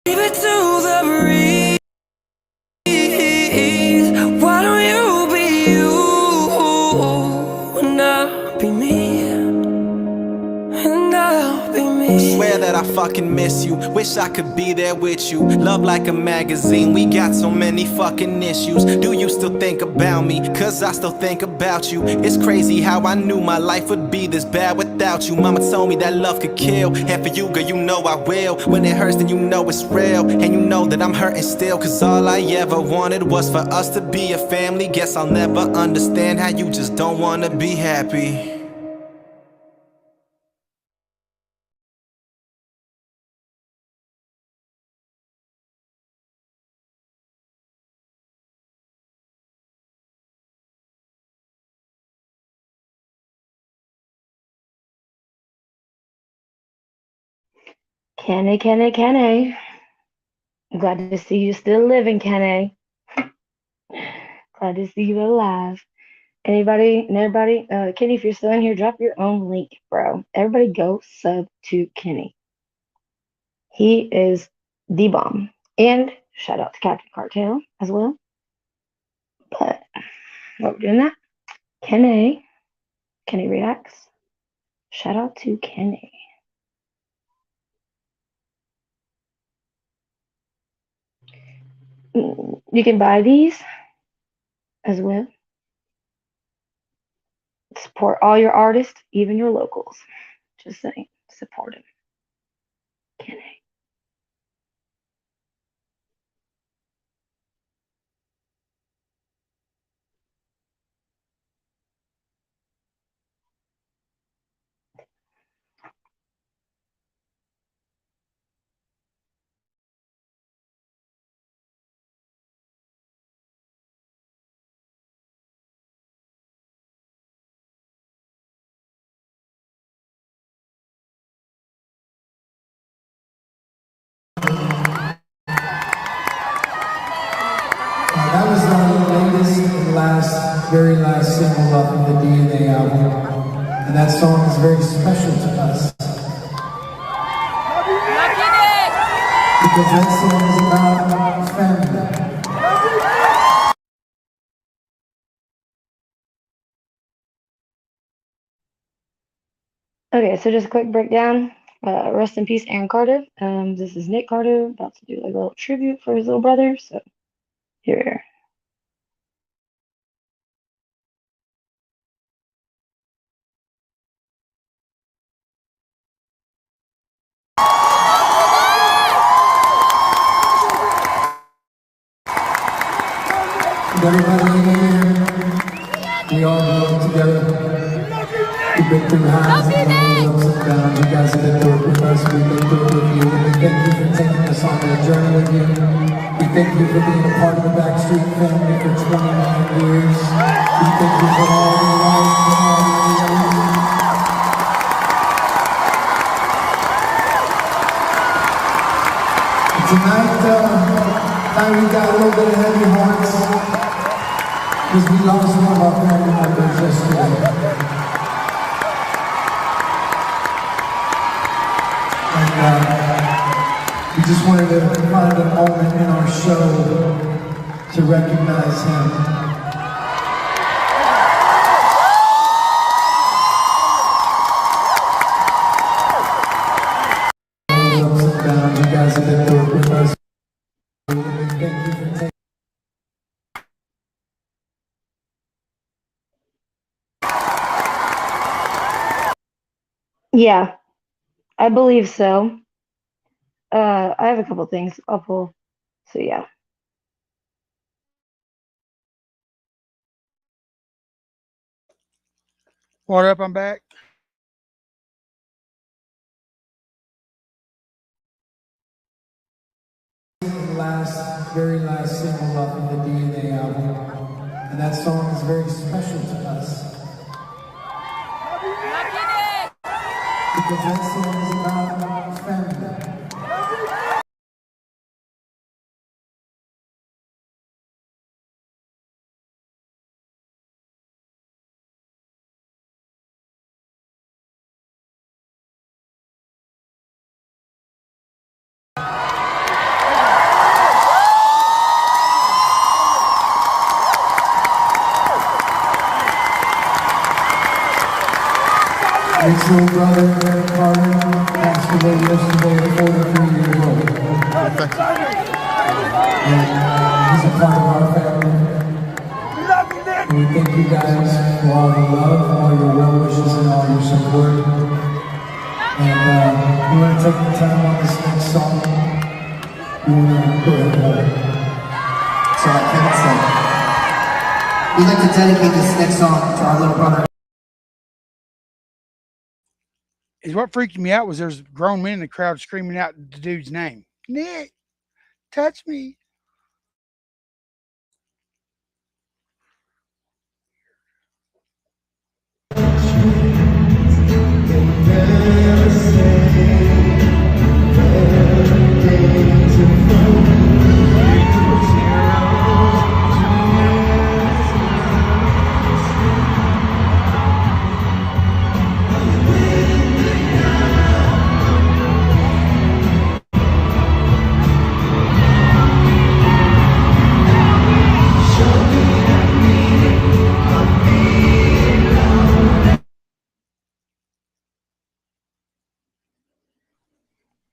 Leave it to the breeze. Why don't you be you and I'll be me? And I'll be me. Swear that I fucking miss you. Wish I could be there with you. Love like a magazine. We got so many fucking issues. Do you still think about me? Cause I still think about you. It's crazy how I knew my life would be this bad without you. Mama told me that love could kill. And for you, girl, you know I will. When it hurts, then you know it's real. And you know that I'm hurting still. Cause all I ever wanted was for us to be a family. Guess I'll never understand how you just don't wanna be happy. Kenny. Glad to see you still living, Kenny. Glad to see you alive. Anybody, Kenny, if you're still in here, drop your own link, bro. Everybody go sub to Kenny. He is the bomb. And shout out to Captain Cartel as well. But while we're doing that, Kenny Reacts. Shout out to Kenny. You can buy these as well. Support all your artists, even your locals. Just saying, support them. Kenny. That was our latest and very last single off of the DNA album, and that song is very special to us. Because that song is about family. Okay, so just a quick breakdown. Rest in peace, Aaron Carter. This is Nick Carter about to do like a little tribute for his little brother. So here. Everybody in here, we all grow up together. We've been through highs and lows, ups and downs. You guys have been through it with us. We've been through it with you. We thank you for taking us on that journey with you. We thank you for being a part of the Backstreet family for 29 years. We thank you for all your life and all your years. Tonight we got a little bit of heavy hearts because we lost one of our family members yesterday. And we just wanted to find a moment in our show to recognize him. Ups and downs, you guys have been through it with us. Yeah, I believe so. I have a couple things I'll pull. So yeah. What up? I'm back. Very last single off of the DNA album, and that song is very special to us. Because that song is about family. Nick's little brother, Aaron Carter, passed away yesterday at 43 years old. And he's a part of our family. And we thank you guys for all the love, all your well wishes, and all your support. And we want to take the time on this next song. We want to go ahead and hold it. So like Kevin said, we'd like to dedicate this next song to our little brother. Is what freaked me out was there's grown men in the crowd screaming out the dude's name. Nick, touch me.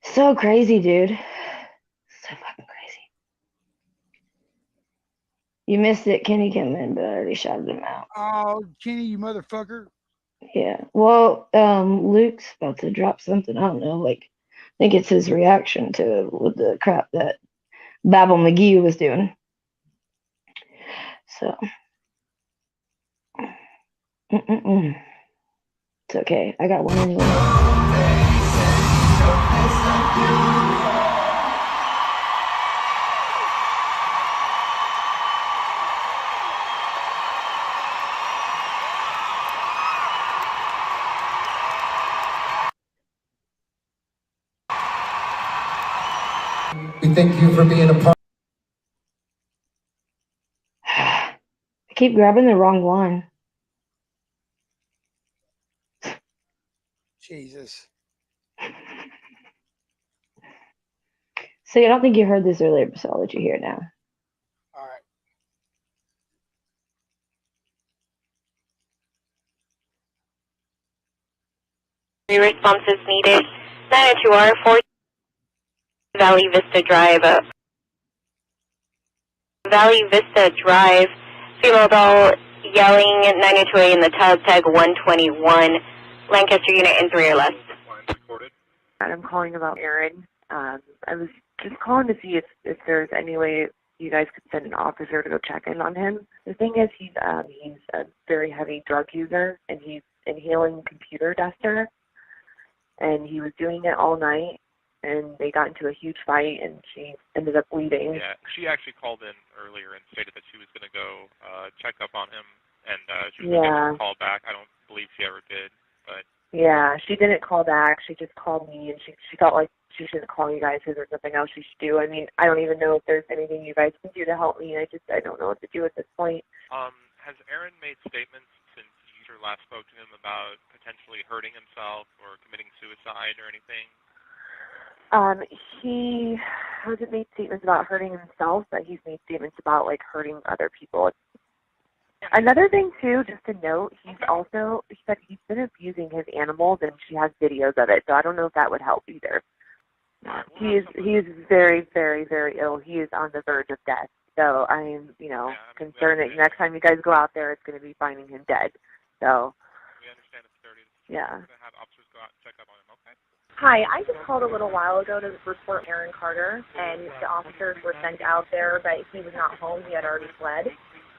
So crazy, dude. So fucking crazy. You missed it. Kenny came in, but I already shouted him out. Oh, Kenny, you motherfucker. Yeah. Well, Luke's about to drop something. I don't know. Like, I think it's his reaction to with the crap that Babel McGee was doing. So. It's okay. I got one anyway. We thank you for being a part. I keep grabbing the wrong one. Jesus. So I don't think you heard this earlier, but I'll let you hear it now. All right. responses needed. 902R 4 Valley Vista Drive. Valley Vista Drive. Female doll yelling 902A in the tag 121. Lancaster unit in 3 or less. I'm calling about Aaron. I was just calling to see if there's any way you guys could send an officer to go check in on him. The thing is, he's a very heavy drug user, and he's inhaling computer duster, and he was doing it all night, and they got into a huge fight, and she ended up bleeding. Yeah, she actually called in earlier and stated that she was going to go check up on him, and she was going to give a call back. I don't believe she ever did, but... Yeah, she didn't call back. She just called me, and she felt like she shouldn't call you guys because there's nothing else she should do. I mean, I don't even know if there's anything you guys can do to help me. I don't know what to do at this point. Has Aaron made statements since you last spoke to him about potentially hurting himself or committing suicide or anything? He hasn't made statements about hurting himself, but he's made statements about, like, hurting other people. Another thing, too, just to note, he said he's been abusing his animals, and she has videos of it, so I don't know if that would help either. He is very, very, very ill. He is on the verge of death. So I'm, concerned that next time you guys go out there, it's going to be finding him dead. So, we understand it's dirty. yeah. We're going to have officers go out and check up on him, okay? Hi, I just called a little while ago to report Aaron Carter, and the officers were sent out there, but he was not home. He had already fled.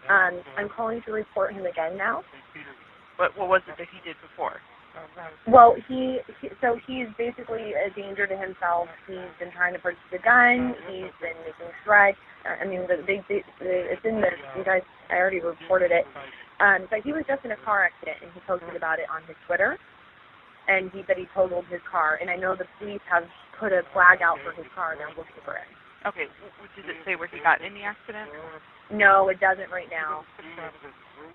I'm calling to report him again now. What was it that he did before? Well, he's basically a danger to himself. He's been trying to purchase a gun. He's been making threats. I mean, it's in the, you guys, I already reported it. But he was just in a car accident, and he posted about it on his Twitter. And he said he totaled his car. And I know the police have put a flag out for his car, and they're looking for it. Okay, does it say where he got in the accident? No, it doesn't right now.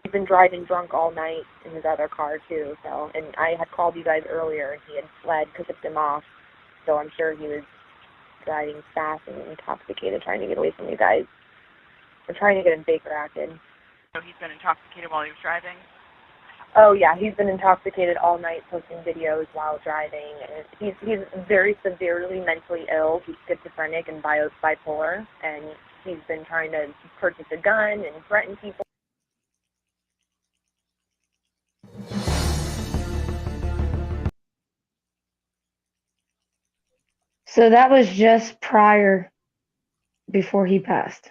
He's been driving drunk all night in his other car, too. So, and I had called you guys earlier, and he had fled, tipped him off. So I'm sure he was driving fast and intoxicated, trying to get away from you guys. We're trying to get him Baker acted. So he's been intoxicated while he was driving? Oh, yeah, he's been intoxicated all night, posting videos while driving. And he's very severely mentally ill. He's schizophrenic and bipolar, and he's been trying to purchase a gun and threaten people. So that was just before he passed.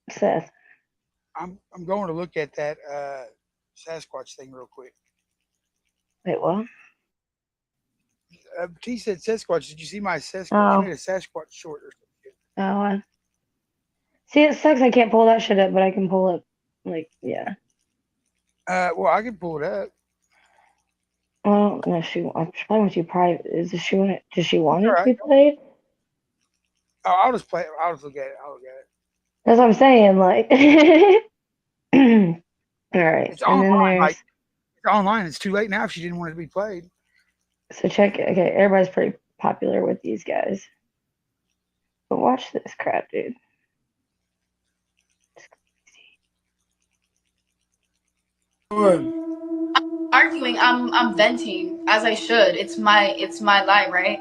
Seth. I'm going to look at that Sasquatch thing real quick. Wait, what? T said Sasquatch. Did you see my Sasquatch? Oh. I made a Sasquatch short or Oh, something. see, it sucks. I can't pull that shit up, but I can pull up, yeah. Well, I can pull it up. Well, no, she probably wants you private. Does she want it to be played? Oh, I'll just play it. I'll just look at it. I'll look at it. That's what I'm saying. All right. It's online. It's online. It's too late now if she didn't want it to be played. So check it. Okay, everybody's pretty popular with these guys. But watch this crap, dude. Arguing, I'm venting as I should. It's my live, right?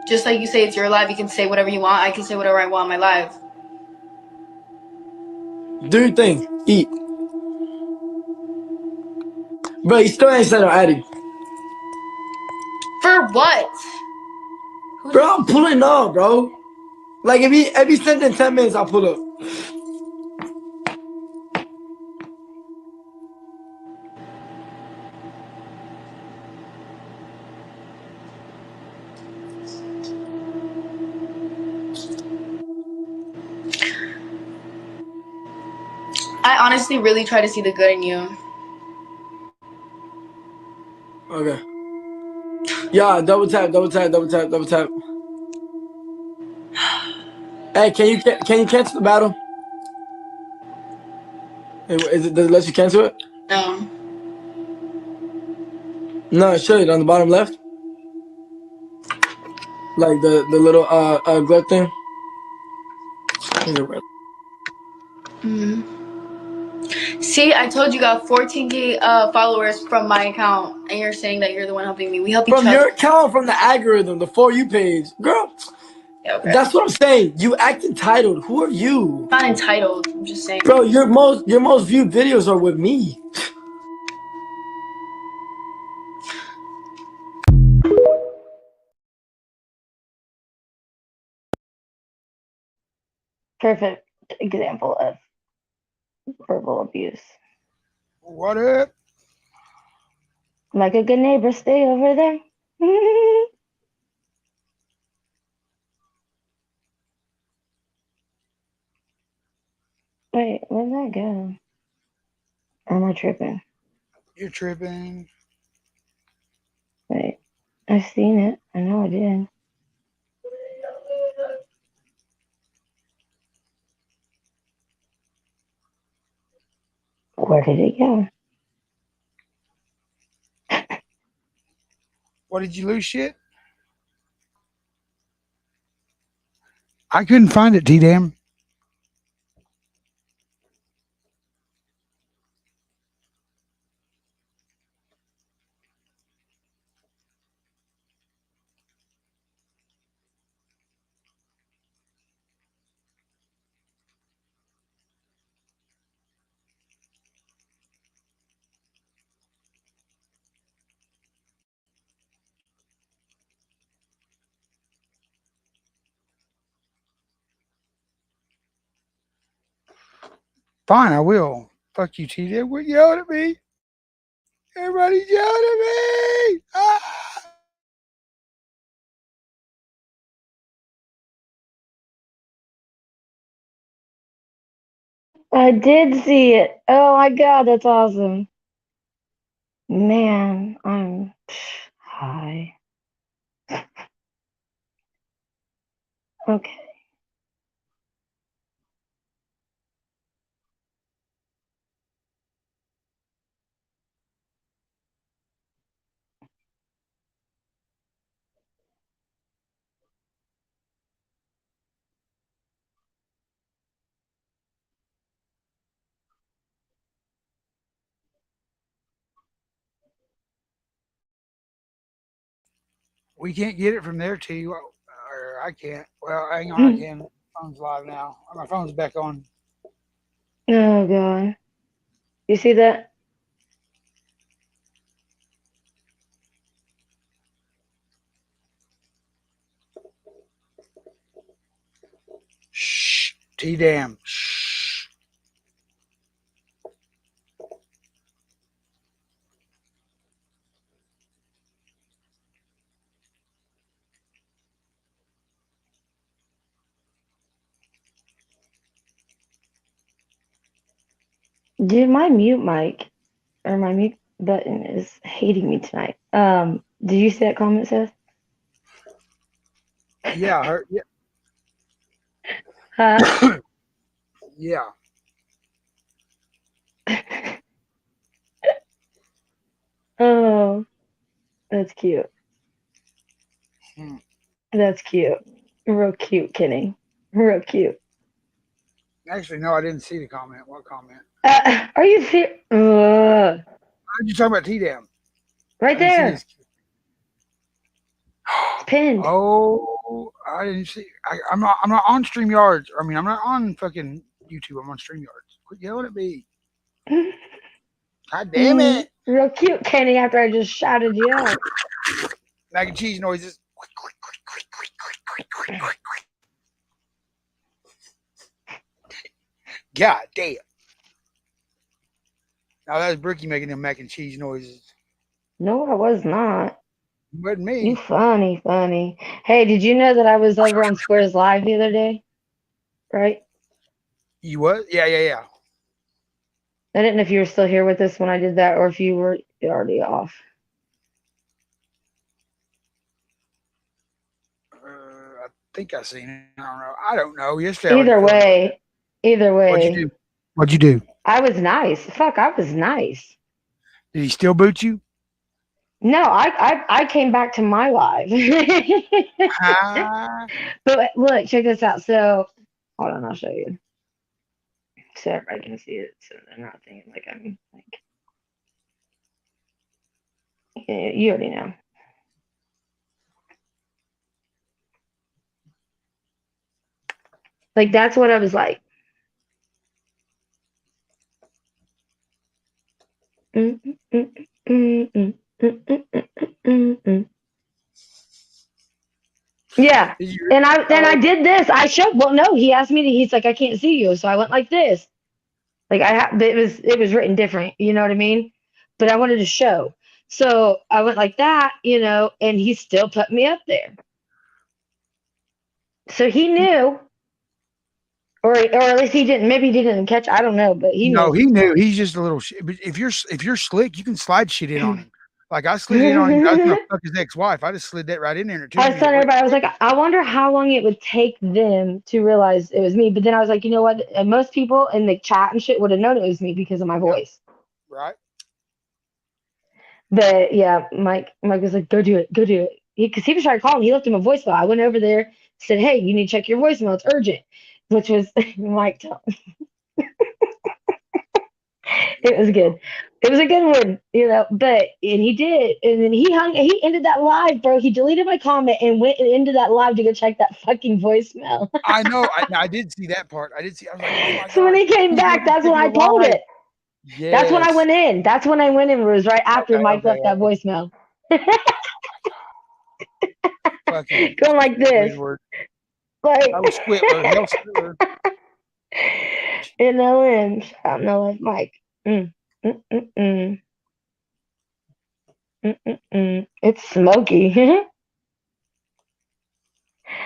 Just like you say it's your live, you can say whatever you want. I can say whatever I want on my live. Do your thing. Eat. Bro, you still ain't said Addy. For what? Bro, I'm pulling up, bro. Like, if he sent in 10 minutes, I'll pull up. I honestly really try to see the good in you. Okay. Yeah, double tap. Hey, can you cancel the battle? Hey, does it let you cancel it? No. No, it should on the bottom left. Like the little glove thing. See, I told you got 14K followers from my account, and you're saying that you're the one helping me. We help each From other. your account, from the algorithm, the For You page. Girl, Okay. that's what I'm saying. You act entitled. Who are you? I'm not entitled. I'm just saying. Bro, your most viewed videos are with me. Perfect example of verbal abuse. What up? Like a good neighbor, stay over there. Wait, where'd that go? Or am I tripping? You're tripping. Wait, I've seen it. I know I did. Where did it go? What, did you lose shit? I couldn't find it, T-Dam. Fine, I will. Fuck you, T-Dam. Quit yelling at me. Everybody's yelling at me. Ah! I did see it. Oh my god, that's awesome. Man, I'm high. Okay. We can't get it from there, T. Or I can't. Well, hang on, I can. Phone's live now. My phone's back on. Oh god. You see that? Shh. T-Dam. Shh. Dude, my mute mic or my mute button is hating me tonight. Did you see that comment, Seth? Yeah, I heard. Yeah. Huh? Yeah. Oh, that's cute. Hmm. That's cute. Real cute, Kenny. Real cute. Actually, no, I didn't see the comment. What comment? Are you serious? How'd you talk about T-Dam? Right there. It's pinned. Oh, I didn't see. I'm not on StreamYards. I mean, I'm not on fucking YouTube. I'm on StreamYards. Quit yelling at me. God damn it. Real cute, Kenny, after I just shouted you out. Mac and cheese noises. God damn. Now that was Brookie making them mac and cheese noises. No, I was not. It wasn't me. You funny. Hey, did you know that I was over on Squares Live the other day? Right? You what? Yeah. I didn't know if you were still here with us when I did that or if you were already off. I think I seen it. I don't know. Yesterday. Either way. What'd you do? I was nice. Fuck, I was nice. Did he still boot you? No, I came back to my live. But look, check this out. So, hold on, I'll show you. so everybody can see it, so they're not thinking like I'm like. Yeah, you already know. Like that's what I was like. Yeah, and I did this. I showed. Well, no, he asked me to. He's like, I can't see you, so I went like this. Like it was written different. You know what I mean? But I wanted to show, so I went like that. And he still put me up there. So he knew, or at least he didn't. Maybe he didn't catch. I don't know, but he knew. No, he knew. He's just a little shit. But if you're slick, you can slide shit in on him. Like I slid in on him. I was gonna fuck his ex-wife. I just slid that right in there. I was telling everybody, I was like, I wonder how long it would take them to realize it was me. But then I was like, you know what? And most people in the chat and shit would have known it was me because of my voice. Right. But yeah, Mike was like, go do it. Because he was trying to call him. He left him a voicemail. I went over there, said, hey, you need to check your voicemail. It's urgent. Which was Mike. It was good. It was a good one, and he did. And then he ended that live, bro. He deleted my comment and went into that live to go check that fucking voicemail. I know. I did see that part. I was like, oh my God. So when he came back, that's when I told it. Yes. That's when I went in. That's when I went in. It was right after Mike left that voicemail. Going like this. Like I was Squidward. In the lens. I don't know, Mike. It's smoky.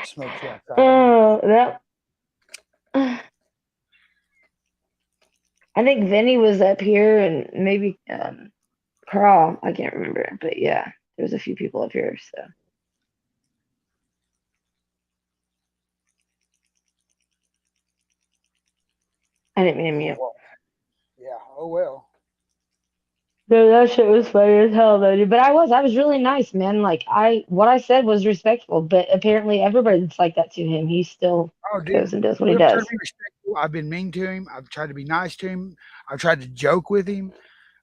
Smoky outside. Oh, that. I think Vinny was up here and maybe Carl. I can't remember, but yeah, there was a few people up here. So. I didn't mean to mute. Yeah. Oh well. No, that shit was funny as hell though, dude. But I was really nice, man. Like what I said was respectful, but apparently everybody's like that to him. He still goes and does what he does. I've been mean to him. I've tried to be nice to him. I've tried to joke with him.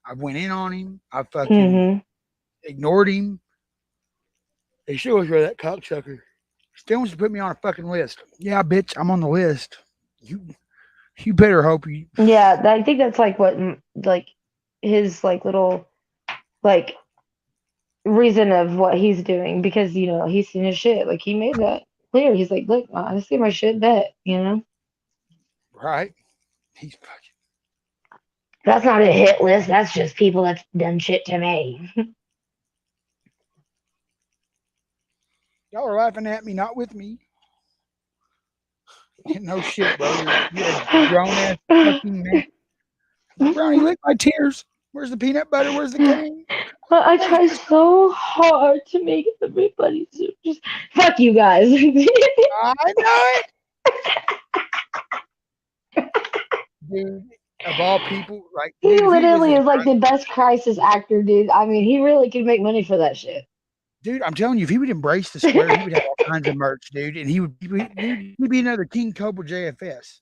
I've went in on him. I fucking ignored him. He still was that cocksucker. Still wants to put me on a fucking list. Yeah, bitch, I'm on the list. You better hope you. Yeah, I think that's like what his little reason of what he's doing, because he's seen his shit. Like he made that clear. He's like, look, I see my shit bet. Right. He's fucking. That's not a hit list. That's just people that's done shit to me. Y'all are laughing at me, not with me. No shit, bro. You're a grown ass fucking man. Brownie, lick my tears. Where's the peanut butter? Where's the cane? I try so hard to make everybody just fuck you guys. I know it. Dude, of all people, like he literally is like the best crisis actor, dude. I mean, he really could make money for that shit. Dude, I'm telling you, if he would embrace the square, he would have all kinds of merch, dude. And he'd be another King Cobra JFS.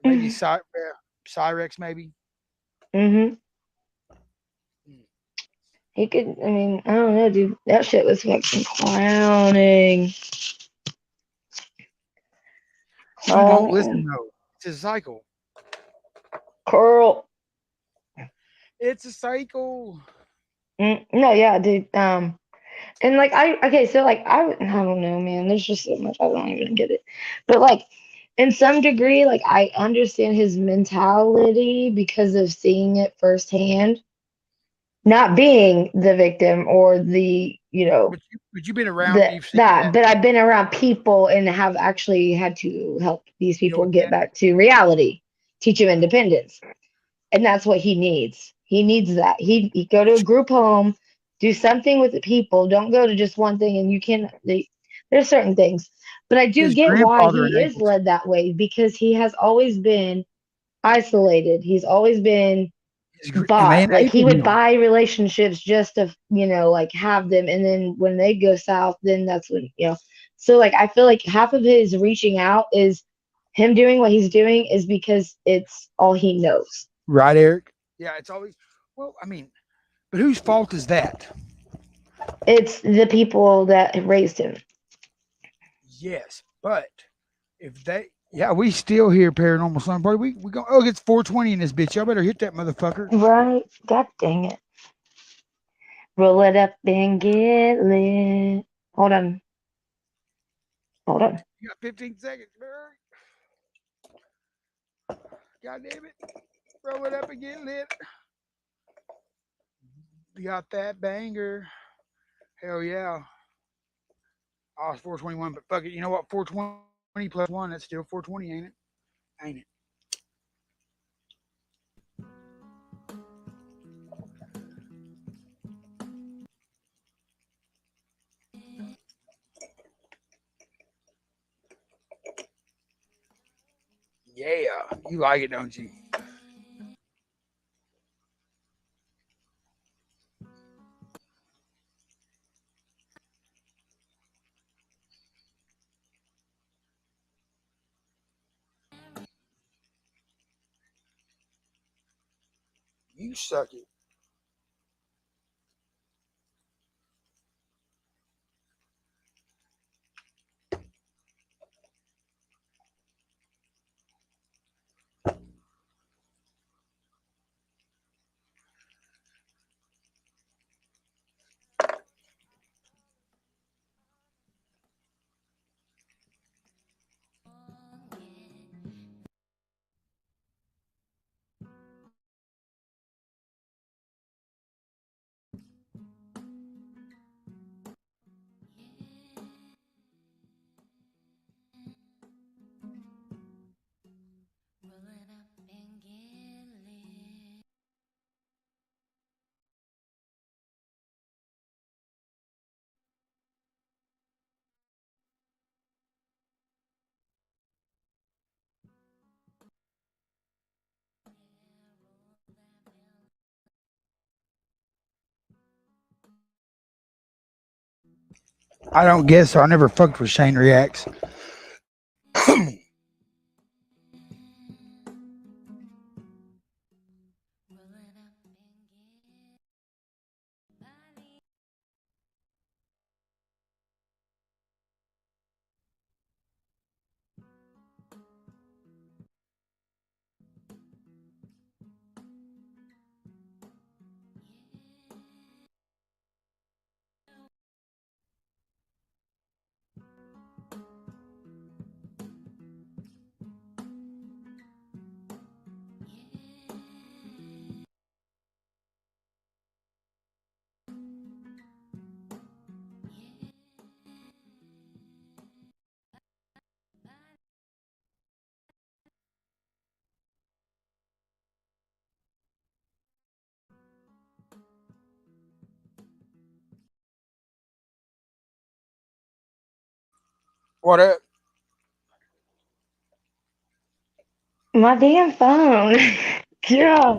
Maybe Cyrex, maybe. He could, I mean, I don't know, dude. That shit was fucking clowning. Don't listen, though. It's a cycle. Carl. It's a cycle. No, yeah, dude. And I don't know, man. There's just so much. I don't even get it. But in some degree, I understand his mentality because of seeing it firsthand. Not being the victim or the, But you've been around that. But I've been around people and have actually had to help these people get back to reality, teach them independence. And that's what he needs. He needs that. He go to a group home, do something with the people. Don't go to just one thing. And there's certain things. But I do get why he is led that way, because he has always been isolated. He's always been bought. He would buy relationships just to, have them. And then when they go south, then that's when, So I feel like half of his reaching out is him doing what he's doing is because it's all he knows. Right, Eric? Yeah, it's always, well, I mean, but whose fault is that? It's the people that raised him. Yes, but if they, yeah, we still hear paranormal slumber party. We go, oh, it's 420 in this bitch. Y'all better hit that motherfucker. Right? God dang it. Roll it up and get lit. Hold on. Hold on. You got 15 seconds, Barry. God damn it. Roll it up and get lit. You got that banger. Hell yeah. Oh, it's 421, but fuck it. You know what? 420 plus 1, that's still 420, ain't it? Ain't it? Yeah. You like it, don't you? You suck it. I don't guess so. I never fucked with Shane Reacts. What up? My damn phone. Yeah.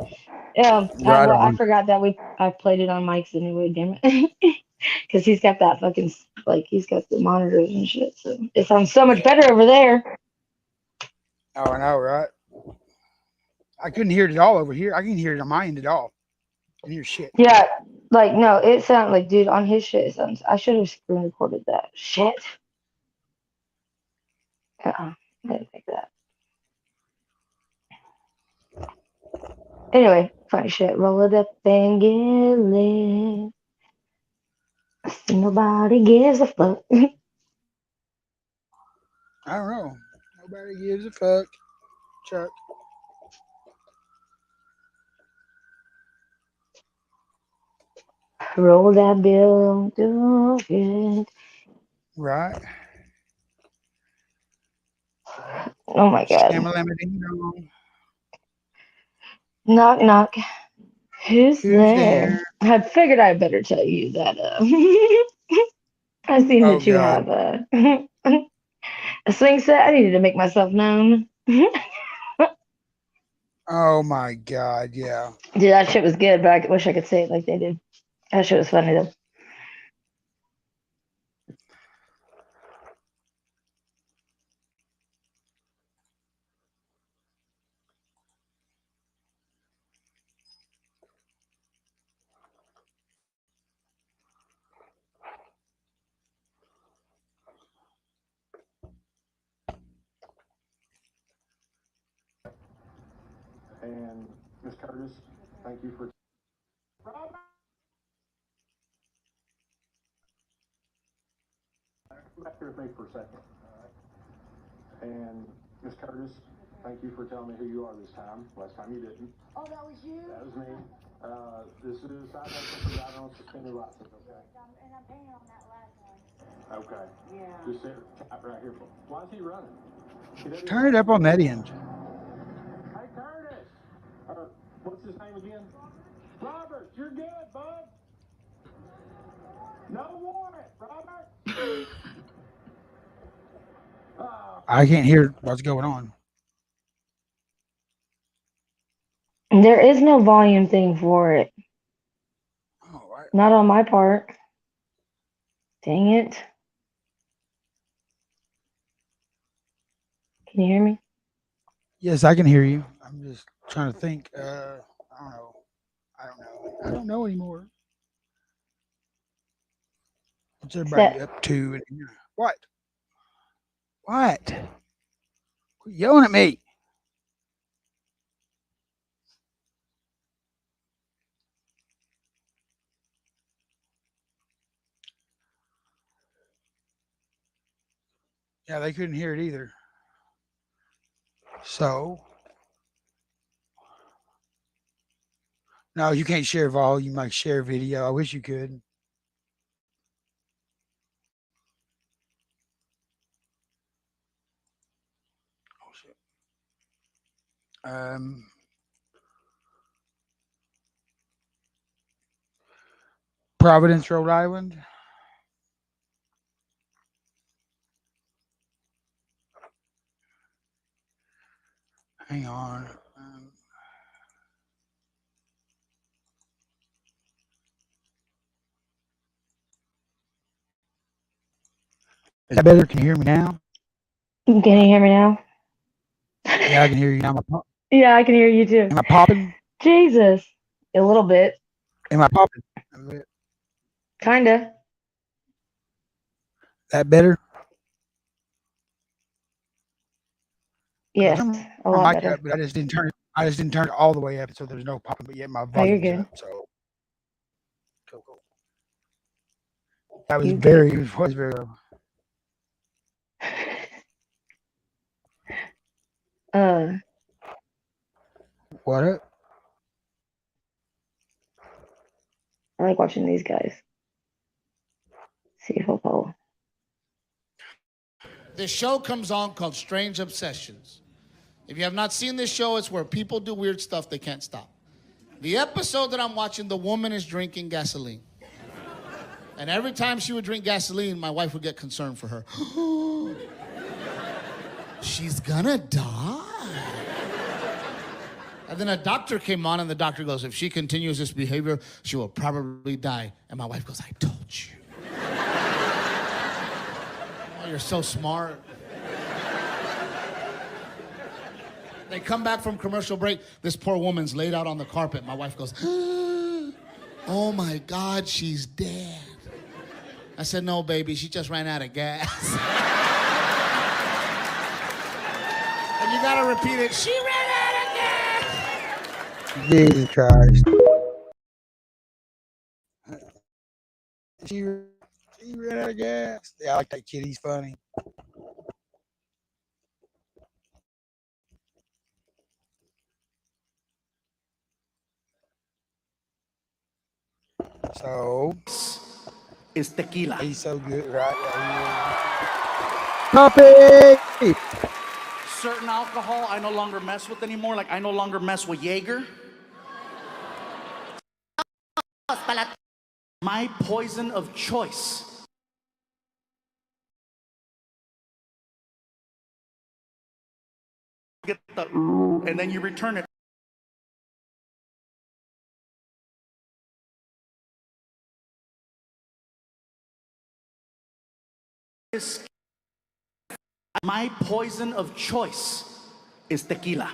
Yeah. Right Well, I on. forgot that I played it on Mike's anyway, damn it. Because he's got that fucking, like, he's got the monitors and shit. So it sounds so much better over there. Oh, I know, right? I couldn't hear it at all over here. I can hear it on my end at all. I can hear shit. Yeah. Like, no, it sounds like, dude, on his shit, it sounds, I should have screen recorded that. Shit. I didn't think that. Anyway, funny shit. Roll it up and get lit. See, nobody gives a fuck. I don't know. Nobody gives a fuck. Chuck. Roll that bill, do it. Right. Oh my god. Scamalama-ding-dong. Knock knock. Who's Who's there? there? I figured I better tell you that I seen Oh, that you God. have a swing set. I needed to make myself known. Oh, my God. Yeah. Dude, that shit was good, but I wish I could say it like they did. That shit was funny though. Curtis, thank you for. Come back here with me for a second. And Miss Curtis, thank you for telling me who you are this time. Last time you didn't. Oh, that was you? That was me. This is side hustle for driving on suspended license, okay? And I'm paying on that last one. Okay. Yeah. Just sit tap right here. Why is he running? Turn it up on that end. Hey, Curtis! What's his name again? Robert, you're good, bud. No warrant, Robert. I can't hear what's going on. There is no volume thing for it. Not on my part. Dang it. Can you hear me? Yes, I can hear you. I'm just trying to think. I don't know. I don't know anymore. What's everybody up to in here? What? Quit yelling at me. Yeah, they couldn't hear it either. So, no, you can't share volume like share video. I wish you could. Oh shit. Providence, Rhode Island. Hang on. Is that better? Can you hear me now? Can you hear me now? Yeah, I can hear you now. Yeah, I can hear you too. Am I popping? Jesus. A little bit. Am I popping? Kinda. That better? Yes, a lot Mic better. up, but I just didn't turn it. I just didn't turn it all the way up, so there's no popping. But yet my Oh, you're volume's good. up. So cool. That was very. It was very low. What up? I like watching these guys. See if he'll follow. This show comes on called Strange Obsessions. If you have not seen this show, it's where people do weird stuff they can't stop. The episode that I'm watching, the woman is drinking gasoline. And every time she would drink gasoline, my wife would get concerned for her. She's gonna die. And then a doctor came on, and the doctor goes, if she continues this behavior, she will probably die. And my wife goes, I told you. Oh, you're so smart. They come back from commercial break. This poor woman's laid out on the carpet. My wife goes, oh my God, she's dead. I said, no, baby, she just ran out of gas. And you gotta repeat it, she ran out of gas. Jesus Christ. She ran out of gas. Yeah, I like that kid. He's funny. So it's tequila. He's so good, right? Puppy! Certain alcohol I no longer mess with anymore. Like I no longer mess with Jaeger. My poison of choice. Get the and then you return it. My poison of choice is tequila.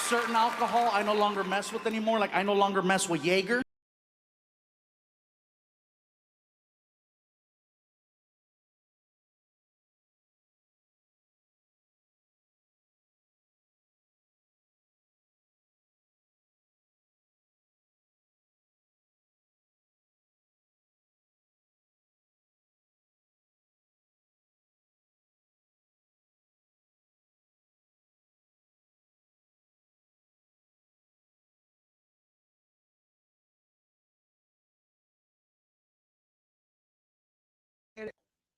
Certain alcohol I no longer mess with anymore. Like I no longer mess with Jaeger.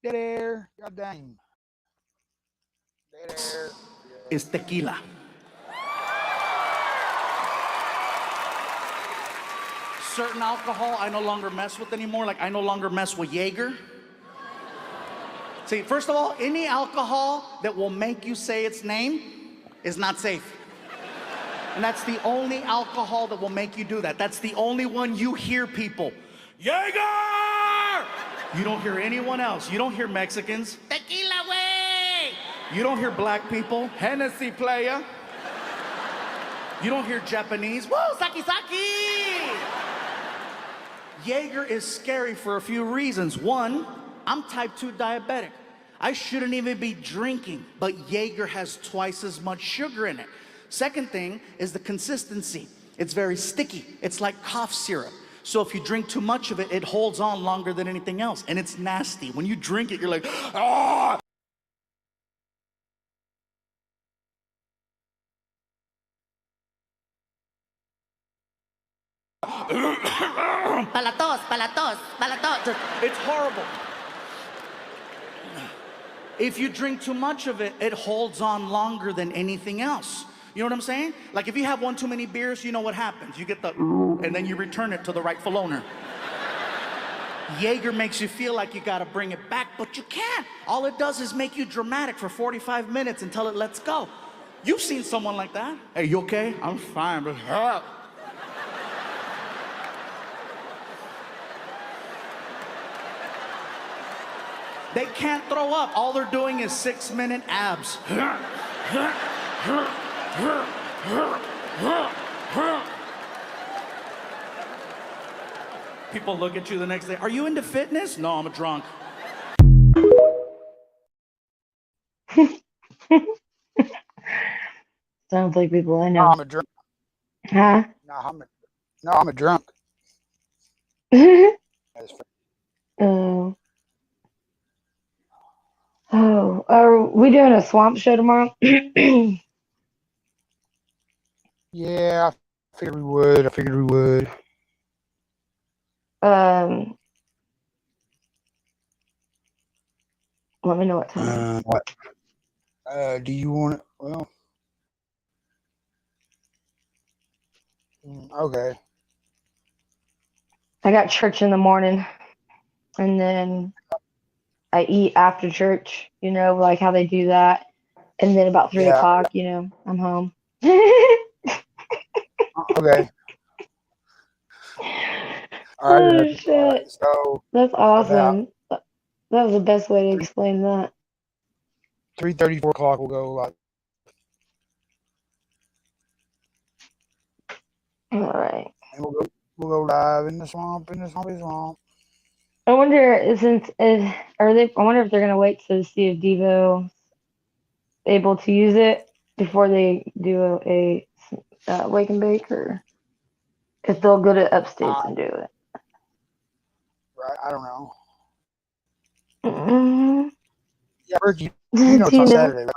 Dead air. God dang. Dead air. Is tequila. Certain alcohol I no longer mess with anymore. Like I no longer mess with Jaeger. See, first of all, any alcohol that will make you say its name is not safe. And that's the only alcohol that will make you do that. That's the only one you hear people. Jaeger! You don't hear anyone else. You don't hear Mexicans. Tequila way! You don't hear black people. Hennessy playa. You don't hear Japanese. Woo, saki saki! Jaeger is scary for a few reasons. One, I'm type 2 diabetic. I shouldn't even be drinking, but Jaeger has twice as much sugar in it. Second thing is the consistency. It's very sticky. It's like cough syrup. So if you drink too much of it, it holds on longer than anything else, and it's nasty. When you drink it, you're like, ah! Palatos, palatos, palatos. It's horrible. If you drink too much of it, it holds on longer than anything else. You know what I'm saying? Like if you have one too many beers, you know what happens. You get the and then you return it to the rightful owner. Jaeger makes you feel like you gotta bring it back, but you can't. All it does is make you dramatic for 45 minutes until it lets go. You've seen someone like that. Hey, you okay? I'm fine, but they can't throw up. All they're doing is 6-minute abs. People look at you the next day. Are you into fitness? No, I'm a drunk. Sounds like people I No, know. I'm a drunk. Huh? No, I'm a drunk. Oh. Oh, are we doing a swamp show tomorrow? Yeah, I figured we would. Let me know what time. What? Do you want it? Well, okay. I got church in the morning, and then I eat after church, you know, like how they do that. And then about 3 o'clock, you know, I'm home. Okay. All right. Oh, shit. So That's awesome. That was the best way to explain that. 3:30, 4 o'clock, we'll go live. All right. And we'll go live in the swamp, I wonder I wonder if they're gonna wait to see if Devo's able to use it before they do a wake and bake, or if they'll go to Upstates and do it. Right, I don't know. Mm-hmm. Yeah, Ricky, you know it's on Saturday, right?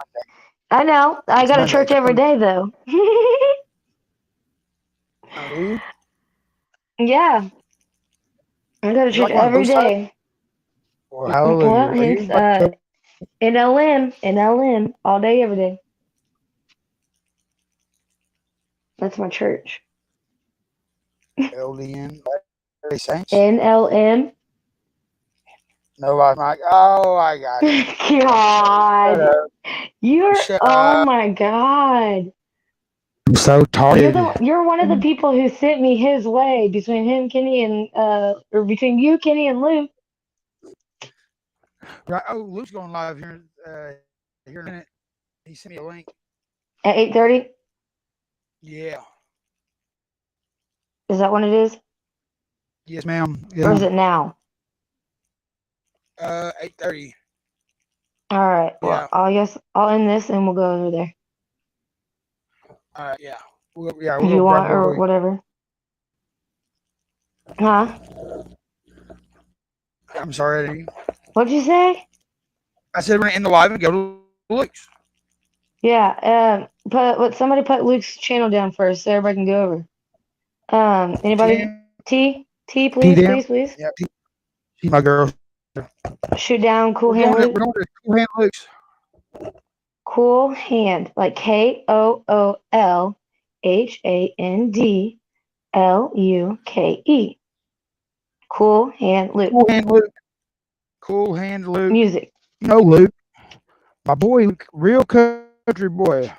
I know. I go to church every day, though. Oh, do you? Yeah. I go to church every day. Well, hallelujah. Well, NLM, all day, every day. That's my church. LDN, Latter-day Saints. NLM. No, I'm like, oh, I got it. God. Oh my God. I'm so tired. You're one of the people who sent me his way between him, Kenny, and or between you, Kenny, and Luke. Right. Oh, Luke's going live here in a minute. He sent me a link. At 8:30? Yeah. Is that when it is? Yes, ma'am. Or is it now? 8:30. All right. Well, I guess I'll end this and we'll go over there. All right. Yeah. If you want or whatever. Huh? I'm sorry, Eddie. What'd you say? I said we're gonna end the live and go to Luke's. Yeah. Somebody put Luke's channel down first so everybody can go over. Anybody? T, please. Yeah, she's my girl. Shoot down Cool We're Hand going Luke. to Cool Hand Luke's. Cool Hand, like KOOLHANDLUKE. Cool Hand Luke. Cool Hand Luke. Cool Hand Luke. Music. No, Luke. My boy, real country boy.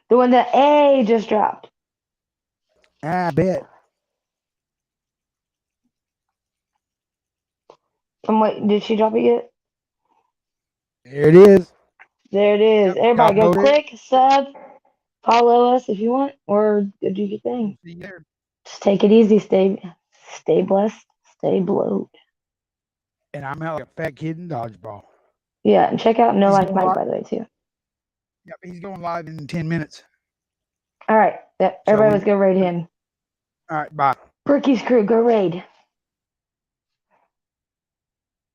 The one that A just dropped. I bet. And wait, did she drop it yet? There it is. There it is. Yep, Everybody go download it. click, sub, follow us if you want, or go do your thing. See you there. Just take it easy. Stay blessed. Stay blowed. And I'm out like a fat kid in dodgeball. Yeah, and check out No He's Life going Mike, live. by the way, too. Yep, he's going live in 10 minutes. All right. Everybody, let's go raid him. All right, bye. Bricky's crew, go raid.